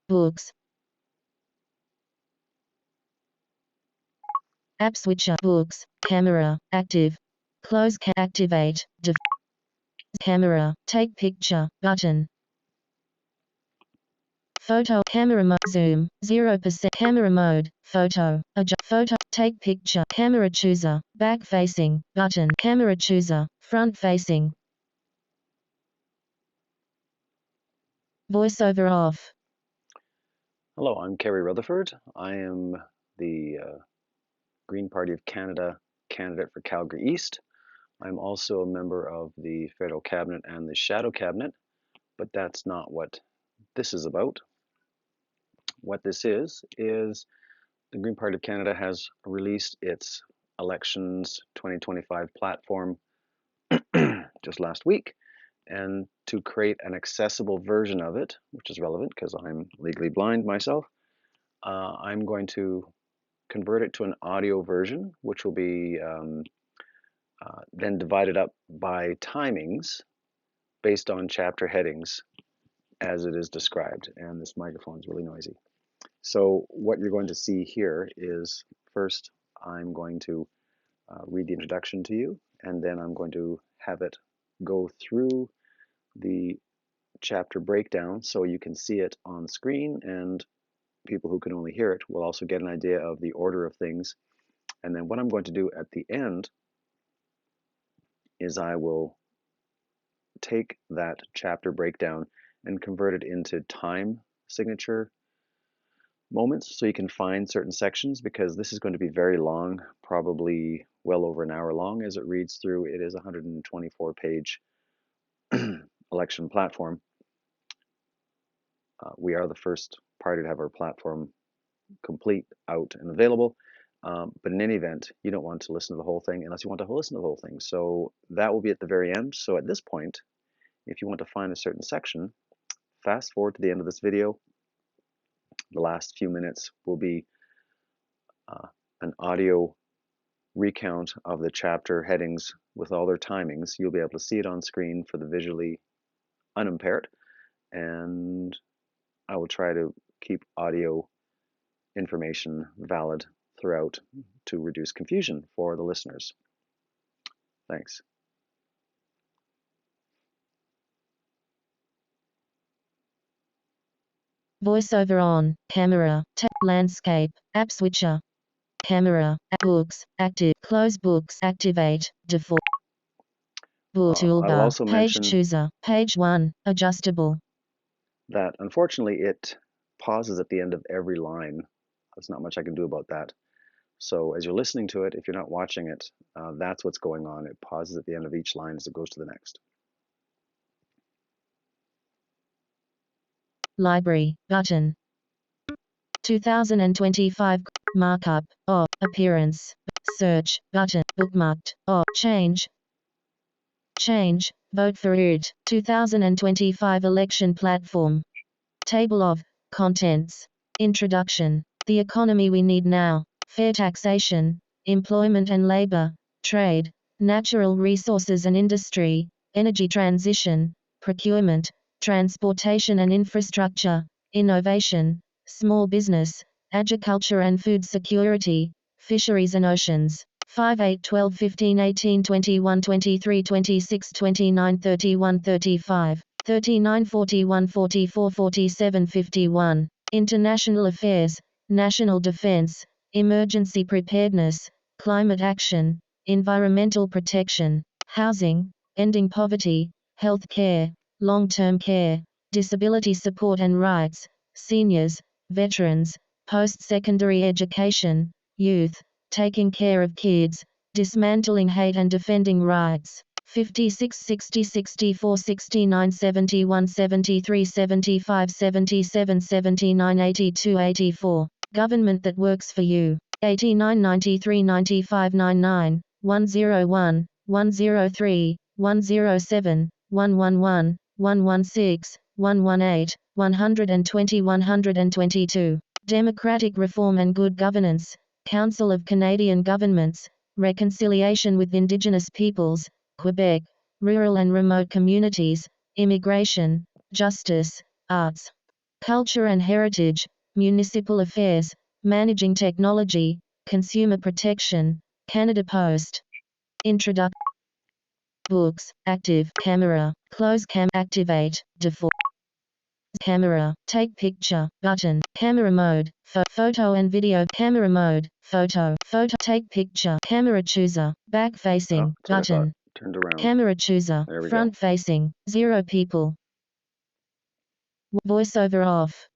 Books. App switcher. Books. Camera. Active. Close. Activate. Camera. Take picture. Button. Photo. Camera mode. Zoom. 0%. Camera mode. Photo. Adjust. Photo. Take picture. Camera chooser. Back facing. Button. Camera chooser. Front facing. Voiceover off. Hello, I'm Kerry Rutherford. I am the Green Party of Canada candidate for Calgary East. I'm also a member of the Federal Cabinet and the Shadow Cabinet, but that's not what this is about. What this is the Green Party of Canada has released its Elections 2025 platform just last week. And to create an accessible version of it, which is relevant because I'm legally blind myself, I'm going to convert it to an audio version, which will be then divided up by timings based on chapter headings as it is described. And this microphone is really noisy. So what you're going to see here is, first I'm going to read the introduction to you, and then I'm going to have it go through the chapter breakdown so you can see it on screen, and people who can only hear it will also get an idea of the order of things. And then what I'm going to do at the end is I will take that chapter breakdown and convert it into time signature moments so you can find certain sections, because this is going to be very long, probably well over an hour long as it reads through. It is a 124-page election platform. We are the first party to have our platform complete, out, and available. But in any event, you don't want to listen to the whole thing unless you want to listen to the whole thing. So that will be at the very end. So at this point, if you want to find a certain section, fast forward to the end of this video. The last few minutes will be an audio recount of the chapter headings with all their timings. You'll be able to see it on screen for the visually unimpaired, and I will try to keep audio information valid throughout to reduce confusion for the listeners. Thanks. Voiceover on. Camera. Landscape. App switcher. Camera. Books. Active. Close books. Activate. Default. Book toolbar. Page chooser. Page 1. Adjustable. That unfortunately it pauses at the end of every line. There's not much I can do about that. So as you're listening to it, if you're not watching it, that's what's going on. It pauses at the end of each line as it goes to the next. Library. Button. 2025. Markup. Off. Appearance. Search. Button. Bookmarked. Off. Change. Change. Vote for it. 2025 election platform. Table of contents. Introduction. The economy we need now. Fair taxation, employment and labor, trade, natural resources and industry, energy transition, procurement, transportation and infrastructure, innovation, small business, agriculture and food security, fisheries and oceans. 5, 8, 12, 15, 18, 21, 23, 26, 29, 31, 35, 39, 41, 44, 47, 51. International affairs, national defense, emergency preparedness, climate action, environmental protection, housing, ending poverty, health care, long-term care, disability support and rights, seniors, veterans, post-secondary education, youth, taking care of kids, dismantling hate and defending rights. 56, 60, 64, 69, 71, 73, 75, 77, 79, 82, 84. Government that works for you. 89, 93, 95, 99, 101, 103, 107, 111, 116, 118, 120, 122. Democratic Reform and Good Governance, Council of Canadian Governments, Reconciliation with Indigenous Peoples, Quebec, Rural and Remote Communities, Immigration, Justice, Arts. Culture and Heritage, Municipal Affairs, Managing Technology, Consumer Protection, Canada Post. Introduction. Books, active, camera, close activate, default. Camera, take picture, button, camera mode, photo and video, camera mode, photo, take picture, camera chooser, back facing, button, turned around, camera chooser, front facing, 0 people. Voiceover off.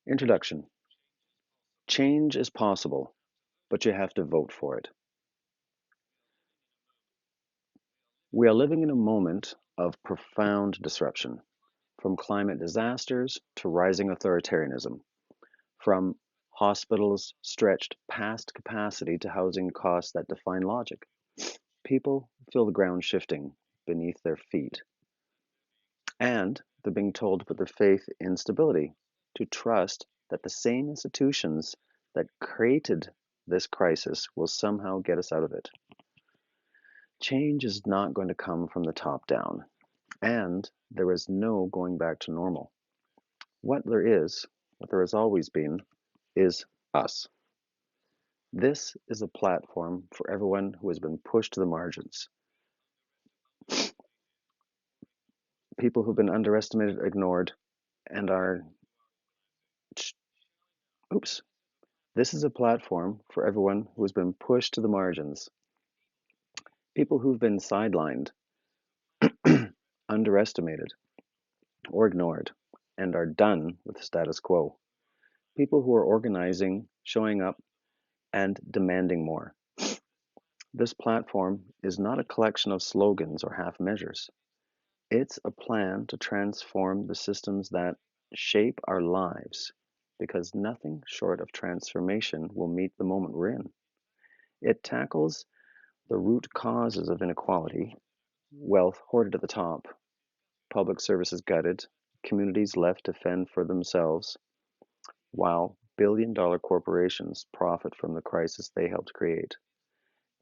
Introduction. Change is possible, but you have to vote for it. We are living in a moment of profound disruption, from climate disasters to rising authoritarianism, from hospitals stretched past capacity to housing costs that define logic. People feel the ground shifting beneath their feet. And they're being told to put their faith in stability, to trust that the same institutions that created this crisis will somehow get us out of it. Change is not going to come from the top down, and there is no going back to normal. What there has always been, is us. This is a platform for everyone who has been pushed to the margins. People who've been underestimated, ignored, and are... Oops. This is a platform for everyone who has been pushed to the margins. People who've been sidelined, underestimated, or ignored, and are done with the status quo. People who are organizing, showing up, and demanding more. This platform is not a collection of slogans or half measures. It's a plan to transform the systems that shape our lives, because nothing short of transformation will meet the moment we're in. It tackles the root causes of inequality, wealth hoarded at the top, public services gutted, communities left to fend for themselves, while billion-dollar corporations profit from the crisis they helped create.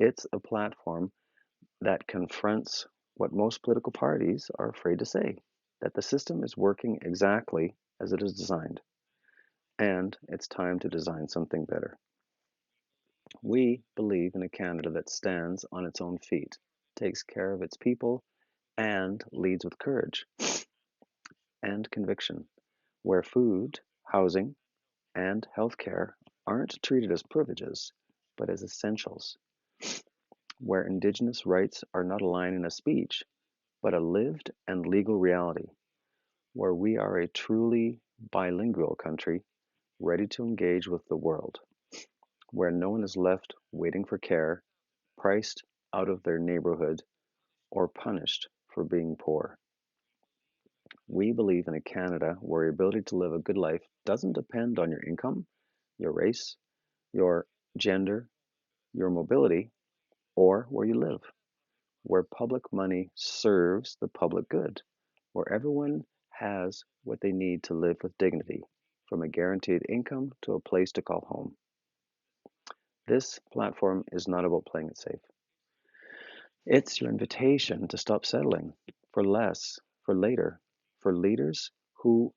It's a platform that confronts what most political parties are afraid to say, that the system is working exactly as it is designed, and it's time to design something better. We believe in a Canada that stands on its own feet, takes care of its people, and leads with courage and conviction, where food, housing, and healthcare aren't treated as privileges, but as essentials, where Indigenous rights are not a line in a speech, but a lived and legal reality, where we are a truly bilingual country ready to engage with the world, where no one is left waiting for care, priced out of their neighborhood, or punished for being poor. We believe in a Canada where your ability to live a good life doesn't depend on your income, your race, your gender, your mobility, or where you live, where public money serves the public good, where everyone has what they need to live with dignity, from a guaranteed income to a place to call home. This platform is not about playing it safe. It's your invitation to stop settling for less, for later, for leaders who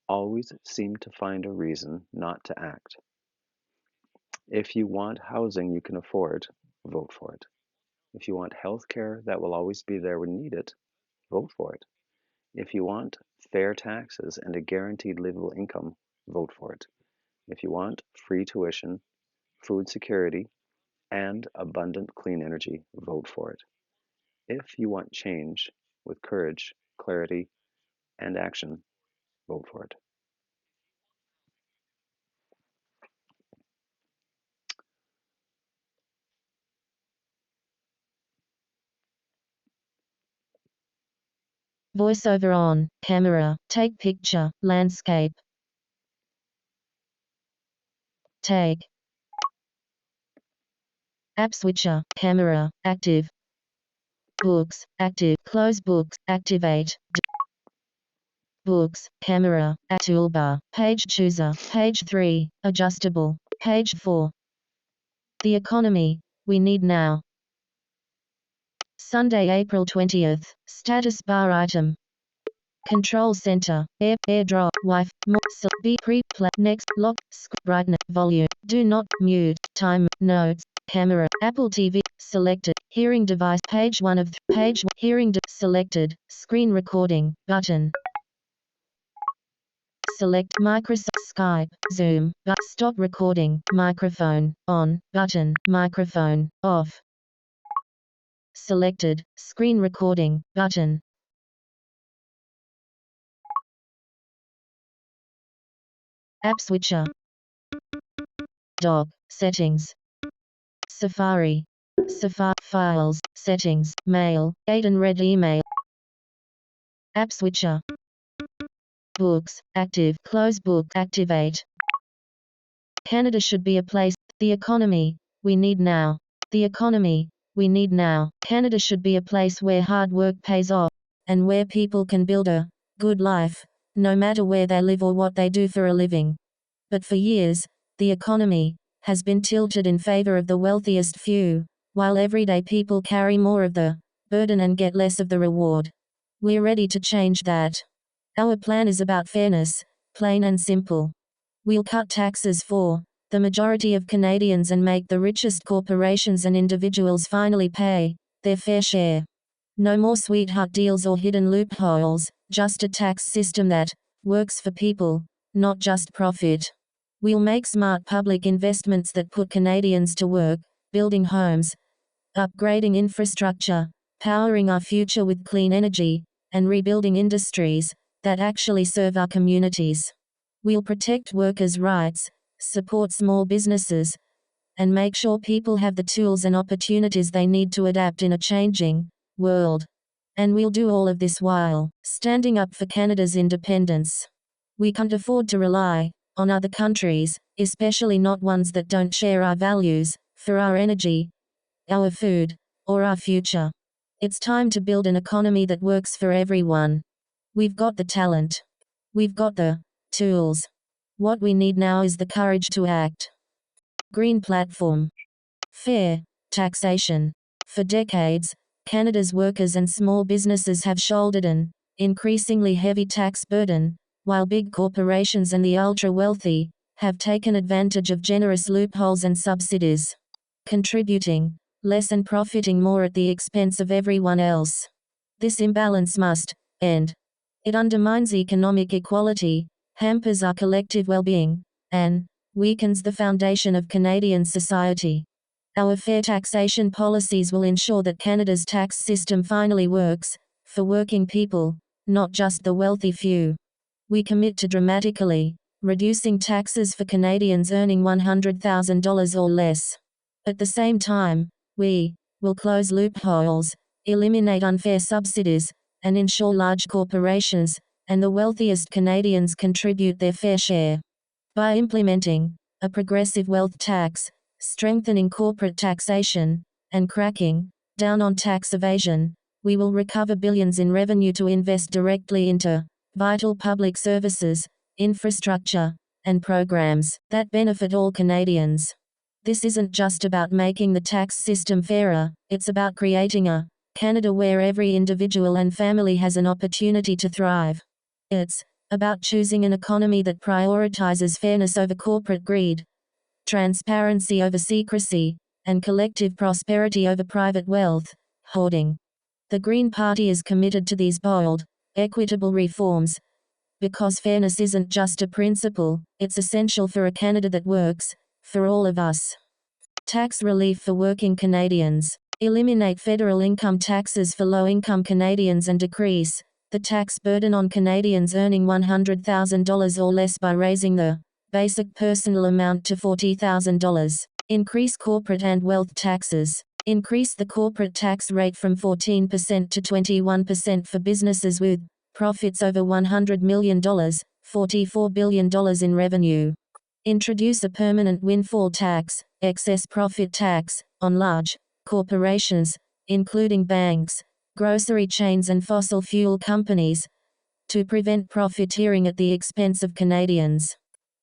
always seem to find a reason not to act. If you want housing you can afford, vote for it. If you want health care that will always be there when you need it, vote for it. If you want fair taxes and a guaranteed livable income, vote for it. If you want free tuition, food security, and abundant clean energy, vote for it. If you want change with courage, clarity, and action, vote for it. Voiceover on, camera, take picture, landscape. Tag. App switcher, camera, active. Books, active, close books, activate. Books, camera, toolbar, page chooser, page 3, adjustable, page 4. The economy, we need now. Sunday, April 20th, status bar item. Control center. AirDrop. Wi-Fi. B. Next. Lock. Brightness. Volume. Do not mute. Time. Notes. Camera. Apple TV. Selected. Hearing device. Page 1 of page. Hearing selected. Screen recording. Button. Select Microsoft Skype, Zoom, stop recording, microphone, on, button, microphone, off. Selected, screen recording, button. App switcher. Dock, settings. Safari. Files, settings, mail, 8 and read email. App switcher. Books, active, close book, activate. Canada should be a place, the economy, we need now. The economy, we need now. Canada should be a place where hard work pays off, and where people can build a good life, no matter where they live or what they do for a living. But for years, the economy has been tilted in favor of the wealthiest few, while everyday people carry more of the burden and get less of the reward. We're ready to change that. Our plan is about fairness, plain and simple. We'll cut taxes for the majority of Canadians and make the richest corporations and individuals finally pay their fair share. No more sweetheart deals or hidden loopholes, just a tax system that works for people, not just profit. We'll make smart public investments that put Canadians to work, building homes, upgrading infrastructure, powering our future with clean energy, and rebuilding industries that actually serve our communities. We'll protect workers' rights, support small businesses, and make sure people have the tools and opportunities they need to adapt in a changing world. And we'll do all of this while standing up for Canada's independence. We can't afford to rely on other countries, especially not ones that don't share our values, for our energy, our food, or our future. It's time to build an economy that works for everyone. We've got the talent. We've got the tools. What we need now is the courage to act. Green Platform. Fair taxation. For decades, Canada's workers and small businesses have shouldered an increasingly heavy tax burden, while big corporations and the ultra-wealthy have taken advantage of generous loopholes and subsidies, contributing less and profiting more at the expense of everyone else. This imbalance must end. It undermines economic equality, hampers our collective well-being, and weakens the foundation of Canadian society. Our fair taxation policies will ensure that Canada's tax system finally works for working people, not just the wealthy few. We commit to dramatically reducing taxes for Canadians earning $100,000 or less. At the same time, we will close loopholes, eliminate unfair subsidies, and ensure large corporations and the wealthiest Canadians contribute their fair share. By implementing a progressive wealth tax, strengthening corporate taxation, and cracking down on tax evasion, we will recover billions in revenue to invest directly into vital public services, infrastructure, and programs that benefit all Canadians. This isn't just about making the tax system fairer, it's about creating a Canada where every individual and family has an opportunity to thrive. It's about choosing an economy that prioritizes fairness over corporate greed, transparency over secrecy, and collective prosperity over private wealth hoarding. The Green Party is committed to these bold, equitable reforms, because fairness isn't just a principle, it's essential for a Canada that works for all of us. Tax relief for working Canadians. Eliminate federal income taxes for low-income Canadians and decrease the tax burden on Canadians earning $100,000 or less by raising the basic personal amount to $40,000. Increase corporate and wealth taxes. Increase the corporate tax rate from 14% to 21% for businesses with profits over $100 million, $44 billion in revenue. Introduce a permanent windfall tax, excess profit tax, on large corporations, including banks, grocery chains and fossil fuel companies, to prevent profiteering at the expense of Canadians.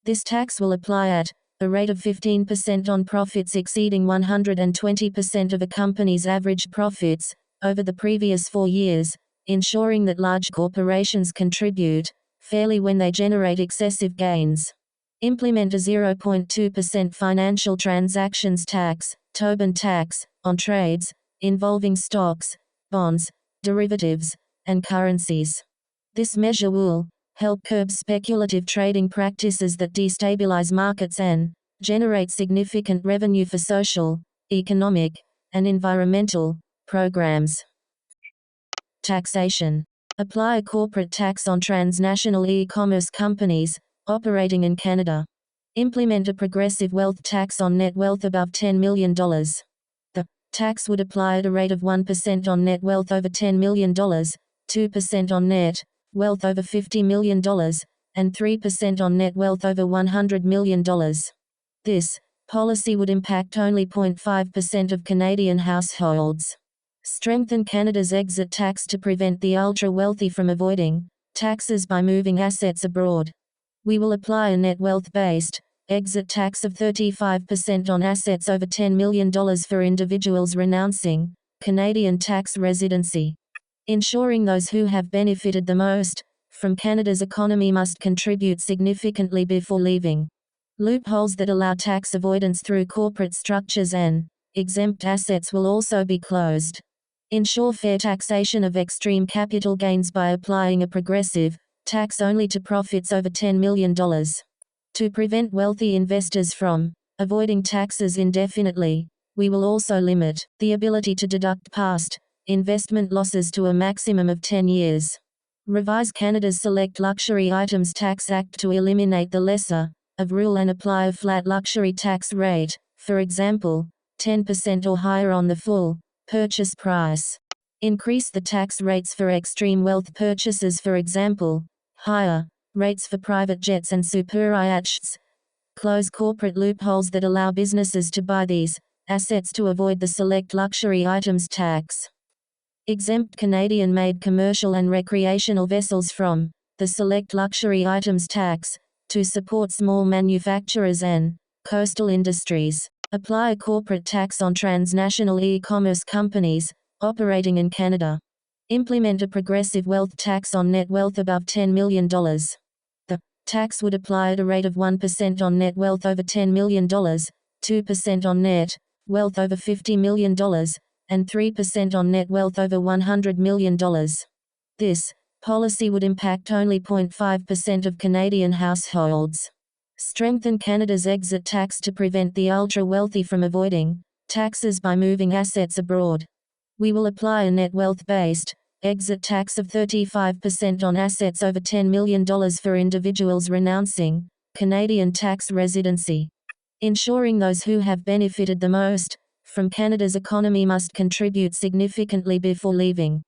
This tax will apply at a rate of 15% on profits exceeding 120% of a company's average profits over the previous 4 years, ensuring that large corporations contribute fairly when they generate excessive gains. Implement a 0.2% financial transactions tax, Tobin tax, on trades involving stocks, bonds, derivatives, and currencies. This measure will help curb speculative trading practices that destabilize markets and generate significant revenue for social, economic, and environmental programs. Taxation. Apply a corporate tax on transnational e-commerce companies operating in Canada. Implement a progressive wealth tax on net wealth above $10 million. The tax would apply at a rate of 1% on net wealth over $10 million, 2% on net wealth over $50 million, and 3% on net wealth over $100 million. This policy would impact only 0.5% of Canadian households. Strengthen Canada's exit tax to prevent the ultra-wealthy from avoiding taxes by moving assets abroad. We will apply a net wealth-based exit tax of 35% on assets over $10 million for individuals renouncing Canadian tax residency. Ensuring those who have benefited the most from Canada's economy must contribute significantly before leaving. Loopholes that allow tax avoidance through corporate structures and exempt assets will also be closed. Ensure fair taxation of extreme capital gains by applying a progressive tax only to profits over $10 million. To prevent wealthy investors from avoiding taxes indefinitely, we will also limit the ability to deduct past investment losses to a maximum of 10 years. Revise Canada's Select Luxury Items Tax Act to eliminate the lesser of rule and apply a flat luxury tax rate, for example, 10% or higher on the full purchase price. Increase the tax rates for extreme wealth purchases, for example, higher rates for private jets and superyachts. Close corporate loopholes that allow businesses to buy these assets to avoid the Select Luxury Items Tax. Exempt Canadian-made commercial and recreational vessels from the Select Luxury Items Tax to support small manufacturers and coastal industries. Apply a corporate tax on transnational e-commerce companies operating in Canada. Implement a progressive wealth tax on net wealth above $10 million. The tax would apply at a rate of 1% on net wealth over $10 million, 2% on net wealth over $50 million, and 3% on net wealth over $100 million. This policy would impact only 0.5% of Canadian households. Strengthen Canada's exit tax to prevent the ultra-wealthy from avoiding taxes by moving assets abroad. We will apply a net wealth-based exit tax of 35% on assets over $10 million for individuals renouncing Canadian tax residency. Ensuring those who have benefited the most from Canada's economy must contribute significantly before leaving.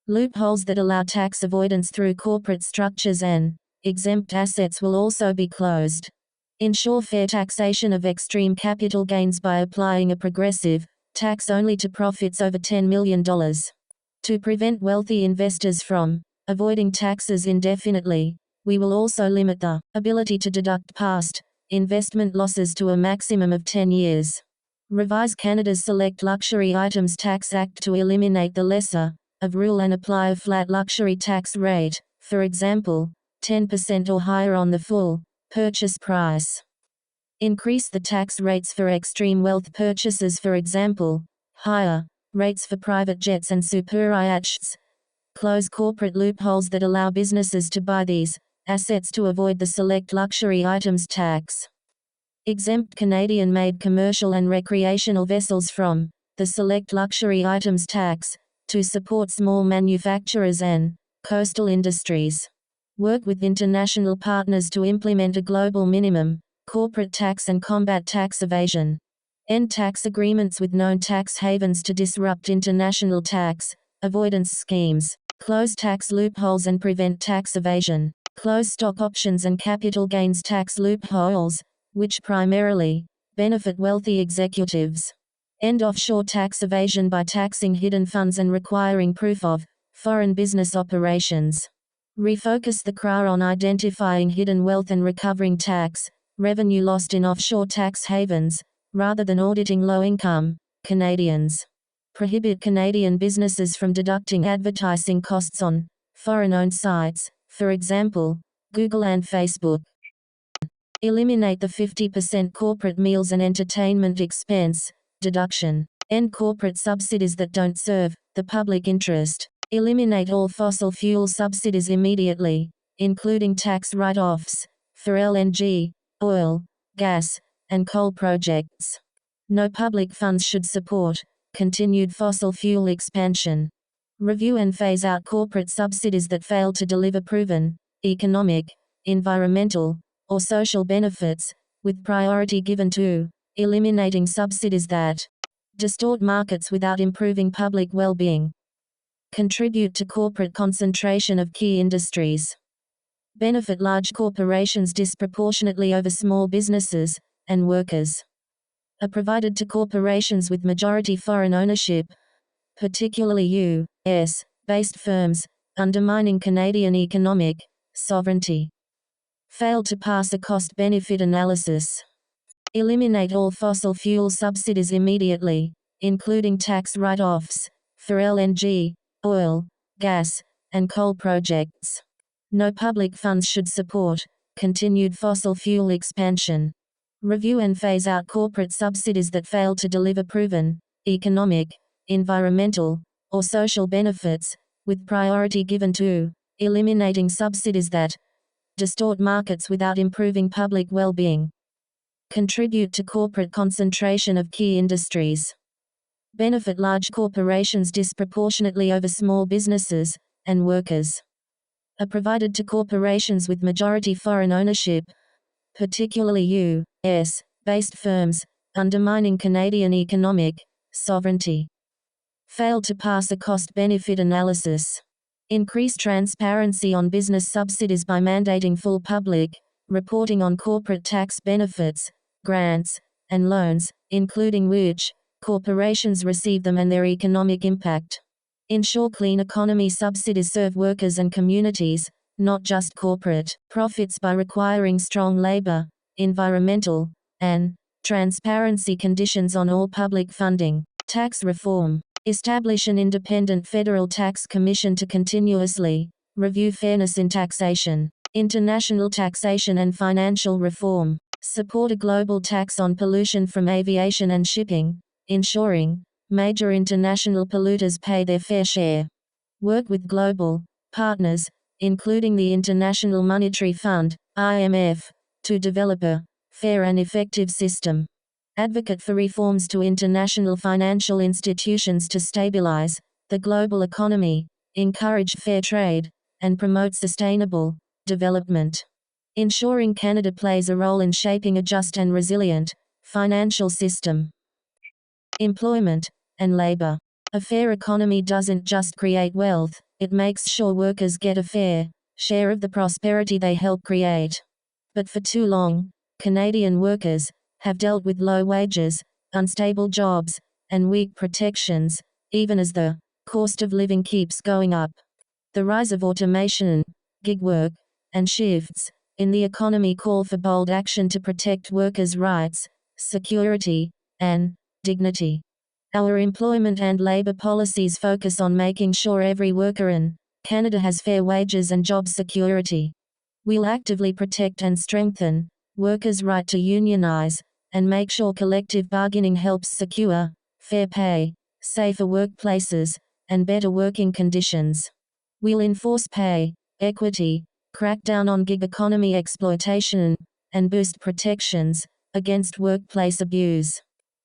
Loopholes that allow tax avoidance through corporate structures and exempt assets will also be closed. Ensure fair taxation of extreme capital gains by applying a progressive tax only to profits over $10 million. To prevent wealthy investors from avoiding taxes indefinitely, we will also limit the ability to deduct past investment losses to a maximum of 10 years. Revise Canada's Select Luxury Items Tax Act to eliminate the lesser of rule and apply a flat luxury tax rate, for example, 10% or higher on the full purchase price. Increase the tax rates for extreme wealth purchases, for example, higher rates for private jets and superyachts. Close corporate loopholes that allow businesses to buy these assets to avoid the Select Luxury Items Tax. Exempt Canadian-made commercial and recreational vessels from the Select Luxury Items Tax to support small manufacturers and coastal industries. Work with international partners to implement a global minimum corporate tax and combat tax evasion. End tax agreements with known tax havens to disrupt international tax avoidance schemes. Close tax loopholes and prevent tax evasion. Close stock options and capital gains tax loopholes, which primarily benefit wealthy executives. End offshore tax evasion by taxing hidden funds and requiring proof of foreign business operations. Refocus the CRA on identifying hidden wealth and recovering tax revenue lost in offshore tax havens, rather than auditing low-income Canadians. prohibit Canadian businesses from deducting advertising costs on foreign-owned sites, for example, Google and Facebook. Eliminate the 50% corporate meals and entertainment expense deduction. End corporate subsidies that don't serve the public interest. Eliminate all fossil fuel subsidies immediately, including tax write-offs for LNG, oil, gas, and coal projects. No public funds should support continued fossil fuel expansion. Review and phase out corporate subsidies that fail to deliver proven economic, environmental, or social benefits, with priority given to eliminating subsidies that distort markets without improving public well-being. Contribute to corporate concentration of key industries. Benefit large corporations disproportionately over small businesses and workers. Are provided to corporations with majority foreign ownership, particularly U.S.-based firms, undermining Canadian economic sovereignty. Failed to pass a cost-benefit analysis. Eliminate all fossil fuel subsidies immediately, including tax write-offs for LNG, oil, gas, and coal projects. No public funds should support continued fossil fuel expansion. Review and phase out corporate subsidies that fail to deliver proven economic, environmental, or social benefits, with priority given to eliminating subsidies that distort markets without improving public well-being. Contribute to corporate concentration of key industries. Benefit large corporations disproportionately over small businesses and workers. Are provided to corporations with majority foreign ownership, particularly U.S.-based firms, undermining Canadian economic sovereignty. Failed to pass a cost-benefit analysis. Increase transparency on business subsidies by mandating full public reporting on corporate tax benefits, grants, and loans, including which corporations receive them and their economic impact. Ensure clean economy subsidies serve workers and communities, not just corporate profits, by requiring strong labor, environmental, and transparency conditions on all public funding. Tax reform. Establish an independent federal tax commission to continuously review fairness in taxation, international taxation and financial reform. Support a global tax on pollution from aviation and shipping, ensuring major international polluters pay their fair share. Work with global partners, including the International Monetary Fund, IMF, to develop a fair and effective system. Advocate for reforms to international financial institutions to stabilize the global economy, encourage fair trade, and promote sustainable development. Ensuring Canada plays a role in shaping a just and resilient financial system. Employment and labor. A fair economy doesn't just create wealth, it makes sure workers get a fair share of the prosperity they help create. But for too long, Canadian workers have dealt with low wages, unstable jobs, and weak protections, even as the cost of living keeps going up. The rise of automation, gig work, and shifts in the economy call for bold action to protect workers' rights, security, and dignity. Our employment and labor policies focus on making sure every worker in Canada has fair wages and job security. We'll actively protect and strengthen workers' right to unionize, and make sure collective bargaining helps secure fair pay, safer workplaces, and better working conditions. We'll enforce pay equity, crack down on gig economy exploitation, and boost protections against workplace abuse.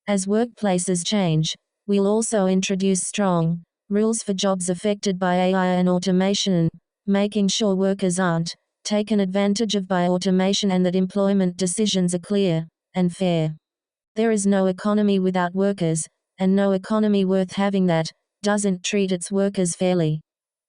As workplaces change, we'll also introduce strong rules for jobs affected by AI and automation, making sure workers aren't taken advantage of by automation and that employment decisions are clear and fair. There is no economy without workers, and no economy worth having that doesn't treat its workers fairly.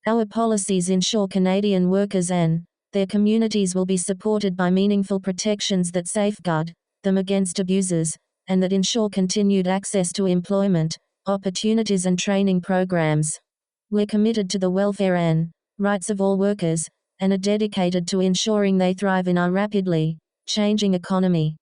Our policies ensure Canadian workers and their communities will be supported by meaningful protections that safeguard them against abuses, and that ensure continued access to employment opportunities and training programs. We're committed to the welfare and rights of all workers, and are dedicated to ensuring they thrive in our rapidly changing economy.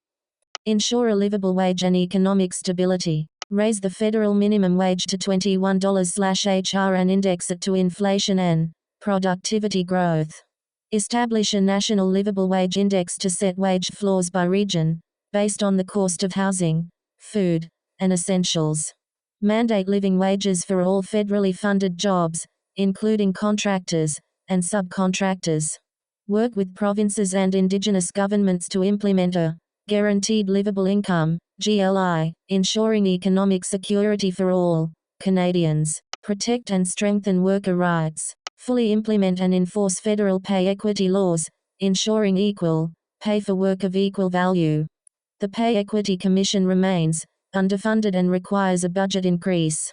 Ensure a livable wage and economic stability. Raise the federal minimum wage to $21/HR and index it to inflation and productivity growth. Establish a national livable wage index to set wage floors by region, based on the cost of housing, food, and essentials. Mandate living wages for all federally funded jobs, including contractors and subcontractors. Work with provinces and Indigenous governments to implement a Guaranteed Livable Income, GLI, ensuring economic security for all Canadians. Protect and strengthen worker rights. Fully implement and enforce federal pay equity laws, ensuring equal pay for work of equal value. The Pay Equity Commission remains underfunded and requires a budget increase.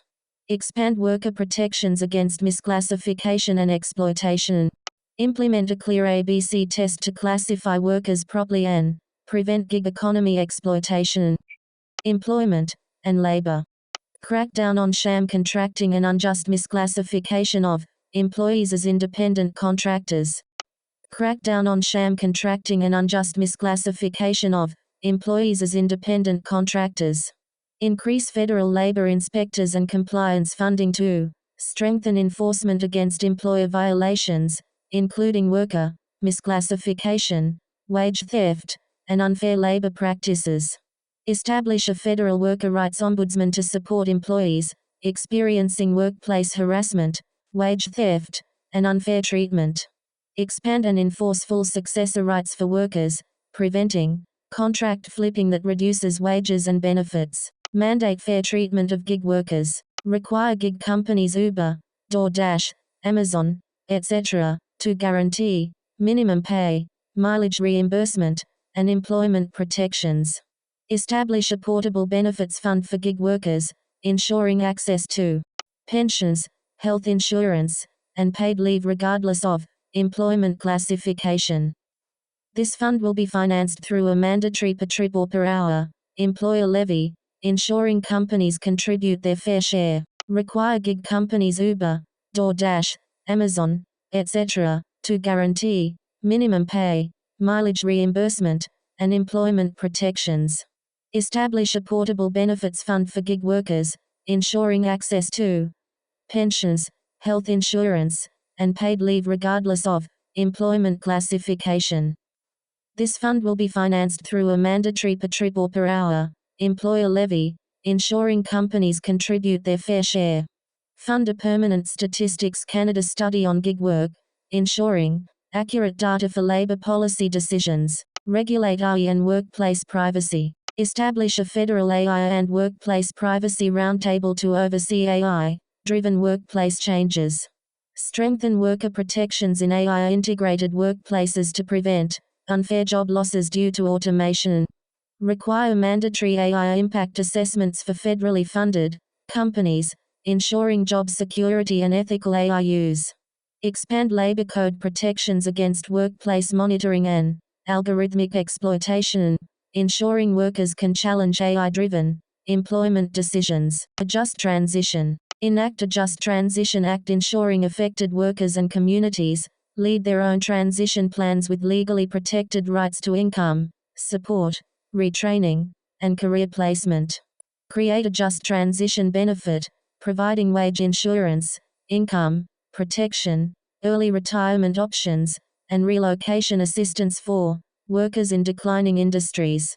Expand worker protections against misclassification and exploitation. Implement a clear ABC test to classify workers properly and prevent gig economy exploitation. Employment and labor. Crack down on sham contracting and unjust misclassification of employees as independent contractors. Crack down on sham contracting and unjust misclassification of employees as independent contractors. Increase federal labor inspectors and compliance funding to strengthen enforcement against employer violations, including worker misclassification, wage theft, and unfair labor practices. Establish a federal worker rights ombudsman to support employees experiencing workplace harassment, wage theft, and unfair treatment. Expand and enforce full successor rights for workers, preventing contract flipping that reduces wages and benefits. Mandate fair treatment of gig workers. Require gig companies Uber, DoorDash, Amazon, etc., to guarantee minimum pay, mileage reimbursement, and employment protections. Establish a portable benefits fund for gig workers, ensuring access to pensions, health insurance, and paid leave regardless of employment classification. This fund will be financed through a mandatory per trip or per hour employer levy, ensuring companies contribute their fair share. Require gig companies Uber, DoorDash, Amazon, etc., to guarantee minimum pay, mileage reimbursement, and employment protections. Establish a portable benefits fund for gig workers, ensuring access to pensions, health insurance, and paid leave regardless of employment classification. This fund will be financed through a mandatory per trip or per hour employer levy, ensuring companies contribute their fair share. Fund a permanent Statistics Canada study on gig work, ensuring accurate data for labor policy decisions. Regulate AI and workplace privacy. Establish a federal AI and workplace privacy roundtable to oversee AI-driven workplace changes. Strengthen worker protections in AI-integrated workplaces to prevent unfair job losses due to automation. Require mandatory AI impact assessments for federally funded companies, ensuring job security and ethical AI use. Expand labor code protections against workplace monitoring and algorithmic exploitation, ensuring workers can challenge AI-driven employment decisions. A just transition. Enact a Just Transition Act ensuring affected workers and communities lead their own transition plans with legally protected rights to income, support, retraining, and career placement. Create a just transition benefit, providing wage insurance, income protection, early retirement options, and relocation assistance for workers in declining industries.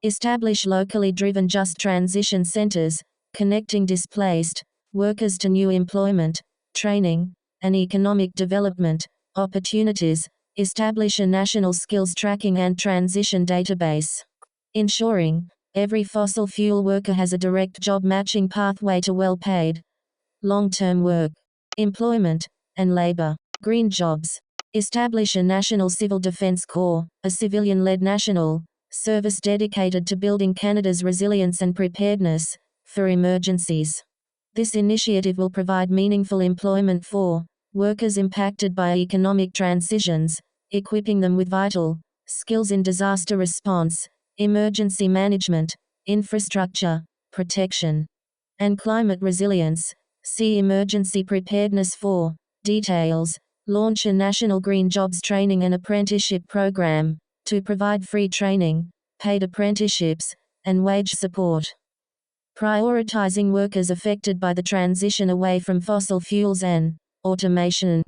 Establish locally driven just transition centers, connecting displaced workers to new employment, training, and economic development opportunities. Establish a national skills tracking and transition database, ensuring every fossil fuel worker has a direct job matching pathway to well-paid, long-term work. Employment and labor. Green jobs. Establish a National Civil Defence Corps, a civilian-led national service dedicated to building Canada's resilience and preparedness for emergencies. This initiative will provide meaningful employment for workers impacted by economic transitions, equipping them with vital skills in disaster response, emergency management, infrastructure protection, and climate resilience. See Emergency Preparedness for details. Launch a national green jobs training and apprenticeship program to provide free training, paid apprenticeships, and wage support. Prioritizing workers affected by the transition away from fossil fuels and automation.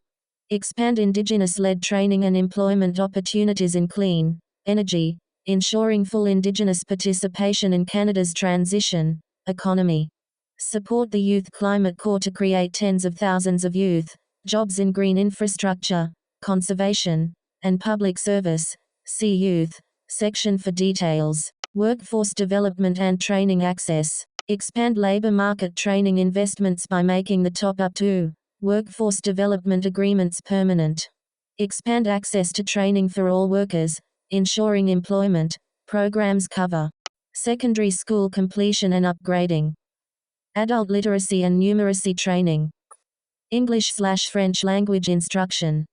Expand Indigenous-led training and employment opportunities in clean energy, ensuring full Indigenous participation in Canada's transition economy. Support the Youth Climate Corps to create tens of thousands of youth jobs in green infrastructure, conservation, and public service. See Youth section for details. Workforce development and training access. Expand labor market training investments by making the top-up to workforce development agreements permanent. Expand access to training for all workers, ensuring employment programs cover secondary school completion and upgrading. Adult literacy and numeracy training. English/French language instruction.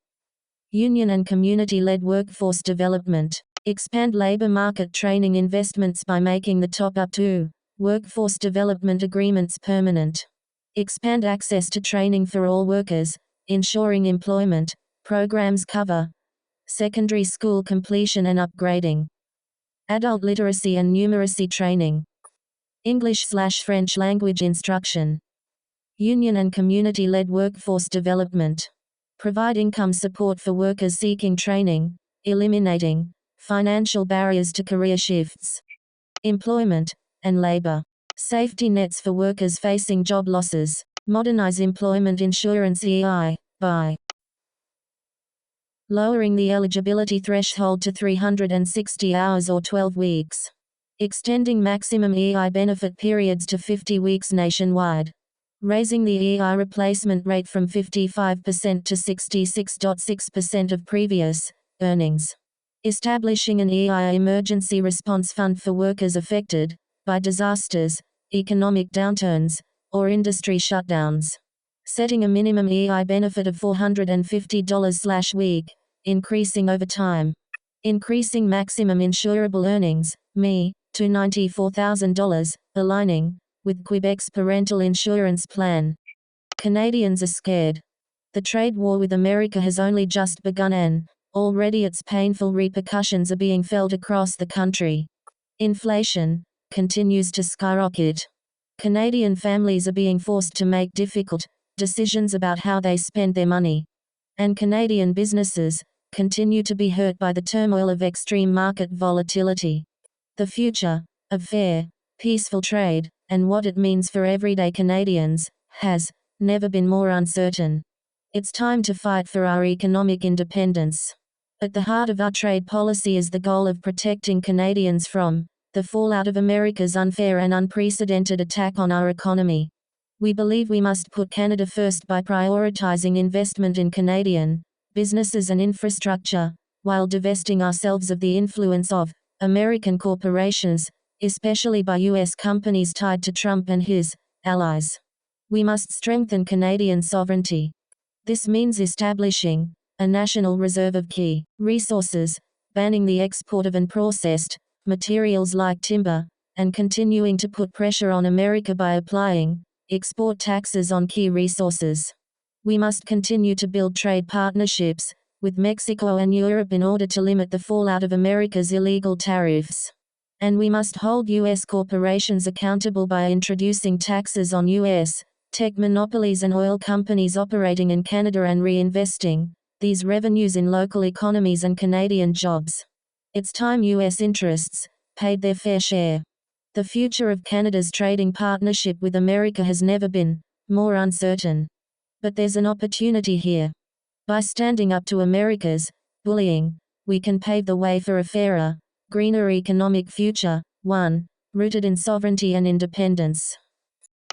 Union and community-led workforce development. Expand labor market training investments by making the top-up to workforce development agreements permanent. Expand access to training for all workers, ensuring employment programs cover secondary school completion and upgrading. Adult literacy and numeracy training. English/French language instruction. Union and community-led workforce development. Provide income support for workers seeking training, eliminating financial barriers to career shifts. Employment and labor. Safety nets for workers facing job losses. Modernize employment insurance (EI) by lowering the eligibility threshold to 360 hours or 12 weeks. Extending maximum EI benefit periods to 50 weeks nationwide. Raising the EI replacement rate from 55% to 66.6% of previous earnings. Establishing an EI emergency response fund for workers affected by disasters, economic downturns, or industry shutdowns. Setting a minimum EI benefit of $450/week, increasing over time. Increasing maximum insurable earnings, ME, to $94,000, aligning with Quebec's parental insurance plan. Canadians are scared. The trade war with America has only just begun and already its painful repercussions are being felt across the country. Inflation continues to skyrocket. Canadian families are being forced to make difficult decisions about how they spend their money. And Canadian businesses continue to be hurt by the turmoil of extreme market volatility. The future of fair, peaceful trade, and what it means for everyday Canadians, has never been more uncertain. It's time to fight for our economic independence. At the heart of our trade policy is the goal of protecting Canadians from the fallout of America's unfair and unprecedented attack on our economy. We believe we must put Canada first by prioritizing investment in Canadian businesses and infrastructure, while divesting ourselves of the influence of American corporations, especially by U.S. companies tied to Trump and his allies. We must strengthen Canadian sovereignty. This means establishing a national reserve of key resources, banning the export of unprocessed materials like timber, and continuing to put pressure on America by applying export taxes on key resources. We must continue to build trade partnerships with Mexico and Europe in order to limit the fallout of America's illegal tariffs. And we must hold U.S. corporations accountable by introducing taxes on U.S. tech monopolies and oil companies operating in Canada and reinvesting these revenues in local economies and Canadian jobs. It's time U.S. interests paid their fair share. The future of Canada's trading partnership with America has never been more uncertain. But there's an opportunity here. By standing up to America's bullying, we can pave the way for a fairer, greener economic future, one rooted in sovereignty and independence.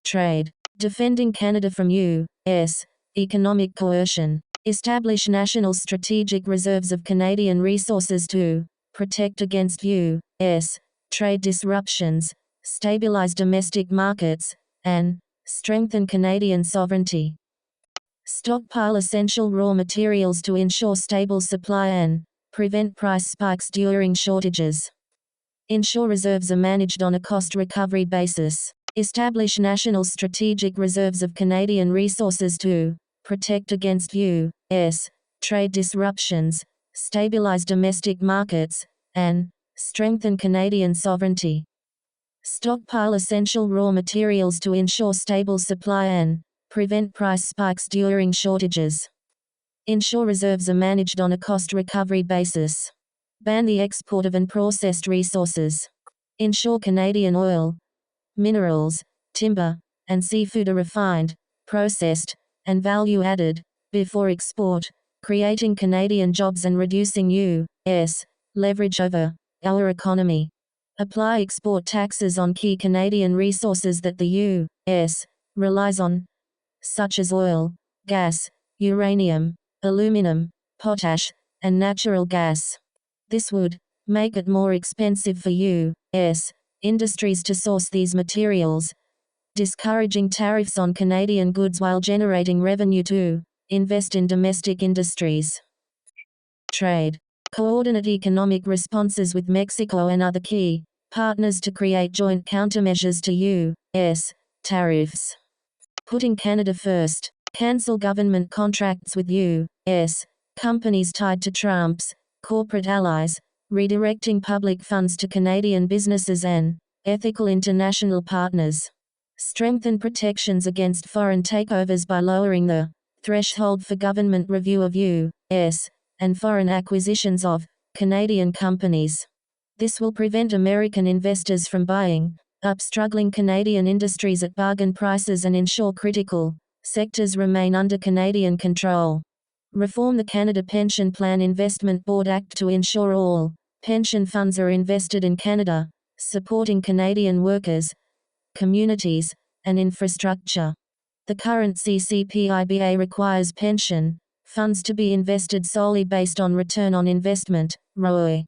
Trade. Defending Canada from U.S. economic coercion. Establish national strategic reserves of Canadian resources to protect against U.S. trade disruptions, stabilize domestic markets, and strengthen Canadian sovereignty. Stockpile essential raw materials to ensure stable supply and prevent price spikes during shortages. Ensure reserves are managed on a cost recovery basis. Establish national strategic reserves of Canadian resources to protect against U.S. trade disruptions, stabilize domestic markets, and strengthen Canadian sovereignty. Stockpile essential raw materials to ensure stable supply and prevent price spikes during shortages. Ensure reserves are managed on a cost recovery basis. Ban the export of unprocessed resources. Ensure Canadian oil, minerals, timber, and seafood are refined, processed, and value added before export, creating Canadian jobs and reducing U.S. leverage over our economy. Apply export taxes on key Canadian resources that the U.S. relies on, such as oil, gas, uranium, aluminum, potash, and natural gas. This would make it more expensive for U.S. industries to source these materials, discouraging tariffs on Canadian goods while generating revenue to invest in domestic industries. Trade. Coordinate economic responses with Mexico and other key partners to create joint countermeasures to U.S. tariffs. Putting Canada first. Cancel government contracts with U.S. companies tied to Trump's corporate allies, redirecting public funds to Canadian businesses and ethical international partners. Strengthen protections against foreign takeovers by lowering the threshold for government review of U.S. and foreign acquisitions of Canadian companies. This will prevent American investors from buying up struggling Canadian industries at bargain prices and ensure critical sectors remain under Canadian control. Reform the Canada Pension Plan Investment Board Act to ensure all pension funds are invested in Canada, supporting Canadian workers, communities, and infrastructure. The current CCPIBA requires pension funds to be invested solely based on return on investment, ROI.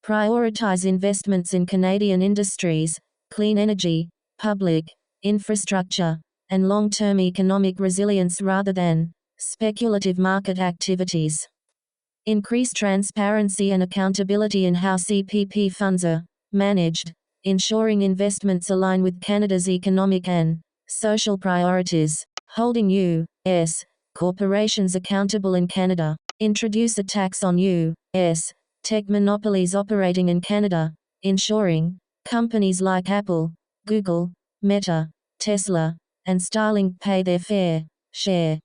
Prioritize investments in Canadian industries, clean energy, public infrastructure, and long-term economic resilience rather than speculative market activities. Increase transparency and accountability in how CPP funds are managed, ensuring investments align with Canada's economic and social priorities. Holding U.S. corporations accountable in Canada. Introduce a tax on U.S. tech monopolies operating in Canada, ensuring companies like Apple, Google, Meta, Tesla, and Starlink pay their fair share.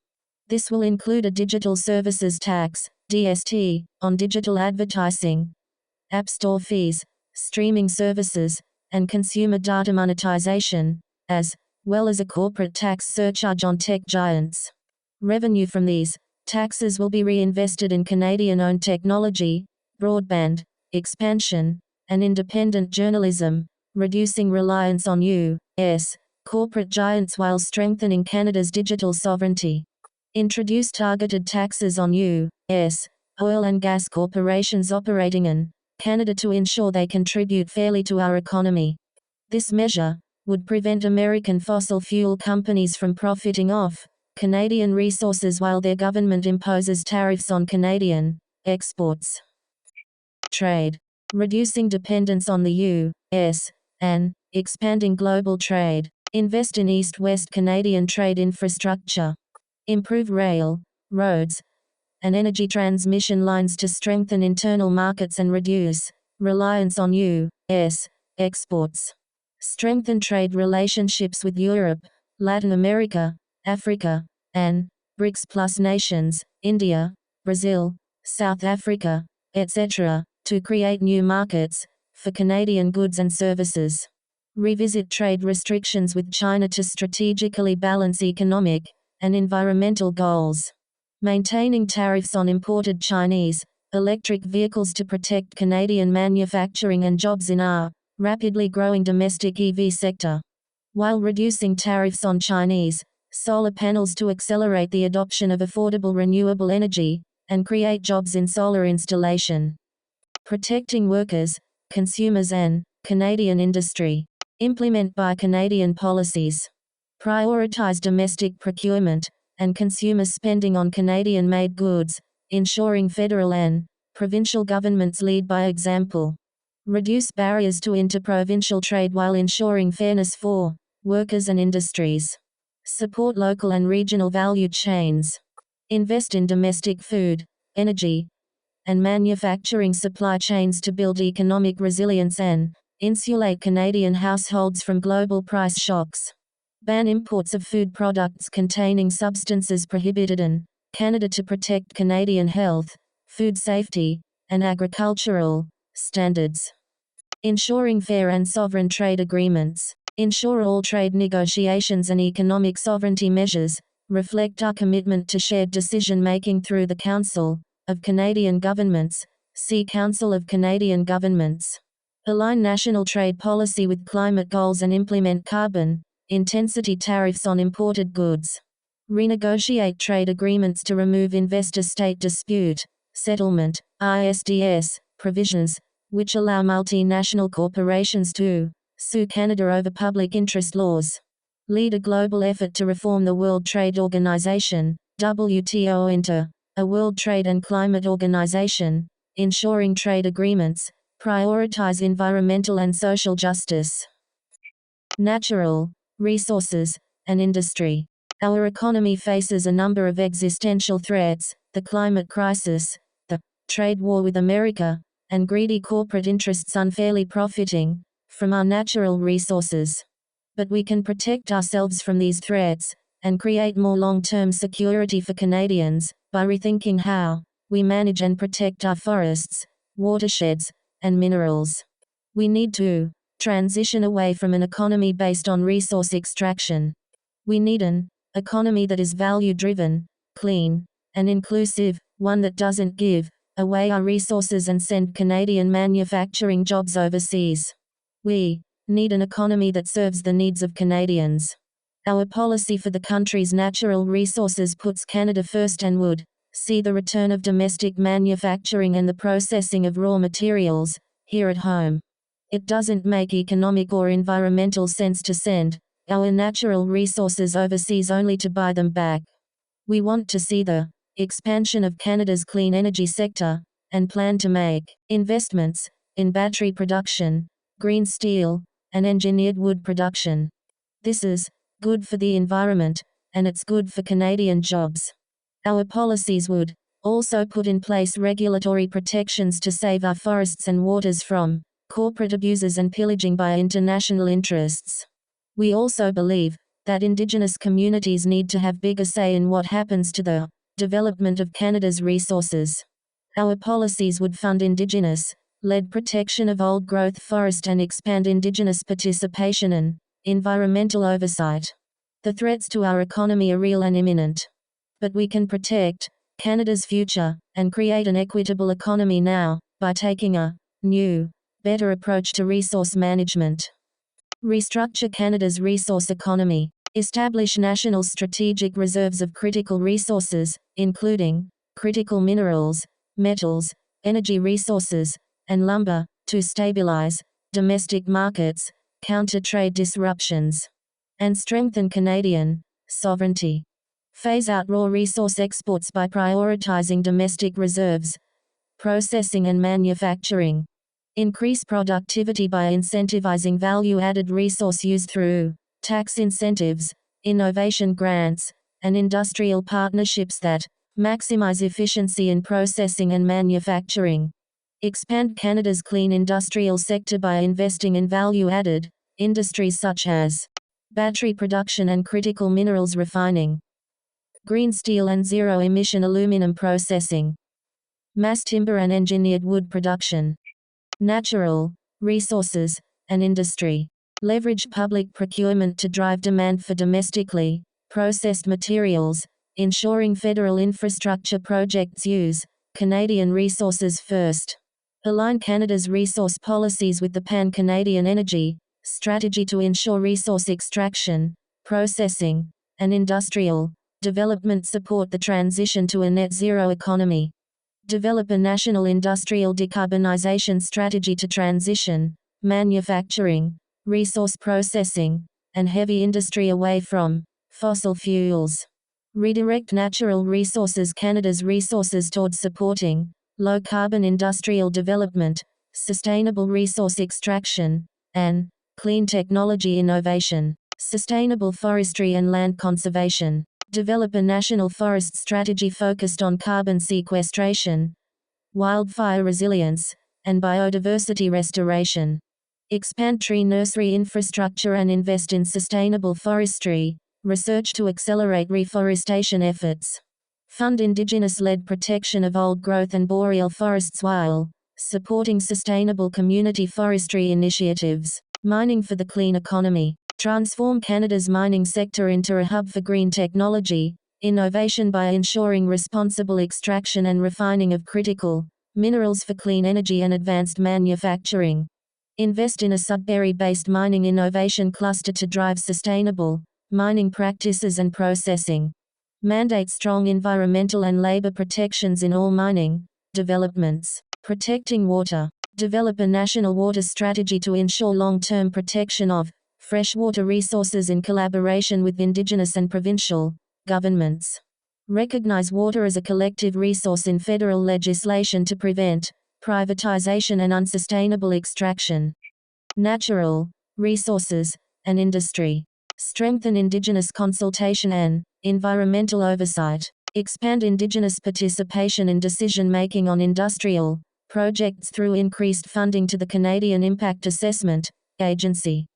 This will include a digital services tax, DST, on digital advertising, app store fees, streaming services, and consumer data monetization, as well as a corporate tax surcharge on tech giants. Revenue from these taxes will be reinvested in Canadian-owned technology, broadband expansion, and independent journalism, reducing reliance on U.S. corporate giants while strengthening Canada's digital sovereignty. Introduce targeted taxes on U.S. oil and gas corporations operating in Canada to ensure they contribute fairly to our economy. This measure would prevent American fossil fuel companies from profiting off Canadian resources while their government imposes tariffs on Canadian exports. Trade. Reducing dependence on the U.S. and expanding global trade. Invest in East-West Canadian trade infrastructure. Improve rail, roads, and energy transmission lines to strengthen internal markets and reduce reliance on U.S. exports. Strengthen trade relationships with Europe, Latin America, Africa, and BRICS plus nations, India, Brazil, South Africa, etc., to create new markets for Canadian goods and services. Revisit trade restrictions with China to strategically balance economic and environmental goals. Maintaining tariffs on imported Chinese electric vehicles to protect Canadian manufacturing and jobs in our rapidly growing domestic EV sector, while reducing tariffs on Chinese solar panels to accelerate the adoption of affordable renewable energy and create jobs in solar installation. Protecting workers, consumers and Canadian industry. Implement by Canadian policies. Prioritize domestic procurement and consumer spending on Canadian-made goods, ensuring federal and provincial governments lead by example. Reduce barriers to interprovincial trade while ensuring fairness for workers and industries. Support local and regional value chains. Invest in domestic food, energy, and manufacturing supply chains to build economic resilience and Insulate Canadian households from global price shocks. Ban imports of food products containing substances prohibited in Canada to protect Canadian health, food safety, and agricultural standards. Ensuring fair and sovereign trade agreements. Ensure all trade negotiations and economic sovereignty measures reflect our commitment to shared decision-making through the Council of Canadian Governments, see Council of Canadian Governments. Align national trade policy with climate goals and implement carbon intensity tariffs on imported goods. Renegotiate trade agreements to remove investor-state dispute settlement (ISDS) provisions, which allow multinational corporations to sue Canada over public interest laws. Lead a global effort to reform the World Trade Organization (WTO) into a World Trade and Climate Organization, ensuring trade agreements prioritize environmental and social justice. Natural resources and industry. Our economy faces a number of existential threats: the climate crisis, the trade war with America, and greedy corporate interests unfairly profiting from our natural resources. But we can protect ourselves from these threats and create more long-term security for Canadians by rethinking how we manage and protect our forests, watersheds, and minerals. We need to transition away from an economy based on resource extraction. We need an economy that is value-driven, clean, and inclusive, one that doesn't give away our resources and send Canadian manufacturing jobs overseas. We need an economy that serves the needs of Canadians. Our policy for the country's natural resources puts Canada first and would see the return of domestic manufacturing and the processing of raw materials here at home. It doesn't make economic or environmental sense to send our natural resources overseas only to buy them back. We want to see the expansion of Canada's clean energy sector and plan to make investments in battery production, green steel, and engineered wood production. This is good for the environment, and it's good for Canadian jobs. Our policies would also put in place regulatory protections to save our forests and waters from corporate abuses and pillaging by international interests. We also believe that Indigenous communities need to have bigger say in what happens to the development of Canada's resources. Our policies would fund Indigenous-led protection of old-growth forest and expand Indigenous participation and environmental oversight. The threats to our economy are real and imminent. But we can protect Canada's future and create an equitable economy now by taking a new, better approach to resource management. Restructure Canada's resource economy. Establish national strategic reserves of critical resources, including critical minerals, metals, energy resources, and lumber, to stabilize domestic markets, counter trade disruptions, and strengthen Canadian sovereignty. Phase out raw resource exports by prioritizing domestic reserves, processing and manufacturing. Increase productivity by incentivizing value-added resource use through tax incentives, innovation grants, and industrial partnerships that maximize efficiency in processing and manufacturing. Expand Canada's clean industrial sector by investing in value-added industries such as battery production and critical minerals refining, green steel and zero-emission aluminum processing, mass timber and engineered wood production, natural resources and industry. Leverage public procurement to drive demand for domestically processed materials, ensuring federal infrastructure projects use Canadian resources first. Align Canada's resource policies with the Pan-Canadian Energy Strategy to ensure resource extraction, processing, and industrial development support the transition to a net zero economy. Develop a national industrial decarbonization strategy to transition manufacturing, resource processing, and heavy industry away from fossil fuels. Redirect natural resources Canada's resources towards supporting low-carbon industrial development, sustainable resource extraction, and clean technology innovation. Sustainable forestry and land conservation. Develop a national forest strategy focused on carbon sequestration, wildfire resilience, and biodiversity restoration. Expand tree nursery infrastructure and invest in sustainable forestry research to accelerate reforestation efforts. Fund Indigenous-led protection of old-growth and boreal forests while supporting sustainable community forestry initiatives. Mining for the clean economy. Transform Canada's mining sector into a hub for green technology, innovation by ensuring responsible extraction and refining of critical minerals for clean energy and advanced manufacturing. Invest in a Sudbury-based mining innovation cluster to drive sustainable mining practices and processing. Mandate strong environmental and labor protections in all mining developments. Protecting water. Develop a national water strategy to ensure long-term protection of freshwater resources in collaboration with Indigenous and provincial governments. Recognize water as a collective resource in federal legislation to prevent privatization and unsustainable extraction. Natural resources and industry. Strengthen Indigenous consultation and environmental oversight. Expand Indigenous participation in decision-making on industrial projects through increased funding to the Canadian Impact Assessment Agency.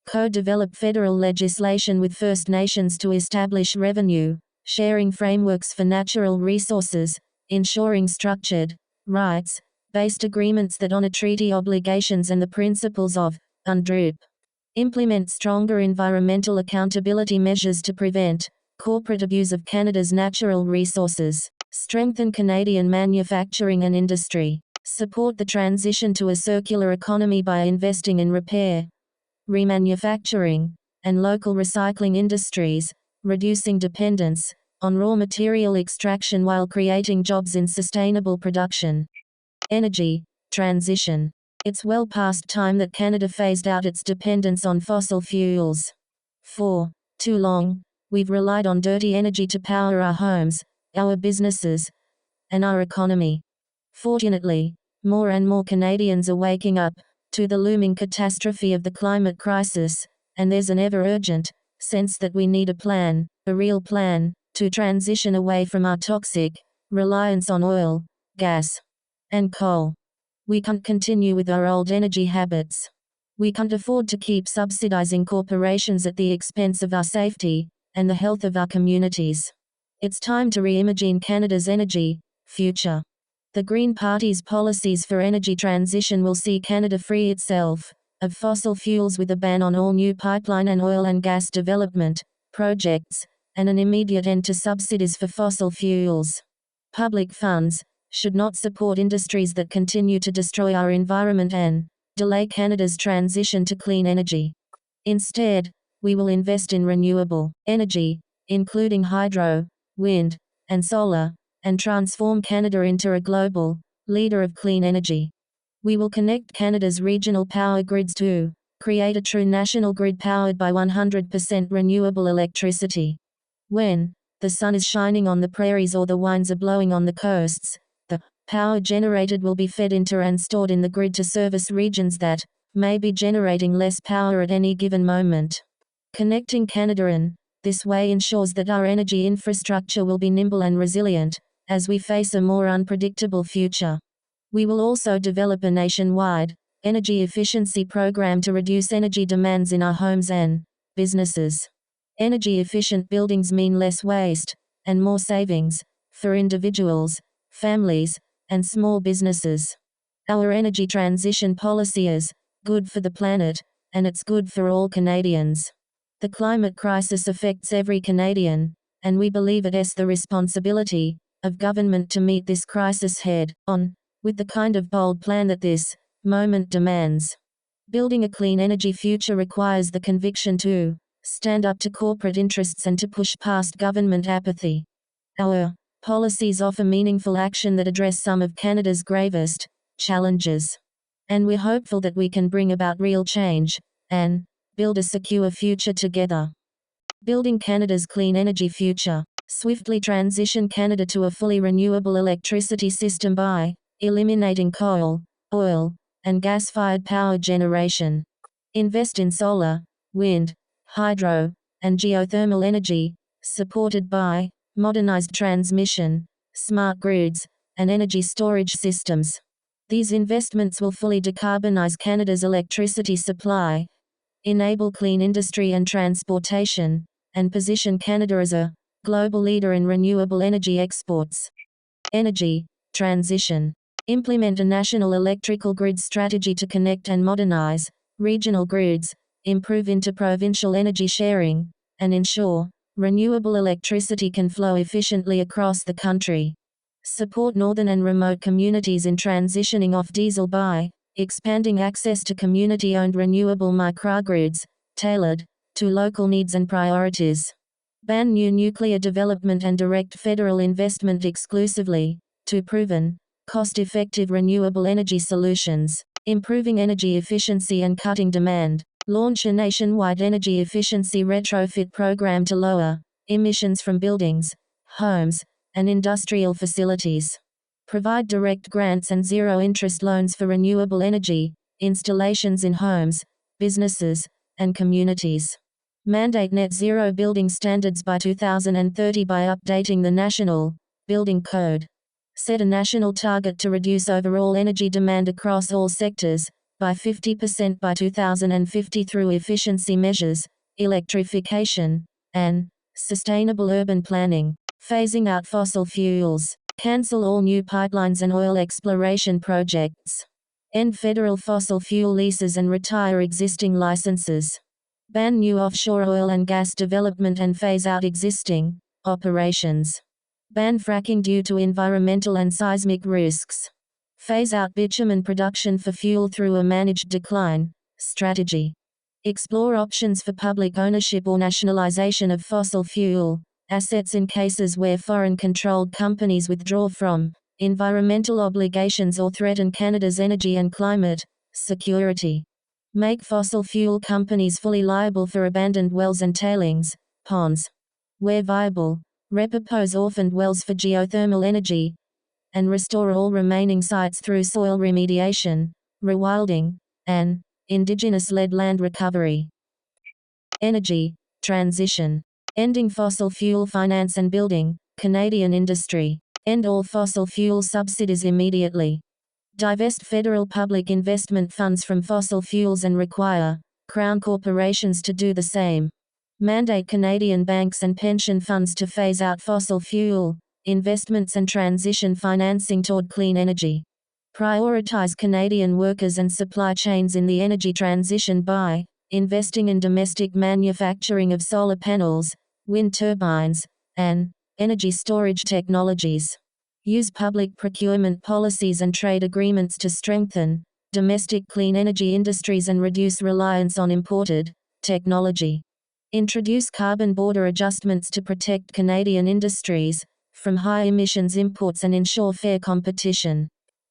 Co-develop federal legislation with First Nations to establish revenue sharing frameworks for natural resources, ensuring structured rights-based agreements that honor treaty obligations and the principles of UNDRIP. Implement stronger environmental accountability measures to prevent corporate abuse of Canada's natural resources. Strengthen Canadian manufacturing and industry. Support the transition to a circular economy by investing in repair, remanufacturing, and local recycling industries, reducing dependence on raw material extraction while creating jobs in sustainable production. Energy transition. It's well past time that Canada phased out its dependence on fossil fuels. For too long, we've relied on dirty energy to power our homes, our businesses, and our economy. Fortunately, more and more Canadians are waking up to the looming catastrophe of the climate crisis, and there's an ever-urgent sense that we need a real plan, to transition away from our toxic reliance on oil, gas, and coal. We can't continue with our old energy habits. We can't afford to keep subsidizing corporations at the expense of our safety and the health of our communities. It's time to reimagine Canada's energy future. The Green Party's policies for energy transition will see Canada free itself of fossil fuels with a ban on all new pipeline and oil and gas development projects, and an immediate end to subsidies for fossil fuels. Public funds should not support industries that continue to destroy our environment and delay Canada's transition to clean energy. Instead, we will invest in renewable energy, including hydro, wind, and solar, and transform Canada into a global leader of clean energy. We will connect Canada's regional power grids to create a true national grid powered by 100% renewable electricity. When the sun is shining on the prairies or the winds are blowing on the coasts, the power generated will be fed into and stored in the grid to service regions that may be generating less power at any given moment. Connecting Canada in this way ensures that our energy infrastructure will be nimble and resilient as we face a more unpredictable future. We will also develop a nationwide energy efficiency program to reduce energy demands in our homes and businesses. Energy-efficient buildings mean less waste and more savings for individuals, families, and small businesses. Our energy transition policy is good for the planet, and it's good for all Canadians. The climate crisis affects every Canadian, and we believe it is the responsibility of government to meet this crisis head-on, with the kind of bold plan that this moment demands. Building a clean energy future requires the conviction to stand up to corporate interests and to push past government apathy. Our policies offer meaningful action that address some of Canada's gravest challenges. And we're hopeful that we can bring about real change and build a secure future together. Building Canada's clean energy future. Swiftly transition Canada to a fully renewable electricity system by eliminating coal, oil, and gas-fired power generation. Invest in solar, wind, hydro, and geothermal energy, supported by modernized transmission, smart grids, and energy storage systems. These investments will fully decarbonize Canada's electricity supply, enable clean industry and transportation, and position Canada as a global leader in renewable energy exports. Energy transition. Implement a national electrical grid strategy to connect and modernize regional grids, improve interprovincial energy sharing, and ensure renewable electricity can flow efficiently across the country. Support northern and remote communities in transitioning off diesel by expanding access to community-owned renewable microgrids, tailored to local needs and priorities. Ban new nuclear development and direct federal investment exclusively to proven, cost-effective renewable energy solutions, improving energy efficiency and cutting demand. Launch a nationwide energy efficiency retrofit program to lower emissions from buildings, homes, and industrial facilities. Provide direct grants and zero-interest loans for renewable energy installations in homes, businesses, and communities. Mandate net zero building standards by 2030 by updating the National Building Code. Set a national target to reduce overall energy demand across all sectors by 50% by 2050 through efficiency measures, electrification, and sustainable urban planning. Phasing out fossil fuels. Cancel all new pipelines and oil exploration projects. End federal fossil fuel leases and retire existing licenses. Ban new offshore oil and gas development and phase out existing operations. Ban fracking due to environmental and seismic risks. Phase out bitumen production for fuel through a managed decline strategy. Explore options for public ownership or nationalization of fossil fuel assets in cases where foreign-controlled companies withdraw from environmental obligations or threaten Canada's energy and climate security. Make fossil fuel companies fully liable for abandoned wells and tailings ponds. Where viable, repurpose orphaned wells for geothermal energy, and restore all remaining sites through soil remediation, rewilding, and Indigenous-led land recovery. Energy transition. Ending fossil fuel finance and building Canadian industry. End all fossil fuel subsidies immediately. Divest federal public investment funds from fossil fuels and require Crown corporations to do the same. Mandate Canadian banks and pension funds to phase out fossil fuel investments and transition financing toward clean energy. Prioritize Canadian workers and supply chains in the energy transition by investing in domestic manufacturing of solar panels, wind turbines, and energy storage technologies. Use public procurement policies and trade agreements to strengthen domestic clean energy industries and reduce reliance on imported technology. Introduce carbon border adjustments to protect Canadian industries from high emissions imports and ensure fair competition.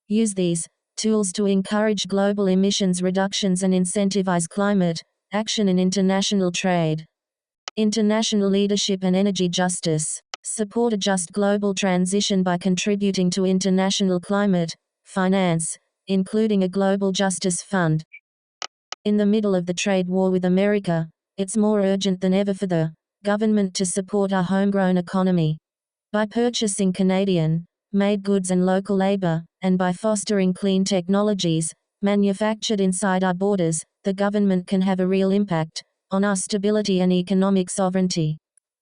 Use these tools to encourage global emissions reductions and incentivize climate action in international trade. International leadership and energy justice. Support a just global transition by contributing to international climate finance, including a global justice fund. In the middle of the trade war with America, it's more urgent than ever for the government to support our homegrown economy. By purchasing Canadian-made goods and local labor, and by fostering clean technologies manufactured inside our borders, the government can have a real impact on our stability and economic sovereignty.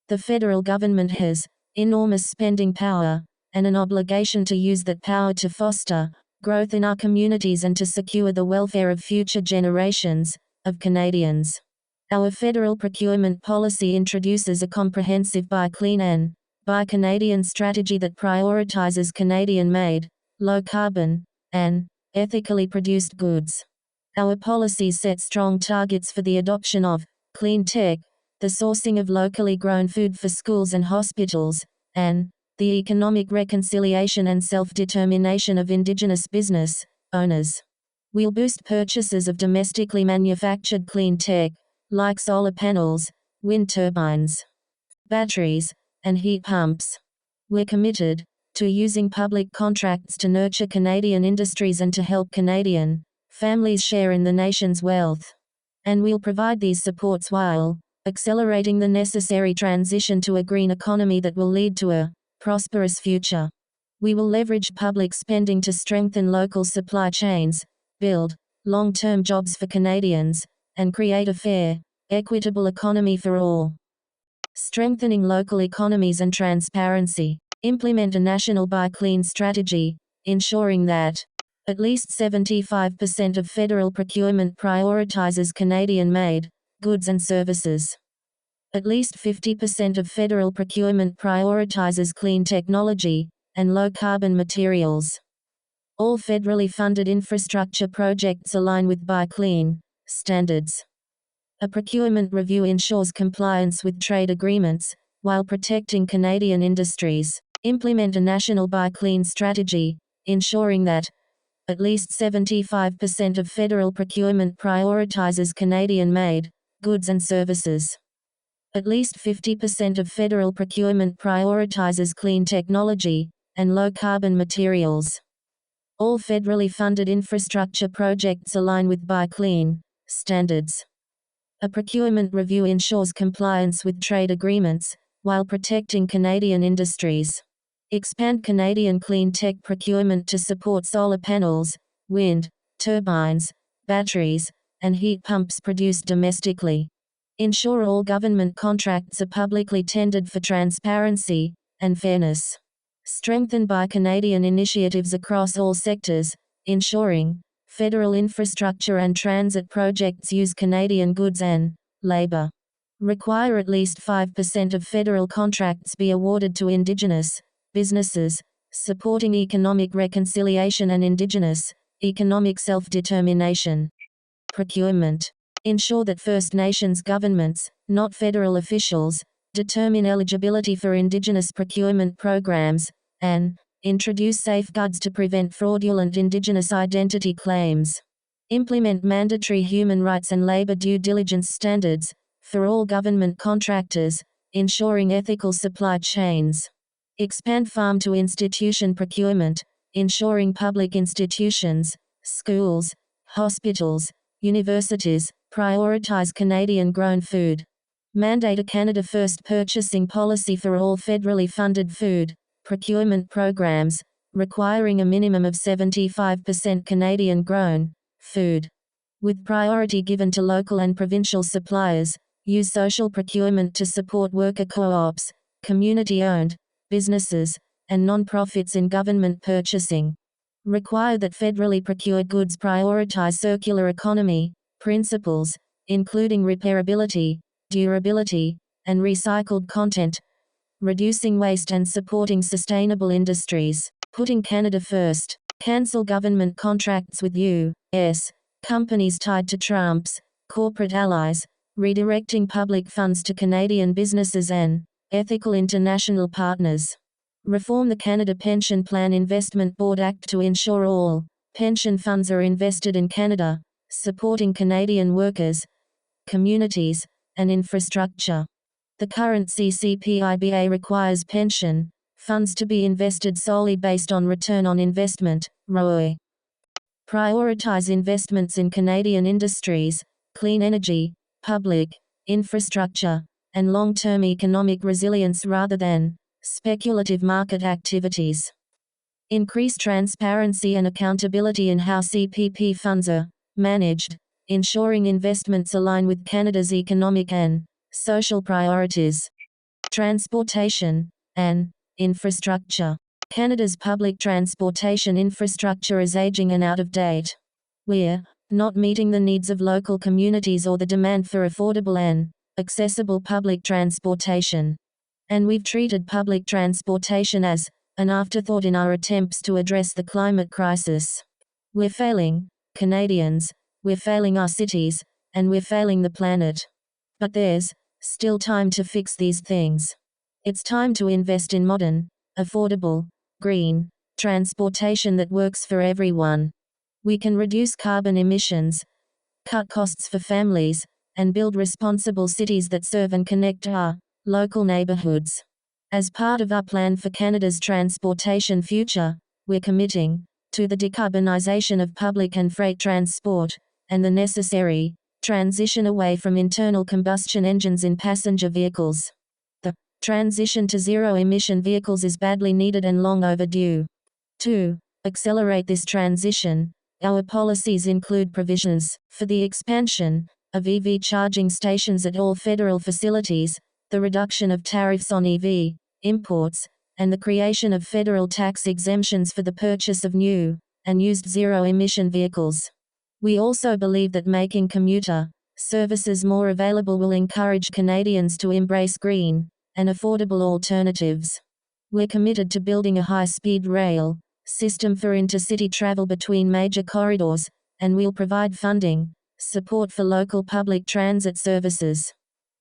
The federal government has enormous spending power, and an obligation to use that power to foster growth in our communities and to secure the welfare of future generations of Canadians. Our federal procurement policy introduces a comprehensive Buy Clean and Buy Canadian strategy that prioritizes Canadian-made, low-carbon, and ethically produced goods. Our policies set strong targets for the adoption of clean tech, the sourcing of locally grown food for schools and hospitals, and the economic reconciliation and self-determination of Indigenous business owners. We'll boost purchases of domestically manufactured clean tech, like solar panels, wind turbines, batteries, and heat pumps. We're committed to using public contracts to nurture Canadian industries and to help Canadian families share in the nation's wealth. And we'll provide these supports while accelerating the necessary transition to a green economy that will lead to a prosperous future. We will leverage public spending to strengthen local supply chains, build long-term jobs for Canadians, and create a fair, equitable economy for all. Strengthening local economies and transparency. Implement a national Buy Clean strategy, ensuring that at least 75% of federal procurement prioritizes Canadian-made goods and services. At least 50% of federal procurement prioritizes clean technology and low-carbon materials. All federally funded infrastructure projects align with Buy Clean standards. A procurement review ensures compliance with trade agreements, while protecting Canadian industries. Implement a national Buy Clean strategy, ensuring that at least 75% of federal procurement prioritizes Canadian-made goods and services. At least 50% of federal procurement prioritizes clean technology and low-carbon materials. All federally funded infrastructure projects align with Buy Clean standards. A procurement review ensures compliance with trade agreements, while protecting Canadian industries. Expand Canadian clean tech procurement to support solar panels, wind turbines, batteries, and heat pumps produced domestically. Ensure all government contracts are publicly tendered for transparency and fairness. Strengthen Buy Canadian initiatives across all sectors, ensuring federal infrastructure and transit projects use Canadian goods and labor. Require at least 5% of federal contracts be awarded to Indigenous businesses, supporting economic reconciliation and Indigenous economic self-determination. Procurement. Ensure that First Nations governments, not federal officials, determine eligibility for Indigenous procurement programs, and introduce safeguards to prevent fraudulent Indigenous identity claims. Implement mandatory human rights and labor due diligence standards for all government contractors, ensuring ethical supply chains. Expand farm-to-institution procurement, ensuring public institutions, schools, hospitals, universities, prioritize Canadian-grown food. Mandate a Canada First purchasing policy for all federally funded food procurement programs, requiring a minimum of 75% Canadian-grown food. With priority given to local and provincial suppliers, use social procurement to support worker co-ops, community-owned businesses, and non-profits in government purchasing. Require that federally procured goods prioritize circular economy principles, including repairability, durability, and recycled content, reducing waste and supporting sustainable industries. Putting Canada first. Cancel government contracts with U.S. companies tied to Trump's corporate allies, redirecting public funds to Canadian businesses and ethical international partners. Reform the Canada Pension Plan Investment Board Act to ensure all pension funds are invested in Canada, supporting Canadian workers, communities, and infrastructure. The current CCPIBA requires pension funds to be invested solely based on return on investment, ROI. Prioritize investments in Canadian industries, clean energy, public infrastructure, and long-term economic resilience rather than speculative market activities. Increase transparency and accountability in how CPP funds are managed, ensuring investments align with Canada's economic and social priorities. Transportation and infrastructure. Canada's public transportation infrastructure is aging and out of date. We're not meeting the needs of local communities or the demand for affordable and accessible public transportation. And we've treated public transportation as an afterthought in our attempts to address the climate crisis. We're failing Canadians, we're failing our cities, and we're failing the planet. But there's still time to fix these things. It's time to invest in modern, affordable, green transportation that works for everyone. We can reduce carbon emissions, cut costs for families, and build responsible cities that serve and connect our local neighborhoods. As part of our plan for Canada's transportation future, we're committing to the decarbonization of public and freight transport, and the necessary transition away from internal combustion engines in passenger vehicles. The transition to zero-emission vehicles is badly needed and long overdue. To accelerate this transition, our policies include provisions for the expansion of EV charging stations at all federal facilities, the reduction of tariffs on EV imports, and the creation of federal tax exemptions for the purchase of new and used zero-emission vehicles. We also believe that making commuter services more available will encourage Canadians to embrace green and affordable alternatives. We're committed to building a high-speed rail system for intercity travel between major corridors, and we'll provide funding support for local public transit services.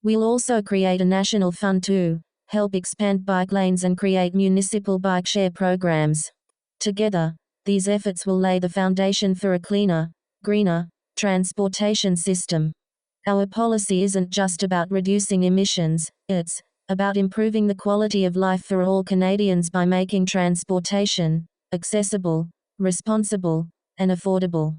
We'll also create a national fund to help expand bike lanes and create municipal bike share programs. Together, these efforts will lay the foundation for a cleaner, greener transportation system. Our policy isn't just about reducing emissions, it's about improving the quality of life for all Canadians by making transportation accessible, responsible, and affordable.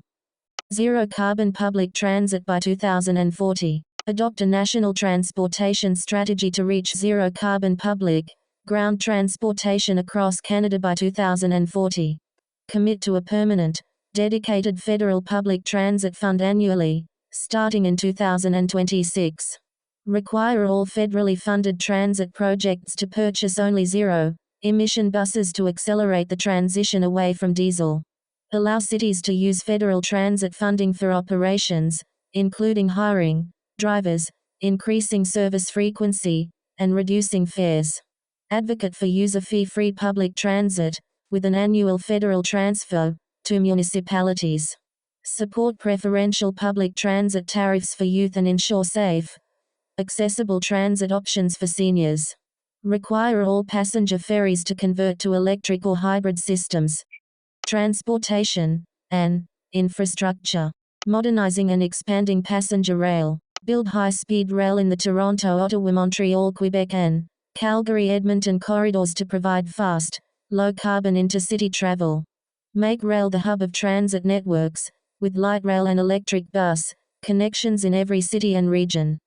Zero carbon public transit by 2040. Adopt a national transportation strategy to reach zero carbon public ground transportation across Canada by 2040. Commit to a permanent, dedicated federal public transit fund annually, starting in 2026. Require all federally funded transit projects to purchase only zero-emission buses to accelerate the transition away from diesel. Allow cities to use federal transit funding for operations, including hiring drivers, increasing service frequency, and reducing fares. Advocate for user fee-free public transit, with an annual federal transfer to municipalities. Support preferential public transit tariffs for youth and ensure safe, accessible transit options for seniors. Require all passenger ferries to convert to electric or hybrid systems. Transportation and infrastructure. Modernizing and expanding passenger rail. Build high-speed rail in the Toronto, Ottawa, Montreal, Quebec and Calgary, Edmonton corridors to provide fast, low-carbon intercity travel. Make rail the hub of transit networks, with light rail and electric bus connections in every city and region.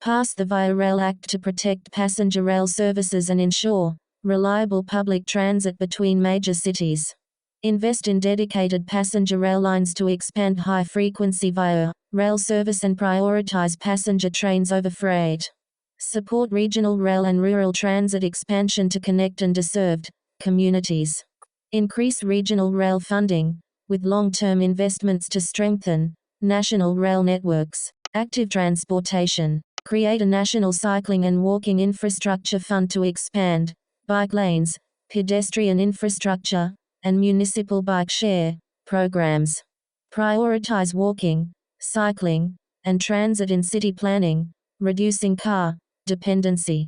Pass the Via Rail Act to protect passenger rail services and ensure reliable public transit between major cities. Invest in dedicated passenger rail lines to expand high-frequency Via Rail service and prioritize passenger trains over freight. Support regional rail and rural transit expansion to connect underserved communities. Increase regional rail funding, with long-term investments to strengthen national rail networks. Active transportation. Create a national cycling and walking infrastructure fund to expand bike lanes, pedestrian infrastructure, and municipal bike share programs. Prioritize walking, cycling, and transit in city planning, reducing car dependency.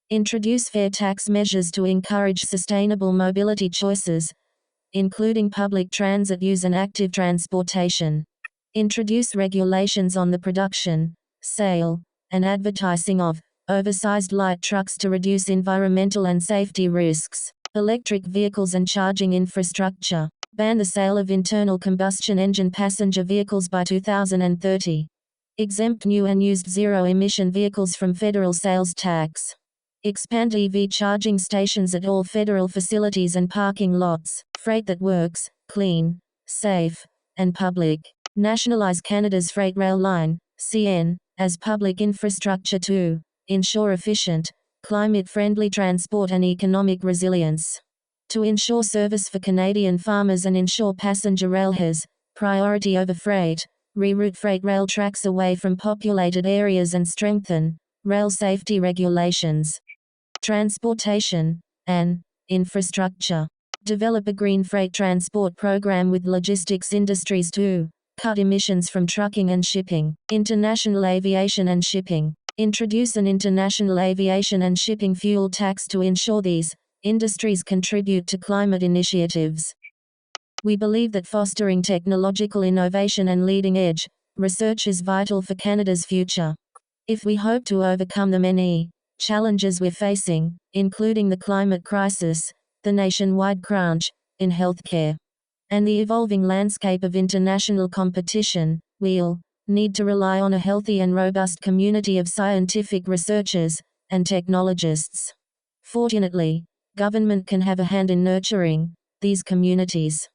Introduce fair tax measures to encourage sustainable mobility choices, including public transit use and active transportation. Introduce regulations on the production, sale, and advertising of oversized light trucks to reduce environmental and safety risks. Electric vehicles and charging infrastructure. Ban the sale of internal combustion engine passenger vehicles by 2030. Exempt new and used zero-emission vehicles from federal sales tax. Expand EV charging stations at all federal facilities and parking lots. Freight that works, clean, safe, and public. Nationalize Canada's freight rail line, CN, as public infrastructure to ensure efficient, climate-friendly transport and economic resilience. To ensure service for Canadian farmers and ensure passenger rail has priority over freight, reroute freight rail tracks away from populated areas and strengthen rail safety regulations. Transportation and infrastructure. Develop a green freight transport program with logistics industries to cut emissions from trucking and shipping. International aviation and shipping. Introduce an international aviation and shipping fuel tax to ensure these industries contribute to climate initiatives. We believe that fostering technological innovation and leading-edge research is vital for Canada's future. If we hope to overcome the many challenges we're facing, including the climate crisis, the nationwide crunch in healthcare, and the evolving landscape of international competition, we'll need to rely on a healthy and robust community of scientific researchers and technologists. Fortunately, government can have a hand in nurturing these communities.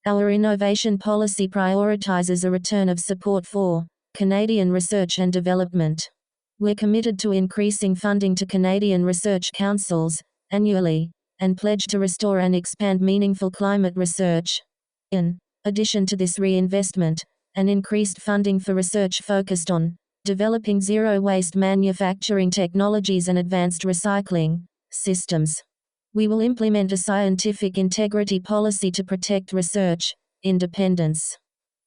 Our innovation policy prioritizes a return of support for Canadian research and development. We're committed to increasing funding to Canadian research councils annually, and pledge to restore and expand meaningful climate research. In addition to this reinvestment, and increased funding for research focused on developing zero-waste manufacturing technologies and advanced recycling systems. We will implement a scientific integrity policy to protect research independence.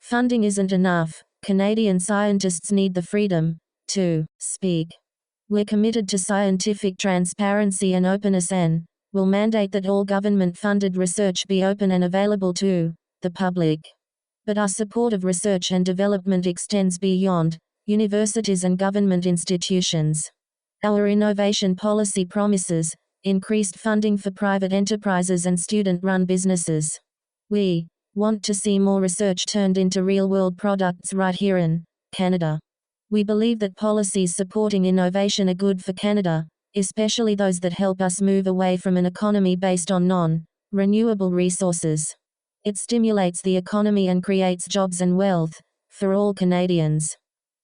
Funding isn't enough. Canadian scientists need the freedom to speak. We're committed to scientific transparency and openness and will mandate that all government-funded research be open and available to the public. But our support of research and development extends beyond universities and government institutions. Our innovation policy promises increased funding for private enterprises and student-run businesses. We want to see more research turned into real-world products right here in Canada. We believe that policies supporting innovation are good for Canada, especially those that help us move away from an economy based on non-renewable resources. It stimulates the economy and creates jobs and wealth for all Canadians.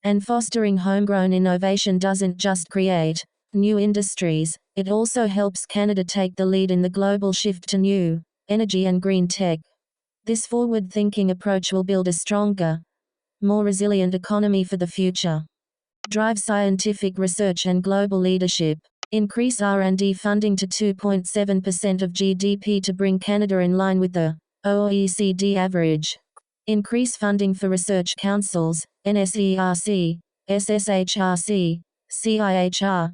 And fostering homegrown innovation doesn't just create new industries, it also helps Canada take the lead in the global shift to new energy and green tech. This forward-thinking approach will build a stronger, more resilient economy for the future. Drive scientific research and global leadership. Increase R&D funding to 2.7% of GDP to bring Canada in line with the OECD average. Increase funding for research councils, NSERC, SSHRC, CIHR,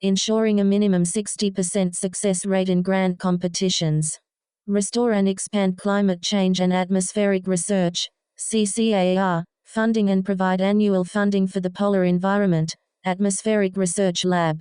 ensuring a minimum 60% success rate in grant competitions. Restore and expand climate change and atmospheric research, CCAR, funding and provide annual funding for the Polar Environment, Atmospheric Research Lab.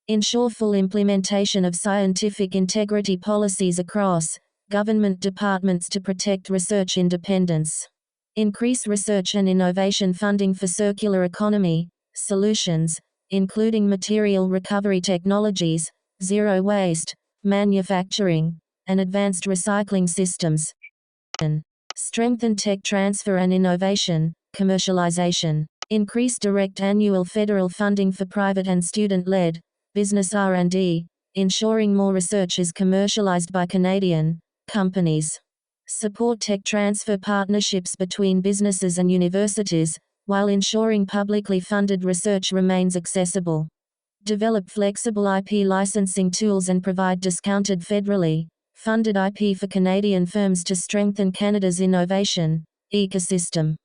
Ensure full implementation of scientific integrity policies across government departments to protect research independence. Increase research and innovation funding for circular economy solutions, including material recovery technologies, zero waste, manufacturing, and advanced recycling systems. Strengthen tech transfer and innovation, commercialization. Increase direct annual federal funding for private and student-led business R&D, ensuring more research is commercialized by Canadian companies. Support tech transfer partnerships between businesses and universities, while ensuring publicly funded research remains accessible. Develop flexible IP licensing tools and provide discounted federally funded IP for Canadian firms to strengthen Canada's innovation ecosystem.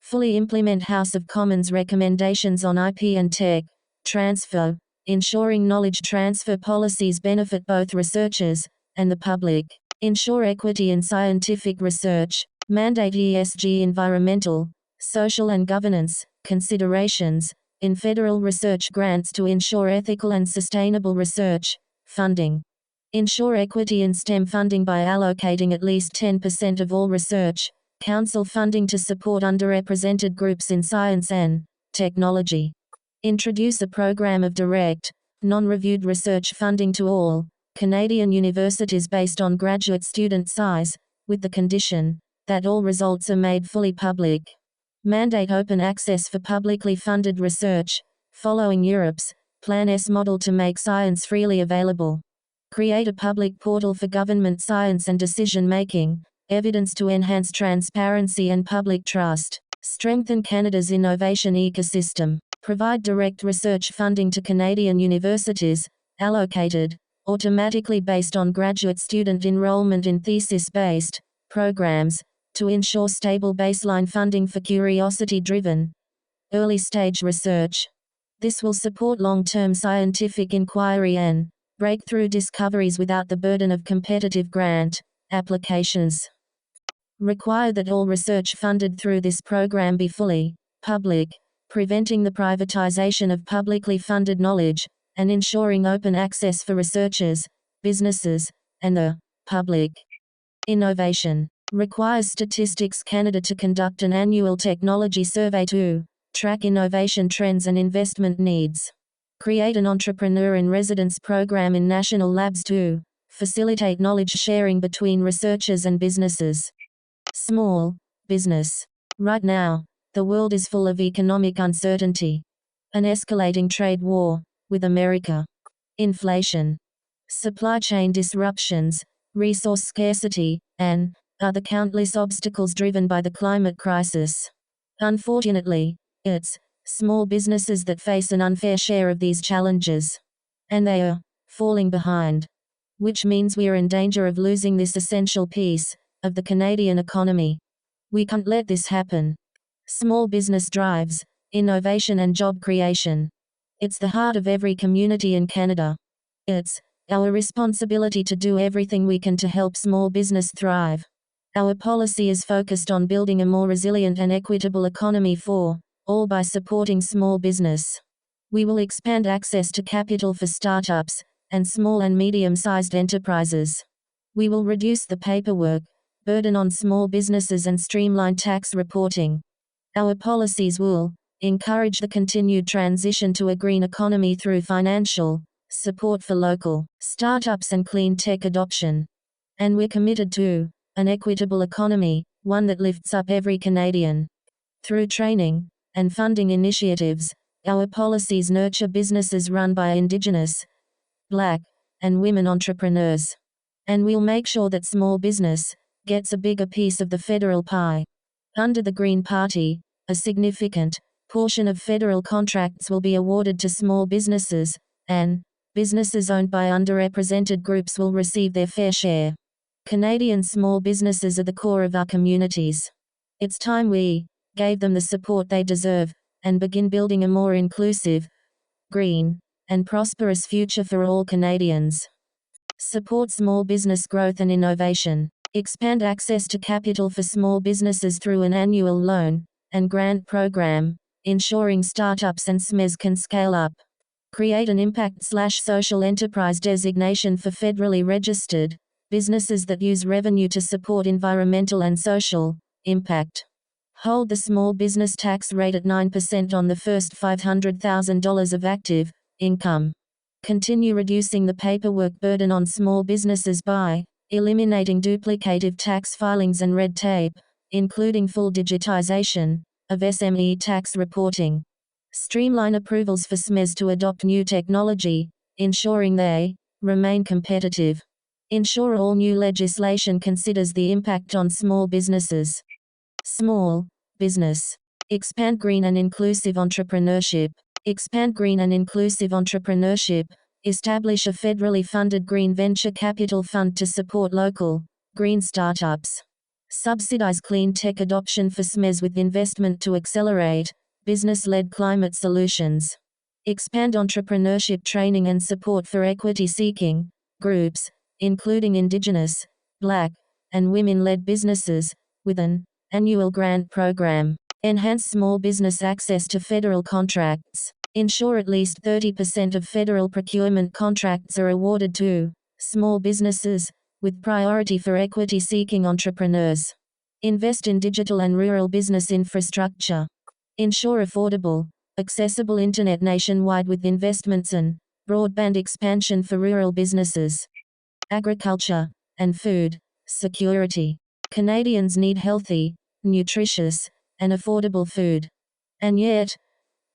Fully implement House of Commons recommendations on IP and tech transfer, ensuring knowledge transfer policies benefit both researchers and the public. Ensure equity in scientific research. Mandate ESG environmental, social and governance considerations in federal research grants to ensure ethical and sustainable research funding. Ensure equity in STEM funding by allocating at least 10% of all research council funding to support underrepresented groups in science and technology. Introduce a program of direct, non-reviewed research funding to all Canadian universities based on graduate student size, with the condition that all results are made fully public. Mandate open access for publicly funded research, following Europe's Plan S model to make science freely available. Create a public portal for government science and decision-making, evidence to enhance transparency and public trust. Strengthen Canada's innovation ecosystem. Provide direct research funding to Canadian universities, allocated automatically based on graduate student enrollment in thesis-based programs, to ensure stable baseline funding for curiosity-driven, early-stage research. This will support long-term scientific inquiry and breakthrough discoveries without the burden of competitive grant applications. Require that all research funded through this program be fully public, preventing the privatization of publicly funded knowledge, and ensuring open access for researchers, businesses, and the public. Innovation. Requires Statistics Canada to conduct an annual technology survey to track innovation trends and investment needs. Create an Entrepreneur in Residence program in national labs to facilitate knowledge sharing between researchers and businesses. Small business. Right now, the world is full of economic uncertainty. An escalating trade war with America. Inflation. Supply chain disruptions, resource scarcity, and other countless obstacles driven by the climate crisis. Unfortunately, it's small businesses that face an unfair share of these challenges. And they are falling behind. Which means we are in danger of losing this essential piece of the Canadian economy. We can't let this happen. Small business drives innovation and job creation. It's the heart of every community in Canada. It's our responsibility to do everything we can to help small business thrive. Our policy is focused on building a more resilient and equitable economy for all by supporting small business. We will expand access to capital for startups and small and medium-sized enterprises. We will reduce the paperwork burden on small businesses and streamline tax reporting. Our policies will encourage the continued transition to a green economy through financial support for local startups and clean tech adoption. And we're committed to an equitable economy, one that lifts up every Canadian. Through training and funding initiatives, our policies nurture businesses run by Indigenous, Black, and women entrepreneurs. And we'll make sure that small business gets a bigger piece of the federal pie. Under the Green Party, a significant portion of federal contracts will be awarded to small businesses, and businesses owned by underrepresented groups will receive their fair share. Canadian small businesses are the core of our communities. It's time we gave them the support they deserve and begin building a more inclusive, green, and prosperous future for all Canadians. Support small business growth and innovation. Expand access to capital for small businesses through an annual loan and grant program, ensuring startups and SMEs can scale up. Create an impact/social enterprise designation for federally registered businesses that use revenue to support environmental and social impact. Hold the small business tax rate at 9% on the first $500,000 of active income. Continue reducing the paperwork burden on small businesses by eliminating duplicative tax filings and red tape, including full digitization of SME tax reporting. Streamline approvals for SMEs to adopt new technology, ensuring they remain competitive. Ensure all new legislation considers the impact on small businesses. Small business. Expand green and inclusive entrepreneurship. Expand green and inclusive entrepreneurship. Establish a federally funded green venture capital fund to support local green startups. Subsidize clean tech adoption for SMEs with investment to accelerate business-led climate solutions. Expand entrepreneurship training and support for equity-seeking groups, including Indigenous, Black, and women-led businesses, with an annual grant program. Enhance small business access to federal contracts. Ensure at least 30% of federal procurement contracts are awarded to small businesses, with priority for equity-seeking entrepreneurs. Invest in digital and rural business infrastructure. Ensure affordable, accessible internet nationwide with investments and broadband expansion for rural businesses. Agriculture and food security. Canadians need healthy, nutritious, and affordable food. And yet,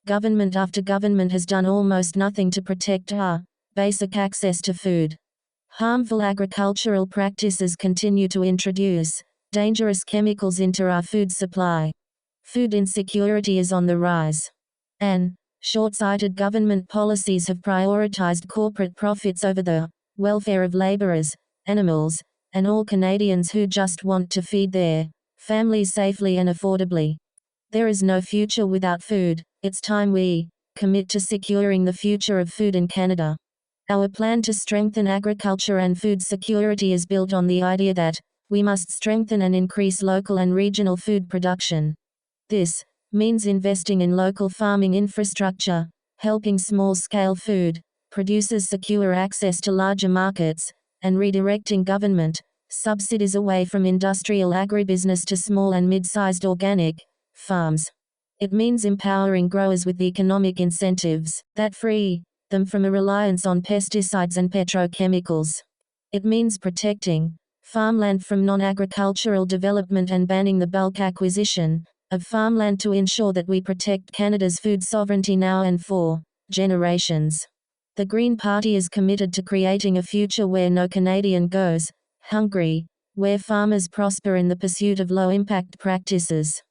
government after government has done almost nothing to protect our basic access to food. Harmful agricultural practices continue to introduce dangerous chemicals into our food supply. Food insecurity is on the rise. And short-sighted government policies have prioritized corporate profits over the welfare of laborers, animals, and all Canadians who just want to feed their families safely and affordably. There is no future without food. It's time we commit to securing the future of food in Canada. Our plan to strengthen agriculture and food security is built on the idea that we must strengthen and increase local and regional food production. This means investing in local farming infrastructure, helping small-scale food producers secure access to larger markets, and redirecting government subsidies away from industrial agribusiness to small and mid-sized organic farms. It means empowering growers with economic incentives that free them from a reliance on pesticides and petrochemicals. It means protecting farmland from non-agricultural development and banning the bulk acquisition of farmland to ensure that we protect Canada's food sovereignty now and for generations. The Green Party is committed to creating a future where no Canadian goes hungry, where farmers prosper in the pursuit of low-impact practices,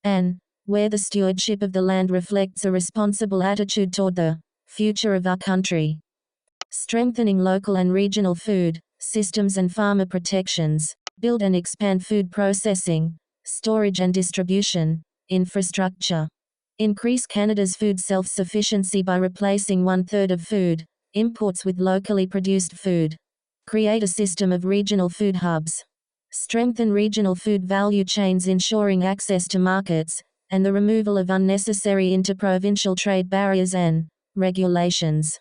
and where the stewardship of the land reflects a responsible attitude toward the future of our country. Strengthening local and regional food systems and farmer protections. Build and expand food processing, storage and distribution infrastructure. Increase Canada's food self-sufficiency by replacing 1/3 of food imports with locally produced food. Create a system of regional food hubs. Strengthen regional food value chains, ensuring access to markets, and the removal of unnecessary interprovincial trade barriers and regulations.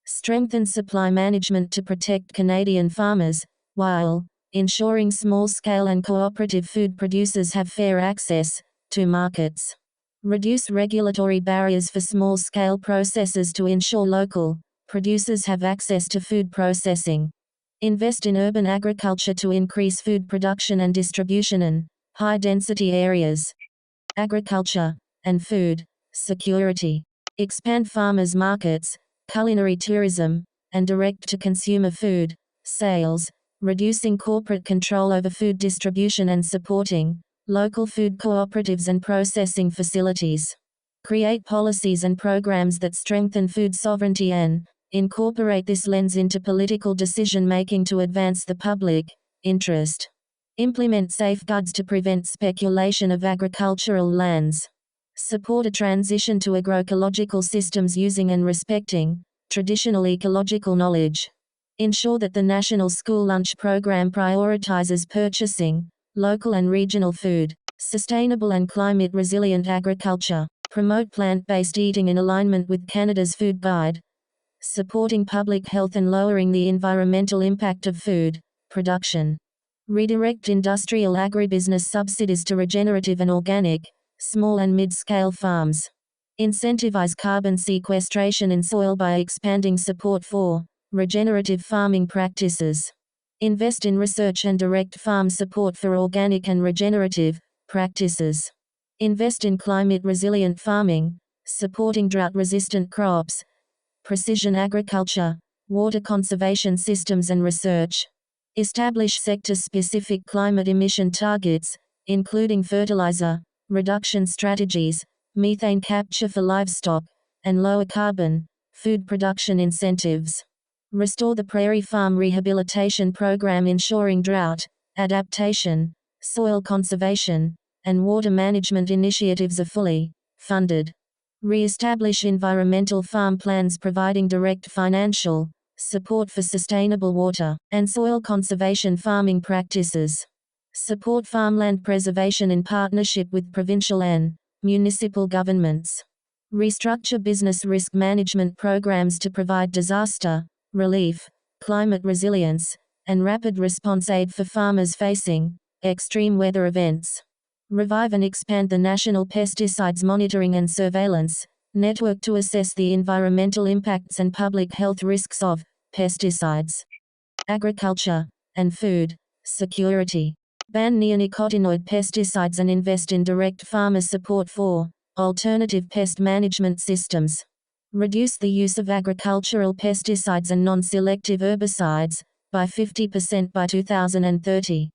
Strengthen supply management to protect Canadian farmers, while ensuring small-scale and cooperative food producers have fair access to markets. Reduce regulatory barriers for small-scale processors to ensure local producers have access to food processing. Invest in urban agriculture to increase food production and distribution in high-density areas. Agriculture and food security. Expand farmers' markets, culinary tourism, and direct-to-consumer food sales, reducing corporate control over food distribution and supporting local food cooperatives and processing facilities. Create policies and programs that strengthen food sovereignty and incorporate this lens into political decision-making to advance the public interest. Implement safeguards to prevent speculation of agricultural lands. Support a transition to agroecological systems using and respecting traditional ecological knowledge. Ensure that the National School Lunch Program prioritizes purchasing local and regional food, sustainable and climate-resilient agriculture. Promote plant-based eating in alignment with Canada's Food Guide. Supporting public health and lowering the environmental impact of food production. Redirect industrial agribusiness subsidies to regenerative and organic, small and mid-scale farms. Incentivize carbon sequestration in soil by expanding support for regenerative farming practices. Invest in research and direct farm support for organic and regenerative practices. Invest in climate-resilient farming, supporting drought-resistant crops, precision agriculture, water conservation systems and research. Establish sector-specific climate emission targets, including fertilizer reduction strategies, methane capture for livestock, and lower carbon food production incentives. Restore the Prairie Farm Rehabilitation Program, ensuring drought adaptation, soil conservation, and water management initiatives are fully funded. Re-establish environmental farm plans providing direct financial support for sustainable water and soil conservation farming practices. Support farmland preservation in partnership with provincial and municipal governments. Restructure business risk management programs to provide disaster relief, climate resilience, and rapid response aid for farmers facing extreme weather events. Revive and expand the National Pesticides Monitoring and Surveillance Network to assess the environmental impacts and public health risks of pesticides. Agriculture and food security. Ban neonicotinoid pesticides and invest in direct farmer support for alternative pest management systems. Reduce the use of agricultural pesticides and non-selective herbicides by 50% by 2030.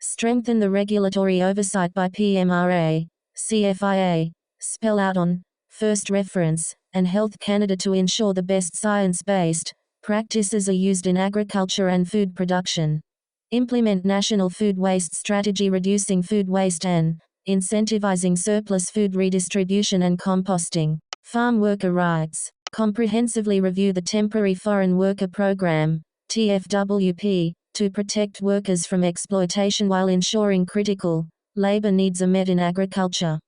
Strengthen the regulatory oversight by PMRA, CFIA, spell out on first reference, and Health Canada to ensure the best science-based practices are used in agriculture and food production. Implement national food waste strategy, reducing food waste and incentivizing surplus food redistribution and composting. Farm worker rights. Comprehensively review the Temporary Foreign Worker Program, TFWP, to protect workers from exploitation while ensuring critical labor needs are met in agriculture.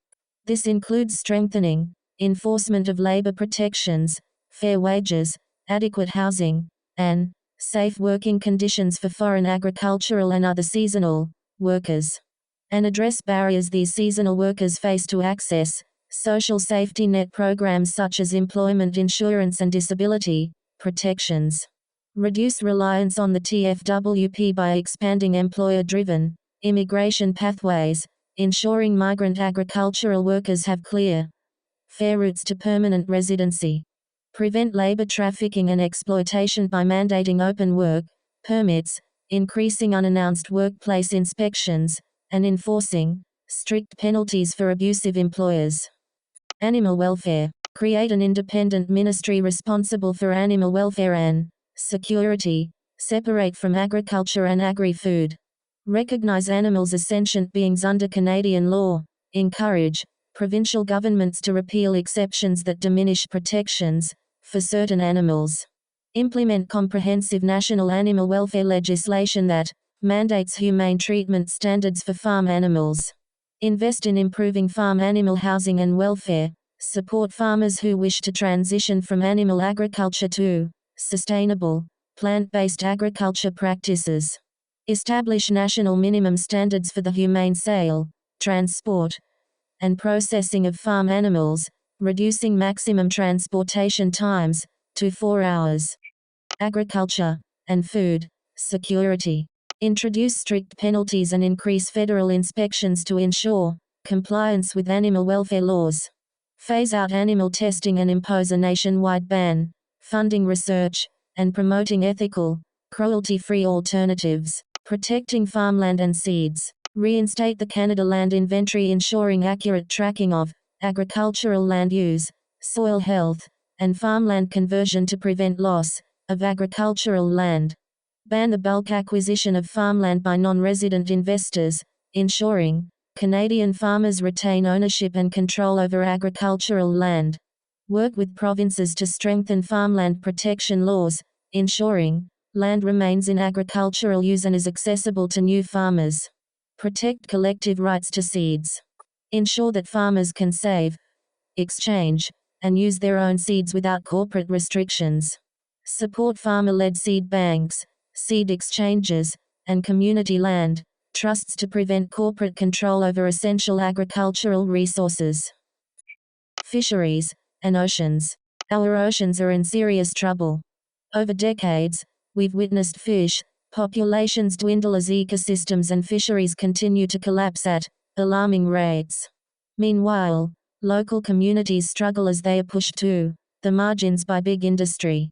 This includes strengthening enforcement of labor protections, fair wages, adequate housing, and safe working conditions for foreign agricultural and other seasonal workers, and address barriers these seasonal workers face to access social safety net programs such as employment insurance and disability protections. Reduce reliance on the TFWP by expanding employer-driven immigration pathways, ensuring migrant agricultural workers have clear, fair routes to permanent residency. Prevent labor trafficking and exploitation by mandating open work permits, increasing unannounced workplace inspections, and enforcing strict penalties for abusive employers. Animal welfare. Create an independent ministry responsible for animal welfare and security, separate from agriculture and agri-food. Recognize animals as sentient beings under Canadian law. Encourage provincial governments to repeal exceptions that diminish protections for certain animals. Implement comprehensive national animal welfare legislation that mandates humane treatment standards for farm animals. Invest in improving farm animal housing and welfare. Support farmers who wish to transition from animal agriculture to sustainable, plant-based agriculture practices. Establish national minimum standards for the humane sale, transport, and processing of farm animals, reducing maximum transportation times to 4 hours. Agriculture and food security. Introduce strict penalties and increase federal inspections to ensure compliance with animal welfare laws. Phase out animal testing and impose a nationwide ban, funding research, and promoting ethical, cruelty-free alternatives. Protecting farmland and seeds. Reinstate the Canada Land Inventory, ensuring accurate tracking of agricultural land use, soil health, and farmland conversion to prevent loss of agricultural land. Ban the bulk acquisition of farmland by non-resident investors, ensuring Canadian farmers retain ownership and control over agricultural land. Work with provinces to strengthen farmland protection laws, ensuring land remains in agricultural use and is accessible to new farmers. Protect collective rights to seeds. Ensure that farmers can save, exchange, and use their own seeds without corporate restrictions. Support farmer-led seed banks, seed exchanges, and community land trusts to prevent corporate control over essential agricultural resources. Fisheries and oceans. Our oceans are in serious trouble. Over decades, we've witnessed fish populations dwindle as ecosystems and fisheries continue to collapse at alarming rates. Meanwhile, local communities struggle as they are pushed to the margins by big industry.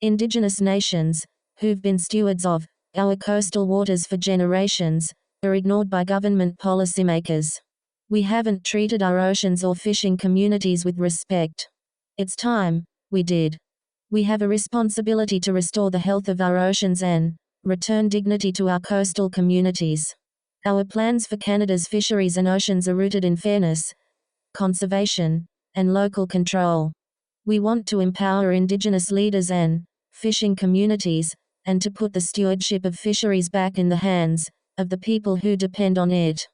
Indigenous nations, who've been stewards of our coastal waters for generations, are ignored by government policymakers. We haven't treated our oceans or fishing communities with respect. It's time we did. We have a responsibility to restore the health of our oceans and return dignity to our coastal communities. Our plans for Canada's fisheries and oceans are rooted in fairness, conservation, and local control. We want to empower Indigenous leaders and fishing communities, and to put the stewardship of fisheries back in the hands of the people who depend on it.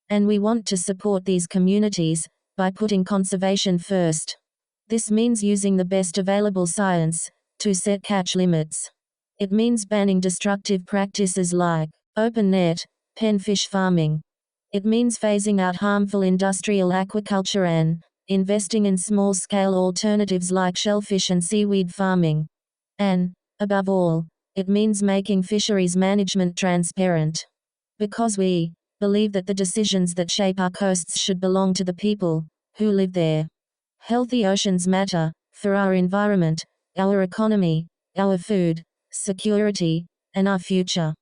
And we want to support these communities by putting conservation first. This means using the best available science to set catch limits. It means banning destructive practices like open net, pen fish farming. It means phasing out harmful industrial aquaculture and investing in small-scale alternatives like shellfish and seaweed farming. And, above all, it means making fisheries management transparent. Because we believe that the decisions that shape our coasts should belong to the people who live there. Healthy oceans matter for our environment, our economy, our food security, and our future.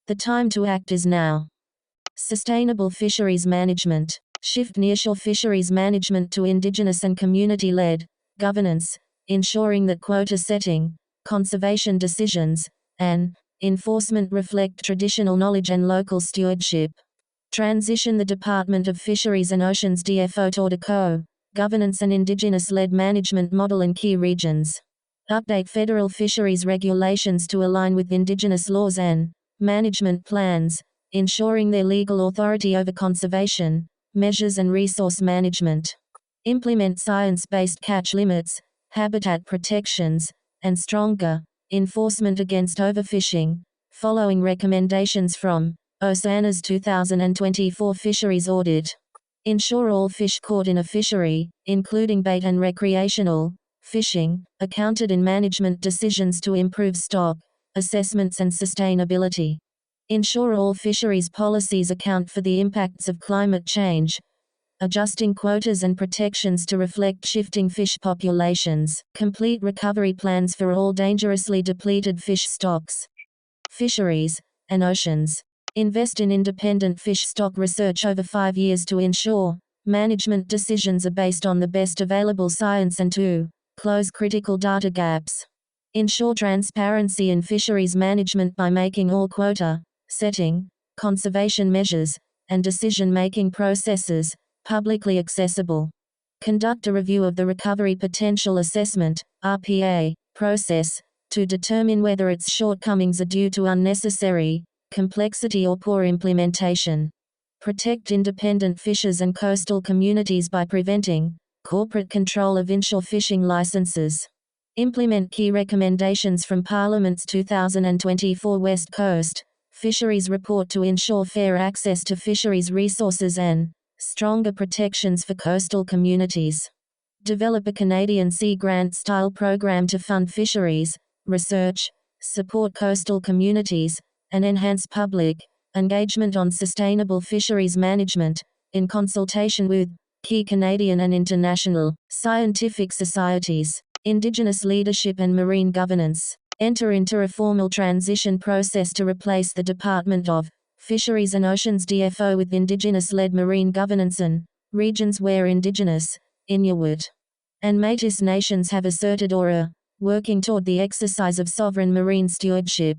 The time to act is now. Sustainable fisheries management. Shift nearshore fisheries management to Indigenous and community-led governance, ensuring that quota setting, conservation decisions, and enforcement reflect traditional knowledge and local stewardship. Transition the Department of Fisheries and Oceans DFO toward a co-governance and Indigenous-led management model in key regions. Update federal fisheries regulations to align with Indigenous laws and management plans, ensuring their legal authority over conservation measures and resource management. Implement science-based catch limits, habitat protections, and stronger enforcement against overfishing, following recommendations from OSANA's 2024 fisheries audit. Ensure all fish caught in a fishery, including bait and recreational fishing, are counted in management decisions to improve stock assessments and sustainability. Ensure all fisheries policies account for the impacts of climate change, adjusting quotas and protections to reflect shifting fish populations. Complete recovery plans for all dangerously depleted fish stocks. Fisheries and Oceans. Invest in independent fish stock research over 5 years to ensure management decisions are based on the best available science and to close critical data gaps. Ensure transparency in fisheries management by making all quota setting, conservation measures, and decision-making processes publicly accessible. Conduct a review of the Recovery Potential Assessment (RPA) process to determine whether its shortcomings are due to unnecessary complexity or poor implementation. Protect independent fishers and coastal communities by preventing corporate control of inshore fishing licenses. Implement key recommendations from Parliament's 2024 West Coast Fisheries Report to ensure fair access to fisheries resources and stronger protections for coastal communities. Develop a Canadian Sea Grant-style program to fund fisheries research, support coastal communities, and enhance public engagement on sustainable fisheries management, in consultation with key Canadian and international scientific societies. Indigenous leadership and marine governance. Enter into a formal transition process to replace the Department of Fisheries and Oceans DFO with Indigenous-led marine governance in regions where Indigenous, Inuit, and Métis nations have asserted or are working toward the exercise of sovereign marine stewardship.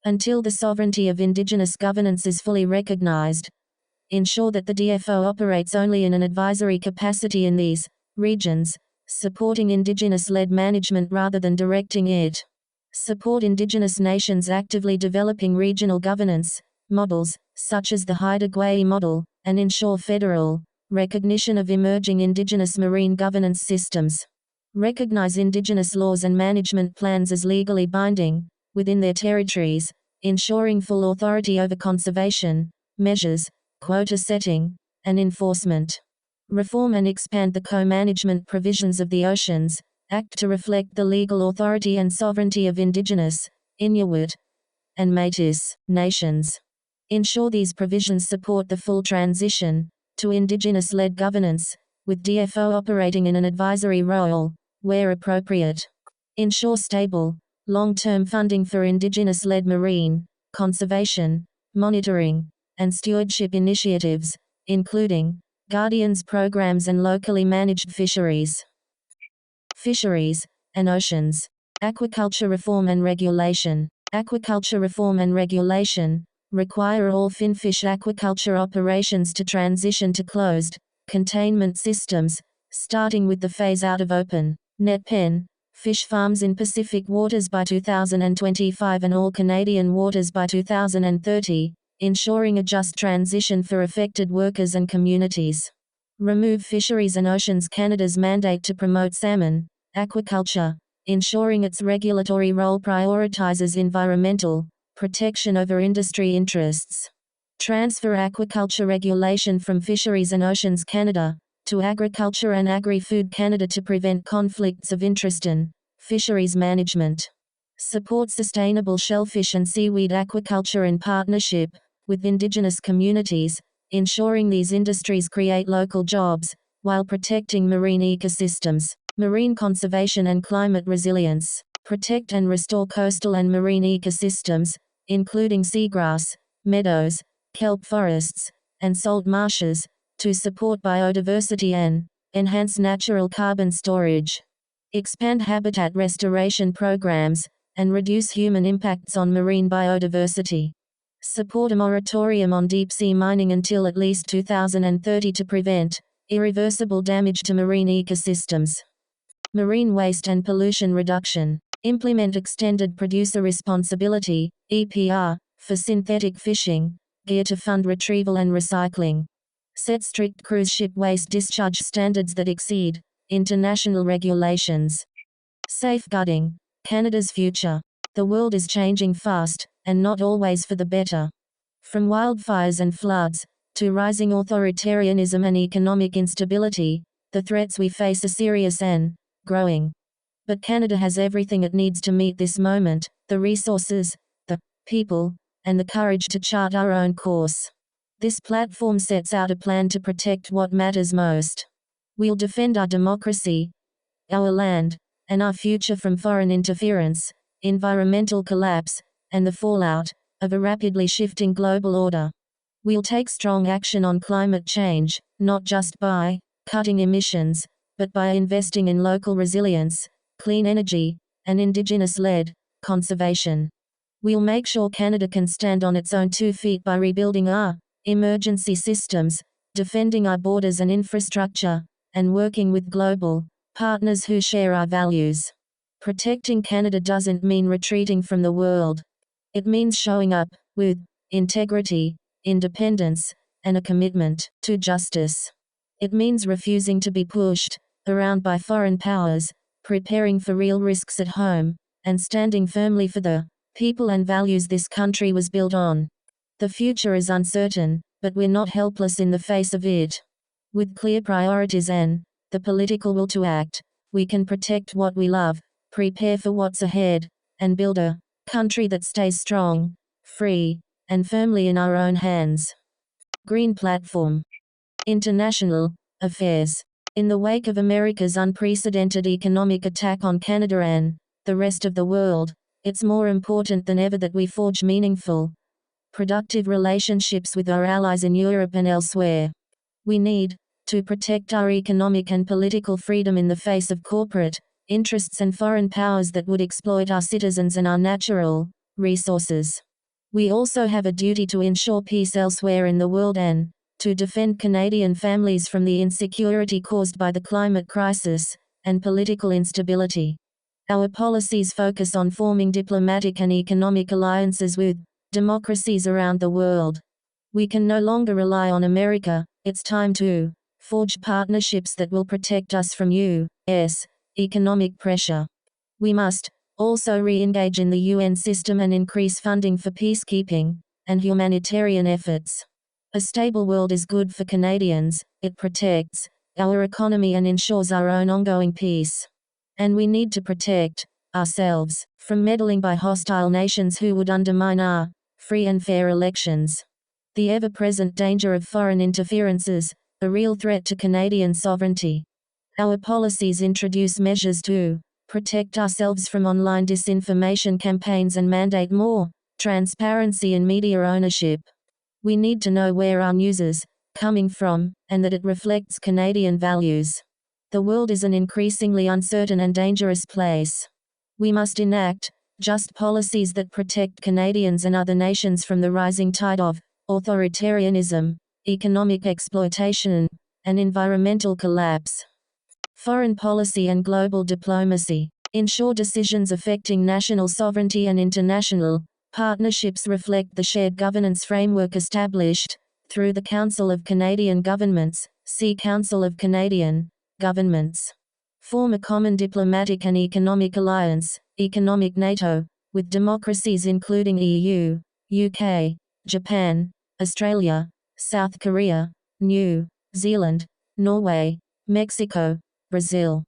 Until the sovereignty of Indigenous governance is fully recognized, ensure that the DFO operates only in an advisory capacity in these regions, supporting Indigenous-led management rather than directing it. Support Indigenous nations actively developing regional governance models, such as the Haida-Gwaii model, and ensure federal recognition of emerging Indigenous marine governance systems. Recognize Indigenous laws and management plans as legally binding within their territories, ensuring full authority over conservation measures, quota setting, and enforcement. Reform and expand the co-management provisions of the Oceans Act to reflect the legal authority and sovereignty of Indigenous, Inuit, and Métis nations. Ensure these provisions support the full transition to Indigenous-led governance, with DFO operating in an advisory role, where appropriate. Ensure stable, long-term funding for Indigenous-led marine conservation, monitoring, and stewardship initiatives, including Guardians programs and locally managed fisheries. Fisheries and Oceans. Aquaculture reform and regulation. Aquaculture reform and regulation require all finfish aquaculture operations to transition to closed containment systems, starting with the phase-out of open net pen fish farms in Pacific waters by 2025 and all Canadian waters by 2030, ensuring a just transition for affected workers and communities. Remove Fisheries and Oceans Canada's mandate to promote salmon aquaculture, ensuring its regulatory role prioritizes environmental protection over industry interests. Transfer aquaculture regulation from Fisheries and Oceans Canada to Agriculture and Agri-Food Canada to prevent conflicts of interest in fisheries management. Support sustainable shellfish and seaweed aquaculture in partnership with Indigenous communities, ensuring these industries create local jobs, while protecting marine ecosystems. Marine conservation and climate resilience. Protect and restore coastal and marine ecosystems, including seagrass, meadows, kelp forests, and salt marshes, to support biodiversity and enhance natural carbon storage. Expand habitat restoration programs, and reduce human impacts on marine biodiversity. Support a moratorium on deep-sea mining until at least 2030 to prevent irreversible damage to marine ecosystems. Marine waste and pollution reduction. Implement extended producer responsibility, EPR, for synthetic fishing gear to fund retrieval and recycling. Set strict cruise ship waste discharge standards that exceed international regulations. Safeguarding Canada's future. The world is changing fast, and not always for the better. From wildfires and floods, to rising authoritarianism and economic instability, the threats we face are serious and growing. But Canada has everything it needs to meet this moment: the resources, the people, and the courage to chart our own course. This platform sets out a plan to protect what matters most. We'll defend our democracy, our land, and our future from foreign interference, environmental collapse, and the fallout of a rapidly shifting global order. We'll take strong action on climate change, not just by cutting emissions, but by investing in local resilience, clean energy, and Indigenous-led conservation. We'll make sure Canada can stand on its own 2 feet by rebuilding our emergency systems, defending our borders and infrastructure, and working with global partners who share our values. Protecting Canada doesn't mean retreating from the world. It means showing up with integrity, independence, and a commitment to justice. It means refusing to be pushed around by foreign powers, preparing for real risks at home, and standing firmly for the people and values this country was built on. The future is uncertain, but we're not helpless in the face of it. With clear priorities and the political will to act, we can protect what we love, prepare for what's ahead, and build a country that stays strong, free, and firmly in our own hands. Green Platform. International Affairs. In the wake of America's unprecedented economic attack on Canada and the rest of the world, it's more important than ever that we forge meaningful, productive relationships with our allies in Europe and elsewhere. We need to protect our economic and political freedom in the face of corporate interests and foreign powers that would exploit our citizens and our natural resources. We also have a duty to ensure peace elsewhere in the world and to defend Canadian families from the insecurity caused by the climate crisis and political instability. Our policies focus on forming diplomatic and economic alliances with democracies around the world. We can no longer rely on America. It's time to forge partnerships that will protect us from U.S. economic pressure. We must also re-engage in the UN system and increase funding for peacekeeping and humanitarian efforts. A stable world is good for Canadians. It protects our economy and ensures our own ongoing peace. And we need to protect ourselves from meddling by hostile nations who would undermine our free and fair elections. The ever-present danger of foreign interference is a real threat to Canadian sovereignty. Our policies introduce measures to protect ourselves from online disinformation campaigns and mandate more transparency in media ownership. We need to know where our news is coming from, and that it reflects Canadian values. The world is an increasingly uncertain and dangerous place. We must enact just policies that protect Canadians and other nations from the rising tide of authoritarianism, economic exploitation, and environmental collapse. Foreign policy and global diplomacy ensure decisions affecting national sovereignty and international partnerships reflect the shared governance framework established through the Council of Canadian Governments, see Council of Canadian Governments. Form a common diplomatic and economic alliance, economic NATO, with democracies including EU, UK, Japan, Australia, South Korea, New Zealand, Norway, Mexico, Brazil,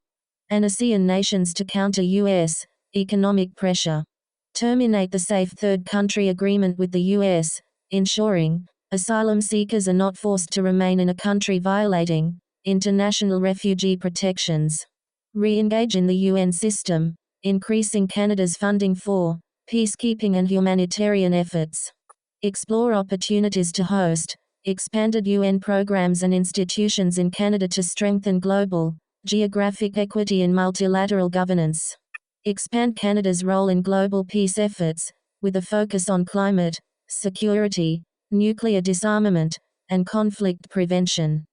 and ASEAN nations to counter U.S. economic pressure. Terminate the Safe Third Country Agreement with the U.S., ensuring asylum seekers are not forced to remain in a country violating international refugee protections. Re-engage in the UN system, increasing Canada's funding for peacekeeping and humanitarian efforts. Explore opportunities to host expanded UN programs and institutions in Canada to strengthen global geographic equity and multilateral governance. Expand Canada's role in global peace efforts, with a focus on climate, security, nuclear disarmament, and conflict prevention.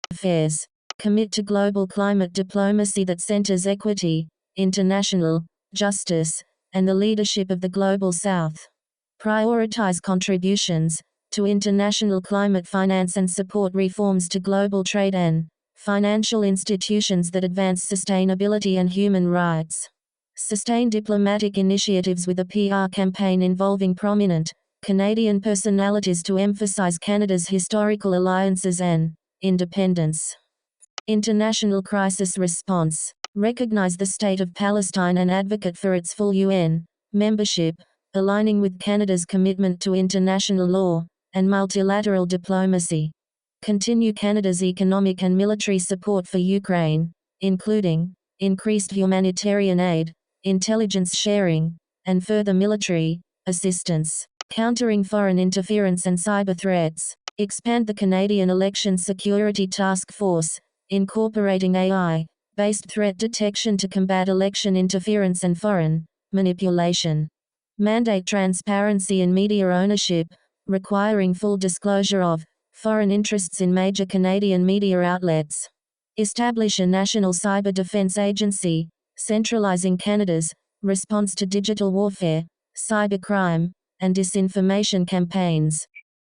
Affairs. Commit to global climate diplomacy that centers equity, international justice, and the leadership of the Global South. Prioritize contributions to international climate finance and support reforms to global trade and financial institutions that advance sustainability and human rights. Sustain diplomatic initiatives with a PR campaign involving prominent Canadian personalities to emphasize Canada's historical alliances and independence. International crisis response. Recognize the State of Palestine and advocate for its full UN membership, aligning with Canada's commitment to international law and multilateral diplomacy. Continue Canada's economic and military support for Ukraine, including increased humanitarian aid, intelligence sharing, and further military assistance. Countering foreign interference and cyber threats. Expand the Canadian Election Security Task Force, incorporating AI-based threat detection to combat election interference and foreign manipulation. Mandate transparency in media ownership, requiring full disclosure of foreign interests in major Canadian media outlets. Establish a national cyber defense agency, centralizing Canada's response to digital warfare, cybercrime, and disinformation campaigns.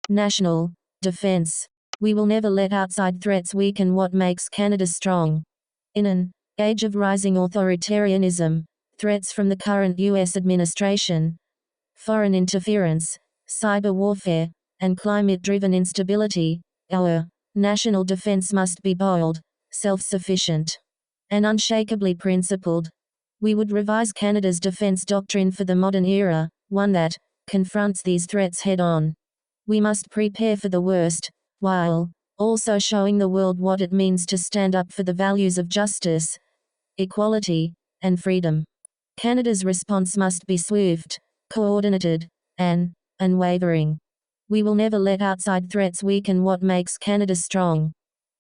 National defense. We will never let outside threats weaken what makes Canada strong. In an age of rising authoritarianism, threats from the current U.S. administration, foreign interference, cyber warfare, and climate-driven instability, our national defense must be bold, self-sufficient, and unshakably principled. We would revise Canada's defense doctrine for the modern era, one that confronts these threats head-on. We must prepare for the worst, while also showing the world what it means to stand up for the values of justice, equality, and freedom. Canada's response must be swift, coordinated, and unwavering. We will never let outside threats weaken what makes Canada strong.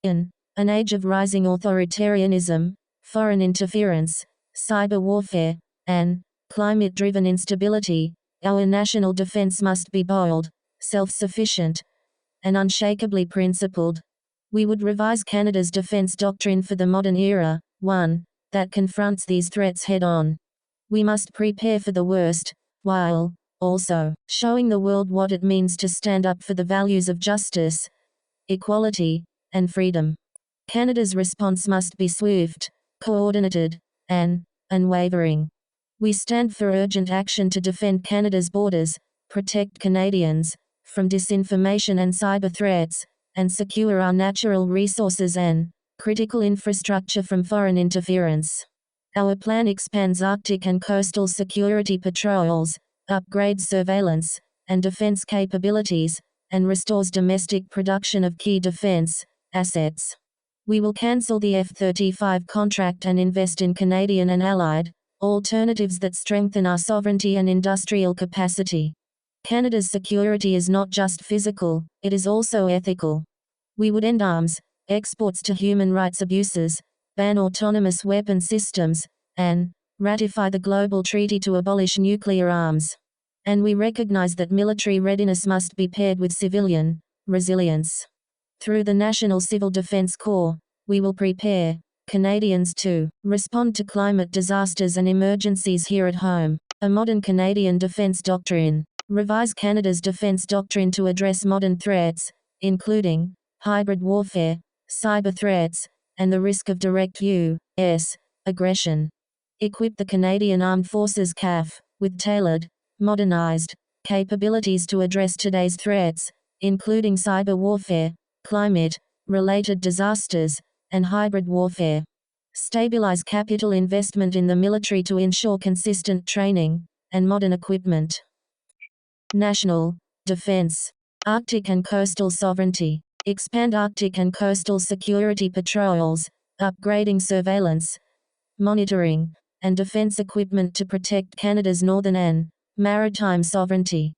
In an age of rising authoritarianism, foreign interference, cyber warfare, and climate-driven instability, our national defense must be bold, self-sufficient, and unshakably principled. We would revise Canada's defense doctrine for the modern era, one that confronts these threats head-on. We must prepare for the worst, while also showing the world what it means to stand up for the values of justice, equality, and freedom. Canada's response must be swift, coordinated, and unwavering. We stand for urgent action to defend Canada's borders, protect Canadians from disinformation and cyber threats, and secure our natural resources and critical infrastructure from foreign interference. Our plan expands Arctic and coastal security patrols, upgrades surveillance and defense capabilities, and restores domestic production of key defense assets. We will cancel the F-35 contract and invest in Canadian and allied alternatives that strengthen our sovereignty and industrial capacity. Canada's security is not just physical, it is also ethical. We would end arms exports to human rights abuses, ban autonomous weapon systems, and ratify the global treaty to abolish nuclear arms. And we recognize that military readiness must be paired with civilian resilience. Through the National Civil Defense Corps, we will prepare Canadians to respond to climate disasters and emergencies here at home. A modern Canadian defense doctrine. Revise Canada's defense doctrine to address modern threats, including hybrid warfare, cyber threats, and the risk of direct U.S. aggression. Equip the Canadian Armed Forces CAF with tailored, modernized capabilities to address today's threats, including cyber warfare, climate-related disasters, and hybrid warfare. Stabilize capital investment in the military to ensure consistent training and modern equipment. National defense. Arctic and coastal sovereignty. Expand Arctic and coastal security patrols, upgrading surveillance, monitoring, and defense equipment to protect Canada's northern and maritime sovereignty.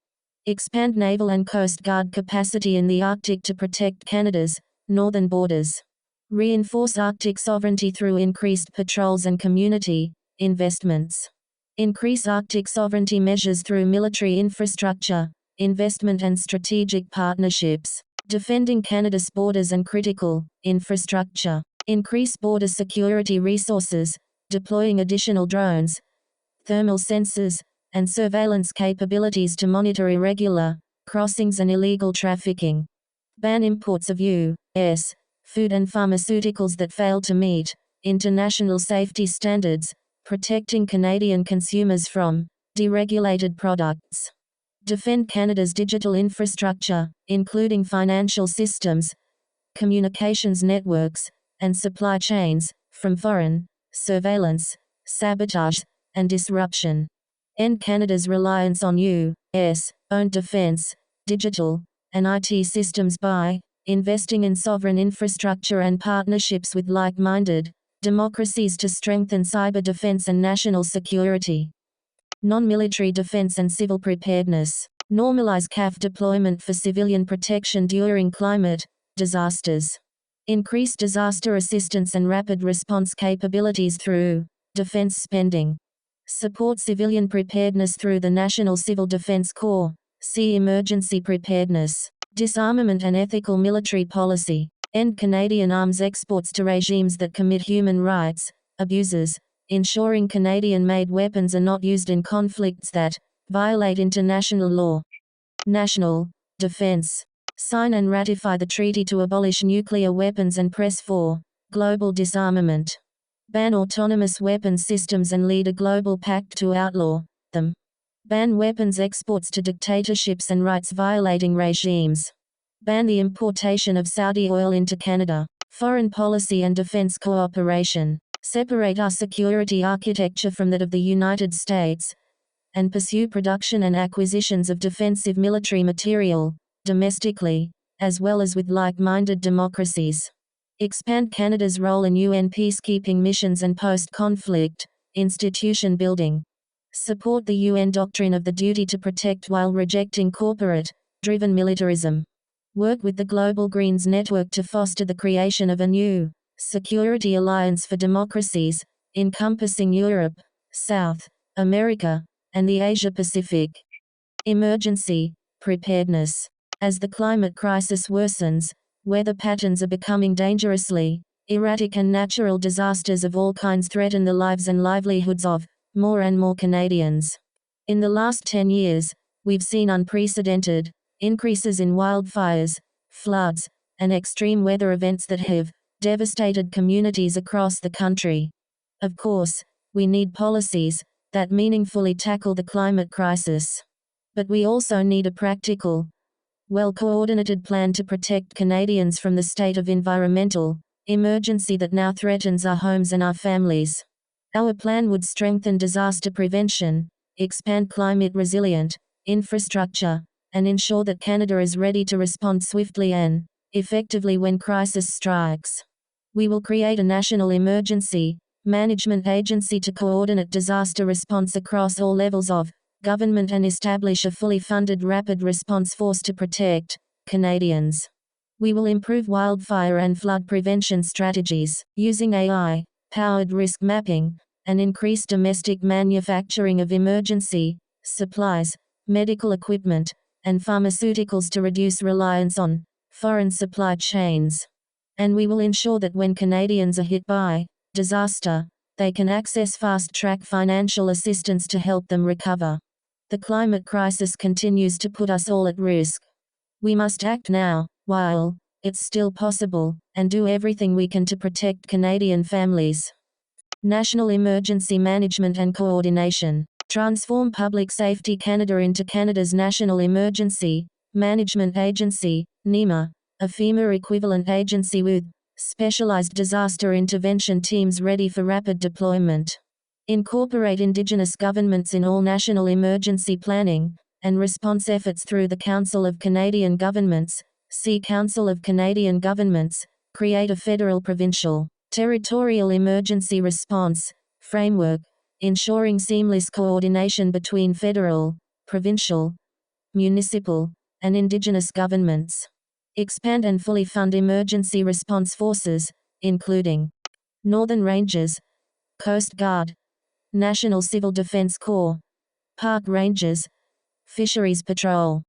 Expand naval and coast guard capacity in the Arctic to protect Canada's northern borders. Reinforce Arctic sovereignty through increased patrols and community investments. Increase Arctic sovereignty measures through military infrastructure, investment and strategic partnerships. Defending Canada's borders and critical infrastructure. Increase border security resources, deploying additional drones, thermal sensors, and surveillance capabilities to monitor irregular crossings and illegal trafficking. Ban imports of U.S. food and pharmaceuticals that fail to meet international safety standards, protecting Canadian consumers from deregulated products. Defend Canada's digital infrastructure, including financial systems, communications networks, and supply chains, from foreign surveillance, sabotage, and disruption. End Canada's reliance on U.S.-owned defense, digital, and IT systems by investing in sovereign infrastructure and partnerships with like-minded democracies to strengthen cyber defense and national security. Non-military defense and civil preparedness. Normalize CAF deployment for civilian protection during climate disasters. Increase disaster assistance and rapid response capabilities through defense spending. Support civilian preparedness through the National Civil Defense Corps. See Emergency Preparedness. Disarmament and ethical military policy. End Canadian arms exports to regimes that commit human rights abuses, ensuring Canadian-made weapons are not used in conflicts that violate international law. National defense. Sign and ratify the treaty to abolish nuclear weapons and press for global disarmament. Ban autonomous weapons systems and lead a global pact to outlaw them. Ban weapons exports to dictatorships and rights-violating regimes. Ban the importation of Saudi oil into Canada. Foreign policy and defense cooperation. Separate our security architecture from that of the United States, and pursue production and acquisitions of defensive military material, domestically, as well as with like-minded democracies. Expand Canada's role in UN peacekeeping missions and post-conflict institution building. Support the UN doctrine of the duty to protect while rejecting corporate-driven militarism. Work with the Global Greens Network to foster the creation of a new security alliance for democracies, encompassing Europe, South America, and the Asia-Pacific. Emergency preparedness. As the climate crisis worsens, weather patterns are becoming dangerously erratic and natural disasters of all kinds threaten the lives and livelihoods of more and more Canadians. In the last 10 years, we've seen unprecedented increases in wildfires, floods, and extreme weather events that have devastated communities across the country. Of course, we need policies that meaningfully tackle the climate crisis. But we also need a practical, well-coordinated plan to protect Canadians from the state of environmental emergency that now threatens our homes and our families. Our plan would strengthen disaster prevention, expand climate-resilient infrastructure, and ensure that Canada is ready to respond swiftly and effectively when crisis strikes. We will create a national emergency management agency to coordinate disaster response across all levels of government and establish a fully funded rapid response force to protect Canadians. We will improve wildfire and flood prevention strategies, using AI-powered risk mapping, and increase domestic manufacturing of emergency supplies, medical equipment, and pharmaceuticals to reduce reliance on foreign supply chains. And we will ensure that when Canadians are hit by disaster, they can access fast-track financial assistance to help them recover. The climate crisis continues to put us all at risk. We must act now, while it's still possible, and do everything we can to protect Canadian families. National Emergency Management and Coordination. Transform Public Safety Canada into Canada's National Emergency Management Agency, NEMA, a FEMA equivalent agency with specialized disaster intervention teams ready for rapid deployment. Incorporate Indigenous governments in all national emergency planning and response efforts through the Council of Canadian Governments. See Council of Canadian Governments. Create a federal, provincial, territorial emergency response framework, ensuring seamless coordination between federal, provincial, municipal, and Indigenous governments. Expand and fully fund emergency response forces, including Northern Rangers, Coast Guard, National Civil Defense Corps, Park Rangers, Fisheries Patrol.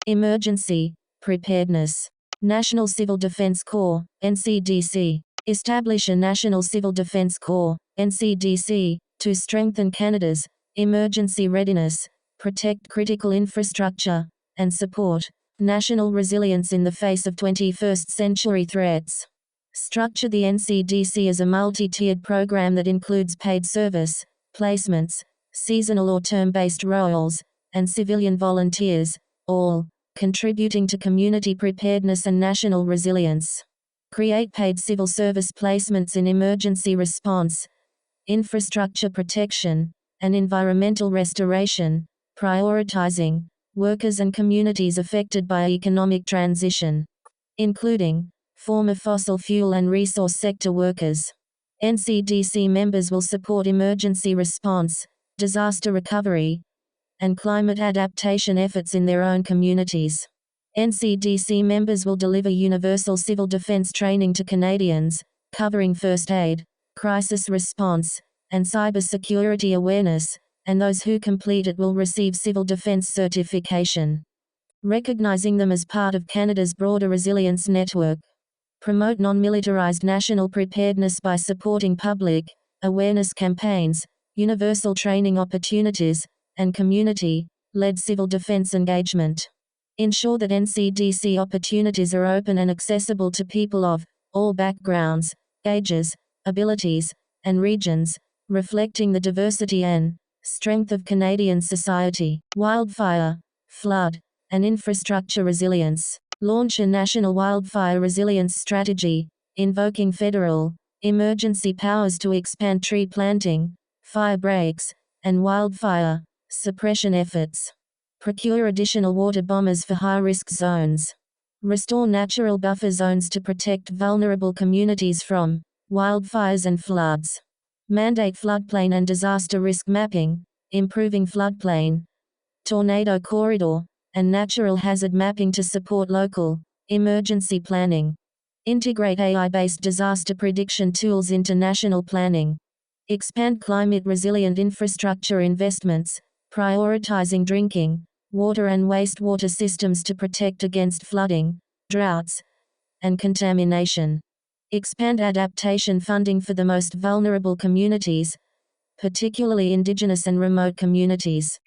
Emergency preparedness. National Civil Defense Corps, NCDC. Establish a National Civil Defense Corps, NCDC, to strengthen Canada's emergency readiness, protect critical infrastructure, and support national resilience in the face of 21st century threats. Structure the NCDC as a multi-tiered program that includes paid service placements, seasonal or term-based roles, and civilian volunteers, all contributing to community preparedness and national resilience. Create paid civil service placements in emergency response, infrastructure protection, and environmental restoration, prioritizing workers and communities affected by economic transition, including former fossil fuel and resource sector workers. NCDC members will support emergency response, disaster recovery, and climate adaptation efforts in their own communities. NCDC members will deliver universal civil defense training to Canadians, covering first aid, crisis response, and cybersecurity awareness, and those who complete it will receive civil defense certification. Recognizing them as part of Canada's broader resilience network. Promote non-militarized national preparedness by supporting public awareness campaigns, universal training opportunities, and community-led civil defense engagement. Ensure that NCDC opportunities are open and accessible to people of all backgrounds, ages, abilities, and regions, reflecting the diversity and strength of Canadian society. Wildfire, flood, and infrastructure resilience. Launch a national wildfire resilience strategy, invoking federal emergency powers to expand tree planting, fire breaks, and wildfire suppression efforts. Procure additional water bombers for high-risk zones. Restore natural buffer zones to protect vulnerable communities from wildfires and floods. Mandate floodplain and disaster risk mapping, improving floodplain, tornado corridor, and natural hazard mapping to support local emergency planning. Integrate AI-based disaster prediction tools into national planning. Expand climate-resilient infrastructure investments, prioritizing drinking water and wastewater systems to protect against flooding, droughts, and contamination. Expand adaptation funding for the most vulnerable communities, particularly Indigenous and remote communities.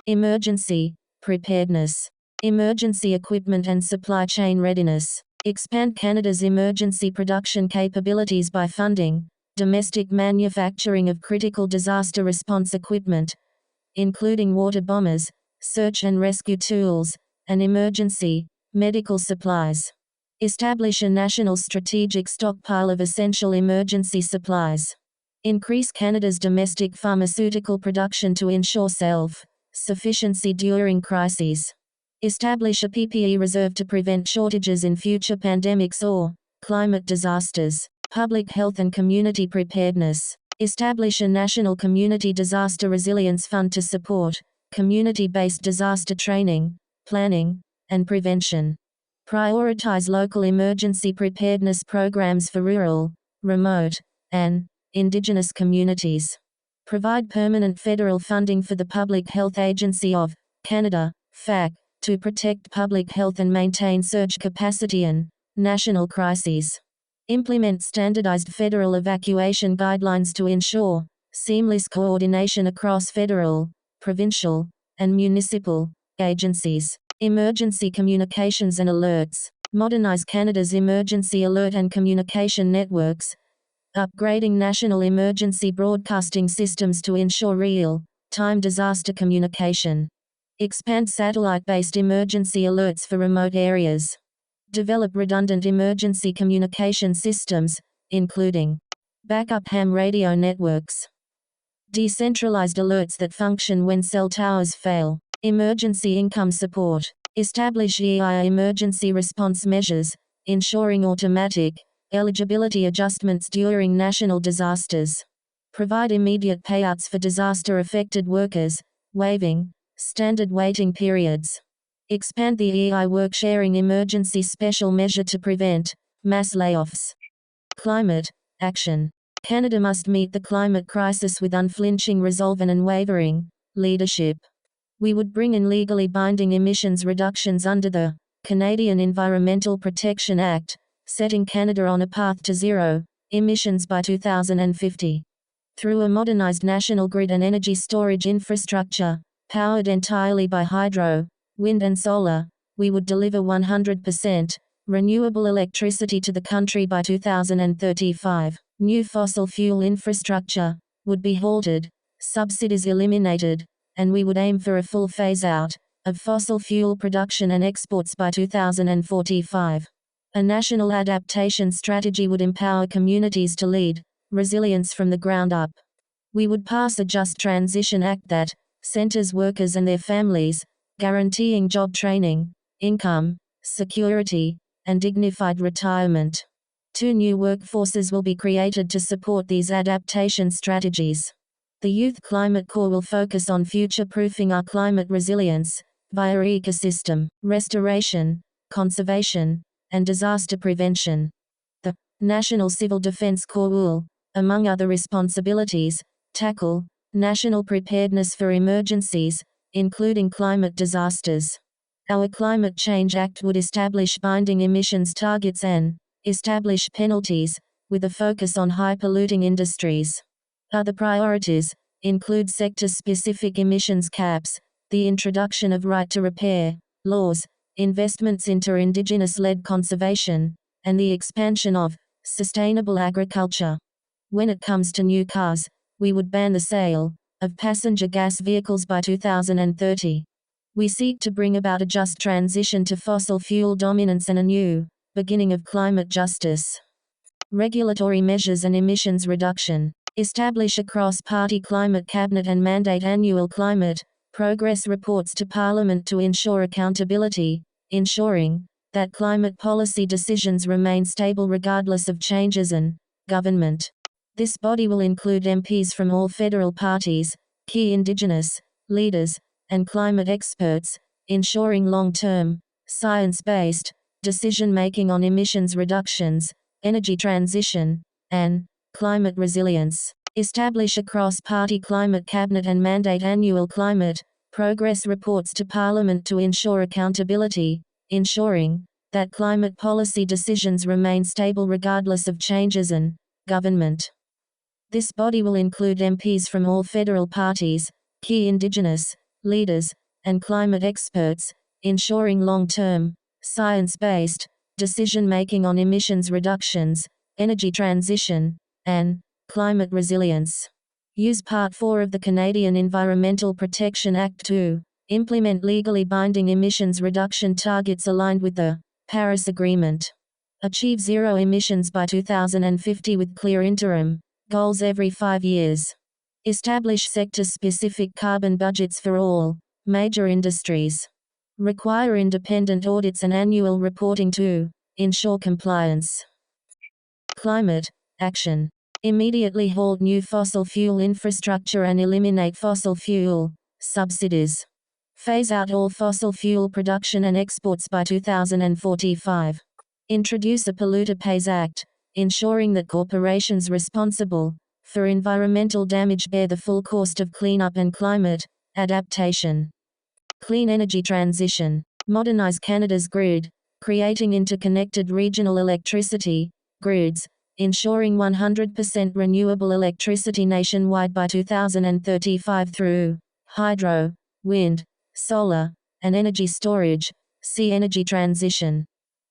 Emergency preparedness. Emergency equipment and supply chain readiness. Expand Canada's emergency production capabilities by funding domestic manufacturing of critical disaster response equipment, including water bombers, search and rescue tools, and emergency medical supplies. Establish a national strategic stockpile of essential emergency supplies. Increase Canada's domestic pharmaceutical production to ensure self-sufficiency during crises. Establish a PPE reserve to prevent shortages in future pandemics or climate disasters. Public health and community preparedness. Establish a national community disaster resilience fund to support community-based disaster training, planning, and prevention. Prioritize local emergency preparedness programs for rural, remote, and Indigenous communities. Provide permanent federal funding for the Public Health Agency of Canada, FAC, to protect public health and maintain surge capacity in national crises. Implement standardized federal evacuation guidelines to ensure seamless coordination across federal, provincial, and municipal agencies. Emergency communications and alerts. Modernize Canada's emergency alert and communication networks, upgrading national emergency broadcasting systems to ensure real-time disaster communication. Expand satellite-based emergency alerts for remote areas. Develop redundant emergency communication systems, including backup ham radio networks. Decentralized alerts that function when cell towers fail. Emergency income support. Establish EI emergency response measures, ensuring automatic eligibility adjustments during national disasters. Provide immediate payouts for disaster-affected workers, waiving standard waiting periods. Expand the EI work-sharing emergency special measure to prevent mass layoffs. Climate action. Canada must meet the climate crisis with unflinching resolve and unwavering leadership. We would bring in legally binding emissions reductions under the Canadian Environmental Protection Act, setting Canada on a path to zero emissions by 2050. Through a modernized national grid and energy storage infrastructure, powered entirely by hydro, wind and solar, we would deliver 100% renewable electricity to the country by 2035. New fossil fuel infrastructure would be halted, subsidies eliminated, and we would aim for a full phase-out of fossil fuel production and exports by 2045. A national adaptation strategy would empower communities to lead resilience from the ground up. We would pass a Just Transition Act that centers workers and their families, guaranteeing job training, income, security, and dignified retirement. 2 new workforces will be created to support these adaptation strategies. The Youth Climate Corps will focus on future-proofing our climate resilience via ecosystem restoration, conservation, and disaster prevention. The National Civil Defense Corps will, among other responsibilities, tackle national preparedness for emergencies, including climate disasters. Our Climate Change Act would establish binding emissions targets and establish penalties, with a focus on high-polluting industries. Other priorities include sector-specific emissions caps, the introduction of right to repair laws, investments into Indigenous-led conservation, and the expansion of sustainable agriculture. When it comes to new cars, we would ban the sale of passenger gas vehicles by 2030. We seek to bring about a just transition to fossil fuel dominance and a new beginning of climate justice. Regulatory measures and emissions reduction. Establish a cross-party climate cabinet and mandate annual climate progress reports to Parliament to ensure accountability, ensuring that climate policy decisions remain stable regardless of changes in government. This body will include MPs from all federal parties, key Indigenous leaders, and climate experts, ensuring long-term, science-based decision-making on emissions reductions, energy transition, and climate resilience. Establish a cross-party climate cabinet and mandate annual climate progress reports to Parliament to ensure accountability, ensuring that climate policy decisions remain stable regardless of changes in government. This body will include MPs from all federal parties, key Indigenous leaders, and climate experts, ensuring long-term, science-based decision-making on emissions reductions, energy transition, and climate resilience. Use Part 4 of the Canadian Environmental Protection Act to implement legally binding emissions reduction targets aligned with the Paris Agreement. Achieve zero emissions by 2050 with clear interim goals every 5 years. Establish sector-specific carbon budgets for all major industries. Require independent audits and annual reporting to ensure compliance. Climate action. Immediately halt new fossil fuel infrastructure and eliminate fossil fuel subsidies. Phase out all fossil fuel production and exports by 2045. Introduce a Polluter Pays Act, ensuring that corporations responsible for environmental damage bear the full cost of cleanup and climate adaptation. Clean energy transition. Modernize Canada's grid, creating interconnected regional electricity grids, ensuring 100% renewable electricity nationwide by 2035 through hydro, wind, solar, and energy storage. See energy transition.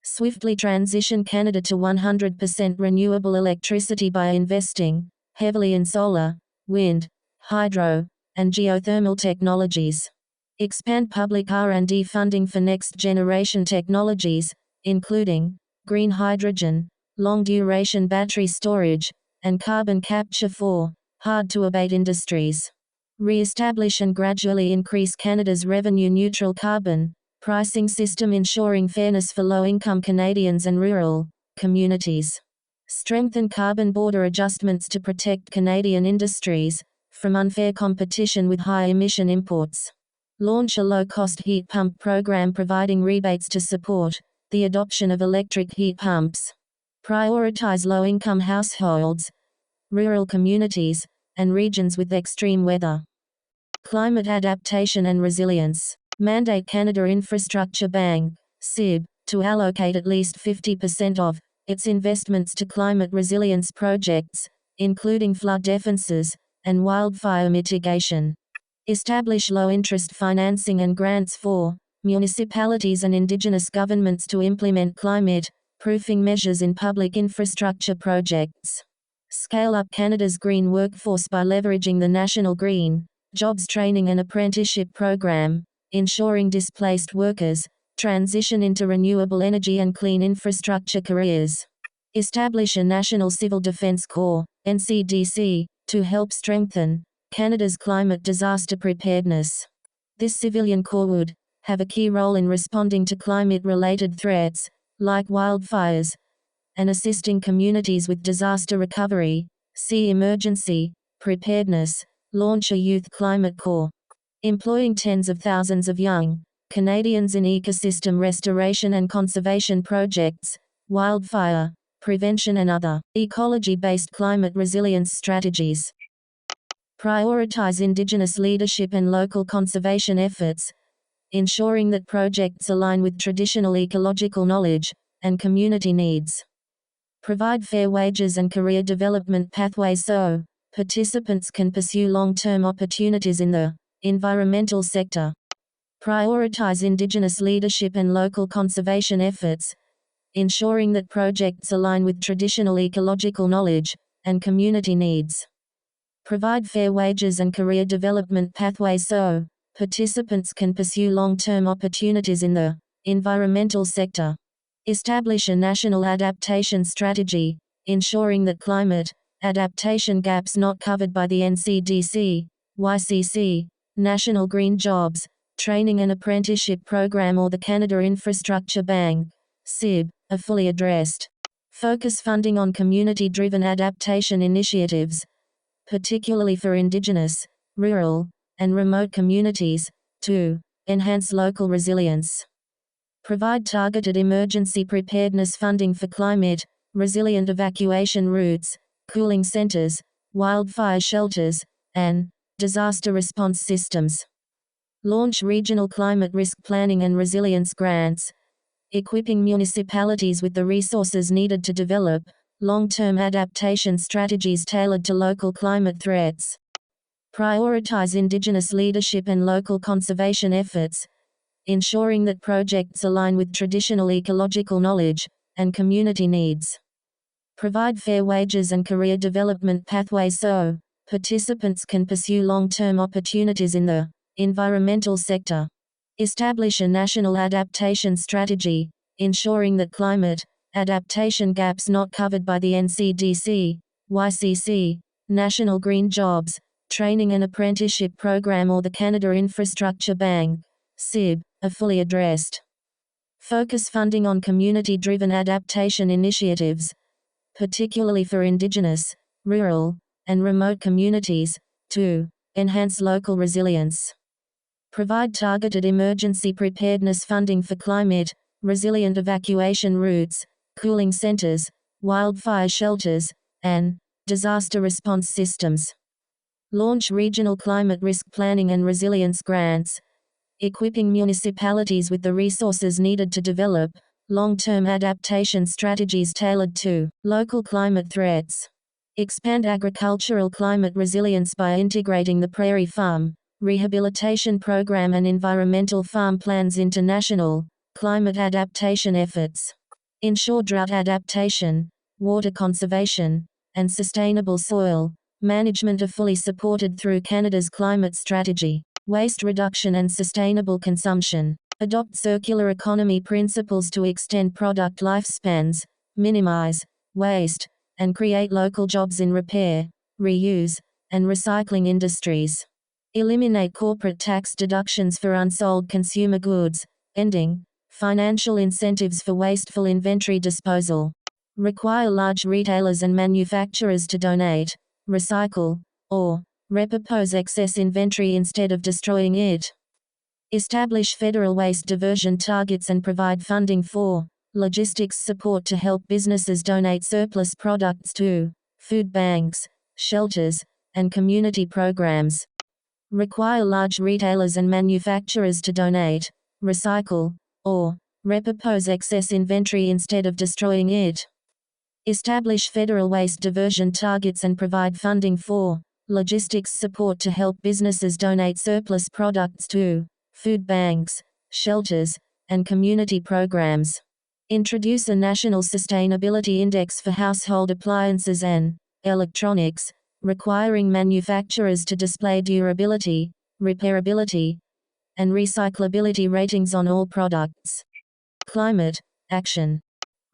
Swiftly transition Canada to 100% renewable electricity by investing heavily in solar, wind, hydro, and geothermal technologies. Expand public R&D funding for next-generation technologies, including green hydrogen, long-duration battery storage, and carbon capture for hard-to-abate industries. Re-establish and gradually increase Canada's revenue-neutral carbon pricing system, ensuring fairness for low-income Canadians and rural communities. Strengthen carbon border adjustments to protect Canadian industries from unfair competition with high-emission imports. Launch a low-cost heat pump program providing rebates to support the adoption of electric heat pumps. Prioritize low-income households, rural communities, and regions with extreme weather. Climate adaptation and resilience. Mandate Canada Infrastructure Bank, CIB, to allocate at least 50% of its investments to climate resilience projects, including flood defenses and wildfire mitigation. Establish low-interest financing and grants for municipalities and Indigenous governments to implement climate-proofing measures in public infrastructure projects. Scale up Canada's green workforce by leveraging the National Green Jobs Training and Apprenticeship Program, ensuring displaced workers transition into renewable energy and clean infrastructure careers. Establish a National Civil Defense Corps, NCDC, to help strengthen Canada's climate disaster preparedness. This civilian corps would have a key role in responding to climate-related threats, like wildfires, and assisting communities with disaster recovery. See Emergency Preparedness. Launch a Youth Climate Corps. Employing tens of thousands of young Canadians in ecosystem restoration and conservation projects, wildfire prevention and other ecology-based climate resilience strategies. Prioritize Indigenous leadership and local conservation efforts, ensuring that projects align with traditional ecological knowledge and community needs. Provide fair wages and career development pathways so participants can pursue long-term opportunities in the environmental sector. Prioritize Indigenous leadership and local conservation efforts, ensuring that projects align with traditional ecological knowledge and community needs. Provide fair wages and career development pathways so participants can pursue long-term opportunities in the environmental sector. Establish a national adaptation strategy, ensuring that climate adaptation gaps not covered by the NCDC, YCC, National Green Jobs, Training and Apprenticeship Program or the Canada Infrastructure Bank, CIB, are fully addressed. Focus funding on community-driven adaptation initiatives, particularly for Indigenous, rural, and remote communities, to enhance local resilience. Provide targeted emergency preparedness funding for climate resilient evacuation routes, cooling centers, wildfire shelters, and disaster response systems. Launch regional climate risk planning and resilience grants, equipping municipalities with the resources needed to develop long-term adaptation strategies tailored to local climate threats. Prioritize Indigenous leadership and local conservation efforts, ensuring that projects align with traditional ecological knowledge and community needs. Provide fair wages and career development pathways so participants can pursue long-term opportunities in the environmental sector. Establish a national adaptation strategy, ensuring that climate adaptation gaps not covered by the NCDC, YCC, National Green Jobs, Training and Apprenticeship Program or the Canada Infrastructure Bank, CIB, are fully addressed. Focus funding on community-driven adaptation initiatives, particularly for Indigenous, rural, and remote communities, to enhance local resilience. Provide targeted emergency preparedness funding for climate resilient evacuation routes, cooling centers, wildfire shelters, and disaster response systems. Launch regional climate risk planning and resilience grants, equipping municipalities with the resources needed to develop long-term adaptation strategies tailored to local climate threats. Expand agricultural climate resilience by integrating the Prairie Farm Rehabilitation Program and environmental farm plans into national climate adaptation efforts. Ensure drought adaptation, water conservation, and sustainable soil management are fully supported through Canada's climate strategy. Waste reduction and sustainable consumption. Adopt circular economy principles to extend product lifespans, minimize waste, and create local jobs in repair, reuse, and recycling industries. Eliminate corporate tax deductions for unsold consumer goods, ending financial incentives for wasteful inventory disposal. Require large retailers and manufacturers to donate, recycle, or repurpose excess inventory instead of destroying it. Establish federal waste diversion targets and provide funding for logistics support to help businesses donate surplus products to food banks, shelters, and community programs. Require large retailers and manufacturers to donate, recycle, or repurpose excess inventory instead of destroying it. Establish federal waste diversion targets and provide funding for logistics support to help businesses donate surplus products to food banks, shelters, and community programs. Introduce a national sustainability index for household appliances and electronics, requiring manufacturers to display durability, repairability, and recyclability ratings on all products. Climate action.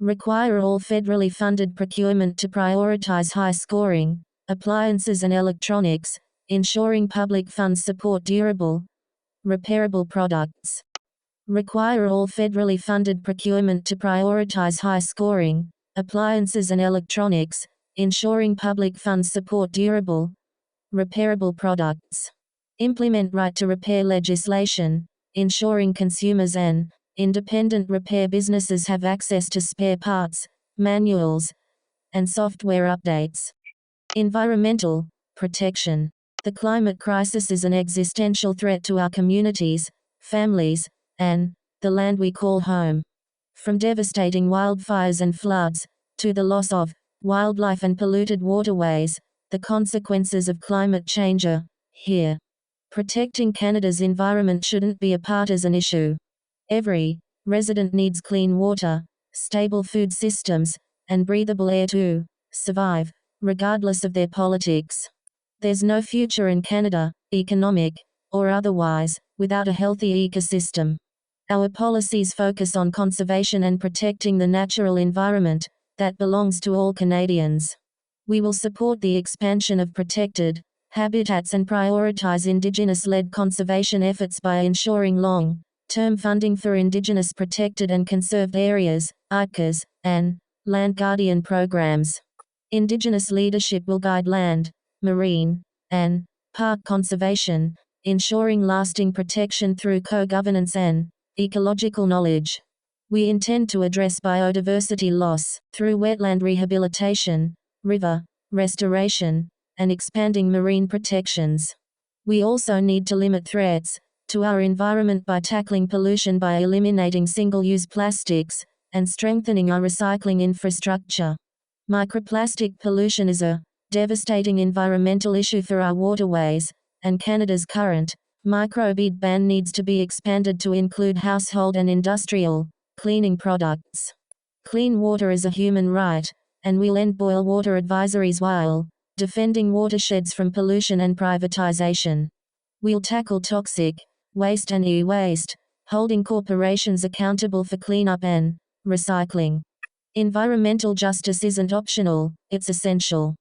Require all federally funded procurement to prioritize high-scoring, appliances and electronics, ensuring public funds support durable, repairable products. Require all federally funded procurement to prioritize high-scoring appliances and electronics, ensuring public funds support durable, repairable products. Implement right to repair legislation, ensuring consumers and independent repair businesses have access to spare parts, manuals, and software updates. Environmental protection. The climate crisis is an existential threat to our communities, families, and the land we call home. From devastating wildfires and floods, to the loss of wildlife and polluted waterways, the consequences of climate change are here. Protecting Canada's environment shouldn't be a partisan issue. Every resident needs clean water, stable food systems, and breathable air to survive, regardless of their politics. There's no future in Canada, economic or otherwise, without a healthy ecosystem. Our policies focus on conservation and protecting the natural environment that belongs to all Canadians. We will support the expansion of protected habitats and prioritize Indigenous-led conservation efforts by ensuring long-term funding for Indigenous protected and conserved areas, ICAs, and land guardian programs. Indigenous leadership will guide land, marine, and park conservation, ensuring lasting protection through co-governance and ecological knowledge. We intend to address biodiversity loss through wetland rehabilitation, river restoration, and expanding marine protections. We also need to limit threats to our environment by tackling pollution by eliminating single-use plastics and strengthening our recycling infrastructure. Microplastic pollution is a devastating environmental issue for our waterways, and Canada's current microbead ban needs to be expanded to include household and industrial cleaning products. Clean water is a human right, and we'll end boil water advisories while defending watersheds from pollution and privatization. We'll tackle toxic waste and e-waste, holding corporations accountable for cleanup and recycling. Environmental justice isn't optional, it's essential.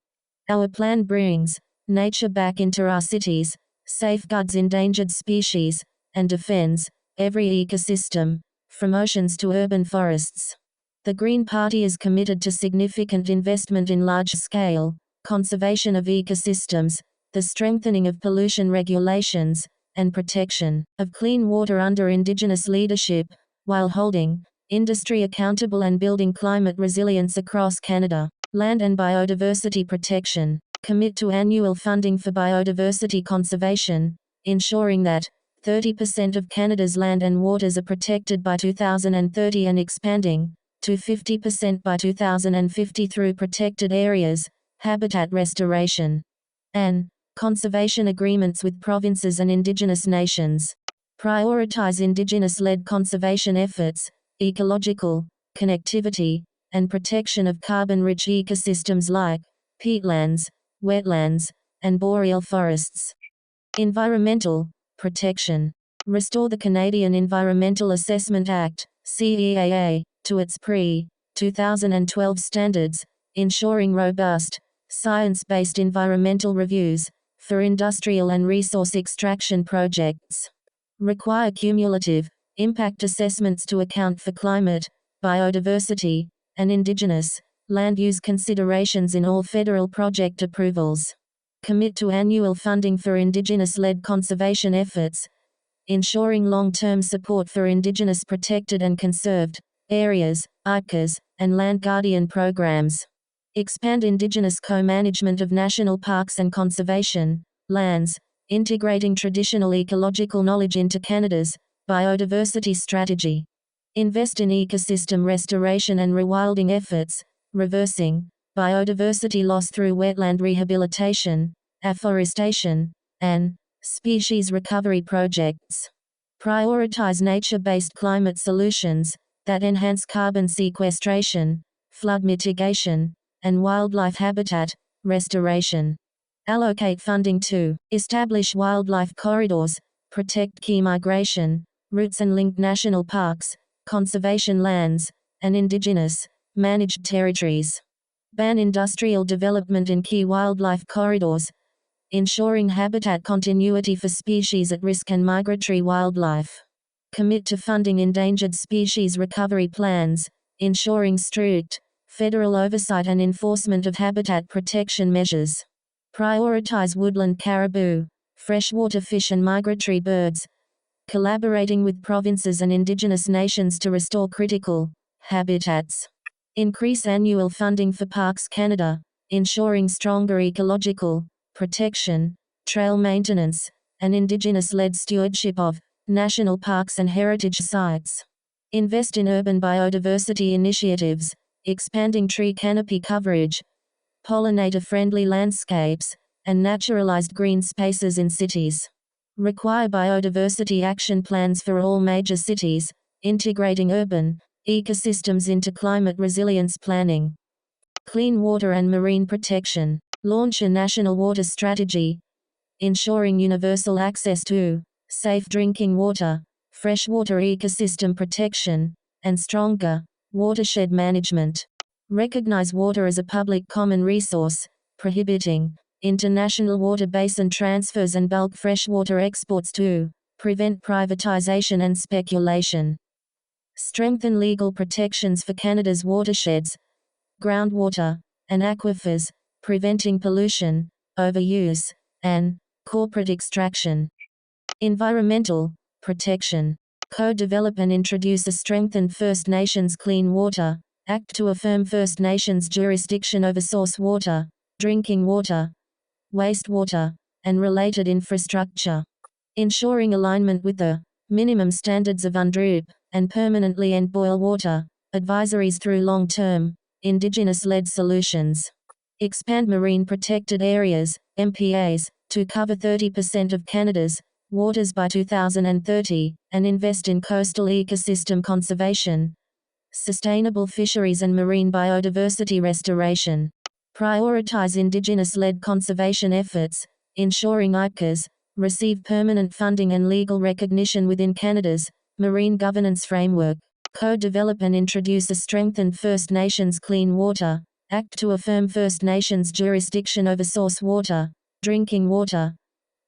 Our plan brings nature back into our cities, safeguards endangered species, and defends every ecosystem, from oceans to urban forests. The Green Party is committed to significant investment in large-scale conservation of ecosystems, the strengthening of pollution regulations, and protection of clean water under Indigenous leadership, while holding industry accountable and building climate resilience across Canada. Land and biodiversity protection. Commit to annual funding for biodiversity conservation, ensuring that 30% of Canada's land and waters are protected by 2030 and expanding to 50% by 2050 through protected areas, habitat restoration, and conservation agreements with provinces and Indigenous nations. Prioritize Indigenous-led conservation efforts, ecological connectivity, and protection of carbon-rich ecosystems like peatlands, wetlands, and boreal forests. Environmental protection. Restore the Canadian Environmental Assessment Act, CEAA, to its pre-2012 standards, ensuring robust, science-based environmental reviews for industrial and resource extraction projects. Require cumulative impact assessments to account for climate, biodiversity, and Indigenous land use considerations in all federal project approvals. Commit to annual funding for Indigenous-led conservation efforts, ensuring long-term support for Indigenous protected and conserved areas, ICAs, and land guardian programs. Expand Indigenous co-management of national parks and conservation lands, integrating traditional ecological knowledge into Canada's biodiversity strategy. Invest in ecosystem restoration and rewilding efforts, reversing biodiversity loss through wetland rehabilitation, afforestation, and species recovery projects. Prioritize nature-based climate solutions that enhance carbon sequestration, flood mitigation, and wildlife habitat restoration. Allocate funding to establish wildlife corridors, protect key migration routes and link national parks, conservation lands, and Indigenous managed territories. Ban industrial development in key wildlife corridors, ensuring habitat continuity for species at risk and migratory wildlife. Commit to funding endangered species recovery plans, ensuring strict federal oversight and enforcement of habitat protection measures. Prioritize woodland caribou, freshwater fish and migratory birds, collaborating with provinces and Indigenous nations to restore critical habitats. Increase annual funding for Parks Canada, ensuring stronger ecological protection, trail maintenance, and Indigenous-led stewardship of national parks and heritage sites. Invest in urban biodiversity initiatives, expanding tree canopy coverage, pollinator-friendly landscapes, and naturalized green spaces in cities. Require biodiversity action plans for all major cities, integrating urban ecosystems into climate resilience planning. Clean water and marine protection. Launch a national water strategy, ensuring universal access to safe drinking water, freshwater ecosystem protection, and stronger watershed management. Recognize water as a public common resource, prohibiting international water basin transfers and bulk freshwater exports to prevent privatization and speculation. Strengthen legal protections for Canada's watersheds, groundwater, and aquifers, preventing pollution, overuse, and corporate extraction. Environmental protection. Co-develop and introduce a strengthened First Nations Clean Water Act to affirm First Nations jurisdiction over source water, drinking water, wastewater, and related infrastructure. Ensuring alignment with the minimum standards of undrip and permanently end boil water advisories through long-term Indigenous-led solutions. Expand marine protected areas, MPAs, to cover 30% of Canada's waters by 2030, and invest in coastal ecosystem conservation, sustainable fisheries and marine biodiversity restoration. Prioritize Indigenous-led conservation efforts, ensuring IPCAs receive permanent funding and legal recognition within Canada's marine governance framework. Co-develop and introduce a strengthened First Nations Clean Water Act to affirm First Nations jurisdiction over source water, drinking water,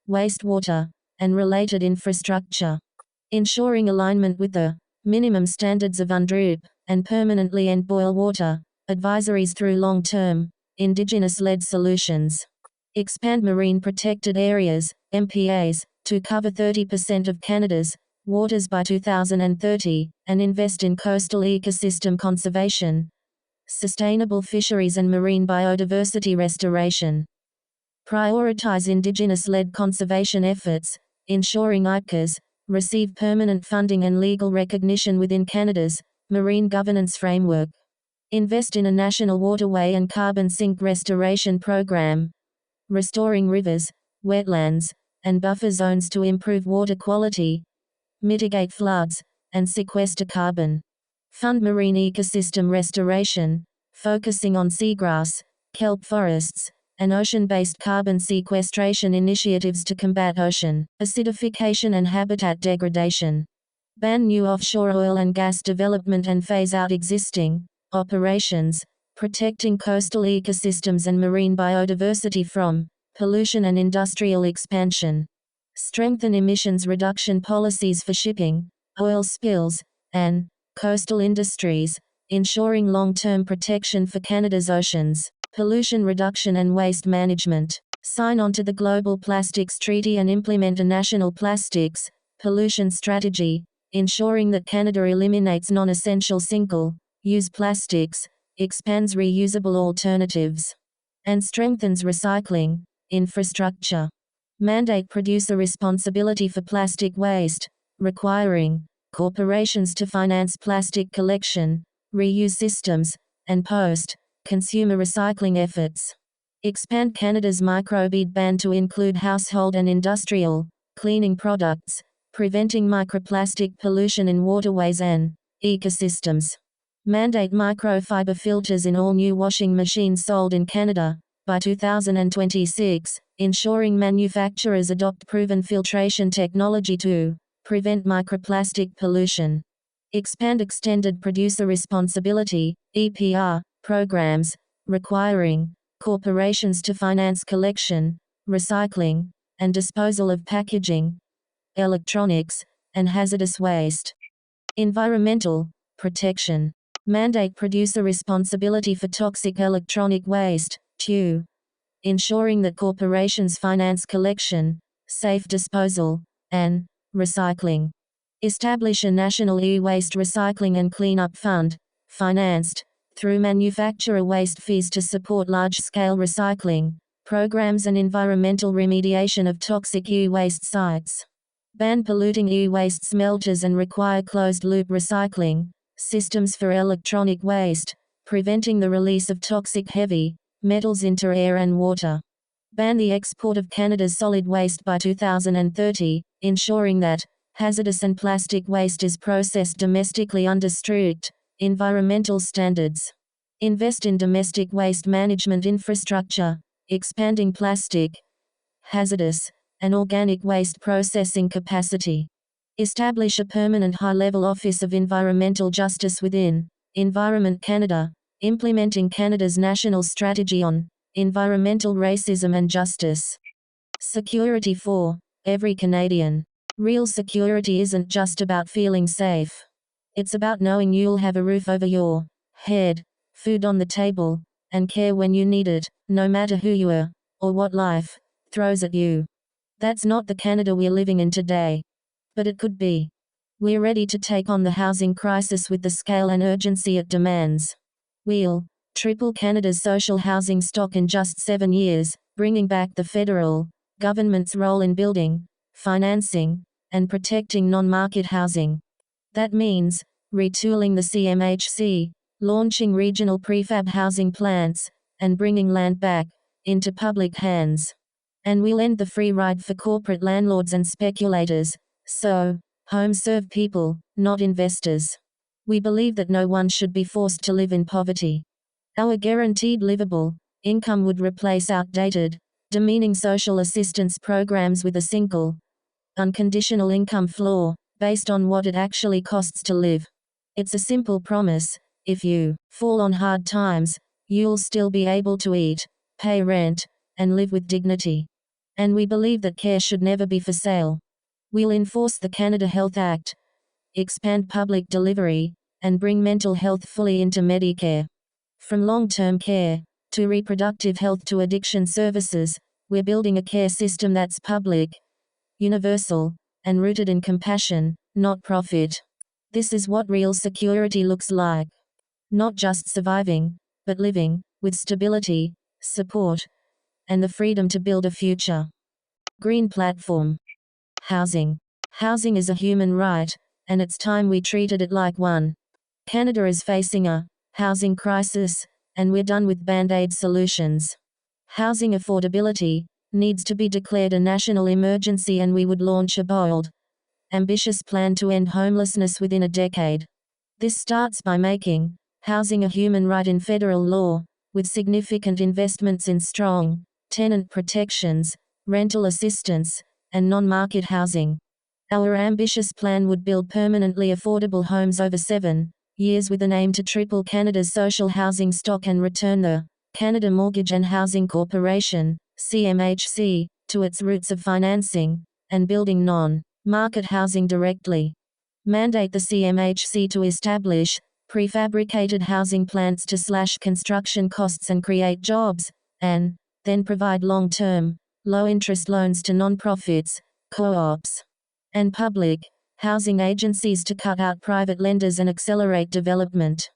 wastewater, and related infrastructure. Ensuring alignment with the minimum standards of undrip and permanently end boil water advisories through long-term Indigenous-led solutions. Expand marine protected areas, MPAs, to cover 30% of Canada's waters by 2030, and invest in coastal ecosystem conservation, sustainable fisheries and marine biodiversity restoration. Prioritize Indigenous-led conservation efforts, ensuring IPCAs receive permanent funding and legal recognition within Canada's marine governance framework. Invest in a national waterway and carbon sink restoration program, restoring rivers, wetlands, and buffer zones to improve water quality, mitigate floods, and sequester carbon. Fund marine ecosystem restoration, focusing on seagrass, kelp forests, and ocean-based carbon sequestration initiatives to combat ocean acidification and habitat degradation. Ban new offshore oil and gas development and phase out existing operations, protecting coastal ecosystems and marine biodiversity from pollution and industrial expansion. Strengthen emissions reduction policies for shipping, oil spills, and coastal industries, ensuring long-term protection for Canada's oceans. Pollution reduction and waste management. Sign on to the Global Plastics Treaty and implement a national plastics pollution strategy, ensuring that Canada eliminates non-essential single-use plastics, expands reusable alternatives, and strengthens recycling infrastructure. Mandate producer responsibility for plastic waste, requiring corporations to finance plastic collection, reuse systems, and post-consumer recycling efforts. Expand Canada's microbead ban to include household and industrial cleaning products, preventing microplastic pollution in waterways and ecosystems. Mandate microfiber filters in all new washing machines sold in Canada by 2026, ensuring manufacturers adopt proven filtration technology to prevent microplastic pollution. Expand extended producer responsibility (EPR) programs, requiring corporations to finance collection, recycling, and disposal of packaging, electronics, and hazardous waste. Environmental protection. Mandate producer responsibility for toxic electronic waste, TEW, ensuring that corporations finance collection, safe disposal, and recycling. Establish a national e-waste recycling and cleanup fund, financed through manufacturer waste fees to support large-scale recycling programs and environmental remediation of toxic e-waste sites. Ban polluting e-waste smelters and require closed-loop recycling systems for electronic waste, preventing the release of toxic heavy metals into air and water. Ban the export of Canada's solid waste by 2030, ensuring that hazardous and plastic waste is processed domestically under strict environmental standards. Invest in domestic waste management infrastructure, expanding plastic, hazardous, and organic waste processing capacity. Establish a permanent high-level Office of Environmental Justice within Environment Canada, implementing Canada's national strategy on environmental racism and justice. Security for every Canadian. Real security isn't just about feeling safe. It's about knowing you'll have a roof over your head, food on the table, and care when you need it, no matter who you are, or what life throws at you. That's not the Canada we're living in today. But it could be. We're ready to take on the housing crisis with the scale and urgency it demands. We'll triple Canada's social housing stock in just 7 years, bringing back the federal government's role in building, financing, and protecting non-market housing. That means retooling the CMHC, launching regional prefab housing plants, and bringing land back into public hands. And we'll end the free ride for corporate landlords and speculators, so homes serve people, not investors. We believe that no one should be forced to live in poverty. Our guaranteed livable income would replace outdated, demeaning social assistance programs with a single, unconditional income floor, based on what it actually costs to live. It's a simple promise: if you fall on hard times, you'll still be able to eat, pay rent, and live with dignity. And we believe that care should never be for sale. We'll enforce the Canada Health Act, expand public delivery, and bring mental health fully into Medicare. From long-term care to reproductive health to addiction services, we're building a care system that's public, universal, and rooted in compassion, not profit. This is what real security looks like. Not just surviving, but living, with stability, support, and the freedom to build a future. Green Platform. Housing. Housing is a human right, and it's time we treated it like one. Canada is facing a housing crisis, and we're done with band-aid solutions. Housing affordability needs to be declared a national emergency, and we would launch a bold, ambitious plan to end homelessness within a decade. This starts by making housing a human right in federal law, with significant investments in strong tenant protections, rental assistance, and non-market housing. Our ambitious plan would build permanently affordable homes over 7 years with an aim to triple Canada's social housing stock and return the Canada Mortgage and Housing Corporation, CMHC, to its roots of financing and building non-market housing directly. Mandate the CMHC to establish prefabricated housing plants to slash construction costs and create jobs, and then provide long-term, low-interest loans to non-profits, co-ops, and public housing agencies to cut out private lenders and accelerate development.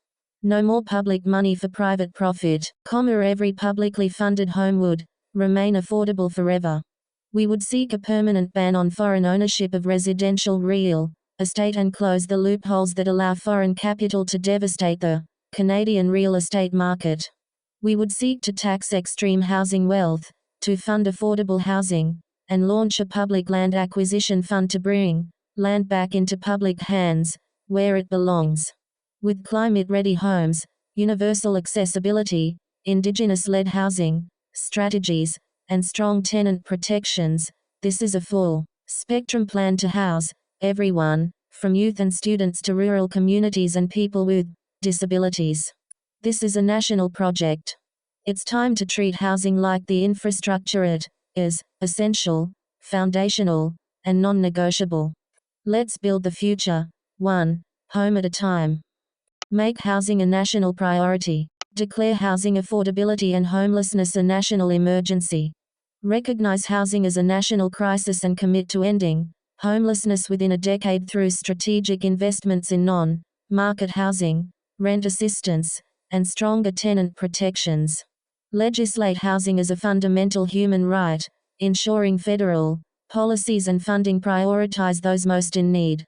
No more public money for private profit, every publicly funded home would remain affordable forever. We would seek a permanent ban on foreign ownership of residential real estate and close the loopholes that allow foreign capital to devastate the Canadian real estate market. We would seek to tax extreme housing wealth, to fund affordable housing, and launch a public land acquisition fund to bring land back into public hands, where it belongs. With climate-ready homes, universal accessibility, Indigenous-led housing strategies, and strong tenant protections, this is a full-spectrum plan to house everyone, from youth and students to rural communities and people with disabilities. This is a national project. It's time to treat housing like the infrastructure it is: essential, foundational, and non-negotiable. Let's build the future, one home at a time. Make housing a national priority. Declare housing affordability and homelessness a national emergency. Recognize housing as a national crisis and commit to ending homelessness within a decade through strategic investments in non-market housing, rent assistance, and stronger tenant protections. Legislate housing as a fundamental human right, ensuring federal policies and funding prioritize those most in need.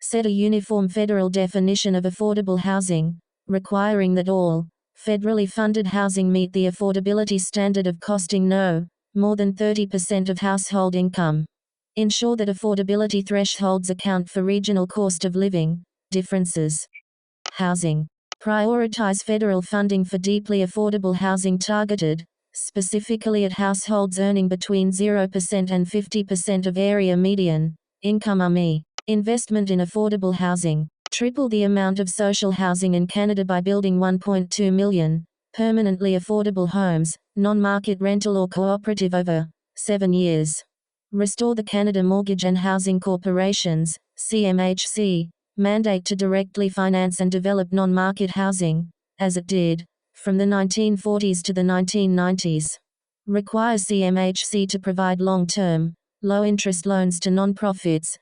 Set a uniform federal definition of affordable housing, requiring that all federally funded housing meet the affordability standard of costing no more than 30% of household income. Ensure that affordability thresholds account for regional cost of living differences. Housing. Prioritize federal funding for deeply affordable housing targeted specifically at households earning between 0% and 50% of area median income. Investment in affordable housing. Triple the amount of social housing in Canada by building 1.2 million permanently affordable homes, non-market rental or cooperative over 7 years. Restore the Canada Mortgage and Housing Corporation's CMHC mandate to directly finance and develop non-market housing, as it did from the 1940s to the 1990s. Require CMHC to provide long-term, low-interest loans to non-profits,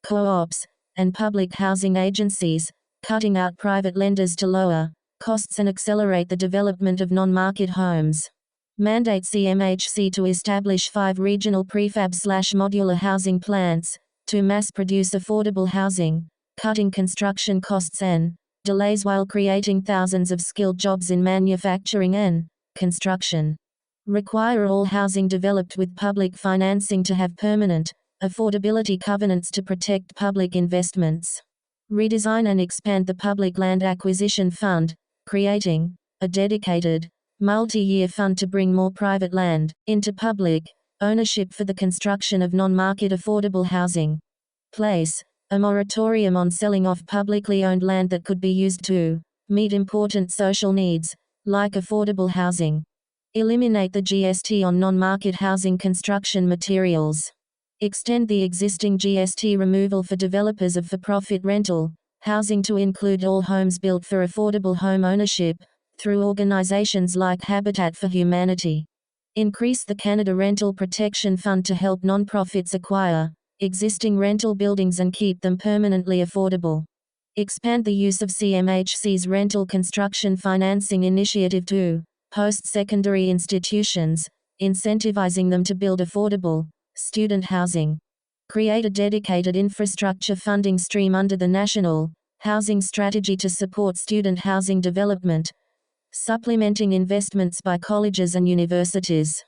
co-ops, and public housing agencies, cutting out private lenders to lower costs and accelerate the development of non-market homes. Mandate CMHC to establish 5 regional prefab/modular housing plants to mass-produce affordable housing, cutting construction costs and delays while creating thousands of skilled jobs in manufacturing and construction. Require all housing developed with public financing to have permanent affordability covenants to protect public investments. Redesign and expand the Public Land Acquisition Fund, creating a dedicated, multi-year fund to bring more private land into public ownership for the construction of non-market affordable housing. Place a moratorium on selling off publicly owned land that could be used to meet important social needs, like affordable housing. Eliminate the GST on non-market housing construction materials. Extend the existing GST removal for developers of for-profit rental housing to include all homes built for affordable home ownership, through organizations like Habitat for Humanity. Increase the Canada Rental Protection Fund to help nonprofits acquire existing rental buildings and keep them permanently affordable. Expand the use of CMHC's rental construction financing initiative to post-secondary institutions, incentivizing them to build affordable student housing. Create a dedicated infrastructure funding stream under the National Housing Strategy to support student housing development, supplementing investments by colleges and universities.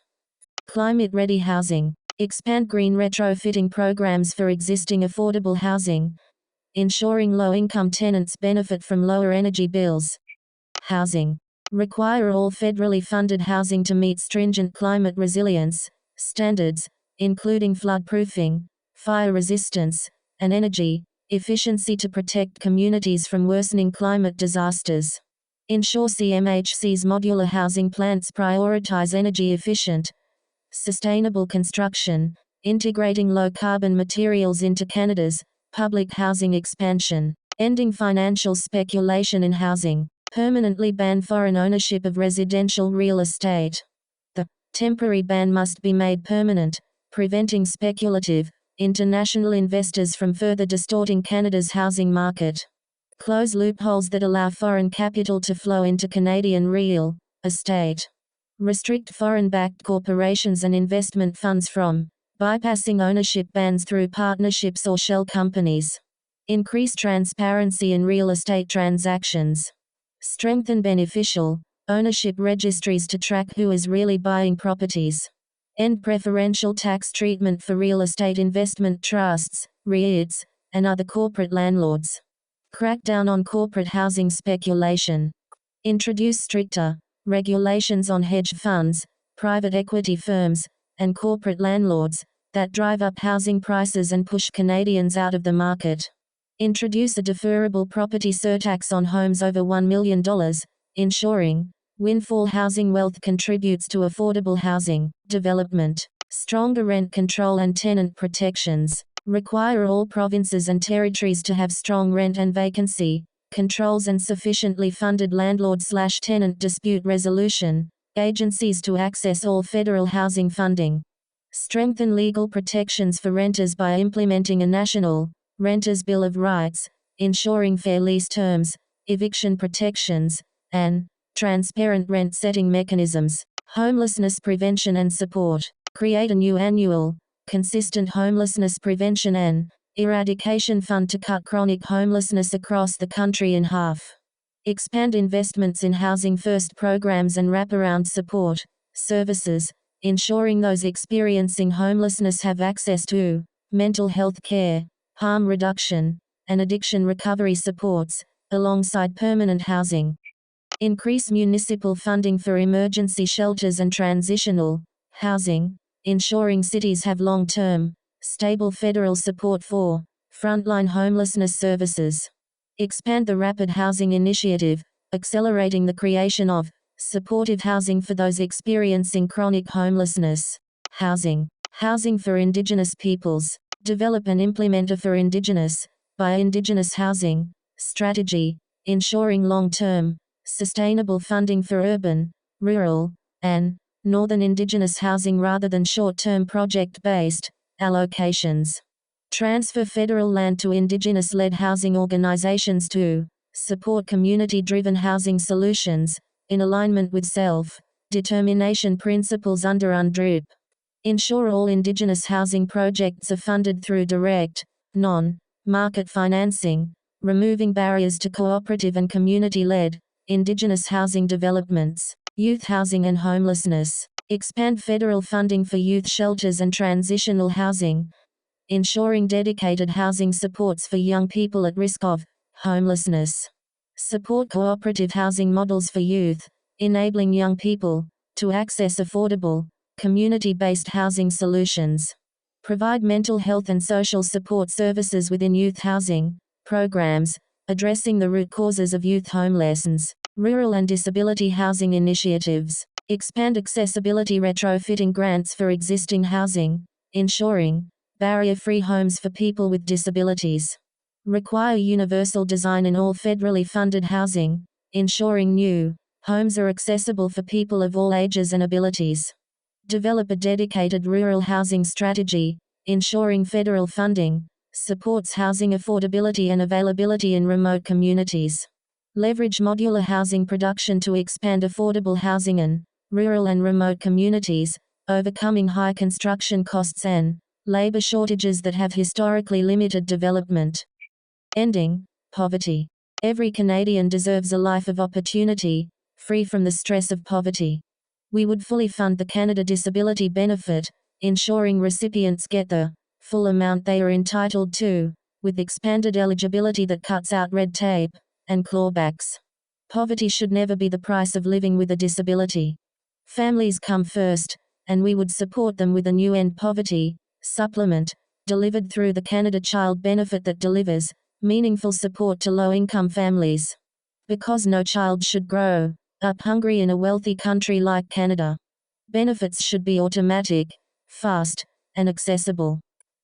Climate-ready housing. Expand green retrofitting programs for existing affordable housing, ensuring low-income tenants benefit from lower energy bills. Housing. Require all federally funded housing to meet stringent climate resilience standards, including flood-proofing, fire resistance, and energy efficiency to protect communities from worsening climate disasters. Ensure CMHC's modular housing plants prioritize energy-efficient, sustainable construction, integrating low-carbon materials into Canada's public housing expansion. Ending financial speculation in housing. Permanently ban foreign ownership of residential real estate. The temporary ban must be made permanent, preventing speculative, international investors from further distorting Canada's housing market. Close loopholes that allow foreign capital to flow into Canadian real estate. Restrict foreign-backed corporations and investment funds from bypassing ownership bans through partnerships or shell companies. Increase transparency in real estate transactions. Strengthen beneficial ownership registries to track who is really buying properties. End preferential tax treatment for real estate investment trusts, REITs, and other corporate landlords. Crack down on corporate housing speculation. Introduce stricter regulations on hedge funds, private equity firms, and corporate landlords that drive up housing prices and push Canadians out of the market. Introduce a deferrable property surtax on homes over $1 million, ensuring Windfall housing wealth contributes to affordable housing development. Stronger rent control and tenant protections. Require all provinces and territories to have strong rent and vacancy controls and sufficiently funded landlord/tenant dispute resolution agencies to access all federal housing funding. Strengthen legal protections for renters by implementing a national Renters' Bill of Rights, ensuring fair lease terms, eviction protections, and transparent rent-setting mechanisms. Homelessness prevention and support. Create a new annual, consistent homelessness prevention and eradication fund to cut chronic homelessness across the country in half. Expand investments in housing first programs and wraparound support services, ensuring those experiencing homelessness have access to mental health care, harm reduction, and addiction recovery supports, alongside permanent housing. Increase municipal funding for emergency shelters and transitional housing, ensuring cities have long-term, stable federal support for frontline homelessness services. Expand the Rapid Housing Initiative, accelerating the creation of supportive housing for those experiencing chronic homelessness. Housing for Indigenous Peoples. Develop and implement a for Indigenous, by Indigenous housing strategy, ensuring long-term, sustainable funding for urban, rural, and northern Indigenous housing rather than short-term project-based allocations. Transfer federal land to Indigenous-led housing organizations to support community-driven housing solutions, in alignment with self-determination principles under UNDRIP. Ensure all Indigenous housing projects are funded through direct, non-market financing, removing barriers to cooperative and community-led Indigenous housing developments. Youth housing and homelessness. Expand federal funding for youth shelters and transitional housing, ensuring dedicated housing supports for young people at risk of homelessness. Support cooperative housing models for youth, enabling young people to access affordable, community-based housing solutions. Provide mental health and social support services within youth housing programs, addressing the root causes of youth homelessness. Rural and disability housing initiatives. Expand accessibility retrofitting grants for existing housing, ensuring barrier-free homes for people with disabilities. Require universal design in all federally funded housing, ensuring new homes are accessible for people of all ages and abilities. Develop a dedicated rural housing strategy, ensuring federal funding supports housing affordability and availability in remote communities. Leverage modular housing production to expand affordable housing in rural and remote communities, overcoming high construction costs and labor shortages that have historically limited development. Ending poverty. Every Canadian deserves a life of opportunity, free from the stress of poverty. We would fully fund the Canada Disability Benefit, ensuring recipients get the full amount they are entitled to, with expanded eligibility that cuts out red tape and clawbacks. Poverty should never be the price of living with a disability. Families come first, and we would support them with a new End Poverty supplement, delivered through the Canada Child Benefit that delivers meaningful support to low-income families. Because no child should grow up hungry in a wealthy country like Canada. Benefits should be automatic, fast, and accessible.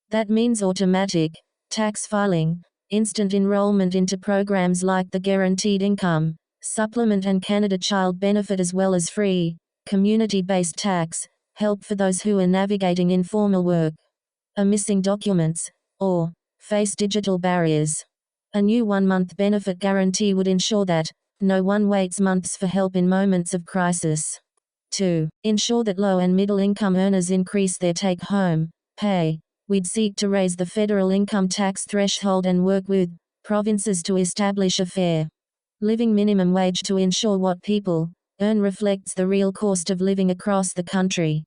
That means automatic tax filing, instant enrollment into programs like the Guaranteed Income Supplement and Canada Child Benefit, as well as free, community-based tax help for those who are navigating informal work, are missing documents, or face digital barriers. A new one-month benefit guarantee would ensure that no one waits months for help in moments of crisis. 2. Ensure that low and middle-income earners increase their take-home pay. We'd seek to raise the federal income tax threshold and work with provinces to establish a fair living minimum wage to ensure what people earn reflects the real cost of living across the country.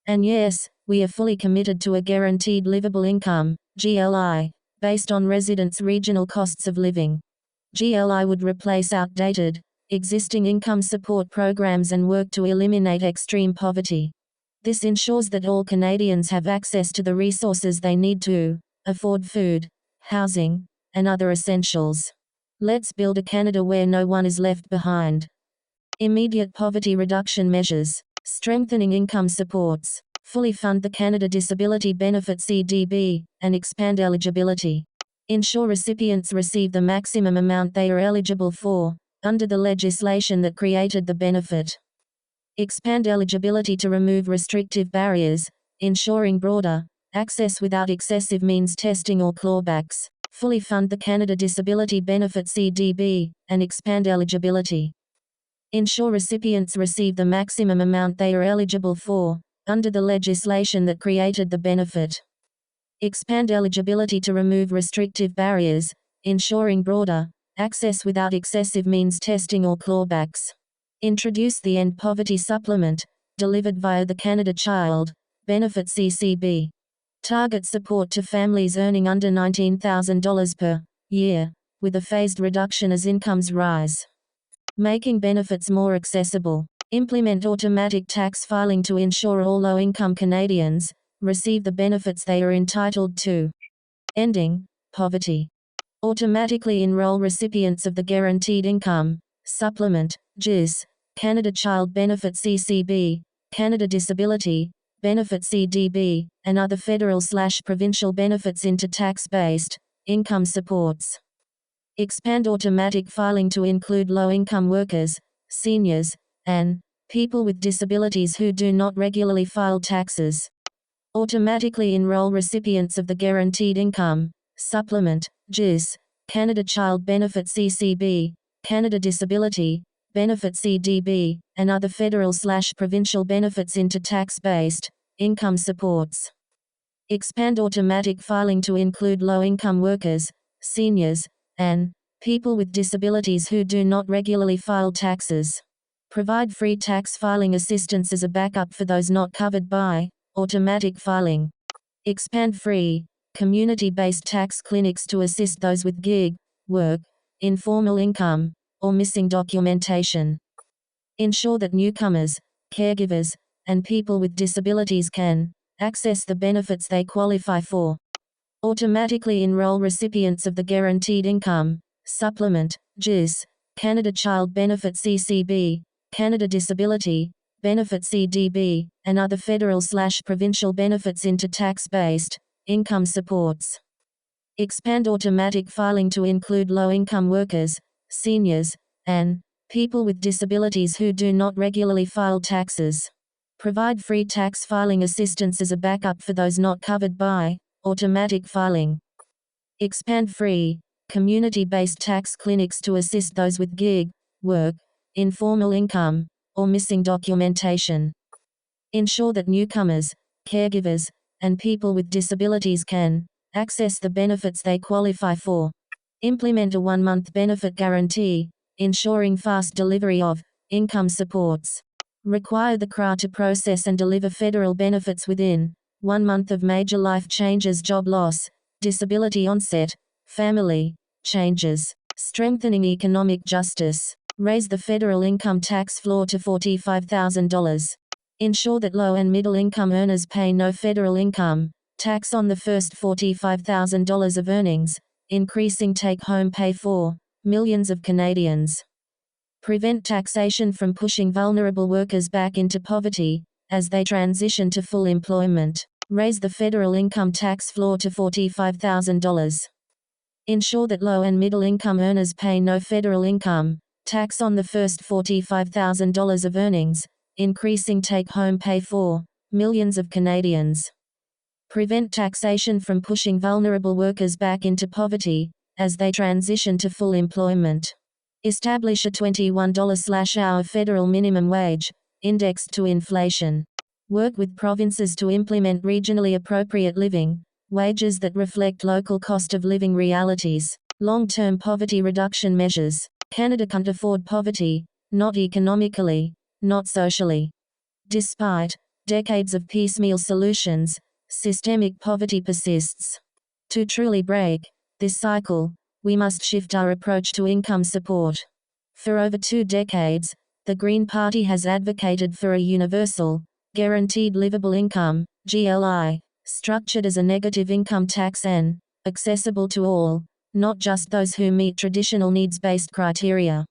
And yes, we are fully committed to a guaranteed livable income, GLI, based on residents' regional costs of living. GLI would replace outdated, existing income support programs and work to eliminate extreme poverty. This ensures that all Canadians have access to the resources they need to afford food, housing, and other essentials. Let's build a Canada where no one is left behind. Immediate poverty reduction measures. Strengthening income supports. Fully fund the Canada Disability Benefit CDB, and expand eligibility. Ensure recipients receive the maximum amount they are eligible for, under the legislation that created the benefit. Expand eligibility to remove restrictive barriers, ensuring broader access without excessive means testing or clawbacks. Fully fund the Canada Disability Benefit CDB, and expand eligibility. Ensure recipients receive the maximum amount they are eligible for, under the legislation that created the benefit. Expand eligibility to remove restrictive barriers, ensuring broader access without excessive means testing or clawbacks. Introduce the End Poverty Supplement, delivered via the Canada Child Benefit CCB. Target support to families earning under $19,000 per year, with a phased reduction as incomes rise. Making benefits more accessible. Implement automatic tax filing to ensure all low-income Canadians receive the benefits they are entitled to. Ending poverty. Automatically enroll recipients of the Guaranteed Income Supplement, GIS, Canada Child Benefit CCB, Canada Disability Benefit CDB, and other federal/provincial benefits into tax-based income supports. Expand automatic filing to include low-income workers, seniors, and people with disabilities who do not regularly file taxes. Automatically enroll recipients of the Guaranteed Income Supplement, GIS, Canada Child Benefit CCB, Canada Disability Benefit CDB, and other federal/provincial benefits into tax-based income supports. Expand automatic filing to include low-income workers, seniors, and people with disabilities who do not regularly file taxes. Provide free tax filing assistance as a backup for those not covered by automatic filing. Expand free, community-based tax clinics to assist those with gig work, informal income, or missing documentation. Ensure that newcomers, caregivers, and people with disabilities can access the benefits they qualify for. Automatically enroll recipients of the Guaranteed Income Supplement, GIS, Canada Child Benefit CCB, Canada Disability Benefit CDB, and other federal/provincial benefits into tax-based income supports. Expand automatic filing to include low-income workers, seniors, and people with disabilities who do not regularly file taxes. Provide free tax filing assistance as a backup for those not covered by automatic filing. Expand free, community-based tax clinics to assist those with gig work, informal income, or missing documentation. Ensure that newcomers, caregivers, and people with disabilities can access the benefits they qualify for. Implement a 1-month benefit guarantee, ensuring fast delivery of income supports. Require the CRA to process and deliver federal benefits within 1 month of major life changes, job loss, disability onset, family changes. Strengthening economic justice. Raise the federal income tax floor to $45,000. Ensure that low and middle income earners pay no federal income tax on the first $45,000 of earnings, increasing take-home pay for millions of Canadians. Prevent taxation from pushing vulnerable workers back into poverty as they transition to full employment. Raise the federal income tax floor to $45,000. Ensure that low and middle income earners pay no federal income tax on the first $45,000 of earnings, increasing take-home pay for millions of Canadians. Prevent taxation from pushing vulnerable workers back into poverty as they transition to full employment. Establish a $21/hour federal minimum wage, indexed to inflation. Work with provinces to implement regionally appropriate living wages that reflect local cost of living realities. Long-term poverty reduction measures. Canada can't afford poverty, not economically, not socially. Despite decades of piecemeal solutions, systemic poverty persists. To truly break this cycle, we must shift our approach to income support. For over 2 decades, the Green Party has advocated for a universal, guaranteed livable income, GLI, structured as a negative income tax and accessible to all, not just those who meet traditional needs-based criteria.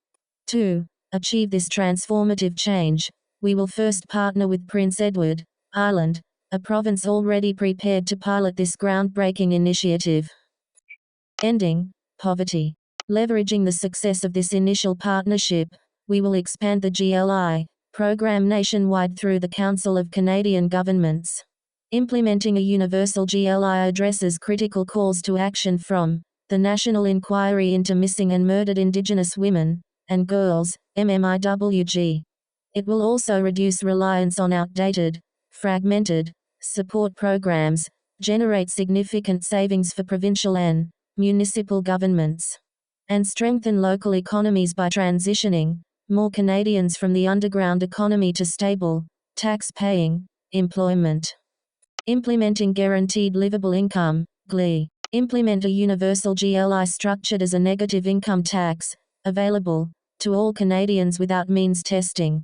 2. achieve this transformative change, we will first partner with Prince Edward Island, a province already prepared to pilot this groundbreaking initiative. Ending poverty. Leveraging the success of this initial partnership, we will expand the GLI program nationwide through the Council of Canadian Governments. Implementing a universal GLI addresses critical calls to action from the National Inquiry into Missing and Murdered Indigenous Women and Girls, MMIWG. It will also reduce reliance on outdated, fragmented support programs, generate significant savings for provincial and municipal governments, and strengthen local economies by transitioning more Canadians from the underground economy to stable, tax-paying employment. Implementing Guaranteed Livable Income, GLI. Implement a universal GLI structured as a negative income tax, available to all Canadians without means testing.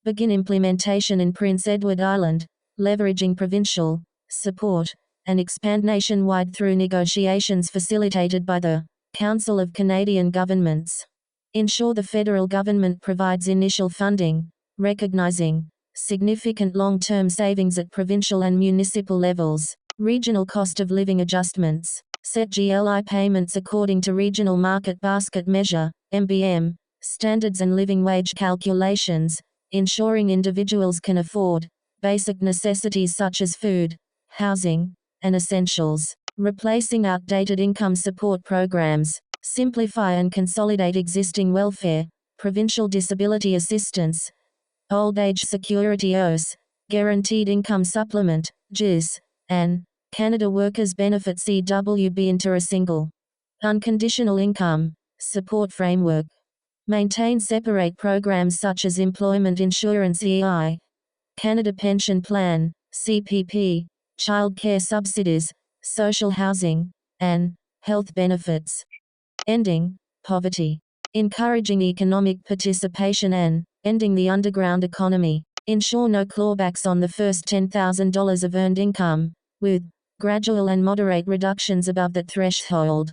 Begin implementation in Prince Edward Island, leveraging provincial support, and expand nationwide through negotiations facilitated by the Council of Canadian Governments. Ensure the federal government provides initial funding, recognizing significant long-term savings at provincial and municipal levels. Regional cost of living adjustments. Set GLI payments according to Regional Market Basket Measure, MBM, standards and living wage calculations, ensuring individuals can afford basic necessities such as food, housing, and essentials. Replacing outdated income support programs. Simplify and consolidate existing welfare, provincial disability assistance, old age security OS, guaranteed income supplement, GIS, and Canada Workers Benefit CWB into a single unconditional income support framework. Maintain separate programs such as Employment Insurance EI, Canada Pension Plan, CPP, child care subsidies, social housing, and health benefits. Ending poverty. Encouraging economic participation and ending the underground economy. Ensure no clawbacks on the first $10,000 of earned income, with gradual and moderate reductions above that threshold.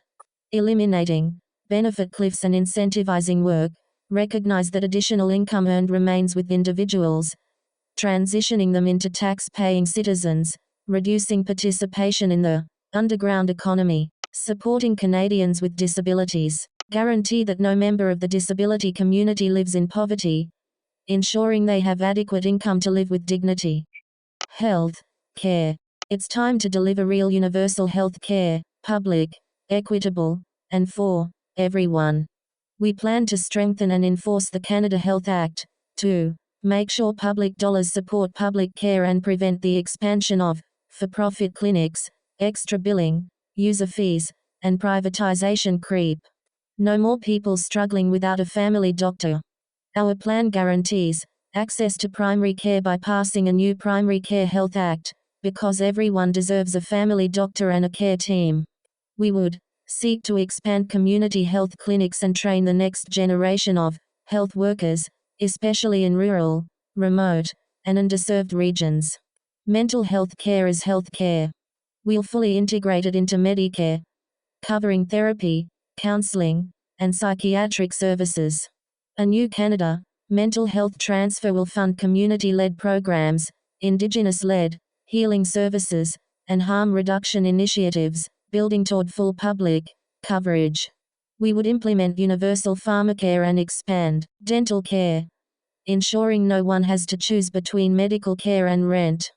Eliminating benefit cliffs and incentivizing work. Recognize that additional income earned remains with individuals, transitioning them into tax-paying citizens, reducing participation in the underground economy. Supporting Canadians with disabilities. Guarantee that no member of the disability community lives in poverty, ensuring they have adequate income to live with dignity. Health care. It's time to deliver real universal health care, public, equitable, and for everyone. We plan to strengthen and enforce the Canada Health Act to make sure public dollars support public care and prevent the expansion of for-profit clinics, extra billing, user fees, and privatization creep. No more people struggling without a family doctor. Our plan guarantees access to primary care by passing a new Primary Care Health Act, because everyone deserves a family doctor and a care team. We would seek to expand community health clinics and train the next generation of health workers, especially in rural, remote, and underserved regions. Mental health care is health care. We'll fully integrate it into Medicare, covering therapy, counseling, and psychiatric services. A new Canada mental health transfer will fund community-led programs, Indigenous-led healing services, and harm reduction initiatives, building toward full public coverage. We would implement universal pharmacare and expand dental care, ensuring no one has to choose between medical care and rent.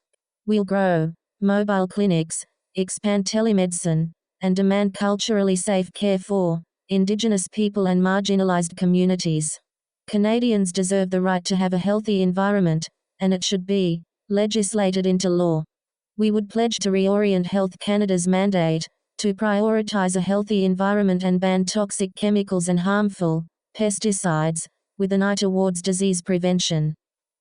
We'll grow mobile clinics, expand telemedicine, and demand culturally safe care for Indigenous people and marginalized communities. Canadians deserve the right to have a healthy environment, and it should be legislated into law. We would pledge to reorient Health Canada's mandate to prioritize a healthy environment and ban toxic chemicals and harmful pesticides, with an eye towards disease prevention.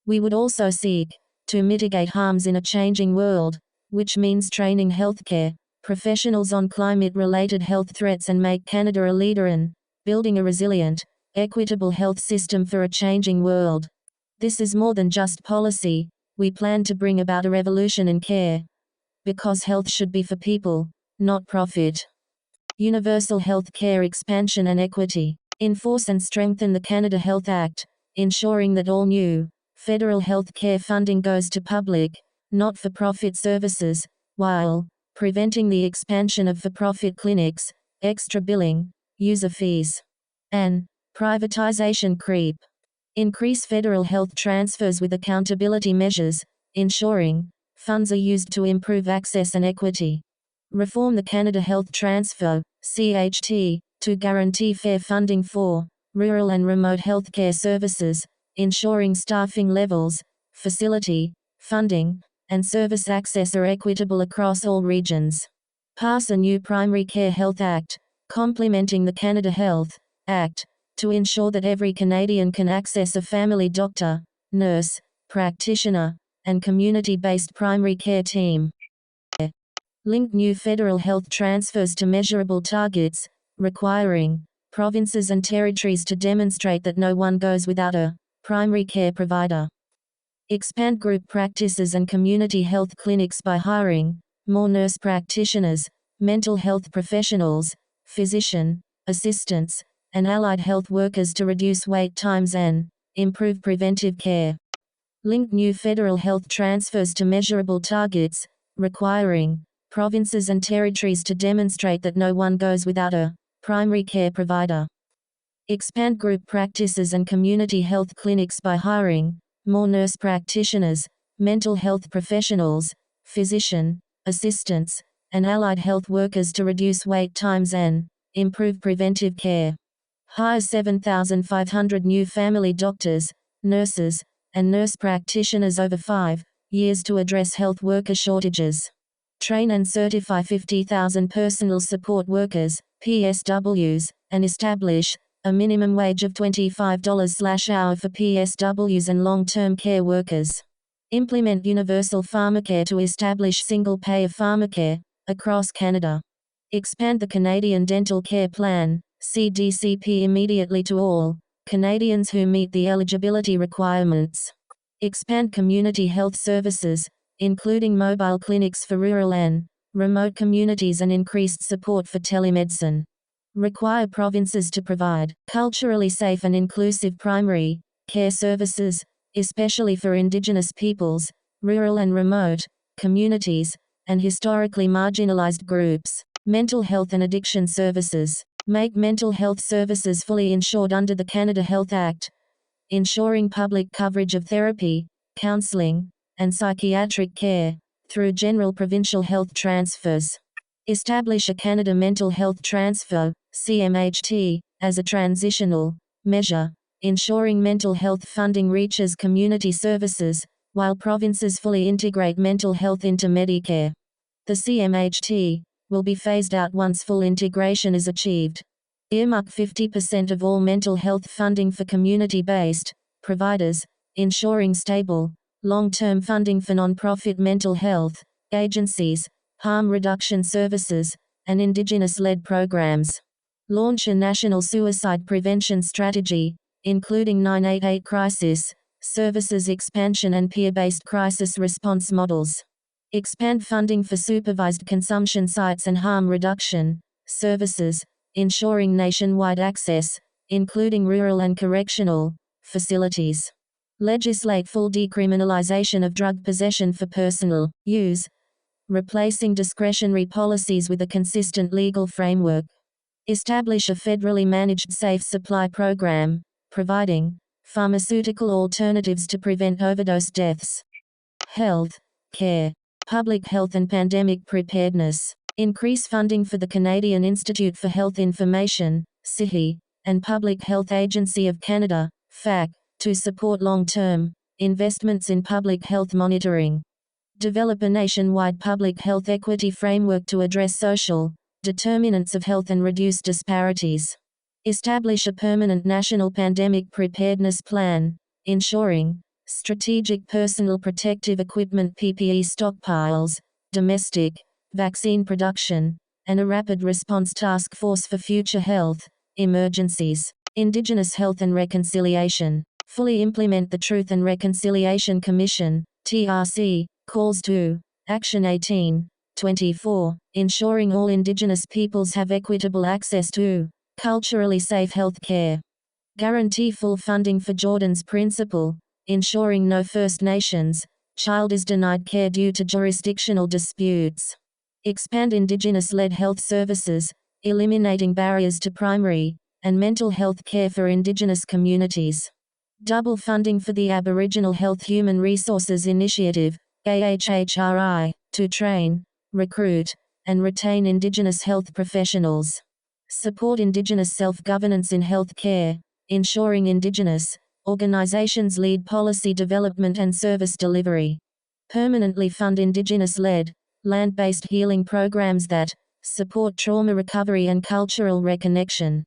We would also seek to mitigate harms in a changing world, which means training healthcare professionals on climate-related health threats and make Canada a leader in building a resilient, equitable health system for a changing world. This is more than just policy. We plan to bring about a revolution in care, because health should be for people, not profit. Universal health care expansion and equity. Enforce and strengthen the Canada Health Act, ensuring that all new, federal health care funding goes to public, not-for-profit services, while preventing the expansion of for-profit clinics, extra billing, user fees, and privatization creep. Increase federal health transfers with accountability measures, ensuring funds are used to improve access and equity. Reform the Canada Health Transfer (CHT) to guarantee fair funding for rural and remote healthcare services, ensuring staffing levels, facility, funding, and service access are equitable across all regions. Pass a new Primary Care Health Act, complementing the Canada Health Act, to ensure that every Canadian can access a family doctor, nurse, practitioner, and community-based primary care team. Link new federal health transfers to measurable targets, requiring provinces and territories to demonstrate that no one goes without a primary care provider. Expand group practices and community health clinics by hiring more nurse practitioners, mental health professionals, physician assistants, and allied health workers to reduce wait times and improve preventive care. Link new federal health transfers to measurable targets, requiring provinces and territories to demonstrate that no one goes without a primary care provider. Expand group practices and community health clinics by hiring more nurse practitioners, mental health professionals, physician assistants, and allied health workers to reduce wait times and improve preventive care. Hire 7,500 new family doctors, nurses, and nurse practitioners over 5 years to address health worker shortages. Train and certify 50,000 personal support workers, PSWs, and establish a minimum wage of $25/hour for PSWs and long-term care workers. Implement universal pharmacare to establish single-payer pharmacare across Canada. Expand the Canadian Dental Care Plan, CDCP, immediately to all Canadians who meet the eligibility requirements. Expand community health services, including mobile clinics for rural and remote communities and increased support for telemedicine. Require provinces to provide culturally safe and inclusive primary care services, especially for Indigenous peoples, rural and remote communities, and historically marginalized groups. Mental health and addiction services. Make mental health services fully insured under the Canada Health Act, ensuring public coverage of therapy, counseling, and psychiatric care through general provincial health transfers. Establish a Canada Mental Health Transfer (CMHT) as a transitional measure, ensuring mental health funding reaches community services, while provinces fully integrate mental health into Medicare. The CMHT will be phased out once full integration is achieved. Earmark 50% of all mental health funding for community-based providers, ensuring stable, long-term funding for non-profit mental health agencies, harm reduction services, and Indigenous-led programs. Launch a national suicide prevention strategy, including 988 crisis services expansion and peer-based crisis response models. Expand funding for supervised consumption sites and harm reduction services, ensuring nationwide access, including rural and correctional facilities. Legislate full decriminalization of drug possession for personal use, replacing discretionary policies with a consistent legal framework. Establish a federally managed safe supply program, providing pharmaceutical alternatives to prevent overdose deaths. Health care. Public health and pandemic preparedness. Increase funding for the Canadian Institute for Health Information, CIHI, and Public Health Agency of Canada, PHAC, to support long-term investments in public health monitoring. Develop a nationwide public health equity framework to address social determinants of health and reduce disparities. Establish a permanent national pandemic preparedness plan, ensuring strategic personal protective equipment PPE stockpiles, domestic vaccine production, and a rapid response task force for future health emergencies. Indigenous health and reconciliation. Fully implement the Truth and Reconciliation Commission (TRC) calls to Action 1824, ensuring all Indigenous peoples have equitable access to culturally safe health care. Guarantee full funding for Jordan's principle, ensuring no First Nations child is denied care due to jurisdictional disputes. Expand Indigenous-led health services, eliminating barriers to primary and mental health care for Indigenous communities. Double funding for the Aboriginal Health Human Resources Initiative, AHHRI, to train, recruit, and retain Indigenous health professionals. Support Indigenous self-governance in health care, ensuring Indigenous organizations lead policy development and service delivery. Permanently fund Indigenous-led, land-based healing programs that support trauma recovery and cultural reconnection.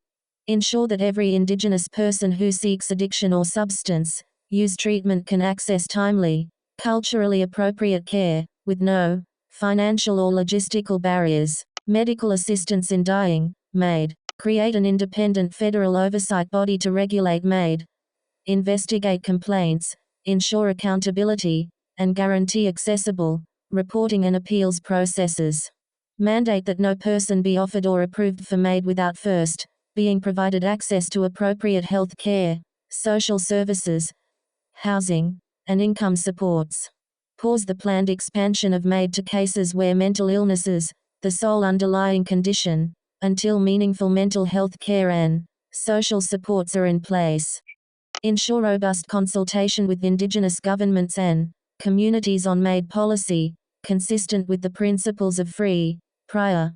Ensure that every Indigenous person who seeks addiction or substance use treatment can access timely, culturally appropriate care, with no financial or logistical barriers. Medical assistance in dying, MAID. Create an independent federal oversight body to regulate MAID. Investigate complaints, ensure accountability, and guarantee accessible reporting and appeals processes. Mandate that no person be offered or approved for MAID without first being provided access to appropriate health care, social services, housing, and income supports. Pause the planned expansion of MAID to cases where mental illness is the sole underlying condition, until meaningful mental health care and social supports are in place. Ensure robust consultation with Indigenous governments and communities on MAID policy, consistent with the principles of free, prior,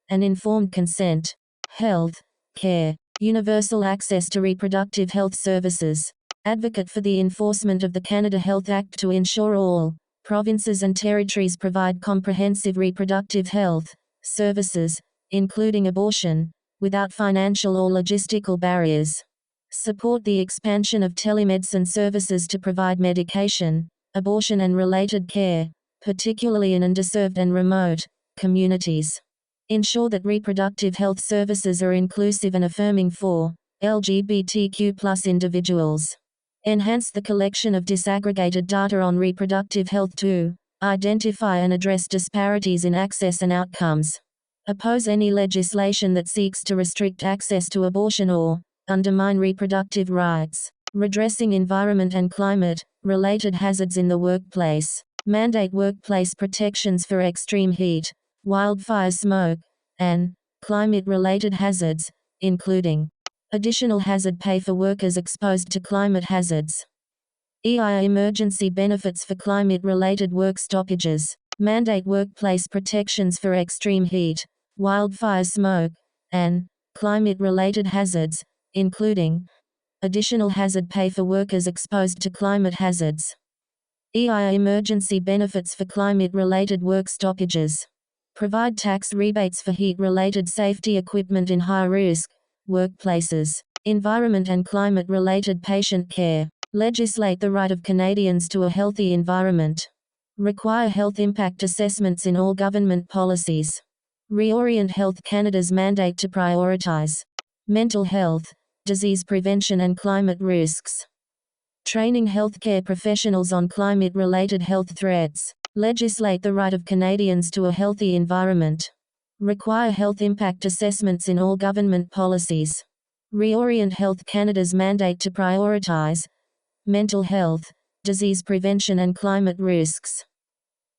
and informed consent. Health care, universal access to reproductive health services. Advocate for the enforcement of the Canada Health Act to ensure all provinces and territories provide comprehensive reproductive health services, including abortion, without financial or logistical barriers. Support the expansion of telemedicine services to provide medication, abortion and related care, particularly in underserved and remote communities. Ensure that reproductive health services are inclusive and affirming for LGBTQ+ individuals. Enhance the collection of disaggregated data on reproductive health to identify and address disparities in access and outcomes. Oppose any legislation that seeks to restrict access to abortion or undermine reproductive rights. Redressing environment and climate-related hazards in the workplace. Mandate workplace protections for extreme heat, wildfire smoke, and climate-related hazards, including additional hazard pay for workers exposed to climate hazards. EI emergency benefits for climate-related work stoppages. Mandate workplace protections for extreme heat, wildfire smoke, and climate-related hazards, including additional hazard pay for workers exposed to climate hazards. EI emergency benefits for climate-related work stoppages. Provide tax rebates for heat-related safety equipment in high-risk workplaces. Environment and climate-related patient care. Legislate the right of Canadians to a healthy environment. Require health impact assessments in all government policies. Reorient Health Canada's mandate to prioritize mental health, disease prevention and climate risks. Training healthcare professionals on climate-related health threats. Legislate the right of Canadians to a healthy environment. Require health impact assessments in all government policies. Reorient Health Canada's mandate to prioritize mental health, disease prevention and climate risks.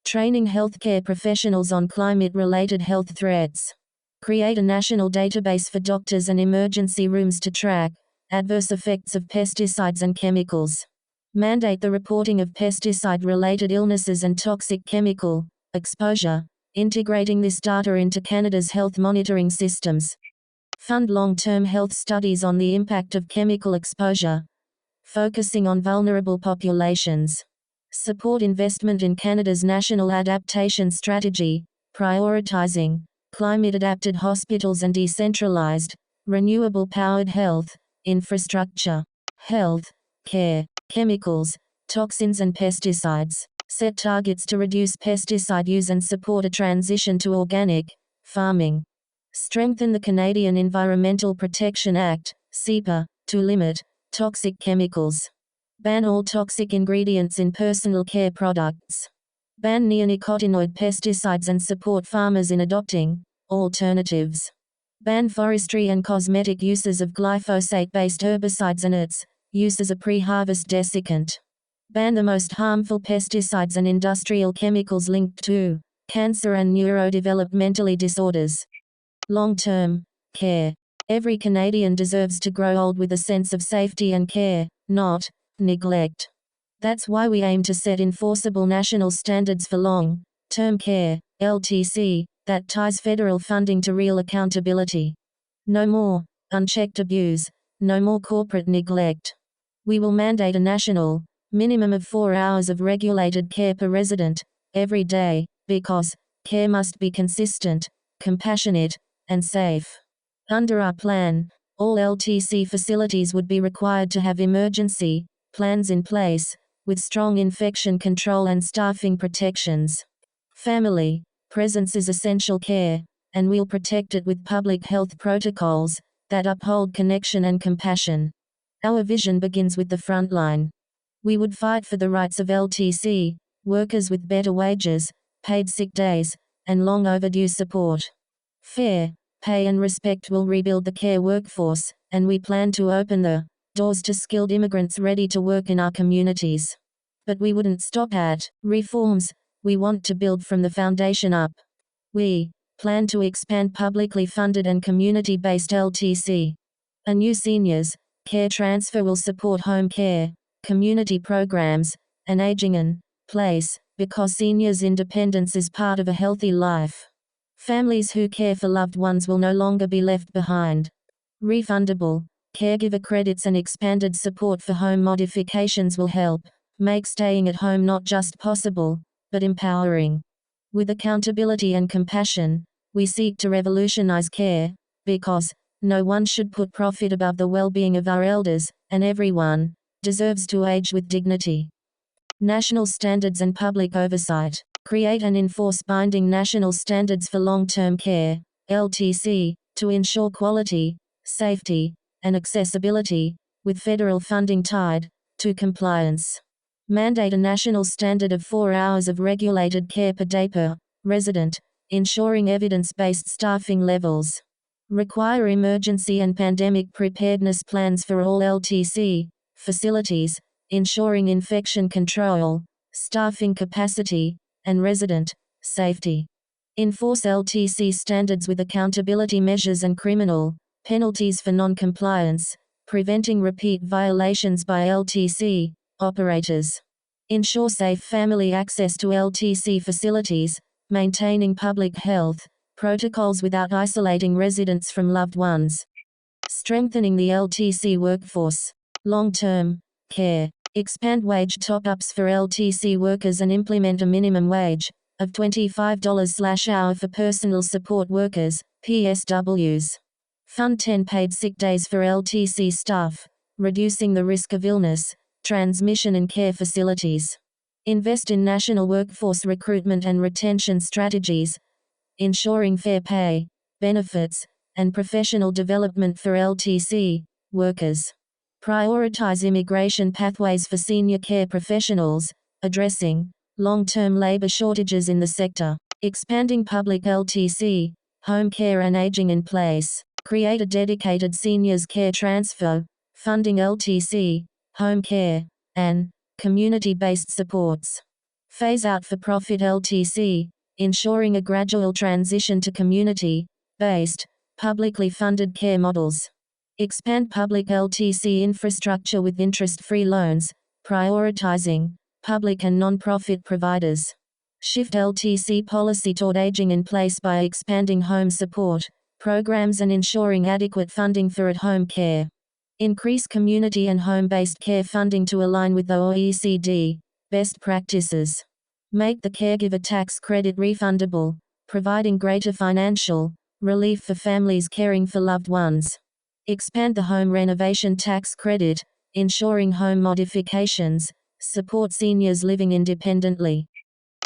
Training healthcare professionals on climate-related health threats. Create a national database for doctors and emergency rooms to track adverse effects of pesticides and chemicals. Mandate the reporting of pesticide-related illnesses and toxic chemical exposure, integrating this data into Canada's health monitoring systems. Fund long-term health studies on the impact of chemical exposure, focusing on vulnerable populations. Support investment in Canada's National Adaptation Strategy, prioritizing climate-adapted hospitals and decentralized, renewable-powered health infrastructure. Health care, chemicals, toxins and pesticides. Set targets to reduce pesticide use and support a transition to organic farming. Strengthen the Canadian Environmental Protection Act, CEPA, to limit toxic chemicals. Ban all toxic ingredients in personal care products. Ban neonicotinoid pesticides and support farmers in adopting alternatives. Ban forestry and cosmetic uses of glyphosate-based herbicides and its use as a pre-harvest desiccant. Ban the most harmful pesticides and industrial chemicals linked to cancer and neurodevelopmental disorders. Long-term care. Every Canadian deserves to grow old with a sense of safety and care, not neglect. That's why we aim to set enforceable national standards for long-term care, LTC, that ties federal funding to real accountability. No more unchecked abuse, no more corporate neglect. We will mandate a national minimum of 4 hours of regulated care per resident every day, because care must be consistent, compassionate, and safe. Under our plan, all LTC facilities would be required to have emergency plans in place, with strong infection control and staffing protections. Family presence is essential care, and we'll protect it with public health protocols that uphold connection and compassion. Our vision begins with the front line. We would fight for the rights of LTC workers with better wages, paid sick days, and long overdue support. Fair pay and respect will rebuild the care workforce, and we plan to open the doors to skilled immigrants ready to work in our communities. But we wouldn't stop at reforms, we want to build from the foundation up. We plan to expand publicly funded and community-based LTC. A new seniors care transfer will support home care, community programs, and aging in place, because seniors' independence is part of a healthy life. Families who care for loved ones will no longer be left behind. Refundable caregiver credits and expanded support for home modifications will help make staying at home not just possible, but empowering. With accountability and compassion, we seek to revolutionize care, because no one should put profit above the well-being of our elders, and everyone deserves to age with dignity. National standards and public oversight. Create and enforce binding national standards for long-term care, LTC, to ensure quality, safety, and accessibility, with federal funding tied to compliance. Mandate a national standard of 4 hours of regulated care per day per resident, ensuring evidence-based staffing levels. Require emergency and pandemic preparedness plans for all LTC facilities, ensuring infection control, staffing capacity, and resident safety. Enforce LTC standards with accountability measures and criminal penalties for non-compliance, preventing repeat violations by LTC operators. Ensure safe family access to LTC facilities, maintaining public health protocols without isolating residents from loved ones. Strengthening the LTC workforce. Long-term care. Expand wage top-ups for LTC workers and implement a minimum wage of $25/hour for personal support workers, PSWs. Fund 10 paid sick days for LTC staff, reducing the risk of illness, transmission in care facilities. Invest in national workforce recruitment and retention strategies, ensuring fair pay, benefits, and professional development for LTC workers. Prioritize immigration pathways for senior care professionals, addressing long-term labor shortages in the sector. Expanding public LTC, home care and aging in place. Create a dedicated seniors care transfer, funding LTC, home care, and community-based supports. Phase out for-profit LTC, ensuring a gradual transition to community-based, publicly funded care models. Expand public LTC infrastructure with interest-free loans, prioritizing public and non-profit providers. Shift LTC policy toward aging in place by expanding home support programs and ensuring adequate funding for at-home care. Increase community and home-based care funding to align with the OECD best practices. Make the caregiver tax credit refundable, providing greater financial relief for families caring for loved ones. Expand the home renovation tax credit, ensuring home modifications support seniors living independently.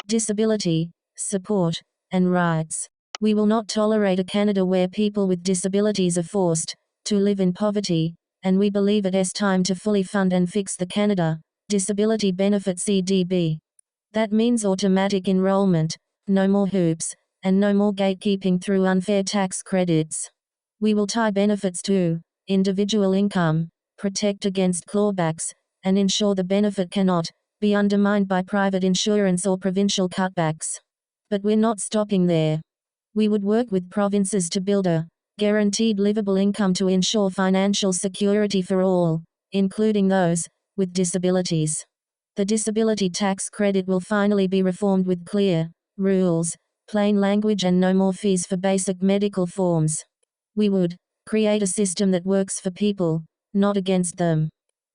Disability, support, and rights. We will not tolerate a Canada where people with disabilities are forced to live in poverty, and we believe it is time to fully fund and fix the Canada Disability Benefit CDB. That means automatic enrollment, no more hoops, and no more gatekeeping through unfair tax credits. We will tie benefits to individual income, protect against clawbacks, and ensure the benefit cannot be undermined by private insurance or provincial cutbacks. But we're not stopping there. We would work with provinces to build a guaranteed livable income to ensure financial security for all, including those with disabilities. The disability tax credit will finally be reformed with clear rules, plain language, and no more fees for basic medical forms. We would create a system that works for people, not against them.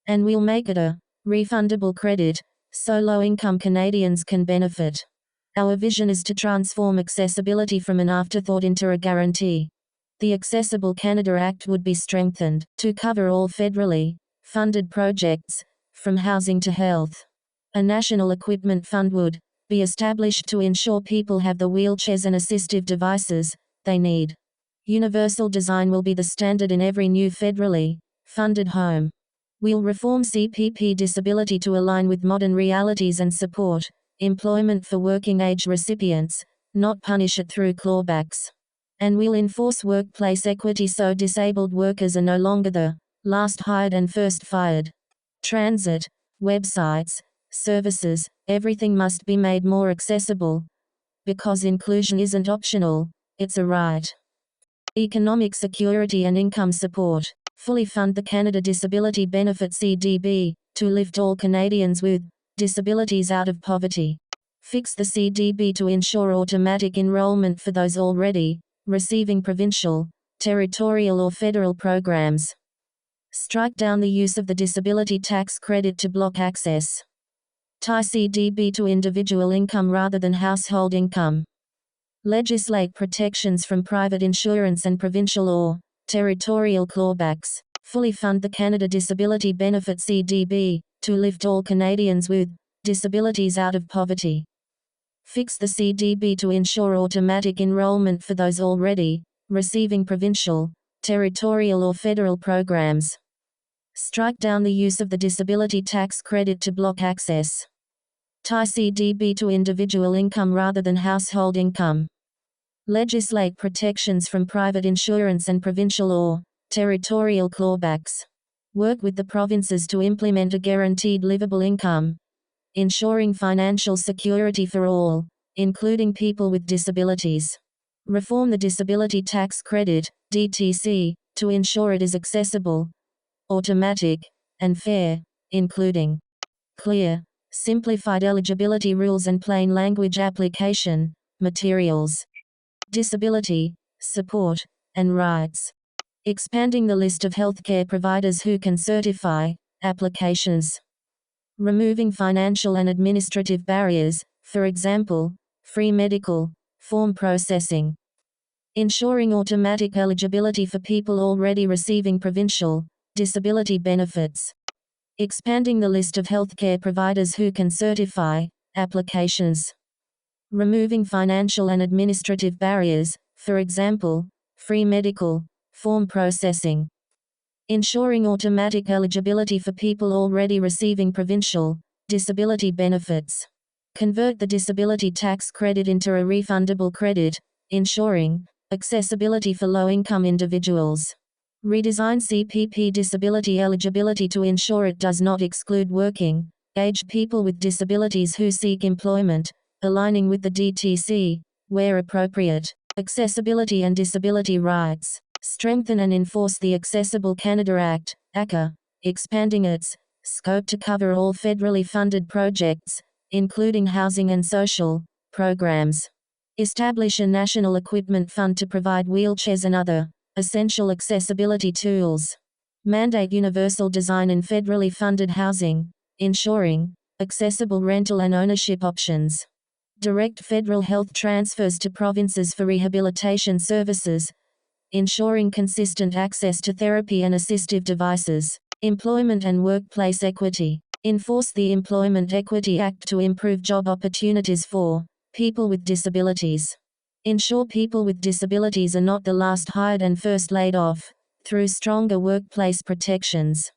And we'll make it a refundable credit, so low-income Canadians can benefit. Our vision is to transform accessibility from an afterthought into a guarantee. The Accessible Canada Act would be strengthened to cover all federally funded projects, from housing to health. A national equipment fund would be established to ensure people have the wheelchairs and assistive devices they need. Universal design will be the standard in every new federally funded home. We'll reform CPP disability to align with modern realities and support employment for working-age recipients, not punish it through clawbacks. And we'll enforce workplace equity so disabled workers are no longer the last hired and first fired. Transit, websites, services, everything must be made more accessible, because inclusion isn't optional, it's a right. Economic security and income support. Fully fund the Canada Disability Benefit CDB, to lift all Canadians with disabilities out of poverty. Fix the CDB to ensure automatic enrollment for those already receiving provincial, territorial or federal programs. Strike down the use of the disability tax credit to block access. Tie CDB to individual income rather than household income. Legislate protections from private insurance and provincial or territorial clawbacks. Fully fund the Canada Disability Benefit CDB, to lift all Canadians with disabilities out of poverty. Fix the CDB to ensure automatic enrollment for those already receiving provincial, territorial or federal programs. Strike down the use of the disability tax credit to block access. Tie CDB to individual income rather than household income. Legislate protections from private insurance and provincial or territorial clawbacks. Work with the provinces to implement a guaranteed livable income, ensuring financial security for all, including people with disabilities. Reform the disability tax credit, DTC, to ensure it is accessible, automatic, and fair, including clear, simplified eligibility rules and plain language application materials. Disability, support, and rights. Expanding the list of healthcare providers who can certify applications. Removing financial and administrative barriers, for example, free medical form processing. Ensuring automatic eligibility for people already receiving provincial disability benefits. Expanding the list of healthcare providers who can certify applications. Removing financial and administrative barriers, for example, free medical form processing. Ensuring automatic eligibility for people already receiving provincial disability benefits. Convert the disability tax credit into a refundable credit, ensuring accessibility for low-income individuals. Redesign CPP disability eligibility to ensure it does not exclude working-age people with disabilities who seek employment, aligning with the DTC, where appropriate. Accessibility and disability rights. Strengthen and enforce the Accessible Canada Act, ACA, expanding its scope to cover all federally funded projects, including housing and social programs. Establish a national equipment fund to provide wheelchairs and other essential accessibility tools. Mandate universal design in federally funded housing, ensuring accessible rental and ownership options. Direct federal health transfers to provinces for rehabilitation services, ensuring consistent access to therapy and assistive devices. Employment and workplace equity. Enforce the Employment Equity Act to improve job opportunities for people with disabilities. Ensure people with disabilities are not the last hired and first laid off, through stronger workplace protections.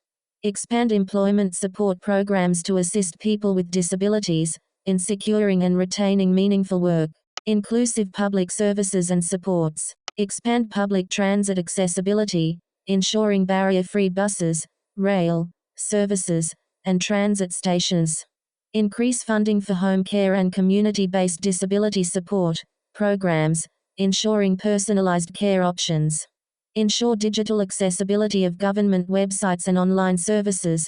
Expand employment support programs to assist people with disabilities in securing and retaining meaningful work. Inclusive public services and supports. Expand public transit accessibility, ensuring barrier-free buses, rail, services, and transit stations. Increase funding for home care and community-based disability support programs, ensuring personalized care options. Ensure digital accessibility of government websites and online services,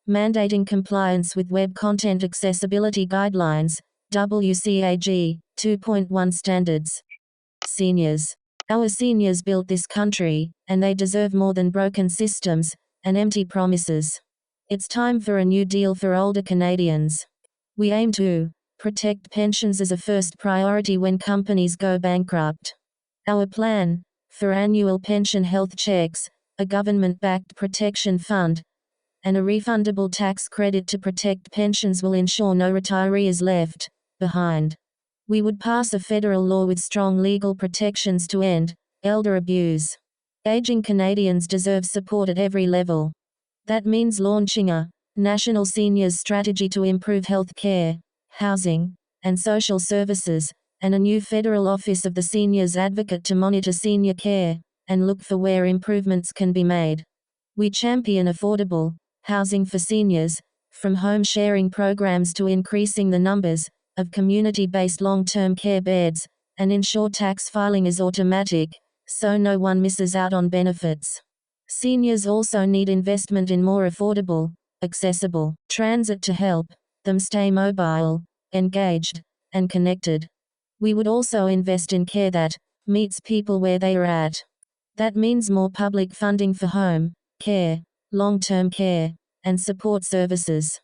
mandating compliance with Web Content Accessibility Guidelines, WCAG 2.1 standards. Seniors. Our seniors built this country, and they deserve more than broken systems and empty promises. It's time for a new deal for older Canadians. We aim to protect pensions as a first priority when companies go bankrupt. Our plan for annual pension health checks, a government-backed protection fund, and a refundable tax credit to protect pensions will ensure no retiree is left behind. We would pass a federal law with strong legal protections to end elder abuse. Aging Canadians deserve support at every level. That means launching a national seniors strategy to improve health care, housing, and social services, and a new federal office of the seniors advocate to monitor senior care and look for where improvements can be made. We champion affordable housing for seniors, from home sharing programs to increasing the numbers of community-based long-term care beds, and ensure tax filing is automatic, so no one misses out on benefits. Seniors also need investment in more affordable, accessible transit to help them stay mobile, engaged, and connected. We would also invest in care that meets people where they are at. That means more public funding for home care, long-term care, and support services.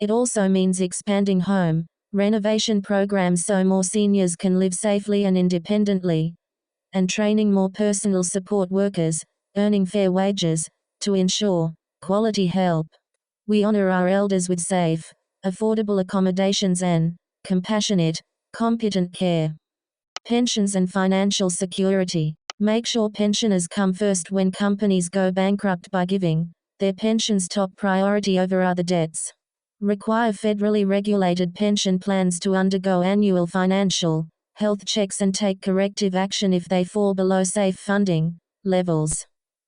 It also means expanding home renovation programs so more seniors can live safely and independently, and training more personal support workers, earning fair wages, to ensure quality help. We honor our elders with safe, affordable accommodations and compassionate, competent care. Pensions and financial security. Make sure pensioners come first when companies go bankrupt by giving their pensions top priority over other debts. Require federally regulated pension plans to undergo annual financial health checks and take corrective action if they fall below safe funding levels.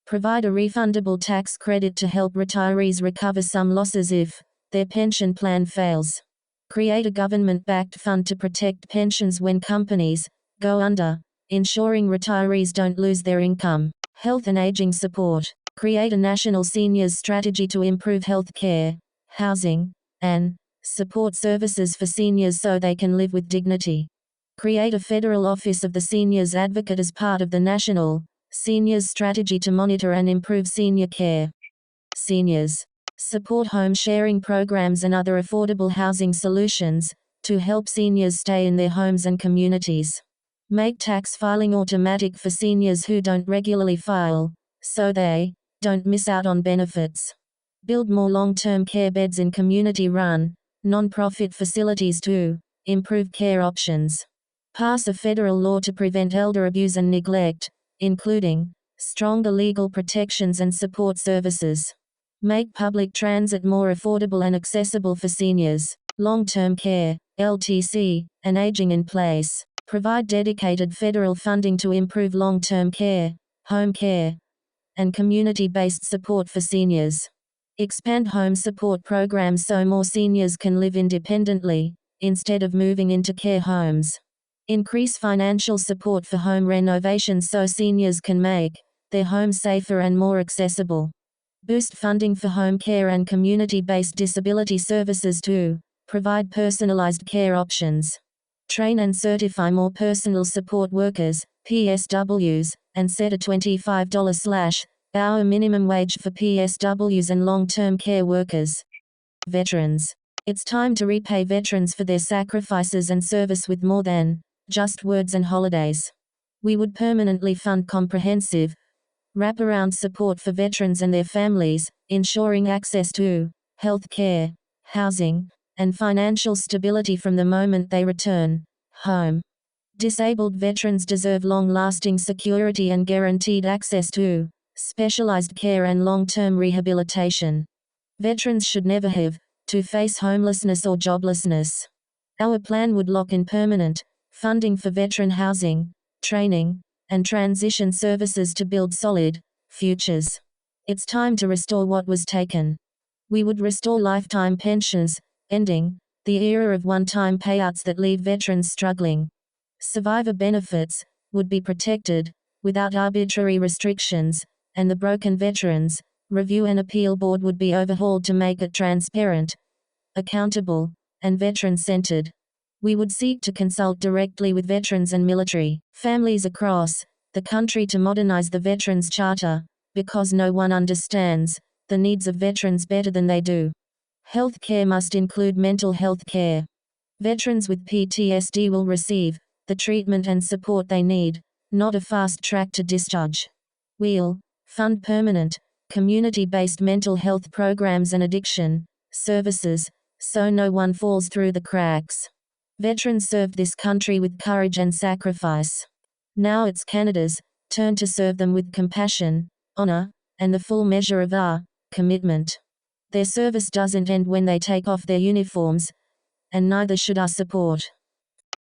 Provide a refundable tax credit to help retirees recover some losses if their pension plan fails. Create a government-backed fund to protect pensions when companies go under, ensuring retirees don't lose their income. Health and aging support. Create a national seniors strategy to improve health care, housing, and support services for seniors so they can live with dignity. Create a federal office of the seniors advocate as part of the national seniors strategy to monitor and improve senior care. Seniors. Support home sharing programs and other affordable housing solutions to help seniors stay in their homes and communities. Make tax filing automatic for seniors who don't regularly file, so they don't miss out on benefits. Build more long-term care beds in community-run, non-profit facilities to improve care options. Pass a federal law to prevent elder abuse and neglect, including stronger legal protections and support services. Make public transit more affordable and accessible for seniors. Long-term care, LTC, and aging in place. Provide dedicated federal funding to improve long-term care, home care, and community-based support for seniors. Expand home support programs so more seniors can live independently, instead of moving into care homes. Increase financial support for home renovations so seniors can make their homes safer and more accessible. Boost funding for home care and community-based disability services to provide personalized care options. Train and certify more personal support workers, PSWs, and set a $25/hour minimum wage for PSWs and long-term care workers. Veterans. It's time to repay veterans for their sacrifices and service with more than just words and holidays. We would permanently fund comprehensive, wraparound support for veterans and their families, ensuring access to health care, housing, and financial stability from the moment they return home. Disabled veterans deserve long-lasting security and guaranteed access to specialized care and long-term rehabilitation. Veterans should never have to face homelessness or joblessness. Our plan would lock in permanent funding for veteran housing, training, and transition services to build solid futures. It's time to restore what was taken. We would restore lifetime pensions, ending the era of one-time payouts that leave veterans struggling. Survivor benefits would be protected without arbitrary restrictions, and the Broken Veterans Review and Appeal Board would be overhauled to make it transparent, accountable, and veteran-centered. We would seek to consult directly with veterans and military families across the country to modernize the Veterans Charter, because no one understands the needs of veterans better than they do. Health care must include mental health care. Veterans with PTSD will receive the treatment and support they need, not a fast track to discharge. We'll fund permanent, community-based mental health programs and addiction services, so no one falls through the cracks. Veterans served this country with courage and sacrifice. Now it's Canada's turn to serve them with compassion, honor, and the full measure of our commitment. Their service doesn't end when they take off their uniforms, and neither should our support.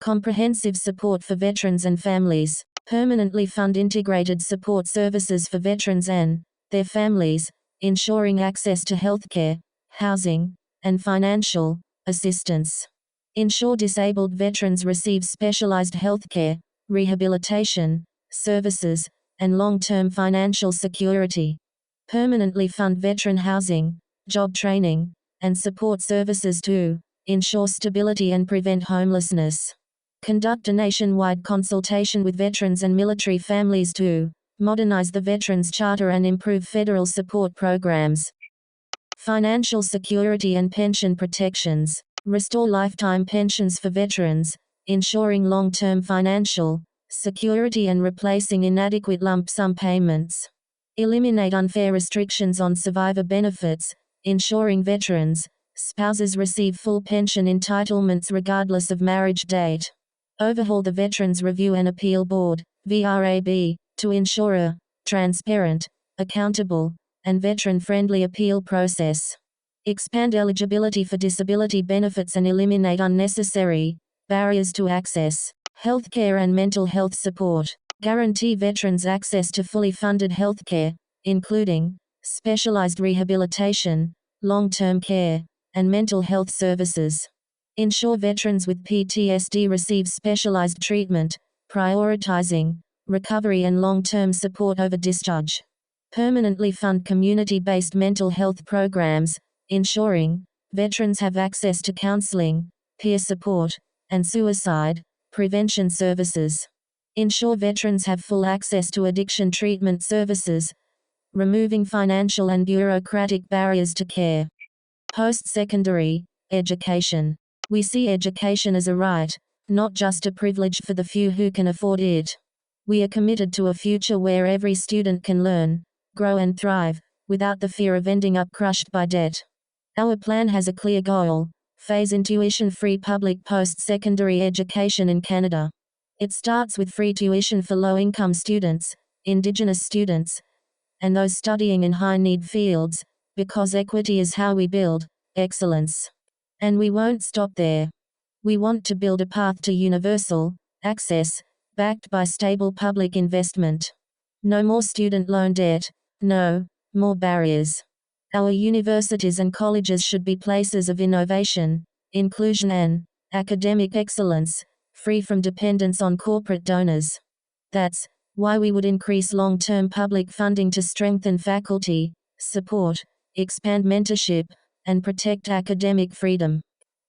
Comprehensive support for veterans and families. Permanently fund integrated support services for veterans and their families, ensuring access to healthcare, housing, and financial assistance. Ensure disabled veterans receive specialized healthcare, rehabilitation services, and long-term financial security. Permanently fund veteran housing, job training, and support services to ensure stability and prevent homelessness. Conduct a nationwide consultation with veterans and military families to modernize the Veterans Charter and improve federal support programs. Financial security and pension protections. Restore lifetime pensions for veterans, ensuring long-term financial security and replacing inadequate lump sum payments. Eliminate unfair restrictions on survivor benefits, ensuring veterans' spouses receive full pension entitlements regardless of marriage date. Overhaul the Veterans Review and Appeal Board, VRAB, to ensure a transparent, accountable, and veteran-friendly appeal process. Expand eligibility for disability benefits and eliminate unnecessary barriers to access. Healthcare and mental health support. Guarantee veterans access to fully funded healthcare, including specialized rehabilitation, long-term care, and mental health services. Ensure veterans with PTSD receive specialized treatment, prioritizing recovery and long-term support over discharge. Permanently fund community-based mental health programs, ensuring veterans have access to counseling, peer support, and suicide prevention services. Ensure veterans have full access to addiction treatment services, removing financial and bureaucratic barriers to care. Post-secondary education. We see education as a right, not just a privilege for the few who can afford it. We are committed to a future where every student can learn, grow and thrive, without the fear of ending up crushed by debt. Our plan has a clear goal: phase in tuition-free public post-secondary education in Canada. It starts with free tuition for low-income students, Indigenous students, and those studying in high-need fields, because equity is how we build excellence. And we won't stop there. We want to build a path to universal access, backed by stable public investment. No more student loan debt, no more barriers. Our universities and colleges should be places of innovation, inclusion and academic excellence, free from dependence on corporate donors. That's why we would increase long-term public funding to strengthen faculty support, expand mentorship, and protect academic freedom.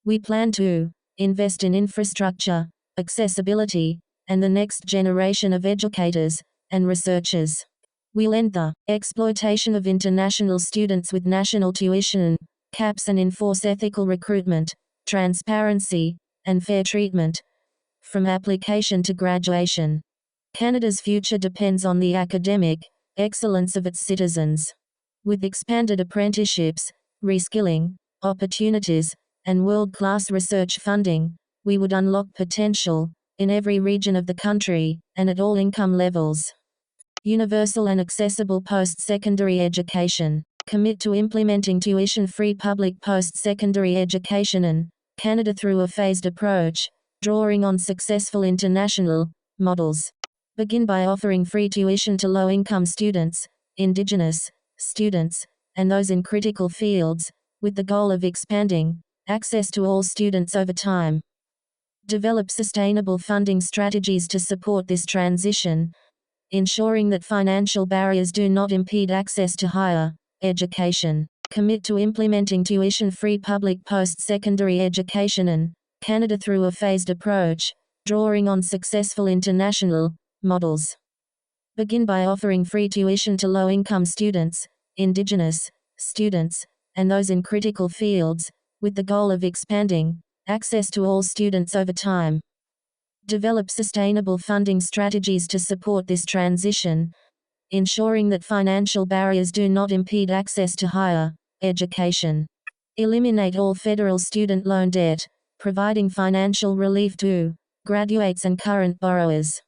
We plan to invest in infrastructure, accessibility, and the next generation of educators and researchers. We'll end the exploitation of international students with national tuition caps and enforce ethical recruitment, transparency, and fair treatment from application to graduation. Canada's future depends on the academic excellence of its citizens. With expanded apprenticeships, reskilling opportunities, and world-class research funding, we would unlock potential in every region of the country and at all income levels. Universal and accessible post-secondary education. Commit to implementing tuition-free public post-secondary education in Canada through a phased approach, drawing on successful international models. Begin by offering free tuition to low-income students, Indigenous students, and those in critical fields, with the goal of expanding access to all students over time. Develop sustainable funding strategies to support this transition, ensuring that financial barriers do not impede access to higher education. Commit to implementing tuition-free public post-secondary education in Canada through a phased approach, drawing on successful international models. Begin by offering free tuition to low-income students, Indigenous students, and those in critical fields, with the goal of expanding access to all students over time. Develop sustainable funding strategies to support this transition, ensuring that financial barriers do not impede access to higher education. Eliminate all federal student loan debt, providing financial relief to graduates and current borrowers.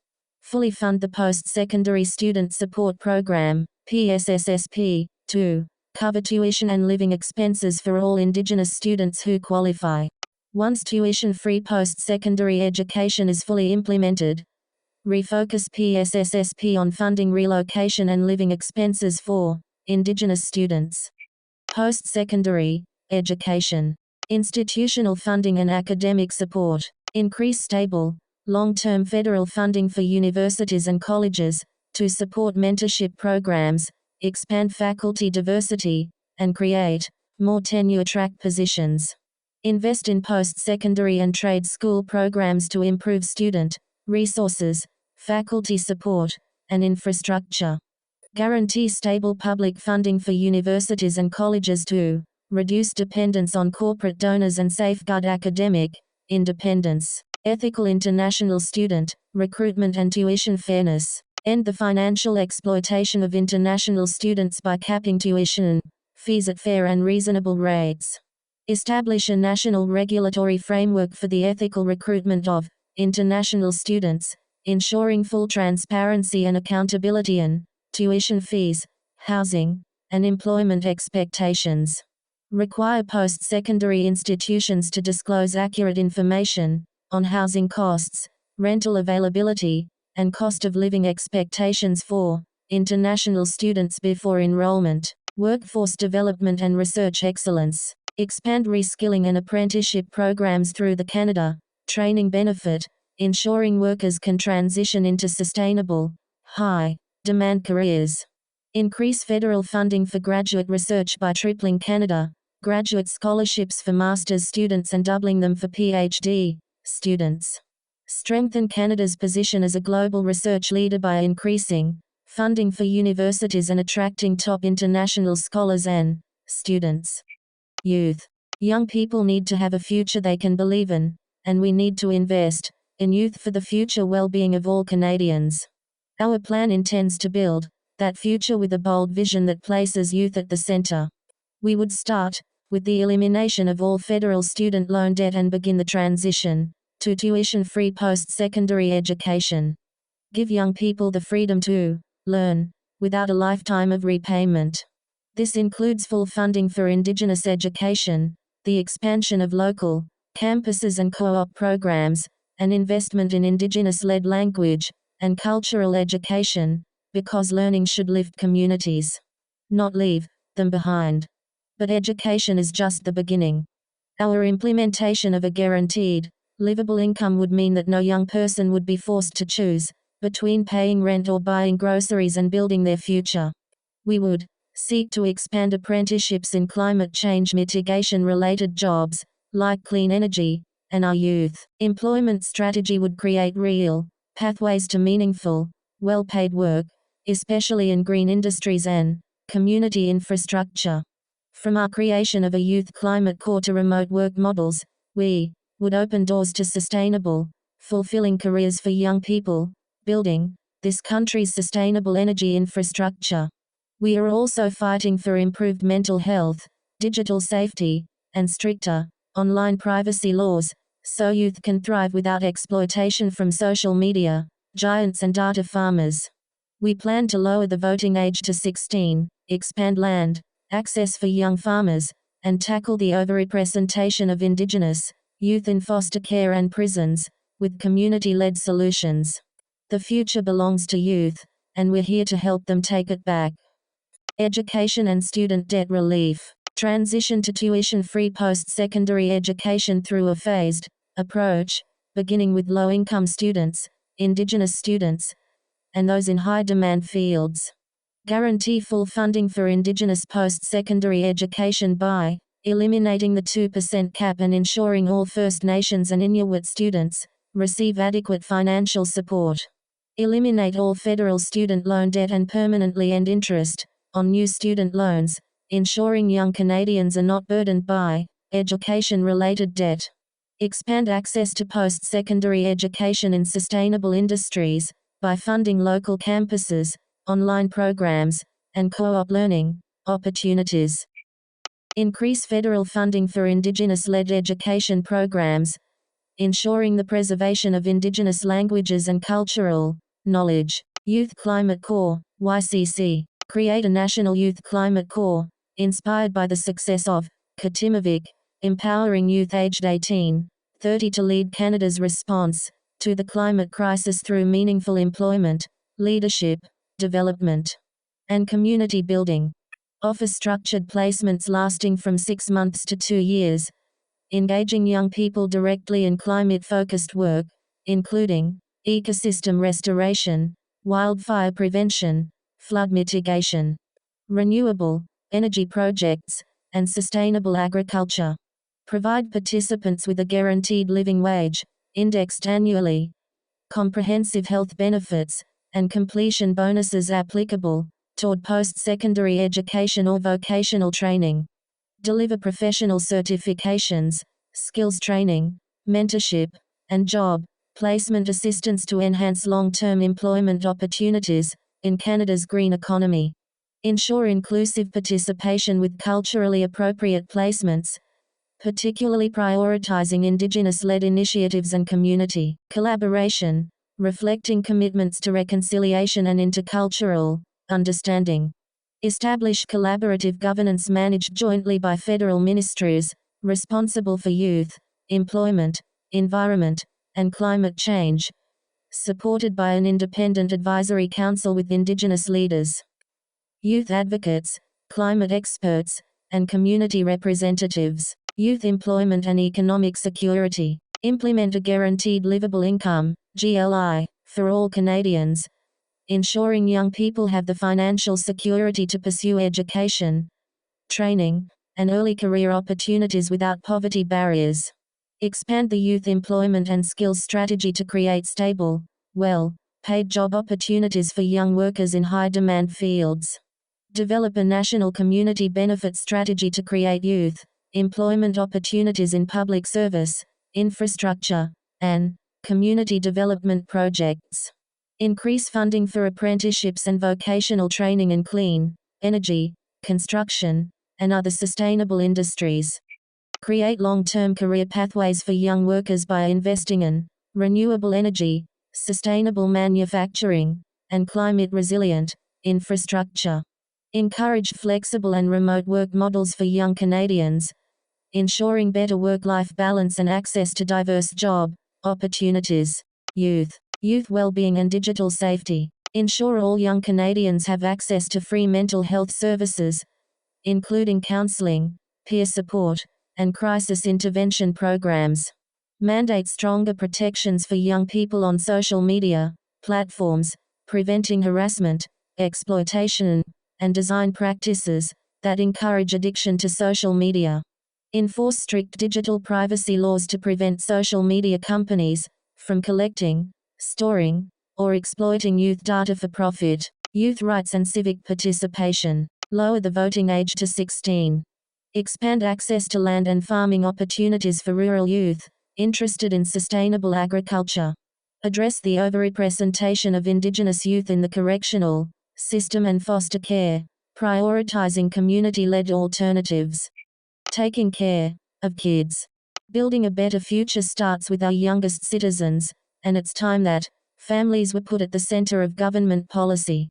Fully fund the Post-Secondary Student Support Program, PSSSP, to cover tuition and living expenses for all Indigenous students who qualify. Once tuition-free post-secondary education is fully implemented, refocus PSSSP on funding relocation and living expenses for Indigenous students. Post-secondary education. Institutional funding and academic support. Increase stable, long-term federal funding for universities and colleges to support mentorship programs, expand faculty diversity, and create more tenure-track positions. Invest in post-secondary and trade school programs to improve student resources, faculty support, and infrastructure. Guarantee stable public funding for universities and colleges to reduce dependence on corporate donors and safeguard academic independence. Ethical international student recruitment and tuition fairness. End the financial exploitation of international students by capping tuition fees at fair and reasonable rates. Establish a national regulatory framework for the ethical recruitment of international students, ensuring full transparency and accountability in tuition fees, housing, and employment expectations. Require post-secondary institutions to disclose accurate information on housing costs, rental availability, and cost of living expectations for international students before enrollment. Workforce development and research excellence. Expand reskilling and apprenticeship programs through the Canada Training Benefit, ensuring workers can transition into sustainable, high-demand careers. Increase federal funding for graduate research by tripling Canada graduate scholarships for master's students and doubling them for PhD students. Strengthen Canada's position as a global research leader by increasing funding for universities and attracting top international scholars and students. Youth. Young people need to have a future they can believe in, and we need to invest in youth for the future well-being of all Canadians. Our plan intends to build that future with a bold vision that places youth at the center. We would start with the elimination of all federal student loan debt and begin the transition to tuition-free post-secondary education. Give young people the freedom to learn without a lifetime of repayment. This includes full funding for Indigenous education, the expansion of local campuses and co-op programs, and investment in Indigenous-led language and cultural education, because learning should lift communities, not leave them behind. But education is just the beginning. Our implementation of a guaranteed, livable income would mean that no young person would be forced to choose between paying rent or buying groceries and building their future. We would seek to expand apprenticeships in climate change mitigation-related jobs, like clean energy, and our youth employment strategy would create real pathways to meaningful, well-paid work, especially in green industries and community infrastructure. From our creation of a youth climate core to remote work models, we would open doors to sustainable, fulfilling careers for young people, building this country's sustainable energy infrastructure. We are also fighting for improved mental health, digital safety, and stricter online privacy laws, so youth can thrive without exploitation from social media giants and data farmers. We plan to lower the voting age to 16, expand land access for young farmers, and tackle the overrepresentation of Indigenous youth in foster care and prisons with community-led solutions. The future belongs to youth, and we're here to help them take it back. Education and student debt relief. Transition to tuition-free post-secondary education through a phased approach, beginning with low-income students, Indigenous students, and those in high-demand fields. Guarantee full funding for Indigenous post-secondary education by eliminating the 2% cap and ensuring all First Nations and Inuit students receive adequate financial support. Eliminate all federal student loan debt and permanently end interest on new student loans, ensuring young Canadians are not burdened by education-related debt. Expand access to post-secondary education in sustainable industries by funding local campuses, online programs, and co-op learning opportunities. Increase federal funding for Indigenous-led education programs, ensuring the preservation of Indigenous languages and cultural knowledge. Youth Climate Corps, YCC. Create a national Youth Climate Corps, inspired by the success of Katimavik, empowering youth aged 18-30 to lead Canada's response to the climate crisis through meaningful employment, leadership, development, and community building. Offer structured placements lasting from 6 months to 2 years, engaging young people directly in climate-focused work, including ecosystem restoration, wildfire prevention, flood mitigation, renewable energy projects, and sustainable agriculture. Provide participants with a guaranteed living wage, indexed annually, comprehensive health benefits, and completion bonuses applicable toward post-secondary education or vocational training. Deliver professional certifications, skills training, mentorship, and job placement assistance to enhance long-term employment opportunities in Canada's green economy. Ensure inclusive participation with culturally appropriate placements, particularly prioritizing Indigenous-led initiatives and community collaboration, reflecting commitments to reconciliation and intercultural understanding. Establish collaborative governance managed jointly by federal ministries responsible for youth, employment, environment, and climate change, supported by an independent advisory council with Indigenous leaders, youth advocates, climate experts, and community representatives. Youth employment and economic security. Implement a guaranteed livable income, GLI, for all Canadians, ensuring young people have the financial security to pursue education, training, and early career opportunities without poverty barriers. Expand the youth employment and skills strategy to create stable, well-paid job opportunities for young workers in high-demand fields. Develop a national community benefit strategy to create youth employment opportunities in public service, infrastructure, and community development projects. Increase funding for apprenticeships and vocational training in clean energy, construction, and other sustainable industries. Create long-term career pathways for young workers by investing in renewable energy, sustainable manufacturing, and climate-resilient infrastructure. Encourage flexible and remote work models for young Canadians, ensuring better work-life balance and access to diverse job opportunities. Youth well-being and digital safety. Ensure all young Canadians have access to free mental health services, including counseling, peer support, and crisis intervention programs. Mandate stronger protections for young people on social media platforms, preventing harassment, exploitation, and design practices that encourage addiction to social media. Enforce strict digital privacy laws to prevent social media companies from collecting, storing, or exploiting youth data for profit. Youth rights and civic participation. Lower the voting age to 16. Expand access to land and farming opportunities for rural youth interested in sustainable agriculture. Address the overrepresentation of Indigenous youth in the correctional system and foster care, prioritizing community-led alternatives. Taking care of kids. Building a better future starts with our youngest citizens, and it's time that families were put at the center of government policy.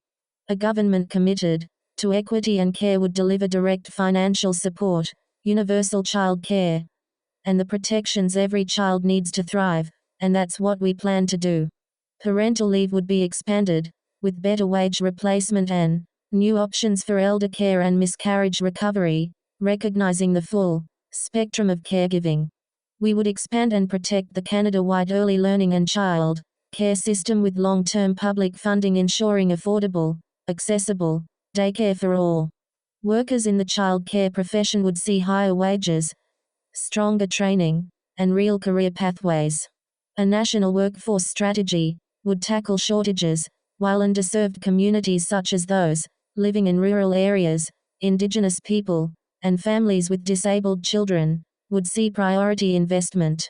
A government committed to equity and care would deliver direct financial support, universal child care, and the protections every child needs to thrive, and that's what we plan to do. Parental leave would be expanded, with better wage replacement and new options for elder care and miscarriage recovery, recognizing the full spectrum of caregiving. We would expand and protect the Canada-wide early learning and child care system with long-term public funding ensuring affordable, accessible daycare for all. Workers in the child care profession would see higher wages, stronger training, and real career pathways. A national workforce strategy would tackle shortages, while underserved communities such as those living in rural areas, Indigenous people, and families with disabled children would see priority investment.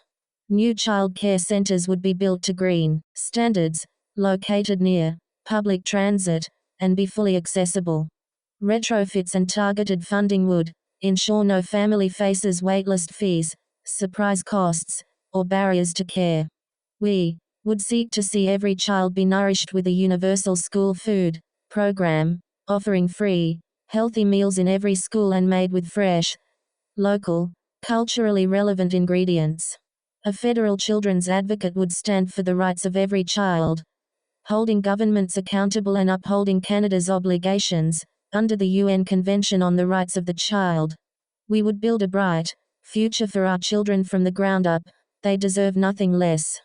New child care centers would be built to green standards, located near public transit, and be fully accessible. Retrofits and targeted funding would ensure no family faces waitlist fees, surprise costs, or barriers to care. We would seek to see every child be nourished with a universal school food program, offering free, healthy meals in every school and made with fresh, local, culturally relevant ingredients. A federal children's advocate would stand for the rights of every child, holding governments accountable and upholding Canada's obligations under the UN Convention on the Rights of the Child. We would build a bright future for our children from the ground up. They deserve nothing less.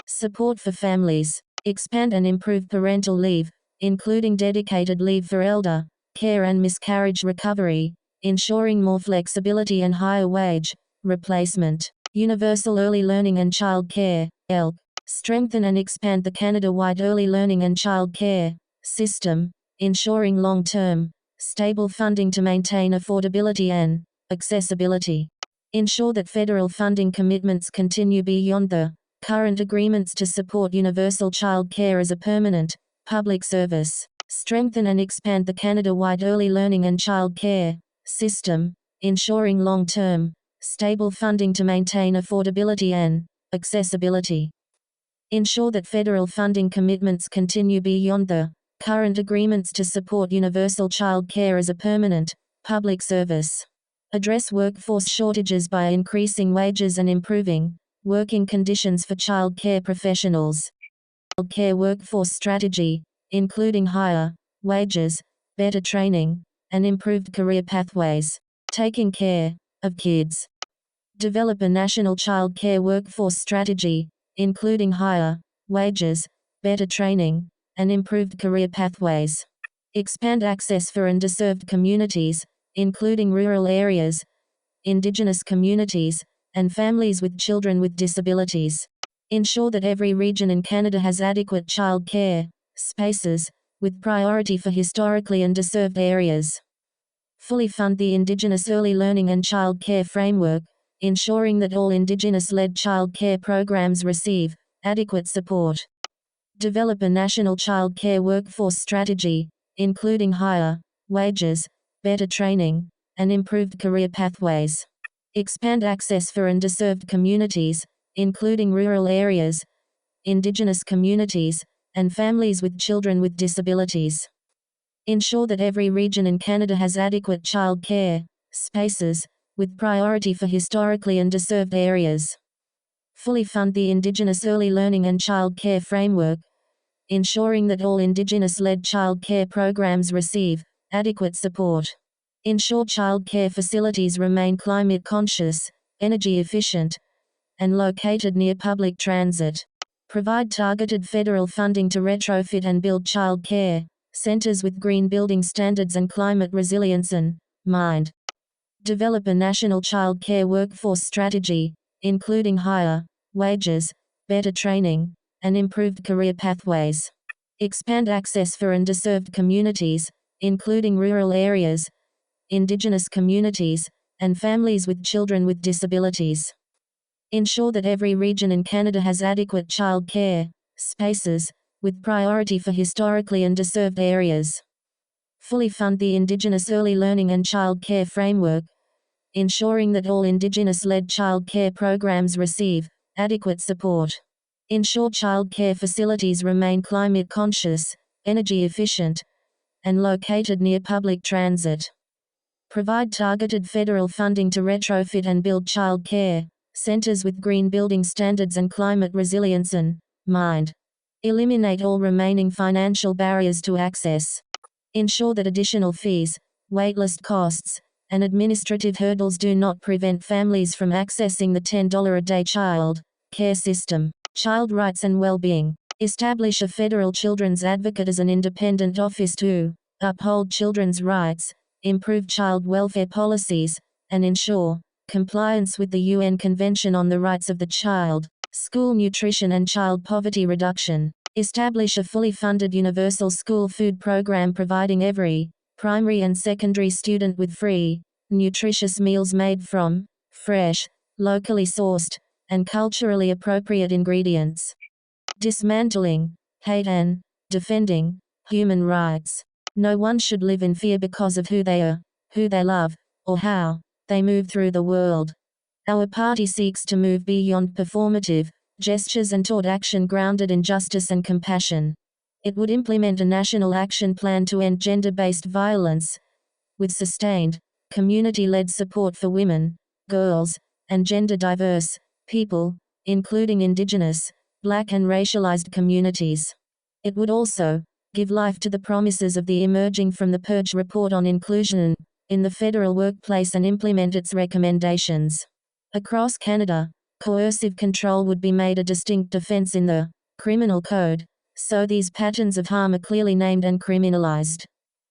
Support for families. Expand and improve parental leave, including dedicated leave for elder care and miscarriage recovery, ensuring more flexibility and higher wage replacement. Universal early learning and child care, ELC. Strengthen and expand the Canada-wide early learning and child care system, ensuring long-term, stable funding to maintain affordability and accessibility. Ensure that federal funding commitments continue beyond the current agreements to support universal child care as a permanent public service. Strengthen and expand the Canada-wide early learning and child care system, ensuring long-term, stable funding to maintain affordability and accessibility. Ensure that federal funding commitments continue beyond the current agreements to support universal child care as a permanent public service. Address workforce shortages by increasing wages and improving working conditions for child care professionals. Child care workforce strategy, including higher wages, better training, and improved career pathways. Taking care of kids. Develop a national child care workforce strategy, including higher wages, better training, and improved career pathways. Expand access for underserved communities, including rural areas, Indigenous communities, and families with children with disabilities. Ensure that every region in Canada has adequate child care spaces, with priority for historically underserved areas. Fully fund the Indigenous early learning and child care framework, ensuring that all Indigenous-led child care programs receive adequate support. Develop a national child care workforce strategy, including higher wages, better training, and improved career pathways. Expand access for underserved communities, including rural areas, Indigenous communities, and families with children with disabilities. Ensure that every region in Canada has adequate child care spaces, with priority for historically underserved areas. Fully fund the Indigenous early learning and child care framework, ensuring that all Indigenous-led child care programs receive adequate support. Ensure child care facilities remain climate conscious, energy efficient, and located near public transit. Provide targeted federal funding to retrofit and build child care centers with green building standards and climate resilience in mind. Develop a national child care workforce strategy, including higher wages, better training, and improved career pathways. Expand access for underserved communities, including rural areas, Indigenous communities, and families with children with disabilities. Ensure that every region in Canada has adequate child care spaces, with priority for historically underserved areas. Fully fund the Indigenous early learning and child care framework, ensuring that all Indigenous-led child care programs receive adequate support. Ensure child care facilities remain climate conscious, energy efficient, and located near public transit. Provide targeted federal funding to retrofit and build child care centers with green building standards and climate resilience in mind. Eliminate all remaining financial barriers to access. Ensure that additional fees, waitlist costs, and administrative hurdles do not prevent families from accessing the $10 a day child care system. Child rights and well-being. Establish a federal children's advocate as an independent office to uphold children's rights, improve child welfare policies, and ensure compliance with the UN Convention on the Rights of the Child. School nutrition and child poverty reduction. Establish a fully funded universal school food program providing every primary and secondary student with free, nutritious meals made from fresh, locally sourced, and culturally appropriate ingredients. Dismantling hate and defending human rights. No one should live in fear because of who they are, who they love, or how they move through the world. Our party seeks to move beyond performative gestures and toward action grounded in justice and compassion. It would implement a national action plan to end gender-based violence, with sustained, community-led support for women, girls, and gender-diverse people, including Indigenous, Black and racialized communities. It would also give life to the promises of the Emerging from the Purge report on inclusion in the federal workplace and implement its recommendations. Across Canada, coercive control would be made a distinct offense in the criminal code, so these patterns of harm are clearly named and criminalized.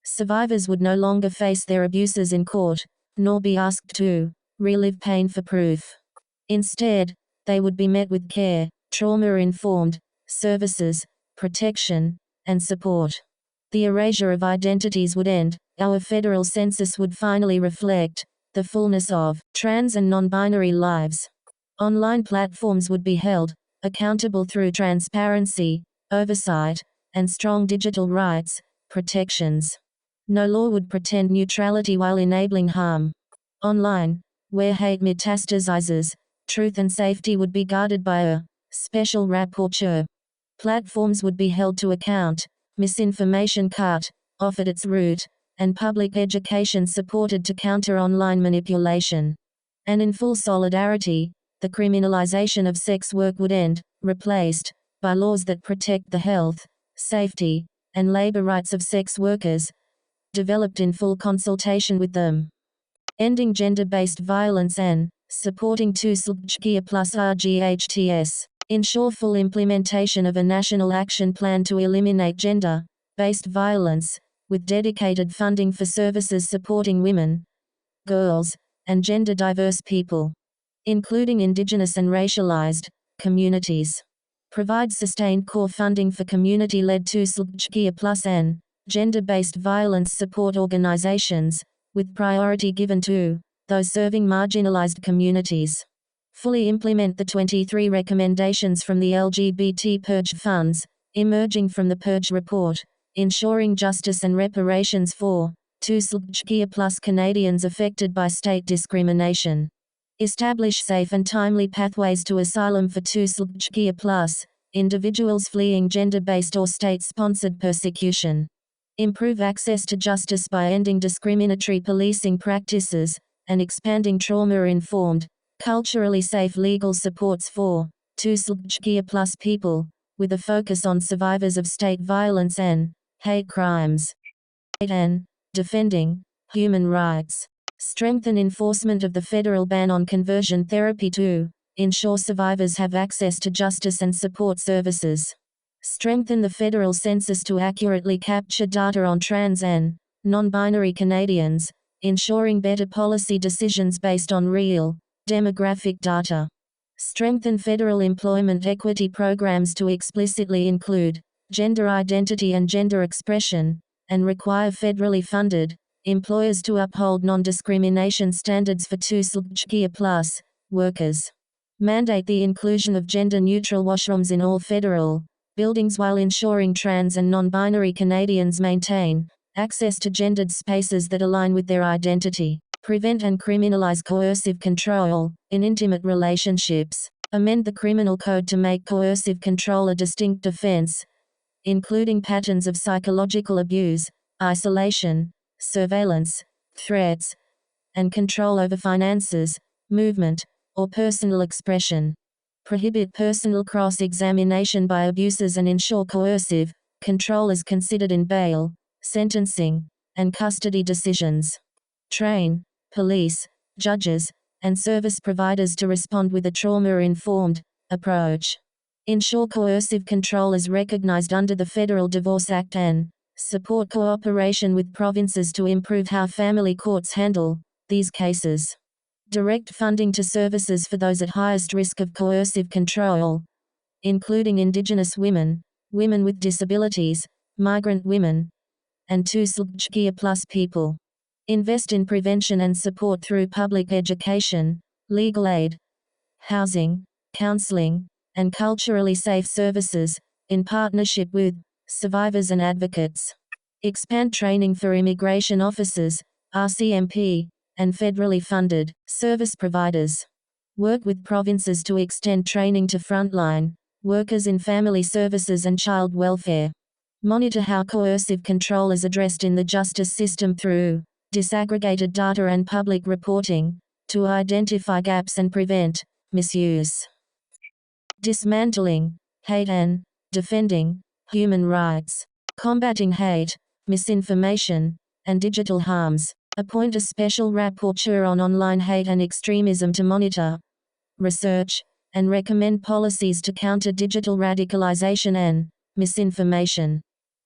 Survivors would no longer face their abuses in court, nor be asked to relive pain for proof. Instead, they would be met with care, trauma-informed services, protection, and support. The erasure of identities would end. Our federal census would finally reflect the fullness of trans and non-binary lives. Online platforms would be held accountable through transparency, oversight, and strong digital rights protections. No law would pretend neutrality while enabling harm. Online, where hate metastasizes, truth and safety would be guarded by a special rapporteur. Platforms would be held to account, misinformation cut off at its root, and public education supported to counter online manipulation. And in full solidarity, the criminalization of sex work would end, replaced by laws that protect the health, safety, and labor rights of sex workers, developed in full consultation with them. Ending gender-based violence and supporting TUSLGHTIA plus RGHTS. Ensure full implementation of a national action plan to eliminate gender-based violence, with dedicated funding for services supporting women, girls, and gender-diverse people, including Indigenous and racialized communities. Provide sustained core funding for community-led TUSLGHTIA plus and gender-based violence support organizations, with priority given to those serving marginalized communities. Fully implement the 23 recommendations from the LGBT Purge funds, emerging from the Purge report, ensuring justice and reparations for TUSLGHTIA plus Canadians affected by state discrimination. Establish safe and timely pathways to asylum for TUSLGHTIA plus individuals fleeing gender-based or state-sponsored persecution. Improve access to justice by ending discriminatory policing practices and expanding trauma-informed, culturally safe legal supports for TUSLGHTIA plus people, with a focus on survivors of state violence and hate crimes. And defending human rights. Strengthen enforcement of the federal ban on conversion therapy to ensure survivors have access to justice and support services. Strengthen the federal census to accurately capture data on trans and non-binary Canadians, ensuring better policy decisions based on real demographic data. Strengthen federal employment equity programs to explicitly include gender identity and gender expression, and require federally funded employers to uphold non-discrimination standards for TUSLGHTIA plus workers. Mandate the inclusion of gender-neutral washrooms in all federal buildings while ensuring trans and non-binary Canadians maintain access to gendered spaces that align with their identity. Prevent and criminalize coercive control in intimate relationships. Amend the criminal code to make coercive control a distinct offense, including patterns of psychological abuse, isolation, surveillance, threats, and control over finances, movement, or personal expression. prohibit personal cross-examination by abusers and ensure coercive control is considered in bail, sentencing, and custody decisions. Train police, judges, and service providers to respond with a trauma-informed approach. Ensure coercive control is recognized under the Federal Divorce Act and support cooperation with provinces to improve how family courts handle these cases. Direct funding to services for those at highest risk of coercive control, including Indigenous women, women with disabilities, migrant women, and LGBTQ+ people. Invest in prevention and support through public education, legal aid, housing, counseling, and culturally safe services, in partnership with survivors and advocates. Expand training for immigration officers, RCMP, and federally funded service providers. Work with provinces to extend training to frontline workers in family services and child welfare. Monitor how coercive control is addressed in the justice system through disaggregated data and public reporting to identify gaps and prevent misuse. Dismantling hate and defending human rights. Combating hate, misinformation, and digital harms. Appoint a special rapporteur on online hate and extremism to monitor, research, and recommend policies to counter digital radicalization and misinformation.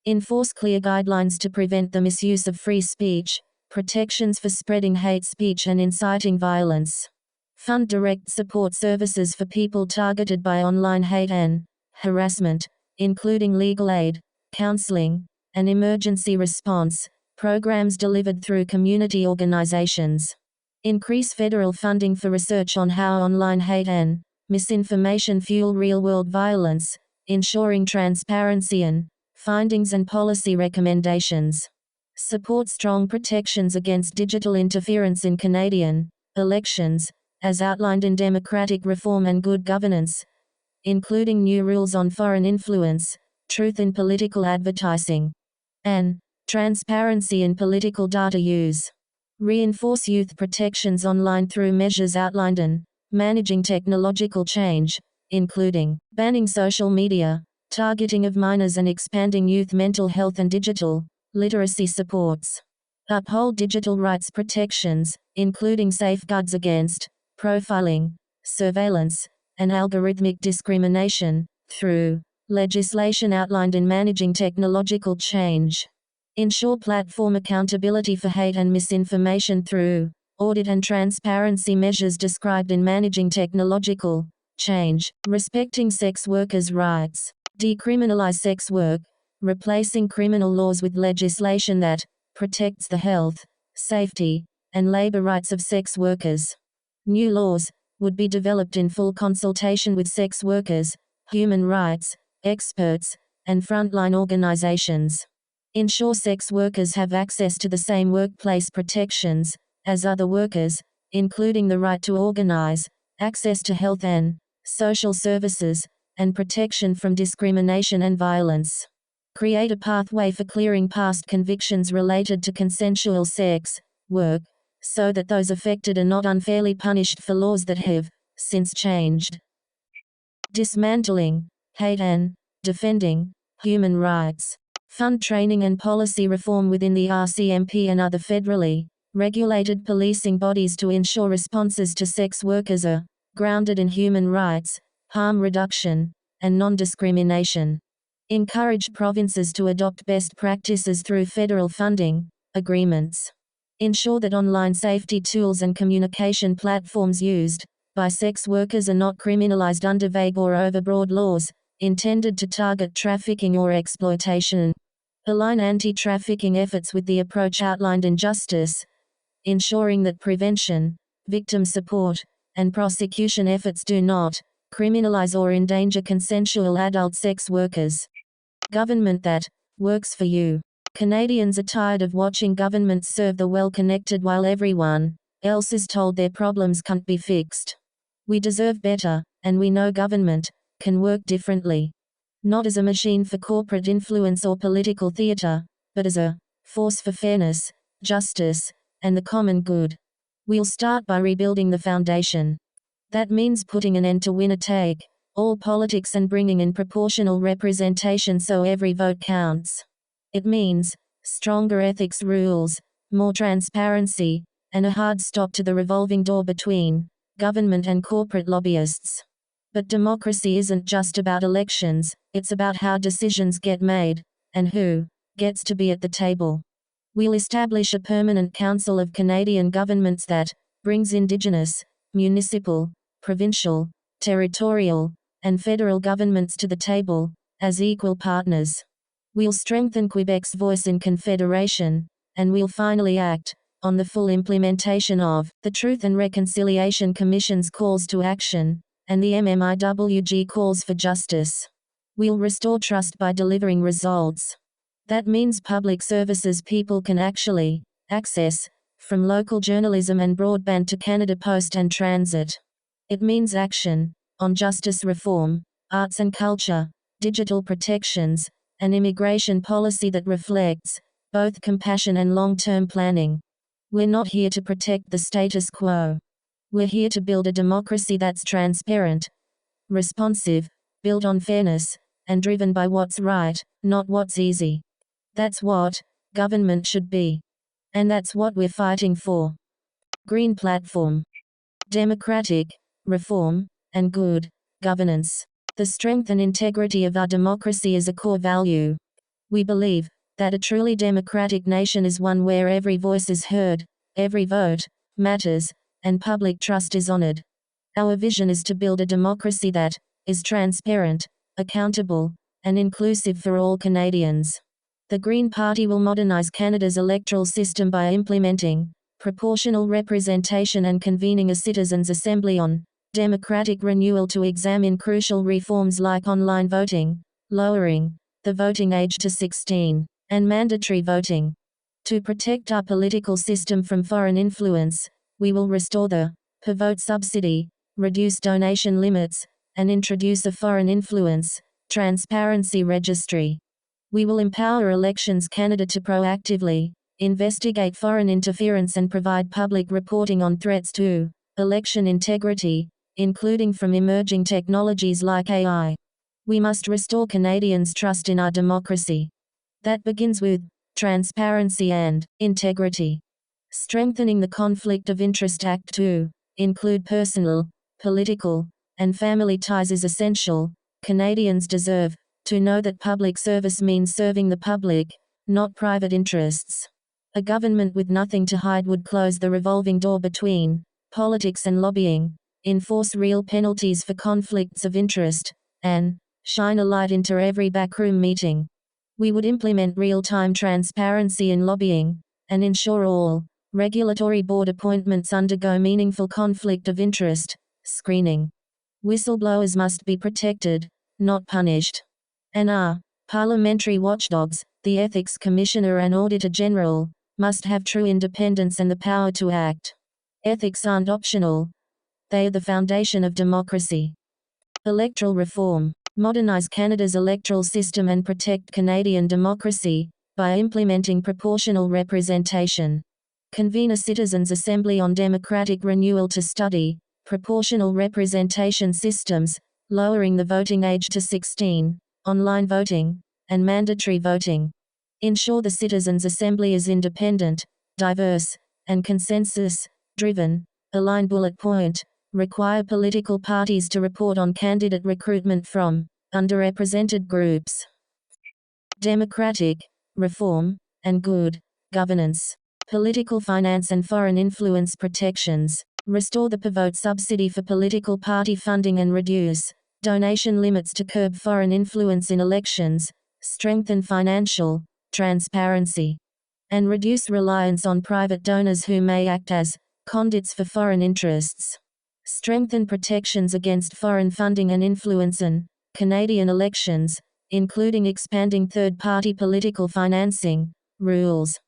Enforce clear guidelines to prevent the misuse of free speech, protections for spreading hate speech and inciting violence. Fund direct support services for people targeted by online hate and harassment, including legal aid, counseling, and emergency response programs delivered through community organizations. Increase federal funding for research on how online hate and misinformation fuel real-world violence, ensuring transparency in findings and policy recommendations. Support strong protections against digital interference in Canadian elections, as outlined in Democratic Reform and Good Governance, including new rules on foreign influence, truth in political advertising, and transparency in political data use. Reinforce youth protections online through measures outlined in Managing Technological Change, including banning social media, targeting of minors, and expanding youth mental health and digital literacy supports. Uphold digital rights protections, including safeguards against profiling, surveillance, and algorithmic discrimination, through legislation outlined in Managing Technological Change. Ensure platform accountability for hate and misinformation through audit and transparency measures described in Managing Technological Change. Respecting sex workers' rights. Decriminalize sex work, replacing criminal laws with legislation that protects the health, safety, and labor rights of sex workers. New laws would be developed in full consultation with sex workers, human rights experts, and frontline organizations. Ensure sex workers have access to the same workplace protections as other workers, including the right to organize, access to health and social services, and protection from discrimination and violence. Create a pathway for clearing past convictions related to consensual sex work, so that those affected are not unfairly punished for laws that have since changed. Dismantling hate and defending human rights. Fund training and policy reform within the RCMP and other federally regulated policing bodies to ensure responses to sex workers are grounded in human rights, harm reduction, and non-discrimination. Encourage provinces to adopt best practices through federal funding agreements. Ensure that online safety tools and communication platforms used by sex workers are not criminalized under vague or overbroad laws intended to target trafficking or exploitation. Align anti-trafficking efforts with the approach outlined in Justice, ensuring that prevention, victim support, and prosecution efforts do not criminalize or endanger consensual adult sex workers. Government that works for you. Canadians are tired of watching governments serve the well-connected while everyone else is told their problems can't be fixed. We deserve better, and we know government can work differently. Not as a machine for corporate influence or political theater, but as a force for fairness, justice, and the common good. We'll start by rebuilding the foundation. That means putting an end to winner-take all politics and bringing in proportional representation so every vote counts. It means stronger ethics rules, more transparency, and a hard stop to the revolving door between government and corporate lobbyists. But democracy isn't just about elections, it's about how decisions get made, and who gets to be at the table. We'll establish a permanent council of Canadian governments that brings Indigenous, municipal, provincial, territorial, and federal governments to the table as equal partners. We'll strengthen Quebec's voice in Confederation, and we'll finally act on the full implementation of the Truth and Reconciliation Commission's calls to action and the MMIWG calls for justice. We'll restore trust by delivering results. That means public services people can actually access, from local journalism and broadband to Canada Post and Transit. It means action on justice reform, arts and culture, digital protections, and immigration policy that reflects both compassion and long-term planning. We're not here to protect the status quo. We're here to build a democracy that's transparent, responsive, built on fairness, and driven by what's right, not what's easy. That's what government should be. And that's what we're fighting for. Green Platform. Democratic reform and good governance. The strength and integrity of our democracy is a core value. We believe that a truly democratic nation is one where every voice is heard, every vote matters, and public trust is honored. Our vision is to build a democracy that is transparent, accountable, and inclusive for all Canadians. The Green Party will modernize Canada's electoral system by implementing proportional representation and convening a citizens' assembly on democratic renewal to examine crucial reforms like online voting, lowering the voting age to 16, and mandatory voting. To protect our political system from foreign influence, we will restore the per vote subsidy, reduce donation limits, and introduce a foreign influence transparency registry. We will empower Elections Canada to proactively investigate foreign interference and provide public reporting on threats to election integrity, including from emerging technologies like AI. We must restore Canadians' trust in our democracy. That begins with transparency and integrity. Strengthening the Conflict of Interest Act to include personal, political, and family ties is essential. Canadians deserve to know that public service means serving the public, not private interests. A government with nothing to hide would close the revolving door between politics and lobbying, enforce real penalties for conflicts of interest, and shine a light into every backroom meeting. We would implement real-time transparency in lobbying, and ensure all regulatory board appointments undergo meaningful conflict of interest screening. Whistleblowers must be protected, not punished. And our parliamentary watchdogs, the Ethics Commissioner and Auditor General, must have true independence and the power to act. Ethics aren't optional. They are the foundation of democracy. Electoral reform. Modernize Canada's electoral system and protect Canadian democracy by implementing proportional representation. Convene a citizens' assembly on democratic renewal to study proportional representation systems, lowering the voting age to 16, online voting, and mandatory voting. Ensure the Citizens' Assembly is independent, diverse, and consensus-driven. Align bullet point. Require political parties to report on candidate recruitment from underrepresented groups. Democratic reform and good governance. Political finance and foreign influence protections. Restore the per vote subsidy for political party funding and reduce donation limits to curb foreign influence in elections. Strengthen financial transparency, and reduce reliance on private donors who may act as conduits for foreign interests. Strengthen protections against foreign funding and influence in Canadian elections, including expanding third-party political financing rules.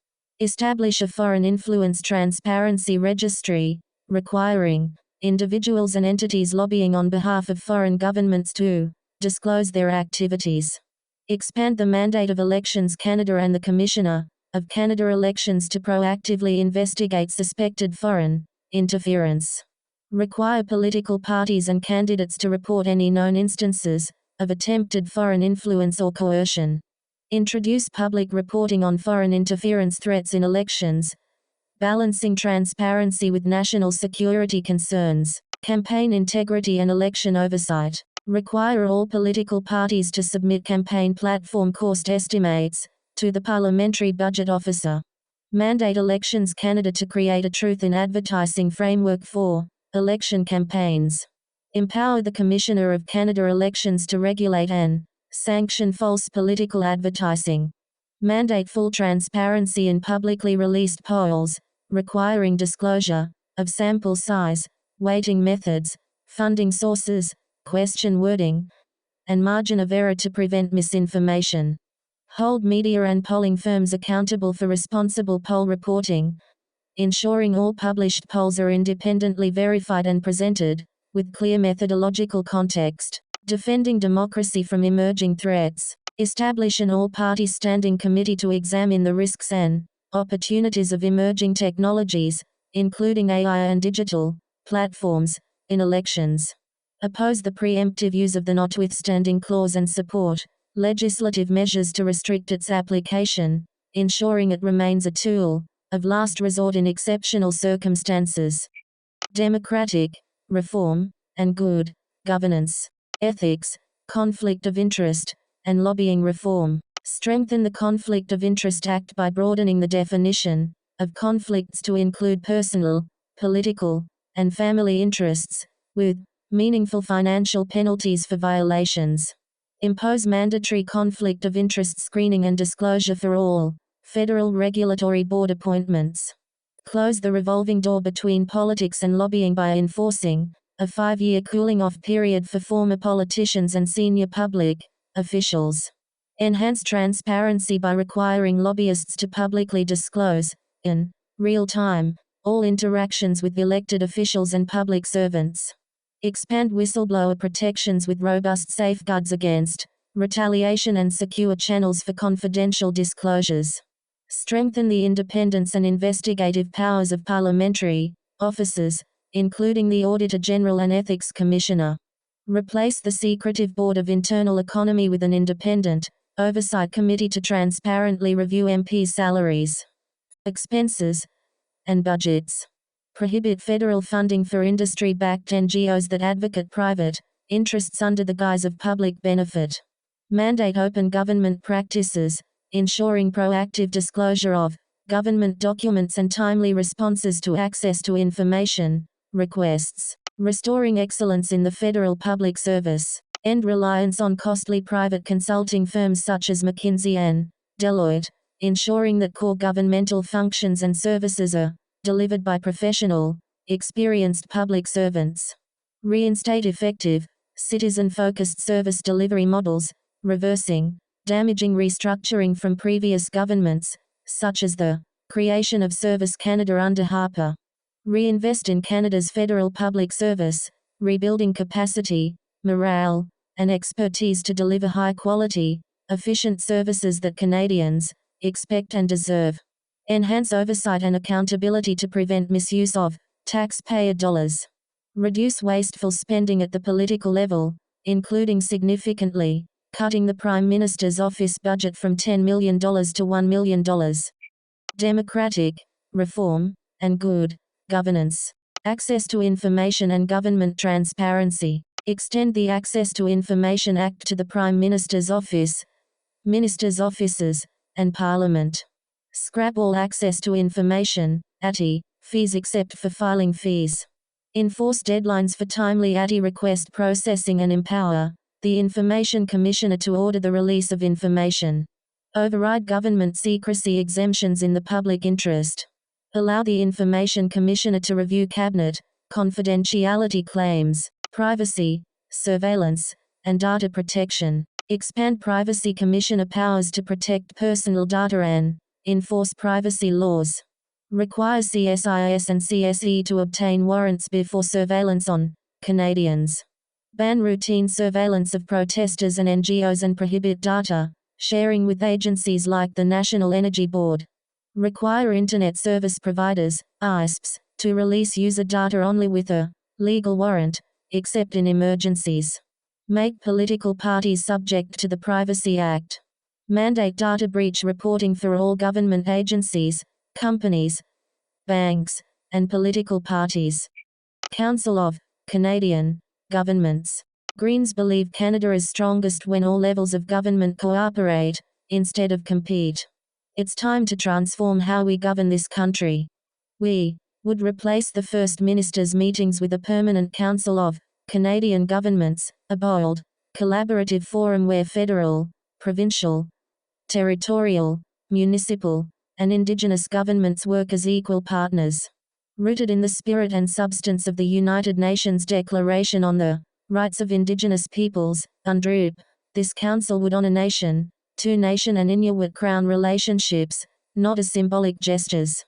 Establish a foreign influence transparency registry, requiring individuals and entities lobbying on behalf of foreign governments to disclose their activities. Expand the mandate of Elections Canada and the Commissioner of Canada Elections to proactively investigate suspected foreign interference. Require political parties and candidates to report any known instances of attempted foreign influence or coercion. Introduce public reporting on foreign interference threats in elections, balancing transparency with national security concerns. Campaign integrity and election oversight. Require all political parties to submit campaign platform cost estimates to the Parliamentary Budget Officer. Mandate Elections Canada to create a truth in advertising framework for election campaigns. Empower the Commissioner of Canada Elections to regulate and sanction false political advertising. Mandate full transparency in publicly released polls, requiring disclosure of sample size, weighting methods, funding sources, question wording, and margin of error to prevent misinformation. Hold media and polling firms accountable for responsible poll reporting, ensuring all published polls are independently verified and presented with clear methodological context. Defending democracy from emerging threats. Establish an all-party standing committee to examine the risks and opportunities of emerging technologies, including AI and digital platforms, in elections. Oppose the preemptive use of the notwithstanding clause and support legislative measures to restrict its application, ensuring it remains a tool of last resort in exceptional circumstances. Democratic reform and good governance. Ethics, conflict of interest, and lobbying reform. Strengthen the Conflict of Interest Act by broadening the definition of conflicts to include personal, political, and family interests, with meaningful financial penalties for violations. Impose mandatory conflict of interest screening and disclosure for all federal regulatory board appointments. Close the revolving door between politics and lobbying by enforcing a 5-year cooling-off period for former politicians and senior public officials. Enhance transparency by requiring lobbyists to publicly disclose, in real time, all interactions with elected officials and public servants. Expand whistleblower protections with robust safeguards against retaliation and secure channels for confidential disclosures. Strengthen the independence and investigative powers of parliamentary officers, including the Auditor General and Ethics Commissioner. Replace the secretive Board of Internal Economy with an independent oversight committee to transparently review MPs' salaries, expenses, and budgets. Prohibit federal funding for industry-backed NGOs that advocate private interests under the guise of public benefit. Mandate open government practices, ensuring proactive disclosure of government documents and timely responses to access to information requests. Restoring excellence in the federal public service. End reliance on costly private consulting firms such as McKinsey and Deloitte, ensuring that core governmental functions and services are delivered by professional, experienced public servants. Reinstate effective, citizen-focused service delivery models, reversing damaging restructuring from previous governments, such as the creation of Service Canada under Harper. Reinvest in Canada's federal public service, rebuilding capacity, morale, and expertise to deliver high-quality, efficient services that Canadians expect and deserve. Enhance oversight and accountability to prevent misuse of taxpayer dollars. Reduce wasteful spending at the political level, including significantly cutting the Prime Minister's office budget from $10 million to $1 million. Democratic reform and good governance. Access to information and government transparency. Extend the Access to Information Act to the Prime Minister's office, ministers' offices, and Parliament. Scrap all access to information, ATI, fees except for filing fees. Enforce deadlines for timely ATI request processing and empower the Information Commissioner to order the release of information. Override government secrecy exemptions in the public interest. Allow the Information Commissioner to review cabinet confidentiality claims, privacy, surveillance, and data protection. Expand Privacy Commissioner powers to protect personal data and enforce privacy laws. Require CSIS and CSE to obtain warrants before surveillance on Canadians. Ban routine surveillance of protesters and NGOs and prohibit data sharing with agencies like the National Energy Board. Require Internet Service Providers, ISPs, to release user data only with a legal warrant, except in emergencies. Make political parties subject to the Privacy Act. Mandate data breach reporting for all government agencies, companies, banks, and political parties. Council of Canadian Governments. Greens believe Canada is strongest when all levels of government cooperate, instead of compete. It's time to transform how we govern this country. We would replace the First Minister's meetings with a permanent Council of Canadian Governments, a bold, collaborative forum where federal, provincial, territorial, municipal, and Indigenous governments work as equal partners. Rooted in the spirit and substance of the United Nations Declaration on the Rights of Indigenous Peoples, UNDRIP, this council would honor nation, two-nation and Inuit Crown relationships, not as symbolic gestures,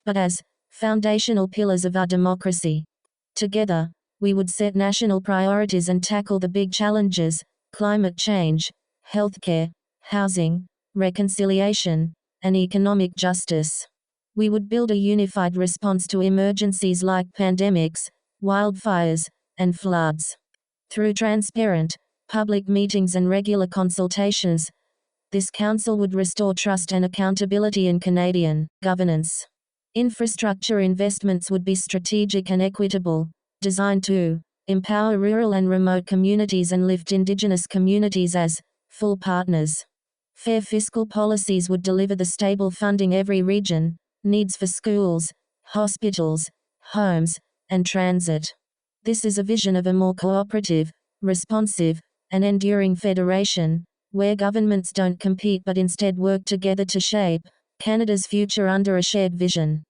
but as foundational pillars of our democracy. Together, we would set national priorities and tackle the big challenges: climate change, healthcare, housing, reconciliation, and economic justice. We would build a unified response to emergencies like pandemics, wildfires, and floods. Through transparent, public meetings and regular consultations, this council would restore trust and accountability in Canadian governance. Infrastructure investments would be strategic and equitable, designed to empower rural and remote communities and lift Indigenous communities as full partners. Fair fiscal policies would deliver the stable funding every region needs for schools, hospitals, homes, and transit. This is a vision of a more cooperative, responsive, and enduring federation, where governments don't compete but instead work together to shape Canada's future under a shared vision.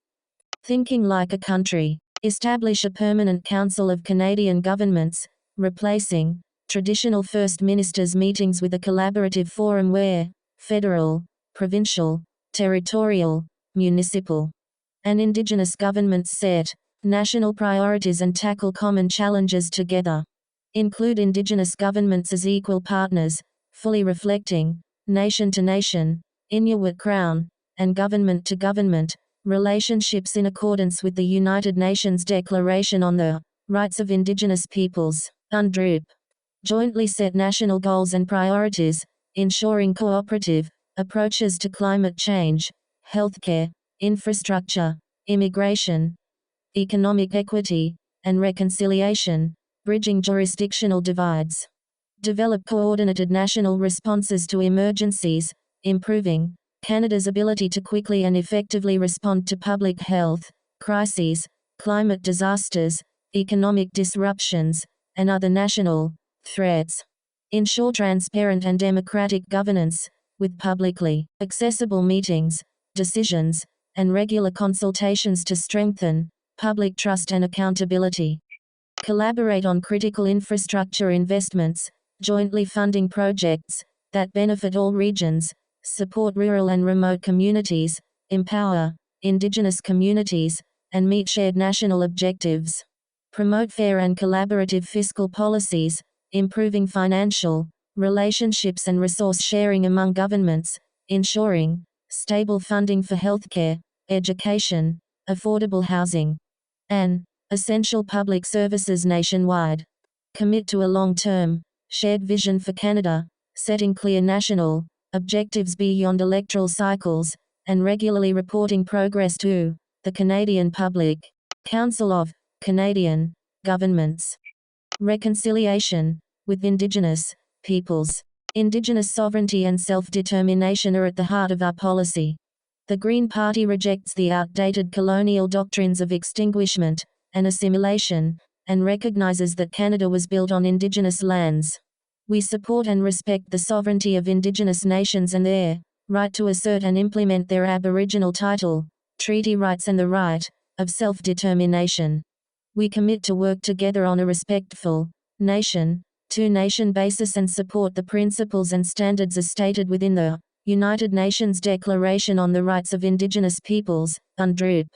Thinking like a country. Establish a permanent Council of Canadian Governments, replacing traditional First Ministers' meetings with a collaborative forum where federal, provincial, territorial, municipal, and Indigenous governments set national priorities and tackle common challenges together. Include Indigenous governments as equal partners, fully reflecting nation to nation, Inuit Crown, and government to government relationships in accordance with the United Nations Declaration on the Rights of Indigenous Peoples, UNDRIP. Jointly set national goals and priorities, ensuring cooperative approaches to climate change, healthcare, infrastructure, immigration, economic equity, and reconciliation, bridging jurisdictional divides. Develop coordinated national responses to emergencies, improving Canada's ability to quickly and effectively respond to public health crises, climate disasters, economic disruptions, and other national threats. Ensure transparent and democratic governance, with publicly accessible meetings, decisions, and regular consultations to strengthen public trust and accountability. Collaborate on critical infrastructure investments, jointly funding projects that benefit all regions, support rural and remote communities, empower Indigenous communities, and meet shared national objectives. Promote fair and collaborative fiscal policies, improving financial relationships and resource sharing among governments, ensuring stable funding for healthcare, education, affordable housing, and essential public services nationwide. Commit to a long-term, shared vision for Canada, setting clear national objectives beyond electoral cycles, and regularly reporting progress to the Canadian public. Council of Canadian Governments. Reconciliation with Indigenous Peoples. Indigenous sovereignty and self-determination are at the heart of our policy. The Green Party rejects the outdated colonial doctrines of extinguishment and assimilation, and recognizes that Canada was built on Indigenous lands. We support and respect the sovereignty of Indigenous nations and their right to assert and implement their Aboriginal title, treaty rights and the right of self-determination. We commit to work together on a respectful, nation-to-nation basis and support the principles and standards as stated within the United Nations Declaration on the Rights of Indigenous Peoples, UNDRIP.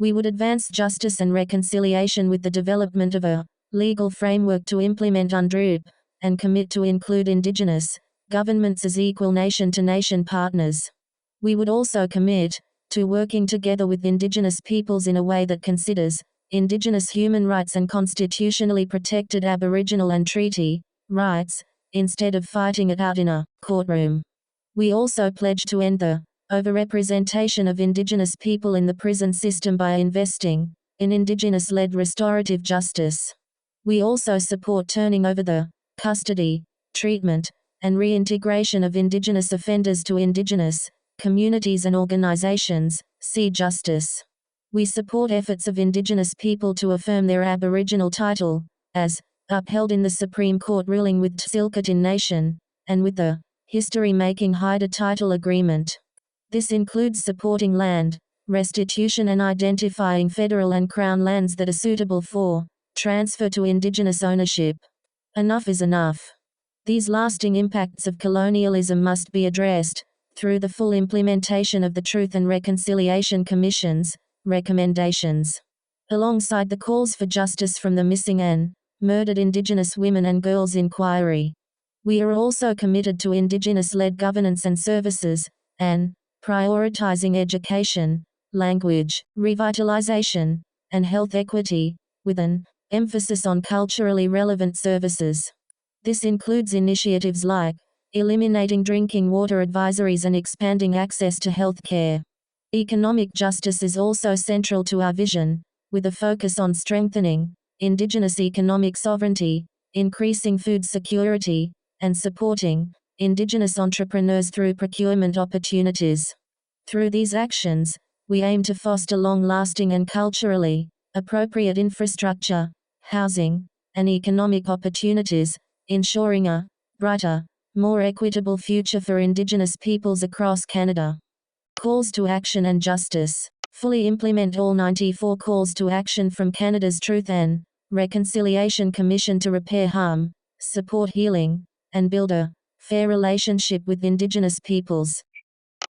We would advance justice and reconciliation with the development of a legal framework to implement UNDRIP, and commit to include Indigenous governments as equal nation-to-nation partners. We would also commit to working together with Indigenous peoples in a way that considers Indigenous human rights and constitutionally protected Aboriginal and treaty rights, instead of fighting it out in a courtroom. We also pledge to end the overrepresentation of Indigenous people in the prison system by investing in Indigenous-led restorative justice. We also support turning over the custody, treatment, and reintegration of Indigenous offenders to Indigenous communities and organizations, see Justice. We support efforts of Indigenous people to affirm their Aboriginal title, as upheld in the Supreme Court ruling with Tsilhqot'in Nation, and with the history-making Haida Title Agreement. This includes supporting land restitution and identifying federal and Crown lands that are suitable for transfer to Indigenous ownership. Enough is enough. These lasting impacts of colonialism must be addressed through the full implementation of the Truth and Reconciliation Commission's recommendations. Alongside the calls for justice from the missing and murdered Indigenous women and girls inquiry. We are also committed to Indigenous-led governance and services, and prioritizing education, language, revitalization, and health equity, with an emphasis on culturally relevant services. This includes initiatives like eliminating drinking water advisories and expanding access to health care. Economic justice is also central to our vision, with a focus on strengthening Indigenous economic sovereignty, increasing food security, and supporting Indigenous entrepreneurs through procurement opportunities. Through these actions, we aim to foster long-lasting and culturally appropriate infrastructure, housing, and economic opportunities, ensuring a brighter, more equitable future for Indigenous peoples across Canada. Calls to action and justice. Fully implement all 94 calls to action from Canada's Truth and Reconciliation Commission to repair harm, support healing, and build a fair relationship with Indigenous peoples.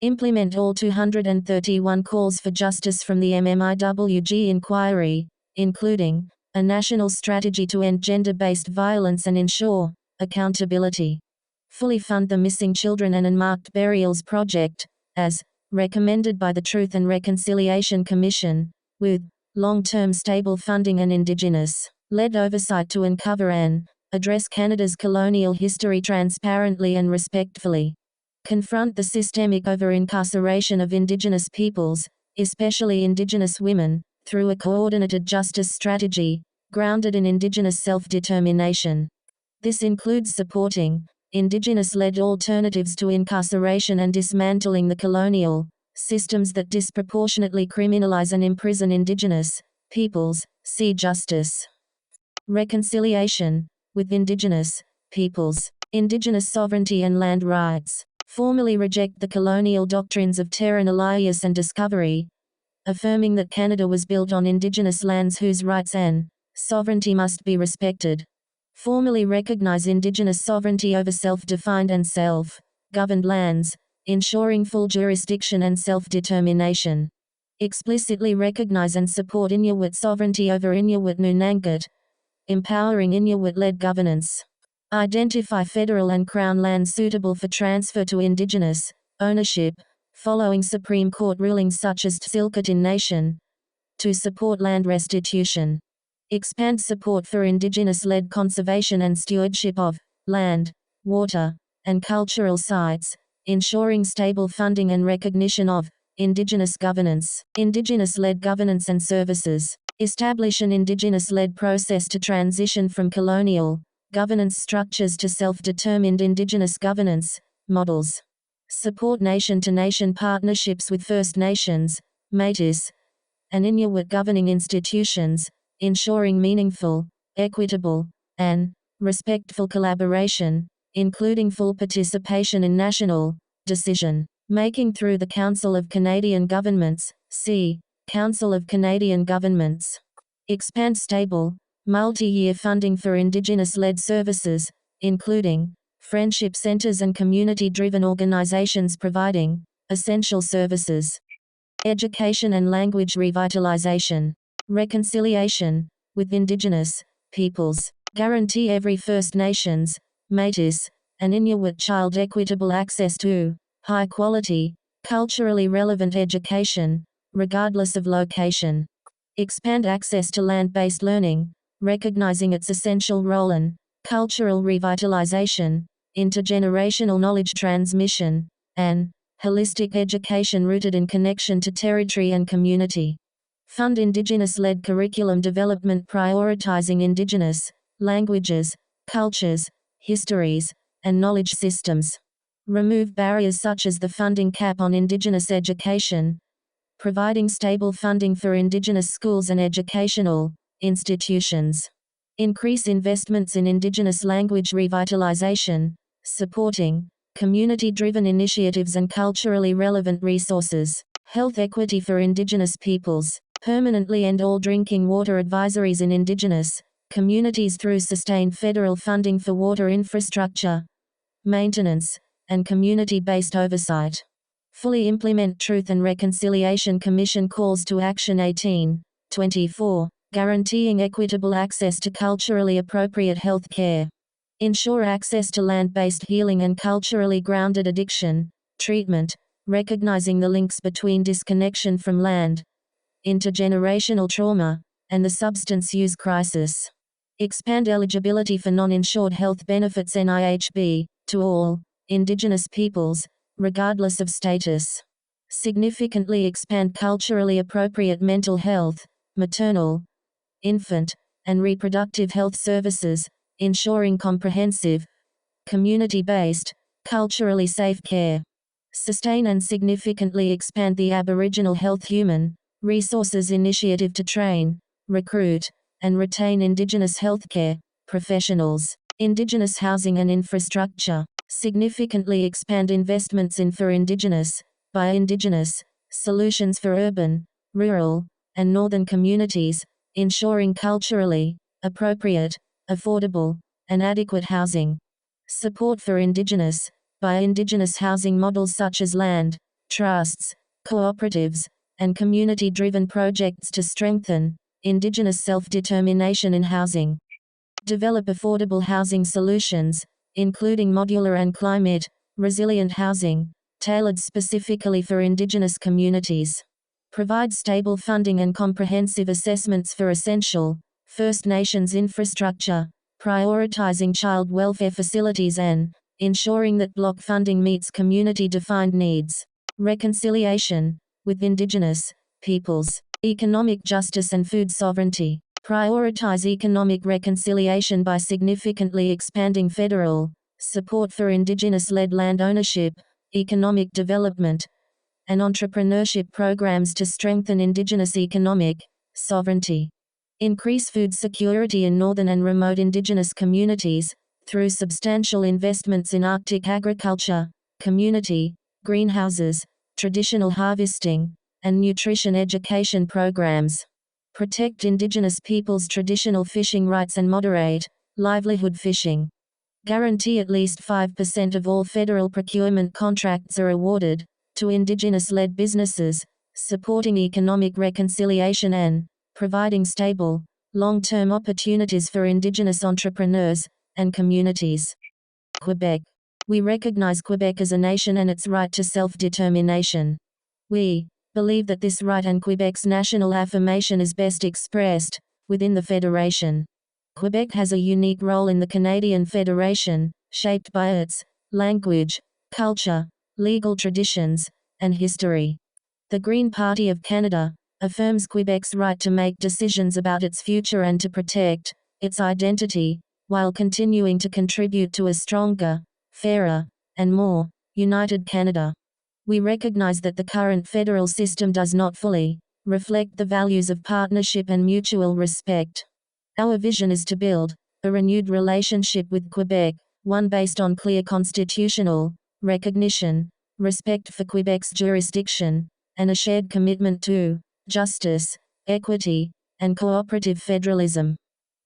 Implement all 231 calls for justice from the MMIWG inquiry, including a national strategy to end gender-based violence and ensure accountability. Fully fund the Missing Children and Unmarked Burials project, as recommended by the Truth and Reconciliation Commission, with long-term stable funding and Indigenous-led oversight to uncover and address Canada's colonial history transparently and respectfully. Confront the systemic over-incarceration of Indigenous peoples, especially Indigenous women, through a coordinated justice strategy, grounded in Indigenous self-determination. This includes supporting Indigenous-led alternatives to incarceration and dismantling the colonial systems that disproportionately criminalize and imprison Indigenous peoples, see Justice. Reconciliation with Indigenous peoples. Indigenous sovereignty and land rights. Formally reject the colonial doctrines of terra nullius and discovery, affirming that Canada was built on Indigenous lands whose rights and sovereignty must be respected. Formally recognize Indigenous sovereignty over self-defined and self-governed lands, ensuring full jurisdiction and self-determination. Explicitly recognize and support Inuit sovereignty over Inuit Nunangat, empowering Inuit-led governance. Identify federal and Crown lands suitable for transfer to Indigenous ownership, following Supreme Court rulings such as Tsilhqot'in Nation, to support land restitution. Expand support for Indigenous-led conservation and stewardship of land, water, and cultural sites, ensuring stable funding and recognition of Indigenous governance. Indigenous-led governance and services. Establish an Indigenous-led process to transition from colonial governance structures to self-determined Indigenous governance models. Support nation-to-nation partnerships with First Nations, Métis, and Inuit governing institutions, ensuring meaningful, equitable, and respectful collaboration, including full participation in national decision-making through the Council of Canadian Governments, see Council of Canadian Governments. Expand stable, multi-year funding for Indigenous-led services, including friendship centres and community-driven organizations providing essential services. Education and language revitalization. Reconciliation with Indigenous peoples. Guarantee every First Nations, Métis, and Inuit child equitable access to high-quality, culturally relevant education, regardless of location. Expand access to land-based learning, recognizing its essential role in cultural revitalization, intergenerational knowledge transmission, and holistic education rooted in connection to territory and community. Fund Indigenous-led curriculum development prioritizing Indigenous languages, cultures, histories, and knowledge systems. Remove barriers such as the funding cap on Indigenous education, providing stable funding for Indigenous schools and educational institutions. Increase investments in Indigenous language revitalization, supporting community-driven initiatives and culturally relevant resources. Health equity for Indigenous peoples. Permanently end all drinking water advisories in Indigenous communities through sustained federal funding for water infrastructure, maintenance, and community-based oversight. Fully implement Truth and Reconciliation Commission calls to action 1824, guaranteeing equitable access to culturally appropriate health care. Ensure access to land-based healing and culturally grounded addiction treatment, recognizing the links between disconnection from land, intergenerational trauma, and the substance use crisis. Expand eligibility for non-insured health benefits NIHB to all Indigenous peoples, regardless of status. Significantly expand culturally appropriate mental health, maternal, infant, and reproductive health services, ensuring comprehensive, community-based, culturally safe care. Sustain and significantly expand the Aboriginal Health Human Resources Initiative to train, recruit, and retain Indigenous healthcare professionals. Indigenous housing and infrastructure. Significantly expand investments in for Indigenous, by Indigenous, solutions for urban, rural, and northern communities, ensuring culturally appropriate, affordable, and adequate housing. Support for Indigenous, by Indigenous housing models such as land, trusts, cooperatives, and community-driven projects to strengthen Indigenous self-determination in housing. Develop affordable housing solutions, including modular and climate-resilient housing, tailored specifically for Indigenous communities. Provide stable funding and comprehensive assessments for essential First Nations infrastructure, prioritizing child welfare facilities and ensuring that block funding meets community-defined needs. Reconciliation with Indigenous peoples. Economic justice and food sovereignty. Prioritize economic reconciliation by significantly expanding federal support for Indigenous-led land ownership, economic development, and entrepreneurship programs to strengthen Indigenous economic sovereignty. Increase food security in northern and remote Indigenous communities through substantial investments in Arctic agriculture, community greenhouses, traditional harvesting, and nutrition education programs. Protect Indigenous peoples' traditional fishing rights and moderate livelihood fishing. Guarantee at least 5% of all federal procurement contracts are awarded to Indigenous-led businesses, supporting economic reconciliation and providing stable, long-term opportunities for Indigenous entrepreneurs and communities. Quebec. We recognize Quebec as a nation and its right to self-determination. We believe that this right and Quebec's national affirmation is best expressed within the Federation. Quebec has a unique role in the Canadian Federation, shaped by its language, culture, legal traditions, and history. The Green Party of Canada affirms Quebec's right to make decisions about its future and to protect its identity, while continuing to contribute to a stronger, fairer, and more united Canada. We recognize that the current federal system does not fully reflect the values of partnership and mutual respect. Our vision is to build a renewed relationship with Quebec, one based on clear constitutional recognition, respect for Quebec's jurisdiction, and a shared commitment to justice, equity, and cooperative federalism.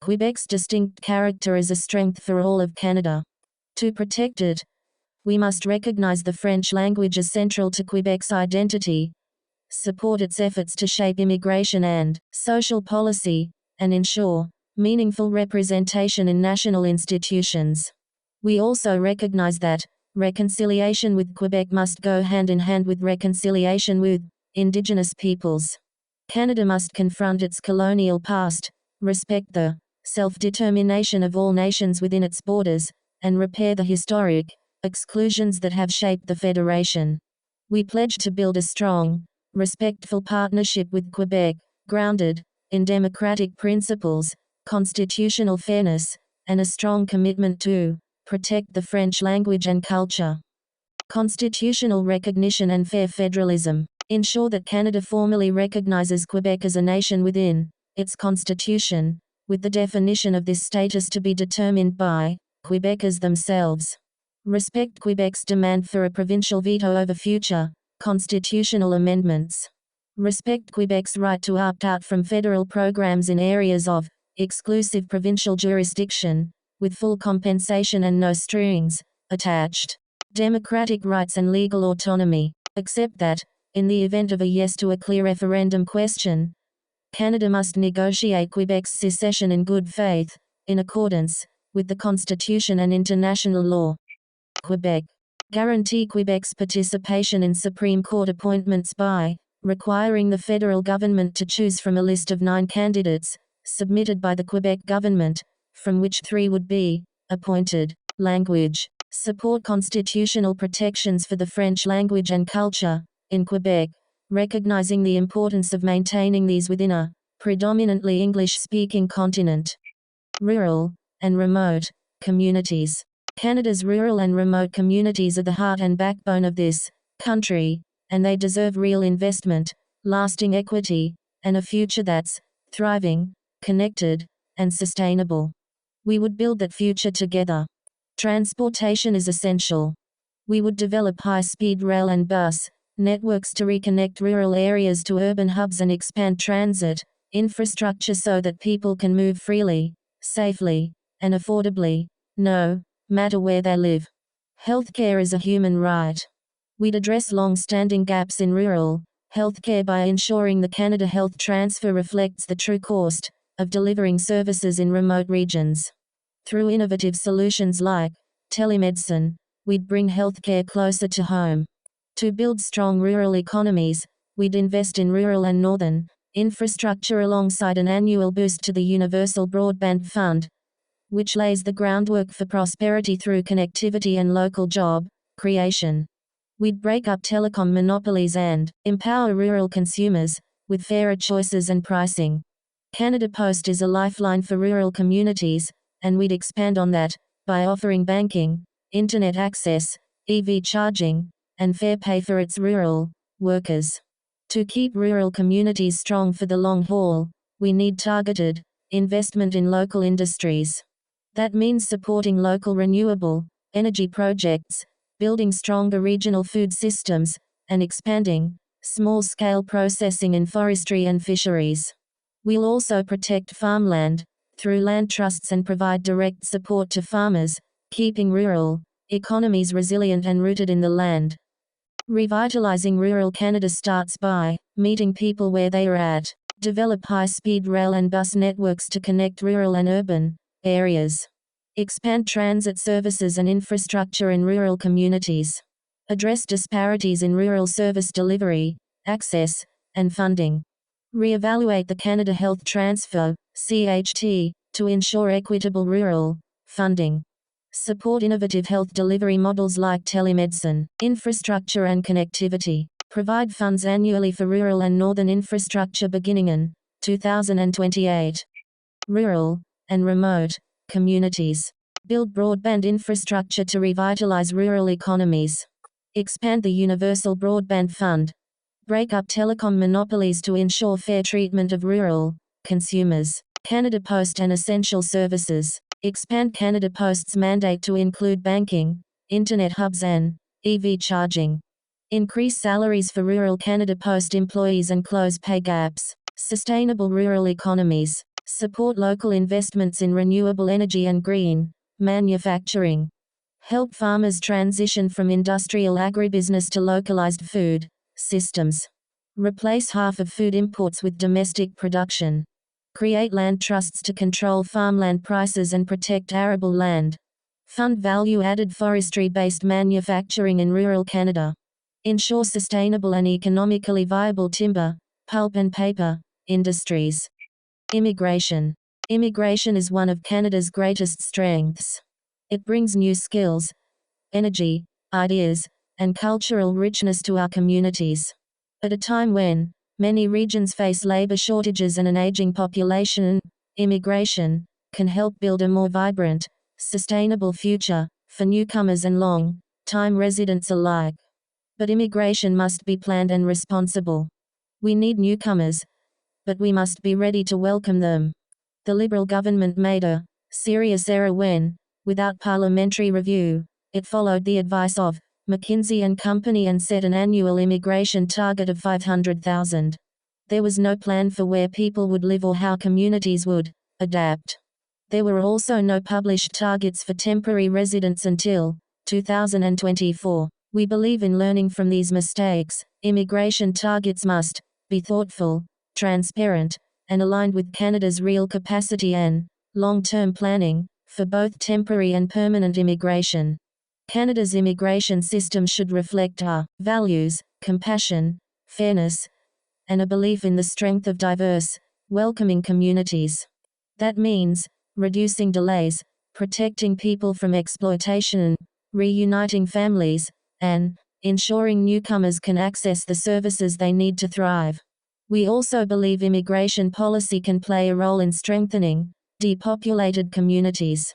Quebec's distinct character is a strength for all of Canada. To protect it, we must recognize the French language as central to Quebec's identity, support its efforts to shape immigration and social policy, and ensure meaningful representation in national institutions. We also recognize that reconciliation with Quebec must go hand in hand with reconciliation with Indigenous peoples. Canada must confront its colonial past, respect the self-determination of all nations within its borders, and repair the historic exclusions that have shaped the Federation. We pledge to build a strong, respectful partnership with Quebec, grounded in democratic principles, constitutional fairness, and a strong commitment to protect the French language and culture. Constitutional recognition and fair federalism. Ensure that Canada formally recognizes Quebec as a nation within its constitution, with the definition of this status to be determined by Quebecers themselves. Respect Quebec's demand for a provincial veto over future constitutional amendments. Respect Quebec's right to opt out from federal programs in areas of exclusive provincial jurisdiction, with full compensation and no strings attached. Democratic rights and legal autonomy. Accept that, in the event of a yes to a clear referendum question, Canada must negotiate Quebec's secession in good faith, in accordance with the Constitution and international law. Quebec. Guarantee Quebec's participation in Supreme Court appointments by requiring the federal government to choose from a list of 9 candidates, submitted by the Quebec government, from which 3 would be appointed. Language. Support constitutional protections for the French language and culture in Quebec, recognizing the importance of maintaining these within a predominantly English-speaking continent. Rural and remote communities. Canada's rural and remote communities are the heart and backbone of this country, and they deserve real investment, lasting equity, and a future that's thriving, connected, and sustainable. We would build that future together. Transportation is essential. We would develop high-speed rail and bus networks to reconnect rural areas to urban hubs and expand transit infrastructure so that people can move freely, safely, and affordably, no matter where they live. Healthcare is a human right. We'd address long-standing gaps in rural healthcare by ensuring the Canada Health Transfer reflects the true cost of delivering services in remote regions. Through innovative solutions like telemedicine, we'd bring healthcare closer to home. To build strong rural economies, we'd invest in rural and northern infrastructure alongside an annual boost to the Universal Broadband Fund, which lays the groundwork for prosperity through connectivity and local job creation. We'd break up telecom monopolies and empower rural consumers with fairer choices and pricing. Canada Post is a lifeline for rural communities, and we'd expand on that by offering banking, internet access, EV charging, and fair pay for its rural workers. To keep rural communities strong for the long haul, we need targeted investment in local industries. That means supporting local renewable energy projects, building stronger regional food systems, and expanding small-scale processing in forestry and fisheries. We'll also protect farmland through land trusts and provide direct support to farmers, keeping rural economies resilient and rooted in the land. Revitalizing rural Canada starts by meeting people where they are at. Develop high-speed rail and bus networks to connect rural and urban areas. Expand transit services and infrastructure in rural communities. Address disparities in rural service delivery, access, and funding. Reevaluate the Canada Health Transfer (CHT) to ensure equitable rural funding. Support innovative health delivery models like telemedicine, infrastructure and connectivity. Provide funds annually for rural and northern infrastructure beginning in 2028. Rural and remote communities. Build broadband infrastructure to revitalize rural economies. Expand the Universal Broadband Fund. Break up telecom monopolies to ensure fair treatment of rural consumers. Canada Post and essential services. Expand Canada Post's mandate to include banking, internet hubs and EV charging. Increase salaries for rural Canada Post employees and close pay gaps. Sustainable rural economies. Support local investments in renewable energy and green manufacturing. Help farmers transition from industrial agribusiness to localized food systems. Replace half of food imports with domestic production. Create land trusts to control farmland prices and protect arable land. Fund value-added forestry-based manufacturing in rural Canada. Ensure sustainable and economically viable timber pulp and paper industries. Immigration. Immigration is one of Canada's greatest strengths. It brings new skills, energy, ideas, and cultural richness to our communities. At a time when many regions face labor shortages and an aging population, immigration can help build a more vibrant, sustainable future for newcomers and long-time residents alike. But immigration must be planned and responsible. We need newcomers, but we must be ready to welcome them. The Liberal government made a serious error when, without parliamentary review, it followed the advice of McKinsey and Company and set an annual immigration target of 500,000. There was no plan for where people would live or how communities would adapt. There were also no published targets for temporary residents until 2024. We believe in learning from these mistakes. Immigration targets must be thoughtful, transparent, and aligned with Canada's real capacity and long-term planning for both temporary and permanent immigration. Canada's immigration system should reflect our values, compassion, fairness, and a belief in the strength of diverse, welcoming communities. That means reducing delays, protecting people from exploitation, reuniting families, and ensuring newcomers can access the services they need to thrive. We also believe immigration policy can play a role in strengthening depopulated communities.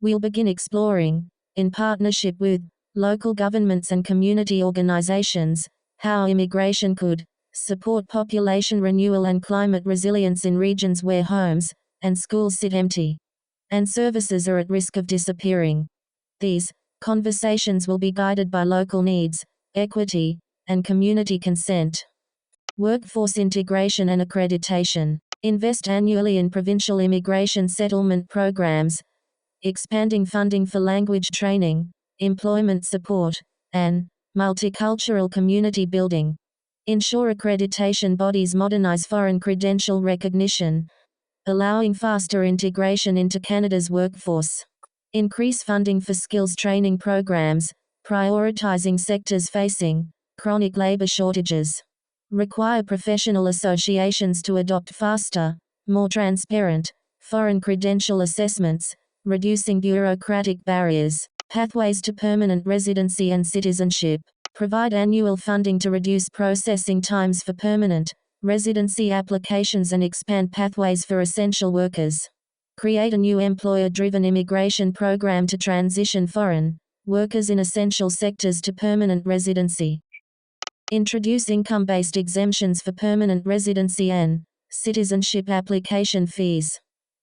We'll begin exploring, in partnership with local governments and community organizations, how immigration could support population renewal and climate resilience in regions where homes and schools sit empty and services are at risk of disappearing. These conversations will be guided by local needs, equity, and community consent. Workforce integration and accreditation. Invest annually in provincial immigration settlement programs, expanding funding for language training, employment support, and multicultural community building. Ensure accreditation bodies modernize foreign credential recognition, allowing faster integration into Canada's workforce. Increase funding for skills training programs, prioritizing sectors facing chronic labor shortages. Require professional associations to adopt faster, more transparent, foreign credential assessments, reducing bureaucratic barriers. Pathways to permanent residency and citizenship. Provide annual funding to reduce processing times for permanent residency applications and expand pathways for essential workers. Create a new employer-driven immigration program to transition foreign workers in essential sectors to permanent residency. Introduce income-based exemptions for permanent residency and citizenship application fees.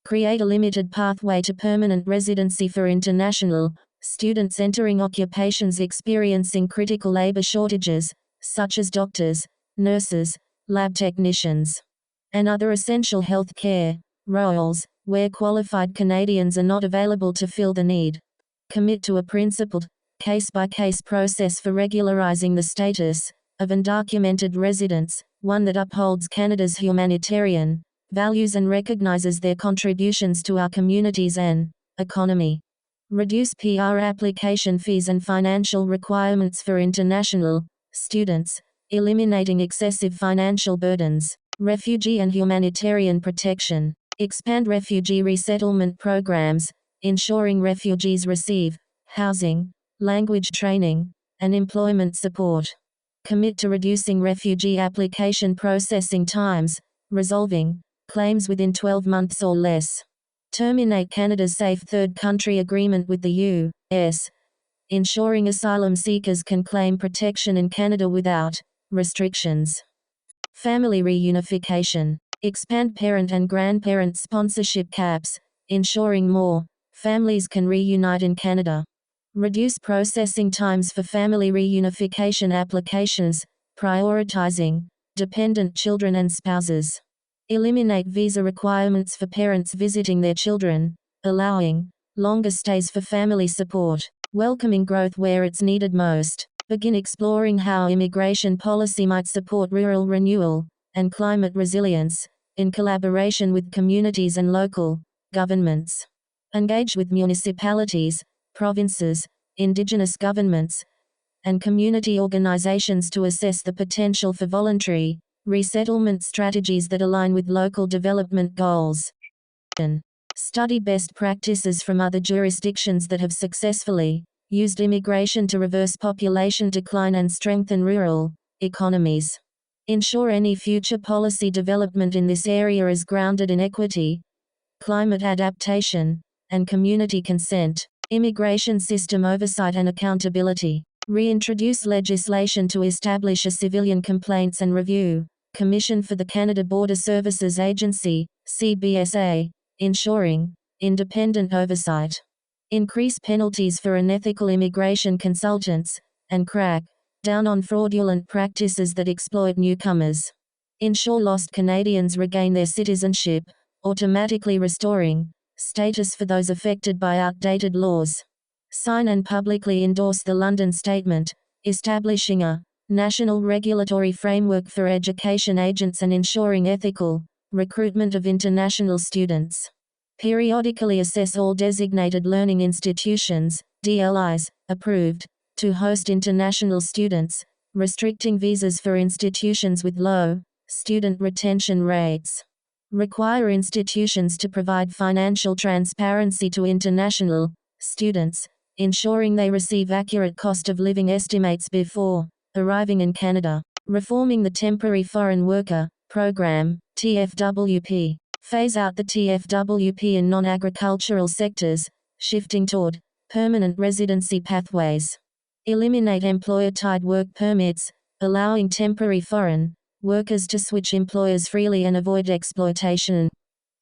Create a limited pathway to permanent residency for international students entering occupations experiencing critical labor shortages, such as doctors, nurses, lab technicians, and other essential health care roles, where qualified Canadians are not available to fill the need. Commit to a principled, case-by-case process for regularizing the status of undocumented residents, one that upholds Canada's humanitarian values and recognizes their contributions to our communities and economy. Reduce PR application fees and financial requirements for international students, eliminating excessive financial burdens. Refugee and humanitarian protection. Expand refugee resettlement programs, ensuring refugees receive housing, language training, and employment support. Commit to reducing refugee application processing times, resolving claims within 12 months or less. Terminate Canada's Safe Third Country Agreement with the U.S., ensuring asylum seekers can claim protection in Canada without restrictions. Family reunification. Expand parent and grandparent sponsorship caps, ensuring more families can reunite in Canada. Reduce processing times for family reunification applications, prioritizing dependent children and spouses. Eliminate visa requirements for parents visiting their children, allowing longer stays for family support. Welcoming growth where it's needed most. Begin exploring how immigration policy might support rural renewal and climate resilience, in collaboration with communities and local governments. Engage with municipalities, provinces, Indigenous governments, and community organizations to assess the potential for voluntary Resettlement strategies that align with local development goals. Study best practices from other jurisdictions that have successfully used immigration to reverse population decline and strengthen rural economies. Ensure any future policy development in this area is grounded in equity, climate adaptation, and community consent. Immigration system oversight and accountability. Reintroduce legislation to establish a Civilian Complaints and Review Commission for the Canada Border Services Agency, CBSA, ensuring independent oversight. Increase penalties for unethical immigration consultants, and crack down on fraudulent practices that exploit newcomers. Ensure lost Canadians regain their citizenship, automatically restoring status for those affected by outdated laws. Sign and publicly endorse the London Statement, establishing a national regulatory framework for education agents and ensuring ethical recruitment of international students. Periodically assess all designated learning institutions, DLIs, approved to host international students, restricting visas for institutions with low student retention rates. Require institutions to provide financial transparency to international students, ensuring they receive accurate cost of living estimates before arriving in Canada. Reforming the Temporary Foreign Worker Program, TFWP. Phase out the TFWP in non-agricultural sectors, shifting toward permanent residency pathways. Eliminate employer-tied work permits, allowing temporary foreign workers to switch employers freely and avoid exploitation.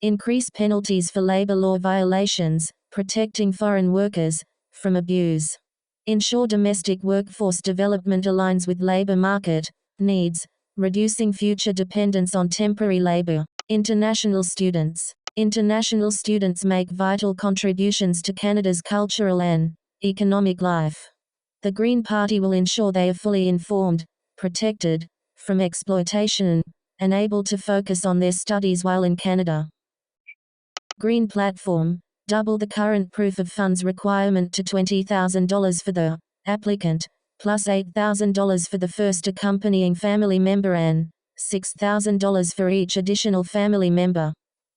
Increase penalties for labor law violations, protecting foreign workers from abuse. Ensure domestic workforce development aligns with labor market needs, reducing future dependence on temporary labor. International students. International students make vital contributions to Canada's cultural and economic life. The Green Party will ensure they are fully informed, protected from exploitation, and able to focus on their studies while in Canada. Green Platform. Double the current proof of funds requirement to $20,000 for the applicant, plus $8,000 for the first accompanying family member and $6,000 for each additional family member.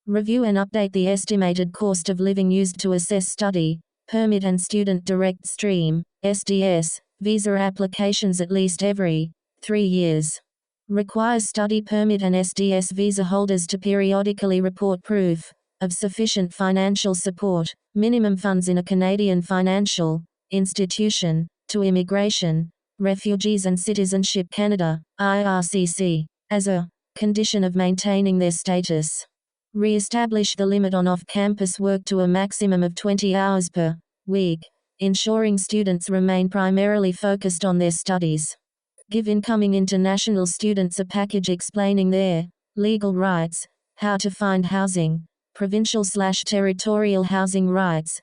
Review and update the estimated cost of living used to assess study, permit and student direct stream, SDS, visa applications at least every 3 years. Requires study permit and SDS visa holders to periodically report proof of sufficient financial support, minimum funds in a Canadian financial institution, to Immigration, Refugees and Citizenship Canada, IRCC, as a condition of maintaining their status. Re-establish the limit on off-campus work to a maximum of 20 hours per week, ensuring students remain primarily focused on their studies. Give incoming international students a package explaining their legal rights, how to find housing, provincial/territorial housing rights,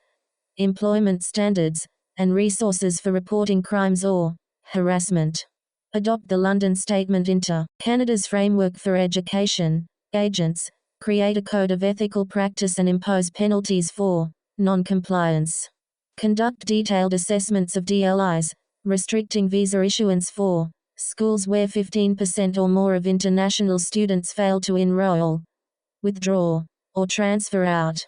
employment standards, and resources for reporting crimes or harassment. Adopt the London Statement into Canada's framework for education agents, create a code of ethical practice and impose penalties for non-compliance. Conduct detailed assessments of DLIs, restricting visa issuance for schools where 15% or more of international students fail to enroll, withdraw, or transfer out.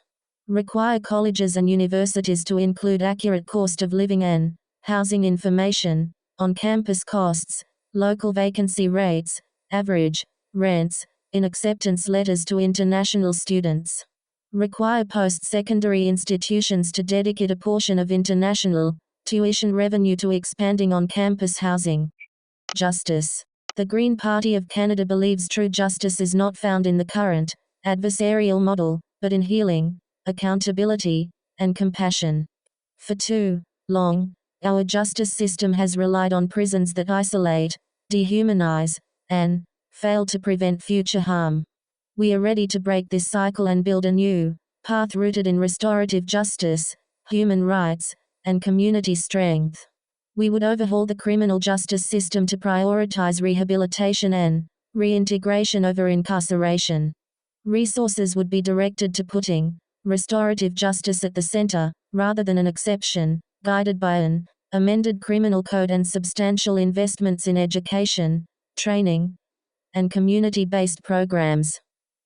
Require colleges and universities to include accurate cost of living and housing information, on-campus costs, local vacancy rates, average rents, in acceptance letters to international students. Require post-secondary institutions to dedicate a portion of international tuition revenue to expanding on-campus housing. Justice. The Green Party of Canada believes true justice is not found in the current adversarial model, but in healing, accountability, and compassion. For too long, our justice system has relied on prisons that isolate, dehumanize, and fail to prevent future harm. We are ready to break this cycle and build a new path rooted in restorative justice, human rights, and community strength. We would overhaul the criminal justice system to prioritize rehabilitation and reintegration over incarceration. Resources would be directed to putting restorative justice at the center, rather than an exception, guided by an amended criminal code and substantial investments in education, training, and community-based programs.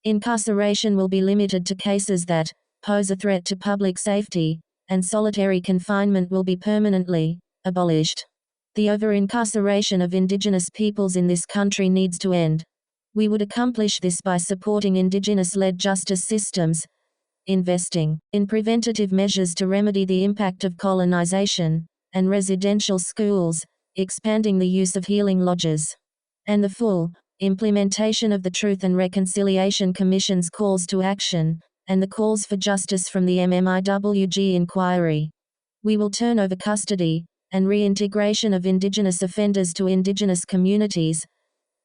Incarceration will be limited to cases that pose a threat to public safety, and solitary confinement will be permanently abolished. The over-incarceration of Indigenous peoples in this country needs to end. We would accomplish this by supporting Indigenous-led justice systems, investing in preventative measures to remedy the impact of colonization, and residential schools, expanding the use of healing lodges, and the full implementation of the Truth and Reconciliation Commission's calls to action, and the calls for justice from the MMIWG inquiry. We will turn over custody and reintegration of Indigenous offenders to Indigenous communities,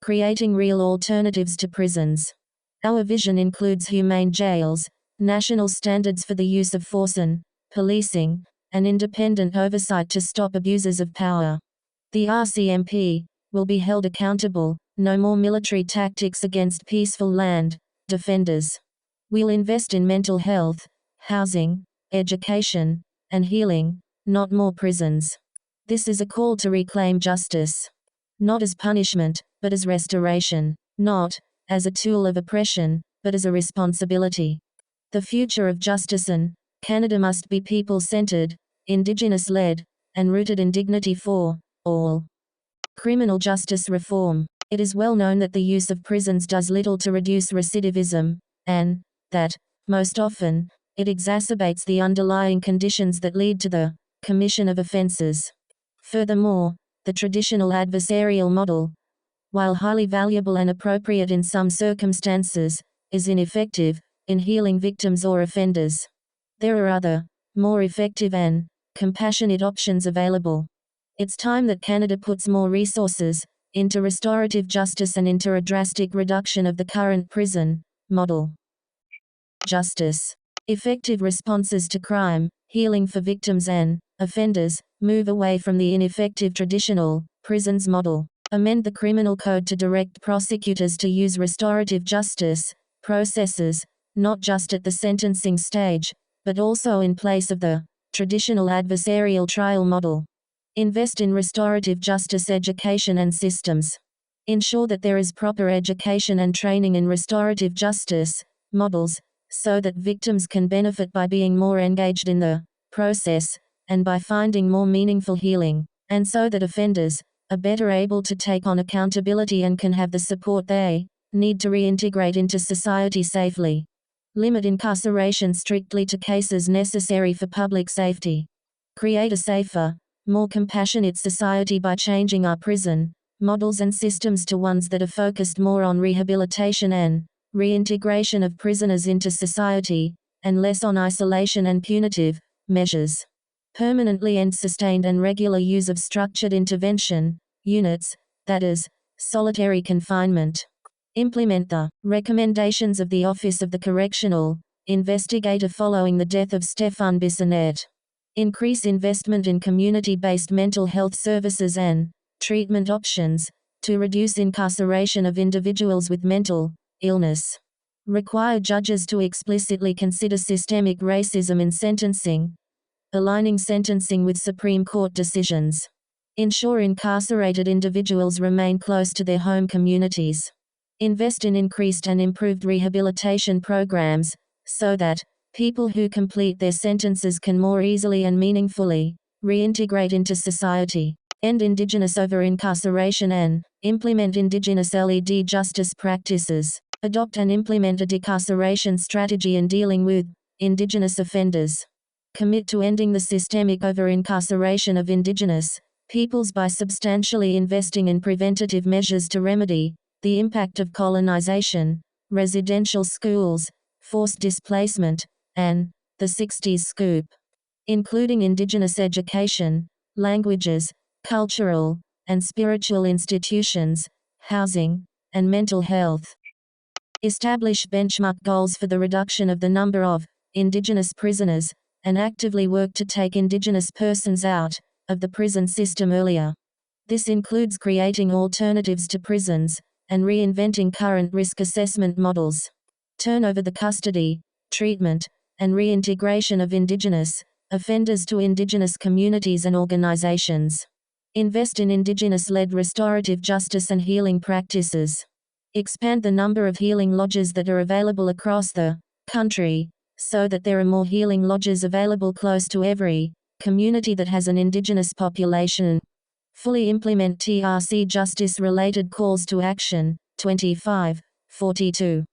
creating real alternatives to prisons. Our vision includes humane jails, national standards for the use of force and policing, and independent oversight to stop abusers of power. The RCMP will be held accountable. No more military tactics against peaceful land defenders. We'll invest in mental health, housing, education, and healing, not more prisons. This is a call to reclaim justice. Not as punishment, but as restoration. Not as a tool of oppression, but as a responsibility. The future of justice in Canada must be people-centered, Indigenous-led, and rooted in dignity for all. Criminal justice reform. It is well known that the use of prisons does little to reduce recidivism, and that, most often, it exacerbates the underlying conditions that lead to the commission of offenses. Furthermore, the traditional adversarial model, while highly valuable and appropriate in some circumstances, is ineffective in healing victims or offenders. There are other, more effective and compassionate options available. It's time that Canada puts more resources into restorative justice and into a drastic reduction of the current prison model. Justice. Effective responses to crime, healing for victims and offenders, move away from the ineffective traditional prisons model. Amend the criminal code to direct prosecutors to use restorative justice processes, not just at the sentencing stage, but also in place of the traditional adversarial trial model. Invest in restorative justice education and systems. Ensure that there is proper education and training in restorative justice models, so that victims can benefit by being more engaged in the process, and by finding more meaningful healing, and so that offenders are better able to take on accountability and can have the support they need to reintegrate into society safely. Limit incarceration strictly to cases necessary for public safety. Create a safer, more compassionate society by changing our prison models and systems to ones that are focused more on rehabilitation and reintegration of prisoners into society, and less on isolation and punitive measures. Permanently end sustained and regular use of structured intervention units, that is, solitary confinement. Implement the recommendations of the Office of the Correctional Investigator following the death of Stéphane Bissonnette. Increase investment in community-based mental health services and treatment options to reduce incarceration of individuals with mental illness. Require judges to explicitly consider systemic racism in sentencing, aligning sentencing with Supreme Court decisions. Ensure incarcerated individuals remain close to their home communities. Invest in increased and improved rehabilitation programs, so that people who complete their sentences can more easily and meaningfully reintegrate into society. End Indigenous over-incarceration and implement Indigenous LED justice practices. Adopt and implement a decarceration strategy in dealing with Indigenous offenders. Commit to ending the systemic over-incarceration of Indigenous peoples by substantially investing in preventative measures to remedy the impact of colonization, residential schools, forced displacement, and the 60s scoop. Including Indigenous education, languages, cultural and spiritual institutions, housing, and mental health. Establish benchmark goals for the reduction of the number of Indigenous prisoners, and actively work to take Indigenous persons out of the prison system earlier. This includes creating alternatives to prisons, and reinventing current risk assessment models. Turn over the custody, treatment, and reintegration of Indigenous offenders to Indigenous communities and organizations. Invest in Indigenous-led restorative justice and healing practices. Expand the number of healing lodges that are available across the country, so that there are more healing lodges available close to every community that has an Indigenous population. Fully implement TRC justice-related calls to action, 2542.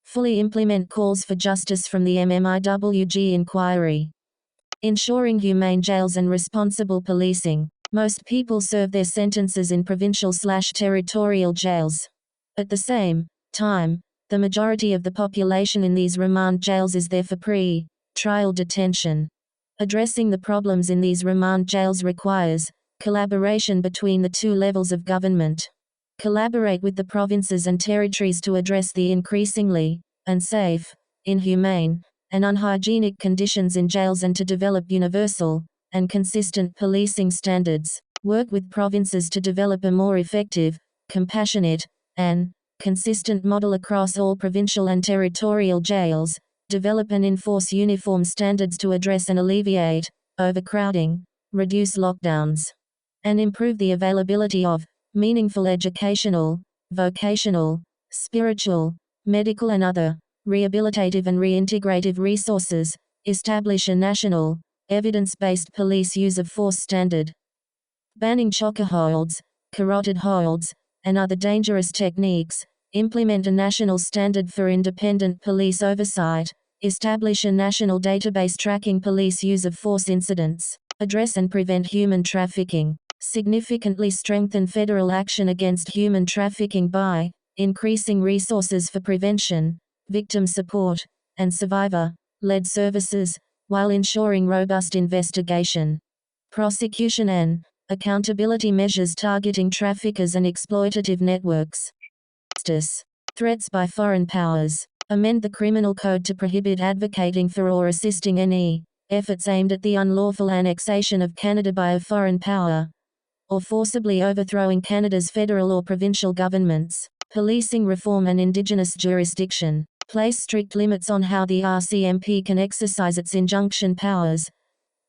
Fully implement calls for justice from the MMIWG inquiry. Ensuring humane jails and responsible policing. Most people serve their sentences in provincial/territorial jails. At the same time, the majority of the population in these remand jails is there for pre-trial detention. Addressing the problems in these remand jails requires collaboration between the two levels of government. Collaborate with the provinces and territories to address the increasingly unsafe, inhumane, and unhygienic conditions in jails and to develop universal and consistent policing standards. Work with provinces to develop a more effective, compassionate, and consistent model across all provincial and territorial jails. Develop and enforce uniform standards to address and alleviate overcrowding, reduce lockdowns, and improve the availability of meaningful educational, vocational, spiritual, medical and other rehabilitative and reintegrative resources. Establish a national, evidence-based police use of force standard. Banning chokeholds, carotid holds, and other dangerous techniques. Implement a national standard for independent police oversight. Establish a national database tracking police use of force incidents. Address and prevent human trafficking. Significantly strengthen federal action against human trafficking by increasing resources for prevention, victim support, and survivor-led services, while ensuring robust investigation, prosecution and accountability measures targeting traffickers and exploitative networks. Threats by foreign powers. Amend the criminal code to prohibit advocating for or assisting any efforts aimed at the unlawful annexation of Canada by a foreign power, or forcibly overthrowing Canada's federal or provincial governments. Policing reform and Indigenous jurisdiction. Place strict limits on how the RCMP can exercise its injunction powers,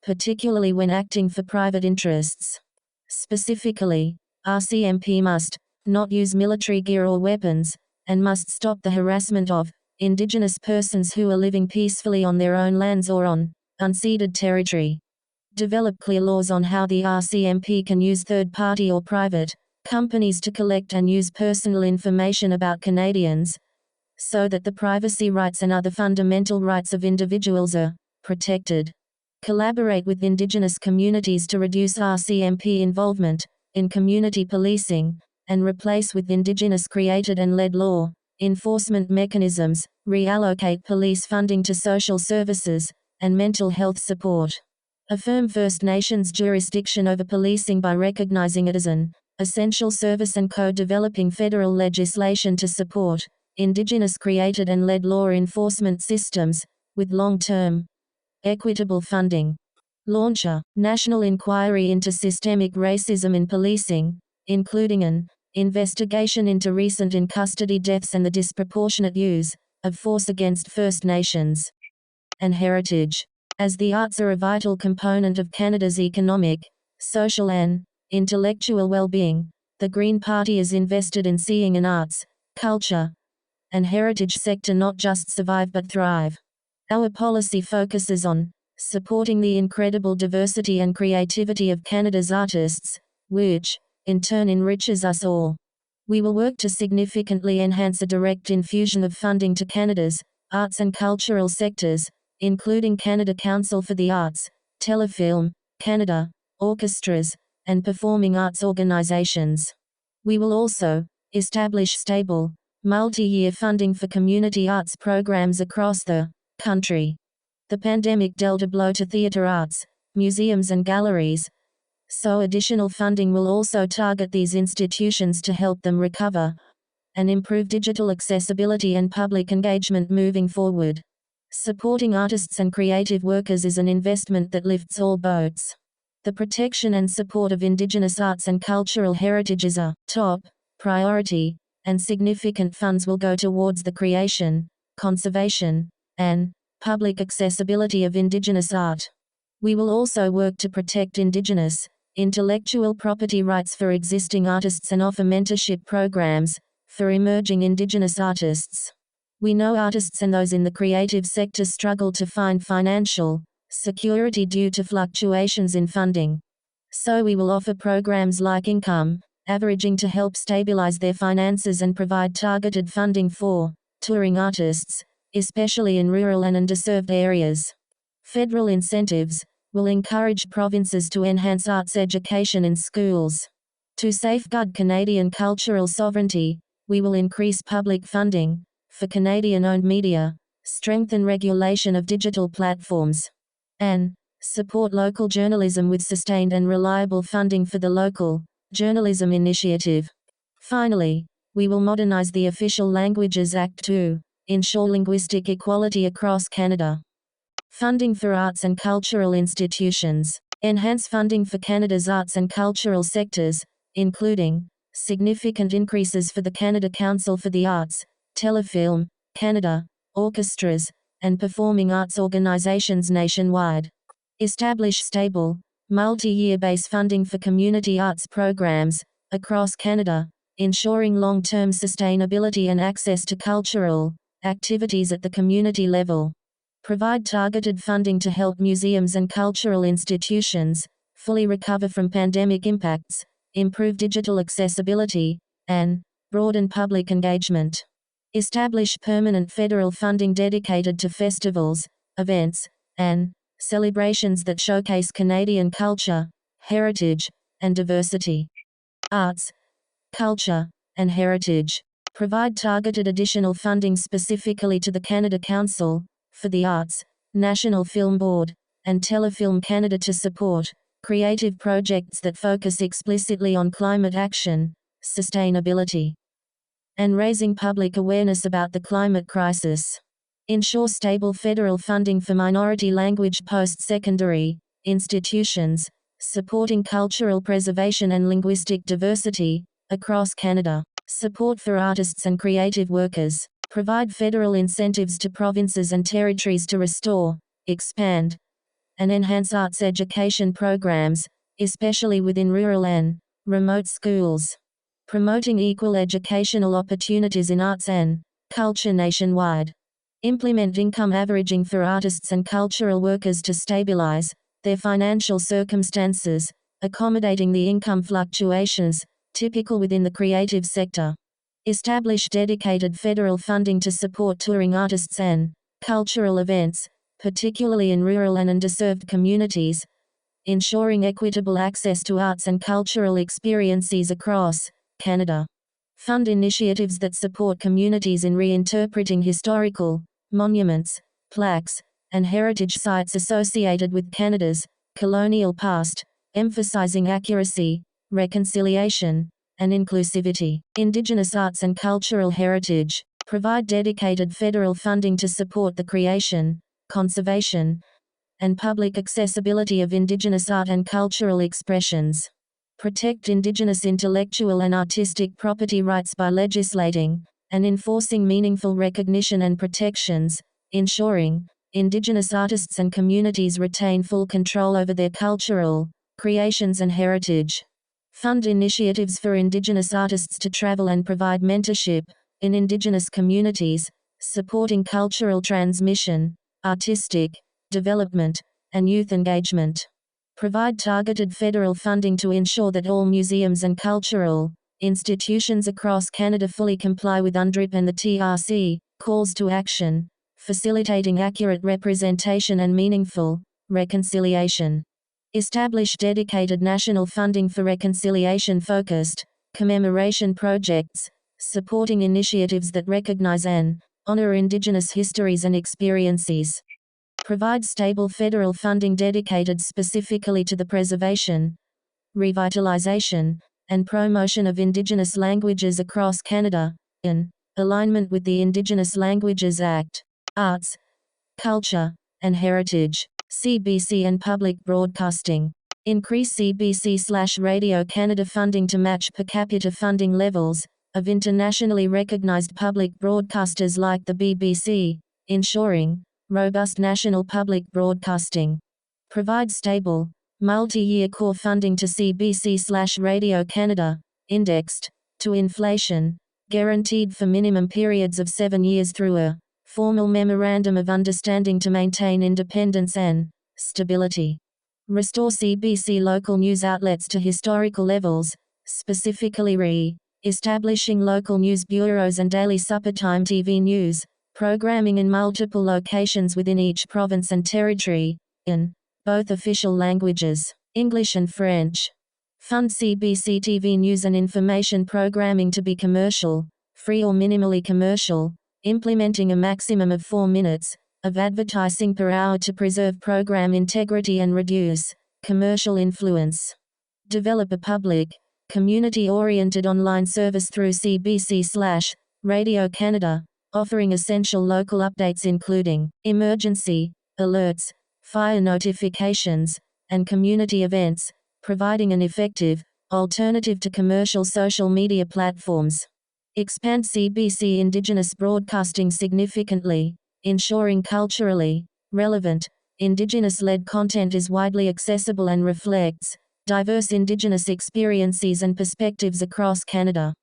particularly when acting for private interests. Specifically, RCMP must not use military gear or weapons, and must stop the harassment of Indigenous persons who are living peacefully on their own lands or on unceded territory. Develop clear laws on how the RCMP can use third-party or private companies to collect and use personal information about Canadians, so that the privacy rights and other fundamental rights of individuals are protected. Collaborate with Indigenous communities to reduce RCMP involvement in community policing, and replace with Indigenous-created and led law enforcement mechanisms. Reallocate police funding to social services and mental health support. Affirm First Nations jurisdiction over policing by recognizing it as an essential service and co-developing federal legislation to support Indigenous-created and led law enforcement systems, with long-term, equitable funding. Launch a national inquiry into systemic racism in policing, including an investigation into recent in-custody deaths and the disproportionate use of force against First Nations. And heritage. As the arts are a vital component of Canada's economic, social and intellectual well-being, the Green Party is invested in seeing an arts, culture, and heritage sector not just survive but thrive. Our policy focuses on supporting the incredible diversity and creativity of Canada's artists, which, in turn, enriches us all. We will work to significantly enhance a direct infusion of funding to Canada's arts and cultural sectors, including Canada Council for the Arts, Telefilm, Canada, orchestras, and performing arts organizations. We will also establish stable, multi-year funding for community arts programs across the country. The pandemic dealt a blow to theatre arts, museums and galleries, so additional funding will also target these institutions to help them recover and improve digital accessibility and public engagement moving forward. Supporting artists and creative workers is an investment that lifts all boats. The protection and support of Indigenous arts and cultural heritage is a top priority, and significant funds will go towards the creation, conservation, and public accessibility of Indigenous art. We will also work to protect Indigenous intellectual property rights for existing artists and offer mentorship programs for emerging Indigenous artists. We know artists and those in the creative sector struggle to find financial security due to fluctuations in funding. So we will offer programs like income averaging to help stabilize their finances and provide targeted funding for touring artists, especially in rural and underserved areas. Federal incentives will encourage provinces to enhance arts education in schools. To safeguard Canadian cultural sovereignty, we will increase public funding for Canadian-owned media, strengthen regulation of digital platforms, and support local journalism with sustained and reliable funding for the Local Journalism Initiative. Finally, we will modernize the Official Languages Act to ensure linguistic equality across Canada. Funding for arts and cultural institutions. Enhance funding for Canada's arts and cultural sectors, including significant increases for the Canada Council for the Arts, Telefilm Canada, orchestras, and performing arts organizations nationwide. Establish stable, multi-year base funding for community arts programs across Canada, ensuring long-term sustainability and access to cultural activities at the community level. Provide targeted funding to help museums and cultural institutions fully recover from pandemic impacts, improve digital accessibility, and broaden public engagement. Establish permanent federal funding dedicated to festivals, events, and celebrations that showcase Canadian culture, heritage, and diversity. Arts, culture, and heritage. Provide targeted additional funding specifically to the Canada Council for the Arts, National Film Board, and Telefilm Canada to support creative projects that focus explicitly on climate action, sustainability, and raising public awareness about the climate crisis. Ensure stable federal funding for minority language post-secondary institutions, supporting cultural preservation and linguistic diversity across Canada. Support for artists and creative workers. Provide federal incentives to provinces and territories to restore, expand, and enhance arts education programs, especially within rural and remote schools. Promoting equal educational opportunities in arts and culture nationwide. Implement income averaging for artists and cultural workers to stabilize their financial circumstances, accommodating the income fluctuations typical within the creative sector. Establish dedicated federal funding to support touring artists and cultural events, particularly in rural and underserved communities, ensuring equitable access to arts and cultural experiences across Canada. Fund initiatives that support communities in reinterpreting historical monuments, plaques, and heritage sites associated with Canada's colonial past, emphasizing accuracy, reconciliation, and inclusivity. Indigenous arts and cultural heritage. Provide dedicated federal funding to support the creation, conservation, and public accessibility of Indigenous art and cultural expressions. Protect Indigenous intellectual and artistic property rights by legislating and enforcing meaningful recognition and protections, ensuring Indigenous artists and communities retain full control over their cultural creations and heritage. Fund initiatives for Indigenous artists to travel and provide mentorship in Indigenous communities, supporting cultural transmission, artistic development, and youth engagement. Provide targeted federal funding to ensure that all museums and cultural institutions across Canada fully comply with UNDRIP and the TRC calls to action, facilitating accurate representation and meaningful reconciliation. Establish dedicated national funding for reconciliation-focused commemoration projects, supporting initiatives that recognize and honor Indigenous histories and experiences. Provide stable federal funding dedicated specifically to the preservation, revitalization, and promotion of Indigenous languages across Canada, in alignment with the Indigenous Languages Act. Arts, culture, and heritage. CBC and public broadcasting. Increase CBC/Radio Canada funding to match per capita funding levels of internationally recognized public broadcasters like the BBC, ensuring robust national public broadcasting. Provide stable, multi-year core funding to CBC/Radio Canada, indexed to inflation, guaranteed for minimum periods of 7 years through a formal memorandum of understanding to maintain independence and stability. Restore CBC local news outlets to historical levels, specifically establishing local news bureaus and daily suppertime TV news, programming in multiple locations within each province and territory, in both official languages, English and French. Fund CBC TV news and information programming to be commercial, free or minimally commercial, implementing a maximum of 4 minutes of advertising per hour to preserve program integrity and reduce commercial influence. Develop a public, community-oriented online service through CBC/Radio Canada, offering essential local updates including emergency alerts, fire notifications, and community events, providing an effective alternative to commercial social media platforms. Expand CBC Indigenous broadcasting significantly, ensuring culturally relevant, Indigenous-led content is widely accessible and reflects diverse Indigenous experiences and perspectives across Canada.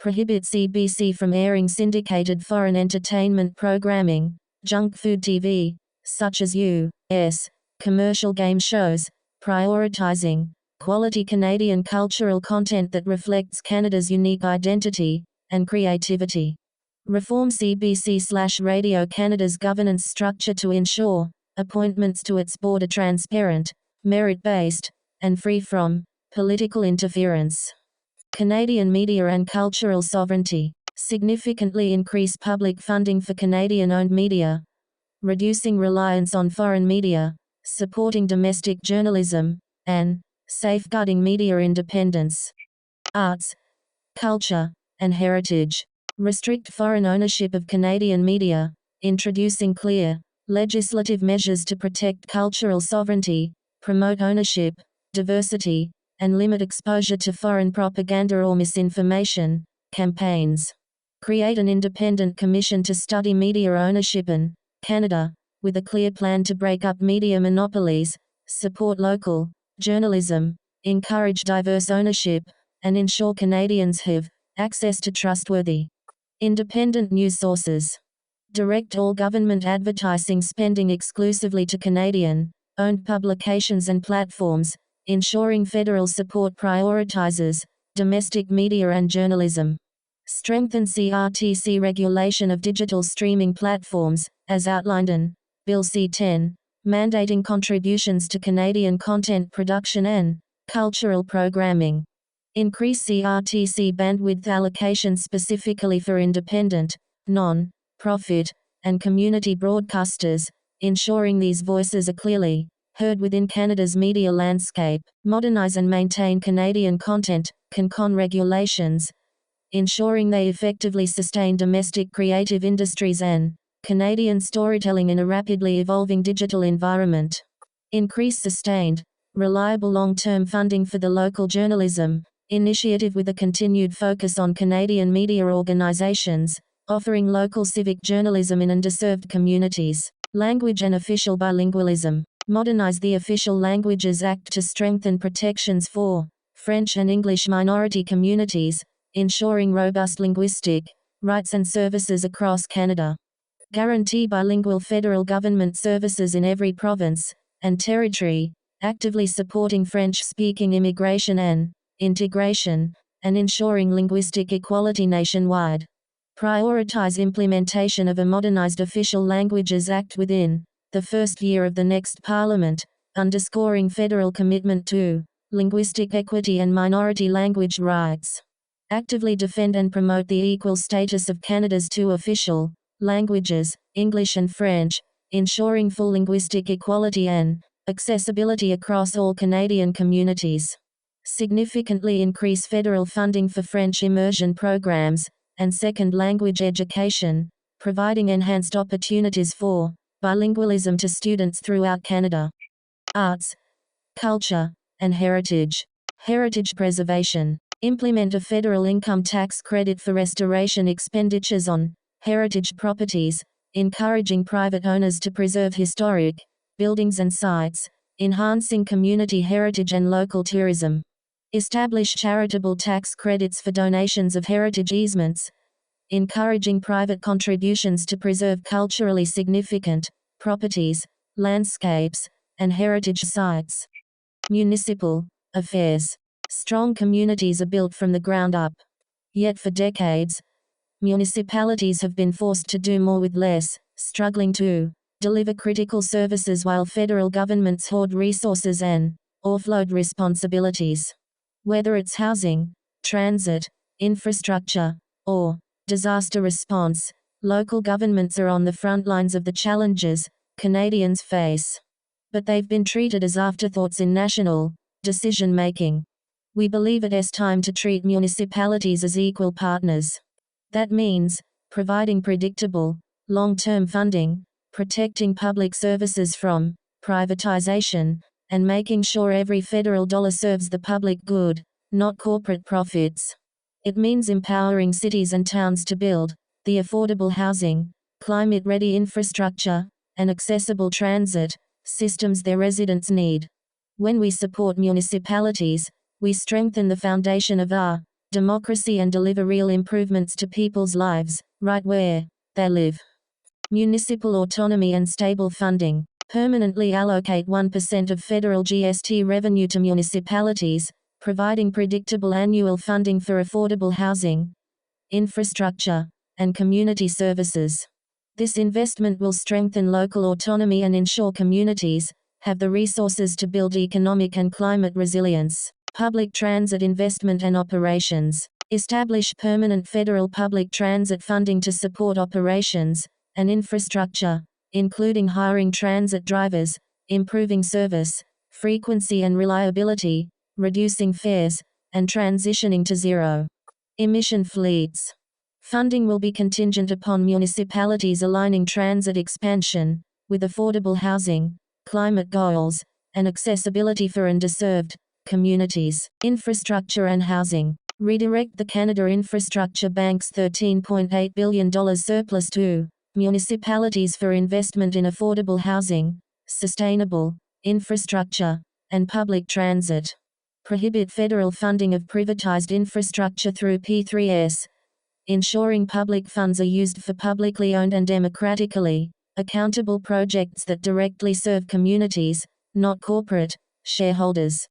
Prohibit CBC from airing syndicated foreign entertainment programming, junk food TV, such as U.S. commercial game shows, prioritizing quality Canadian cultural content that reflects Canada's unique identity and creativity. Reform CBC/Radio Canada's governance structure to ensure appointments to its board are transparent, merit-based, and free from political interference. Canadian media and cultural sovereignty. Significantly increase public funding for Canadian-owned media, reducing reliance on foreign media, supporting domestic journalism, and safeguarding media independence. Arts, culture, and heritage. Restrict foreign ownership of Canadian media, introducing clear, legislative measures to protect cultural sovereignty, promote ownership, diversity, and limit exposure to foreign propaganda or misinformation campaigns. Create an independent commission to study media ownership in Canada, with a clear plan to break up media monopolies, support local journalism, encourage diverse ownership, and ensure Canadians have access to trustworthy, independent news sources. Direct all government advertising spending exclusively to Canadian-owned publications and platforms, ensuring federal support prioritizes domestic media and journalism. Strengthen CRTC regulation of digital streaming platforms, as outlined in Bill C-10, mandating contributions to Canadian content production and cultural programming. Increase CRTC bandwidth allocation specifically for independent, non-profit, and community broadcasters, ensuring these voices are clearly heard within Canada's media landscape. Modernize and maintain Canadian content, CanCon regulations, ensuring they effectively sustain domestic creative industries and Canadian storytelling in a rapidly evolving digital environment. Increase sustained, reliable long-term funding for the local journalism initiative with a continued focus on Canadian media organizations, offering local civic journalism in underserved communities. Language and official bilingualism. Modernize the Official Languages Act to strengthen protections for French and English minority communities, ensuring robust linguistic rights and services across Canada. Guarantee bilingual federal government services in every province and territory, actively supporting French-speaking immigration and integration, and ensuring linguistic equality nationwide. Prioritize implementation of a modernized Official Languages Act within the first year of the next Parliament, underscoring federal commitment to linguistic equity and minority language rights. Actively defend and promote the equal status of Canada's two official languages, English and French, ensuring full linguistic equality and accessibility across all Canadian communities. Significantly increase federal funding for French immersion programs and second language education, providing enhanced opportunities for bilingualism to students throughout Canada. Arts, culture, and heritage. Heritage preservation. Implement a federal income tax credit for restoration expenditures on heritage properties, encouraging private owners to preserve historic buildings and sites, enhancing community heritage and local tourism. Establish charitable tax credits for donations of heritage easements, encouraging private contributions to preserve culturally significant properties, landscapes, and heritage sites. Municipal affairs. Strong communities are built from the ground up. Yet for decades, municipalities have been forced to do more with less, struggling to deliver critical services while federal governments hoard resources and offload responsibilities. Whether it's housing, transit, infrastructure, or disaster response, local governments are on the front lines of the challenges Canadians face. But they've been treated as afterthoughts in national decision-making. We believe it is time to treat municipalities as equal partners. That means providing predictable, long-term funding, protecting public services from privatization, and making sure every federal dollar serves the public good, not corporate profits. It means empowering cities and towns to build the affordable housing, climate-ready infrastructure, and accessible transit systems their residents need. When we support municipalities, we strengthen the foundation of our democracy and deliver real improvements to people's lives, right where they live. Municipal autonomy and stable funding. Permanently allocate 1% of federal GST revenue to municipalities, providing predictable annual funding for affordable housing, infrastructure, and community services. This investment will strengthen local autonomy and ensure communities have the resources to build economic and climate resilience. Public transit investment and operations. Establish permanent federal public transit funding to support operations and infrastructure, including hiring transit drivers, improving service, frequency and reliability, reducing fares, and transitioning to zero-emission fleets. Funding will be contingent upon municipalities aligning transit expansion with affordable housing, climate goals, and accessibility for underserved communities. Infrastructure and housing. Redirect the Canada Infrastructure Bank's $13.8 billion surplus to municipalities for investment in affordable housing, sustainable infrastructure, and public transit. Prohibit federal funding of privatized infrastructure through P3S, ensuring public funds are used for publicly owned and democratically accountable projects that directly serve communities, not corporate shareholders.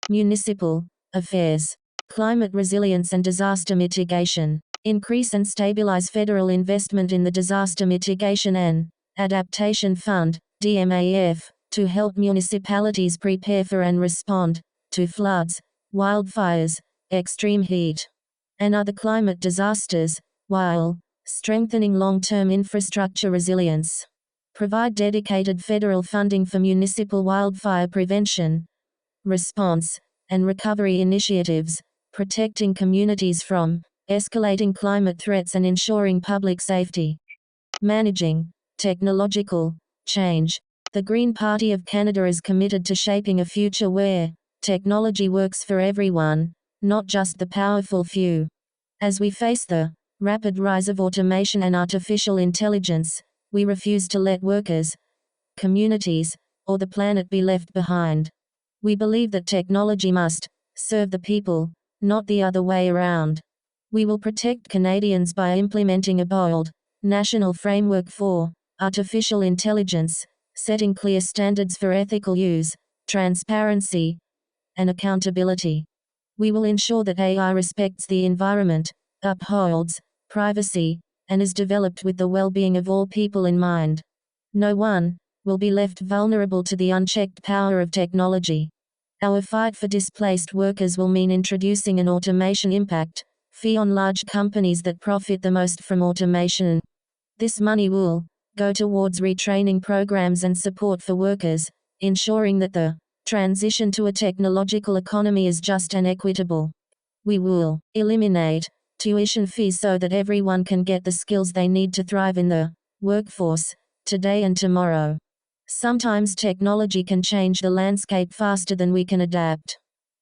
Municipal affairs. Climate resilience and disaster mitigation. Increase and stabilize federal investment in the Disaster Mitigation and Adaptation Fund, DMAF, to help municipalities prepare for and respond to floods, wildfires, extreme heat, and other climate disasters, while strengthening long-term infrastructure resilience. Provide dedicated federal funding for municipal wildfire prevention, response, and recovery initiatives, protecting communities from escalating climate threats and ensuring public safety. Managing technological change. The Green Party of Canada is committed to shaping a future where technology works for everyone, not just the powerful few. As we face the rapid rise of automation and artificial intelligence, we refuse to let workers, communities, or the planet be left behind. We believe that technology must serve the people, not the other way around. We will protect Canadians by implementing a bold, national framework for artificial intelligence, setting clear standards for ethical use, transparency, and accountability. We will ensure that AI respects the environment, upholds privacy, and is developed with the well-being of all people in mind. No one will be left vulnerable to the unchecked power of technology. Our fight for displaced workers will mean introducing an automation impact fee on large companies that profit the most from automation. This money will go towards retraining programs and support for workers, ensuring that the transition to a technological economy is just and equitable. We will eliminate tuition fees so that everyone can get the skills they need to thrive in the workforce, today and tomorrow. Sometimes technology can change the landscape faster than we can adapt.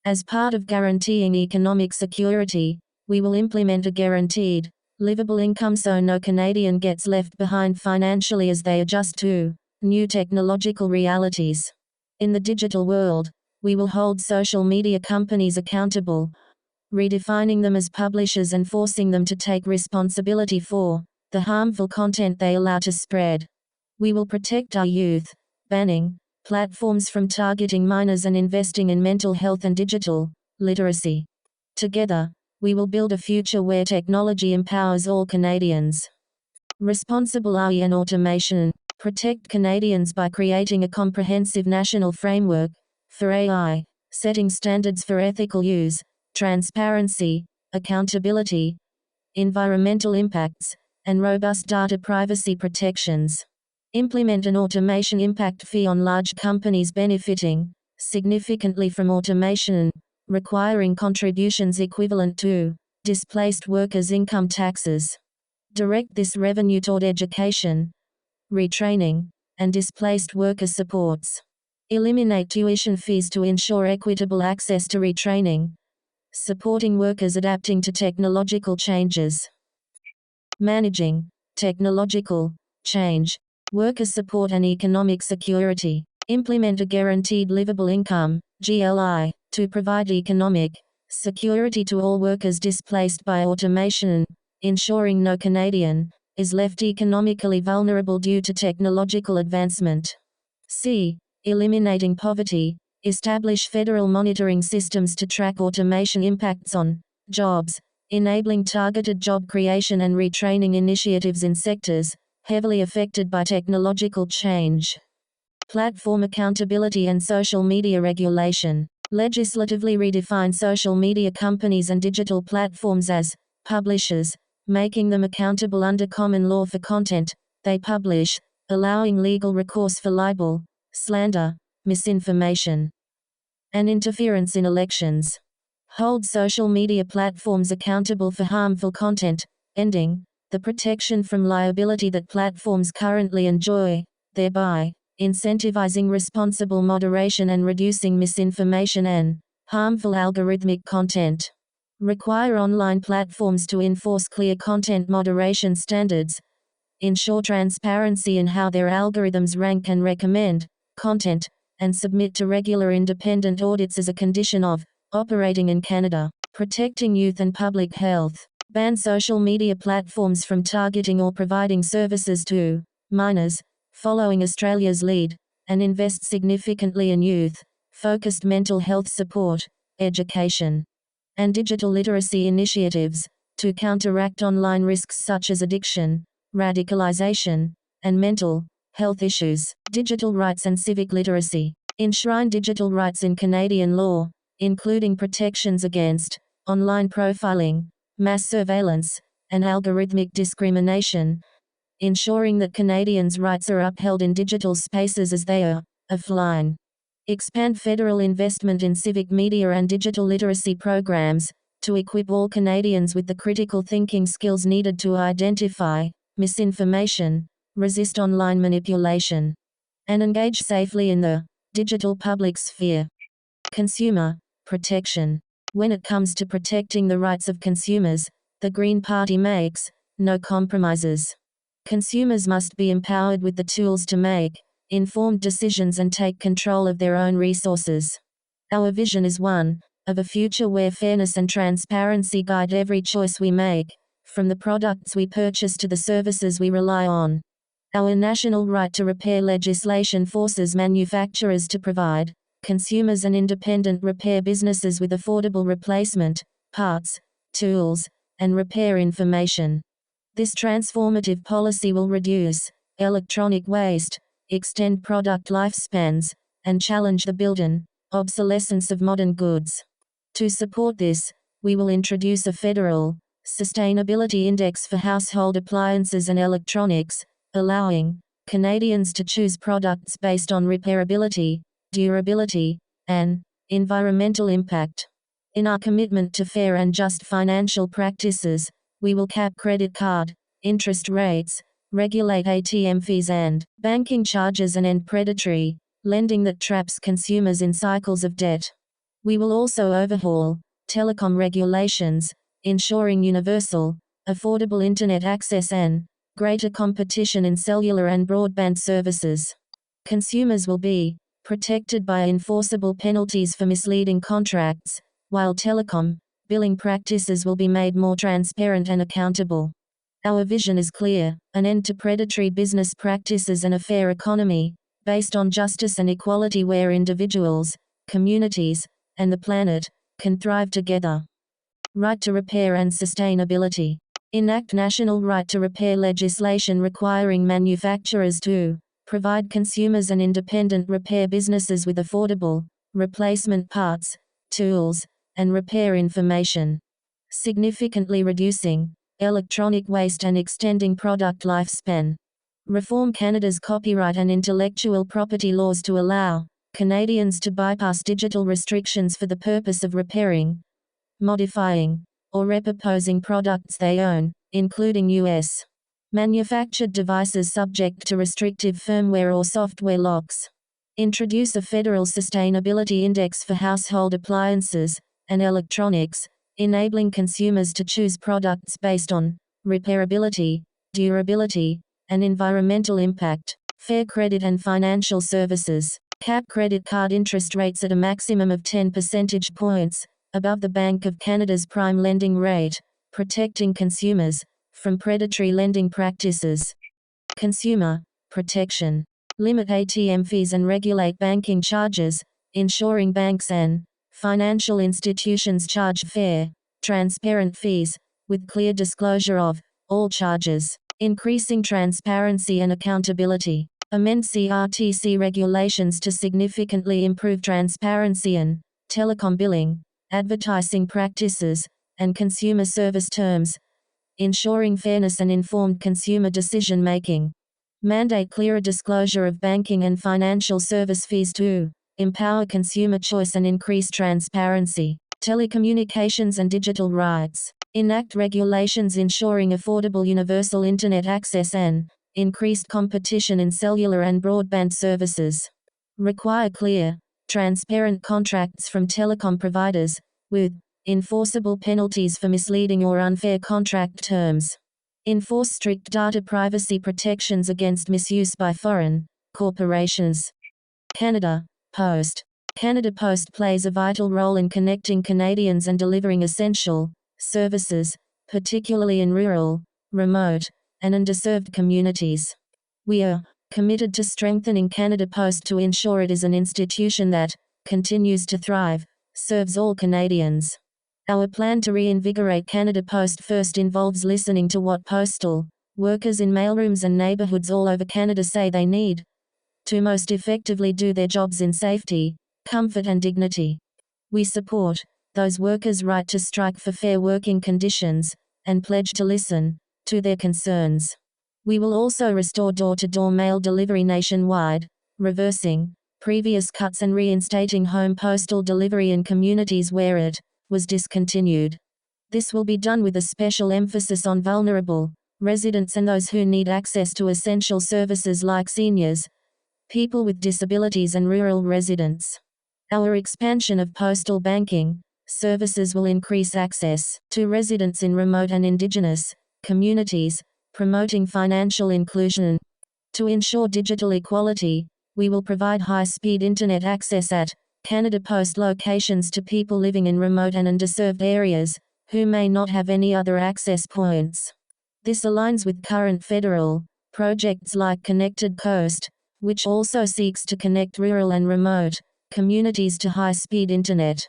As part of guaranteeing economic security, we will implement a guaranteed, livable income so no Canadian gets left behind financially as they adjust to new technological realities. In the digital world, we will hold social media companies accountable redefining them as publishers and forcing them to take responsibility for the harmful content they allow to spread. We will protect our youth, banning platforms from targeting minors and investing in mental health and digital literacy. Together, we will build a future where technology empowers all Canadians. Responsible AI and automation. Protect Canadians by creating a comprehensive national framework for AI, setting standards for ethical use, transparency, accountability, environmental impacts, and robust data privacy protections. Implement an automation impact fee on large companies benefiting significantly from automation, requiring contributions equivalent to displaced workers' income taxes. Direct this revenue toward education, retraining, and displaced worker supports. Eliminate tuition fees to ensure equitable access to retraining, supporting workers adapting to technological changes. Managing technological change, worker support and economic security. Implement a guaranteed livable income, GLI, to provide economic security to all workers displaced by automation, ensuring no Canadian is left economically vulnerable due to technological advancement. C. Eliminating poverty. Establish federal monitoring systems to track automation impacts on jobs, enabling targeted job creation and retraining initiatives in sectors heavily affected by technological change. Platform accountability and social media regulation. Legislatively redefine social media companies and digital platforms as publishers, making them accountable under common law for content they publish, allowing legal recourse for libel, slander, misinformation, and interference in elections. Hold social media platforms accountable for harmful content, ending the protection from liability that platforms currently enjoy, thereby incentivizing responsible moderation and reducing misinformation and harmful algorithmic content. Require online platforms to enforce clear content moderation standards, ensure transparency in how their algorithms rank and recommend content, and submit to regular independent audits as a condition of operating in Canada. Protecting youth and public health. Ban social media platforms from targeting or providing services to minors, following Australia's lead, and invest significantly in youth-focused mental health support, education, and digital literacy initiatives to counteract online risks such as addiction, radicalization, and mental health issues. Digital rights and civic literacy. Enshrine digital rights in Canadian law, including protections against online profiling, mass surveillance, and algorithmic discrimination, ensuring that Canadians' rights are upheld in digital spaces as they are offline. Expand federal investment in civic media and digital literacy programs to equip all Canadians with the critical thinking skills needed to identify misinformation, resist online manipulation, and engage safely in the digital public sphere. Consumer protection. When it comes to protecting the rights of consumers, the Green Party makes no compromises. Consumers must be empowered with the tools to make informed decisions and take control of their own resources. Our vision is one of a future where fairness and transparency guide every choice we make, from the products we purchase to the services we rely on. Our national right to repair legislation forces manufacturers to provide consumers and independent repair businesses with affordable replacement parts, tools, and repair information. This transformative policy will reduce electronic waste, extend product lifespans, and challenge the built-in obsolescence of modern goods. To support this, we will introduce a federal sustainability index for household appliances and electronics, allowing Canadians to choose products based on repairability, durability, and environmental impact. In our commitment to fair and just financial practices, we will cap credit card interest rates, regulate ATM fees and banking charges, and end predatory lending that traps consumers in cycles of debt. We will also overhaul telecom regulations, ensuring universal, affordable internet access and greater competition in cellular and broadband services. Consumers will be protected by enforceable penalties for misleading contracts, while telecom billing practices will be made more transparent and accountable. Our vision is clear: an end to predatory business practices and a fair economy, based on justice and equality where individuals, communities, and the planet can thrive together. Right to repair and sustainability. Enact national right to repair legislation requiring manufacturers to provide consumers and independent repair businesses with affordable replacement parts, tools, and repair information, significantly reducing electronic waste and extending product lifespan. Reform Canada's copyright and intellectual property laws to allow Canadians to bypass digital restrictions for the purpose of repairing, modifying, or repurposing products they own, including U.S. manufactured devices subject to restrictive firmware or software locks. Introduce a federal sustainability index for household appliances and electronics, enabling consumers to choose products based on repairability, durability, and environmental impact. Fair credit and financial services. Cap credit card interest rates at a maximum of 10 percentage points above the Bank of Canada's prime lending rate, protecting consumers from predatory lending practices. Consumer protection. Limit ATM fees and regulate banking charges, ensuring banks and financial institutions charge fair, transparent fees, with clear disclosure of all charges. Increasing transparency and accountability. Amend CRTC regulations to significantly improve transparency in telecom billing, advertising practices, and consumer service terms, ensuring fairness and informed consumer decision-making. Mandate clearer disclosure of banking and financial service fees to empower consumer choice and increase transparency. Telecommunications and digital rights. Enact regulations ensuring affordable universal Internet access and increased competition in cellular and broadband services. Require clear, transparent contracts from telecom providers, with enforceable penalties for misleading or unfair contract terms. Enforce strict data privacy protections against misuse by foreign corporations. Canada Post. Canada Post plays a vital role in connecting Canadians and delivering essential services, particularly in rural, remote, and underserved communities. We are committed to strengthening Canada Post to ensure it is an institution that continues to thrive, serves all Canadians. Our plan to reinvigorate Canada Post first involves listening to what postal workers in mailrooms and neighbourhoods all over Canada say they need to most effectively do their jobs in safety, comfort and dignity. We support those workers' right to strike for fair working conditions, and pledge to listen to their concerns. We will also restore door-to-door mail delivery nationwide, reversing previous cuts and reinstating home postal delivery in communities where it was discontinued. This will be done with a special emphasis on vulnerable residents and those who need access to essential services like seniors, people with disabilities and rural residents. Our expansion of postal banking services will increase access to residents in remote and Indigenous communities, promoting financial inclusion. To ensure digital equality, we will provide high-speed internet access at Canada Post locations to people living in remote and underserved areas, who may not have any other access points. This aligns with current federal projects like Connected Coast, which also seeks to connect rural and remote communities to high-speed internet.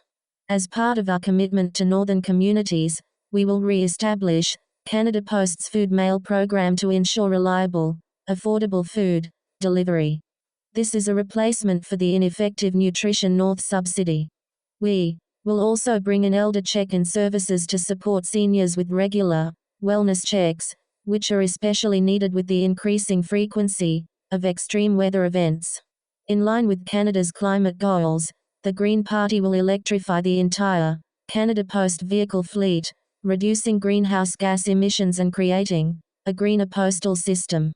As part of our commitment to northern communities, we will re-establish Canada Post's food mail program to ensure reliable, affordable food delivery. This is a replacement for the ineffective Nutrition North subsidy. We will also bring in elder check-in services to support seniors with regular wellness checks, which are especially needed with the increasing frequency of extreme weather events. In line with Canada's climate goals, the Green Party will electrify the entire Canada Post vehicle fleet, reducing greenhouse gas emissions and creating a greener postal system.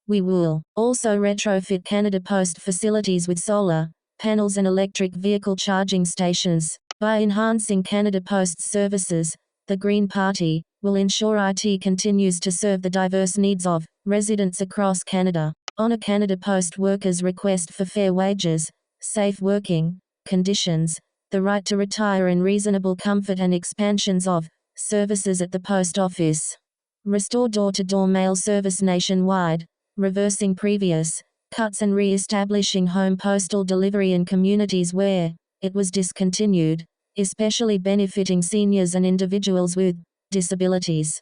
We will also retrofit Canada Post facilities with solar panels and electric vehicle charging stations. By enhancing Canada Post's services, the Green Party will ensure IT continues to serve the diverse needs of residents across Canada. Honour Canada Post workers' request for fair wages, safe working conditions, the right to retire in reasonable comfort and expansions of services at the post office. Restore door-to-door mail service nationwide, reversing previous cuts and re-establishing home postal delivery in communities where it was discontinued, especially benefiting seniors and individuals with disabilities.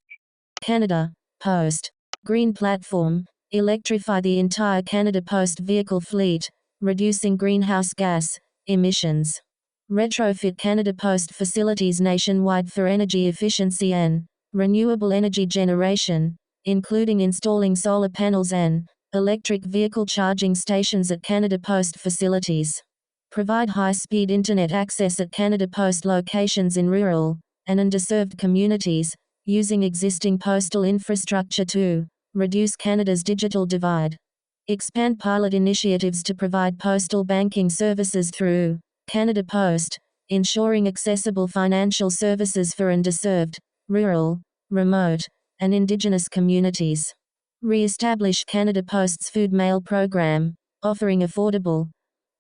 Canada Post Green Platform, electrify the entire Canada Post vehicle fleet, reducing greenhouse gas emissions. Retrofit Canada Post facilities nationwide for energy efficiency and renewable energy generation, including installing solar panels and electric vehicle charging stations at Canada Post facilities. Provide high-speed internet access at Canada Post locations in rural and underserved communities, using existing postal infrastructure to reduce Canada's digital divide. Expand pilot initiatives to provide postal banking services through Canada Post, ensuring accessible financial services for underserved, rural, remote, and Indigenous communities. Re-establish Canada Post's food mail program, offering affordable,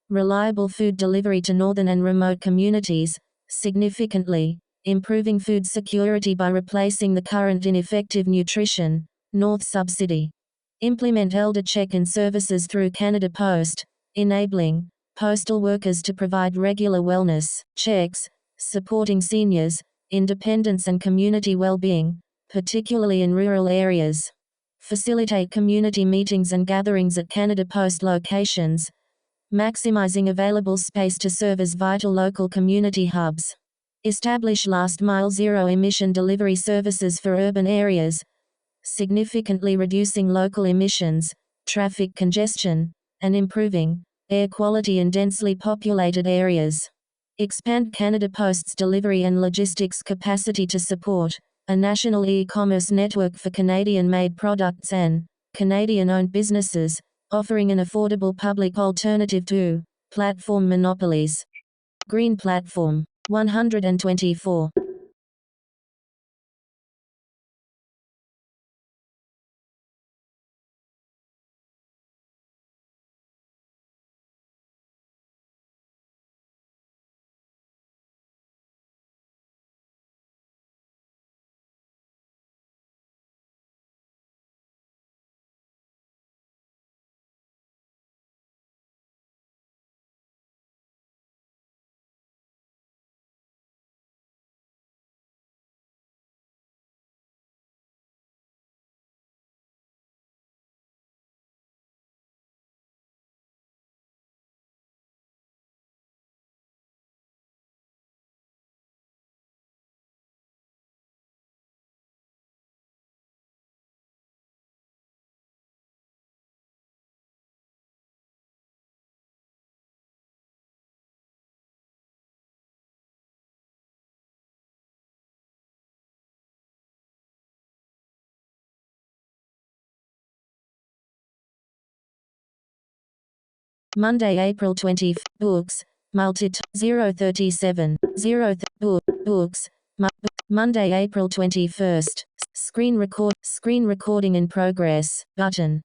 reliable food delivery to northern and remote communities, significantly improving food security by replacing the current ineffective Nutrition North subsidy. Implement elder check-in services through Canada Post, enabling postal workers to provide regular wellness checks, supporting seniors, independence and community well-being, particularly in rural areas. Facilitate community meetings and gatherings at Canada Post locations, maximizing available space to serve as vital local community hubs. Establish last-mile zero-emission delivery services for urban areas, significantly reducing local emissions, traffic congestion, and improving air quality in densely populated areas. Expand Canada Post's delivery and logistics capacity to support a national e-commerce network for Canadian-made products and Canadian-owned businesses, offering an affordable public alternative to platform monopolies. Green Platform 124. Monday, April 20. Books. Multit 037. Books. Monday, April 21st. Screen recording in progress. Button.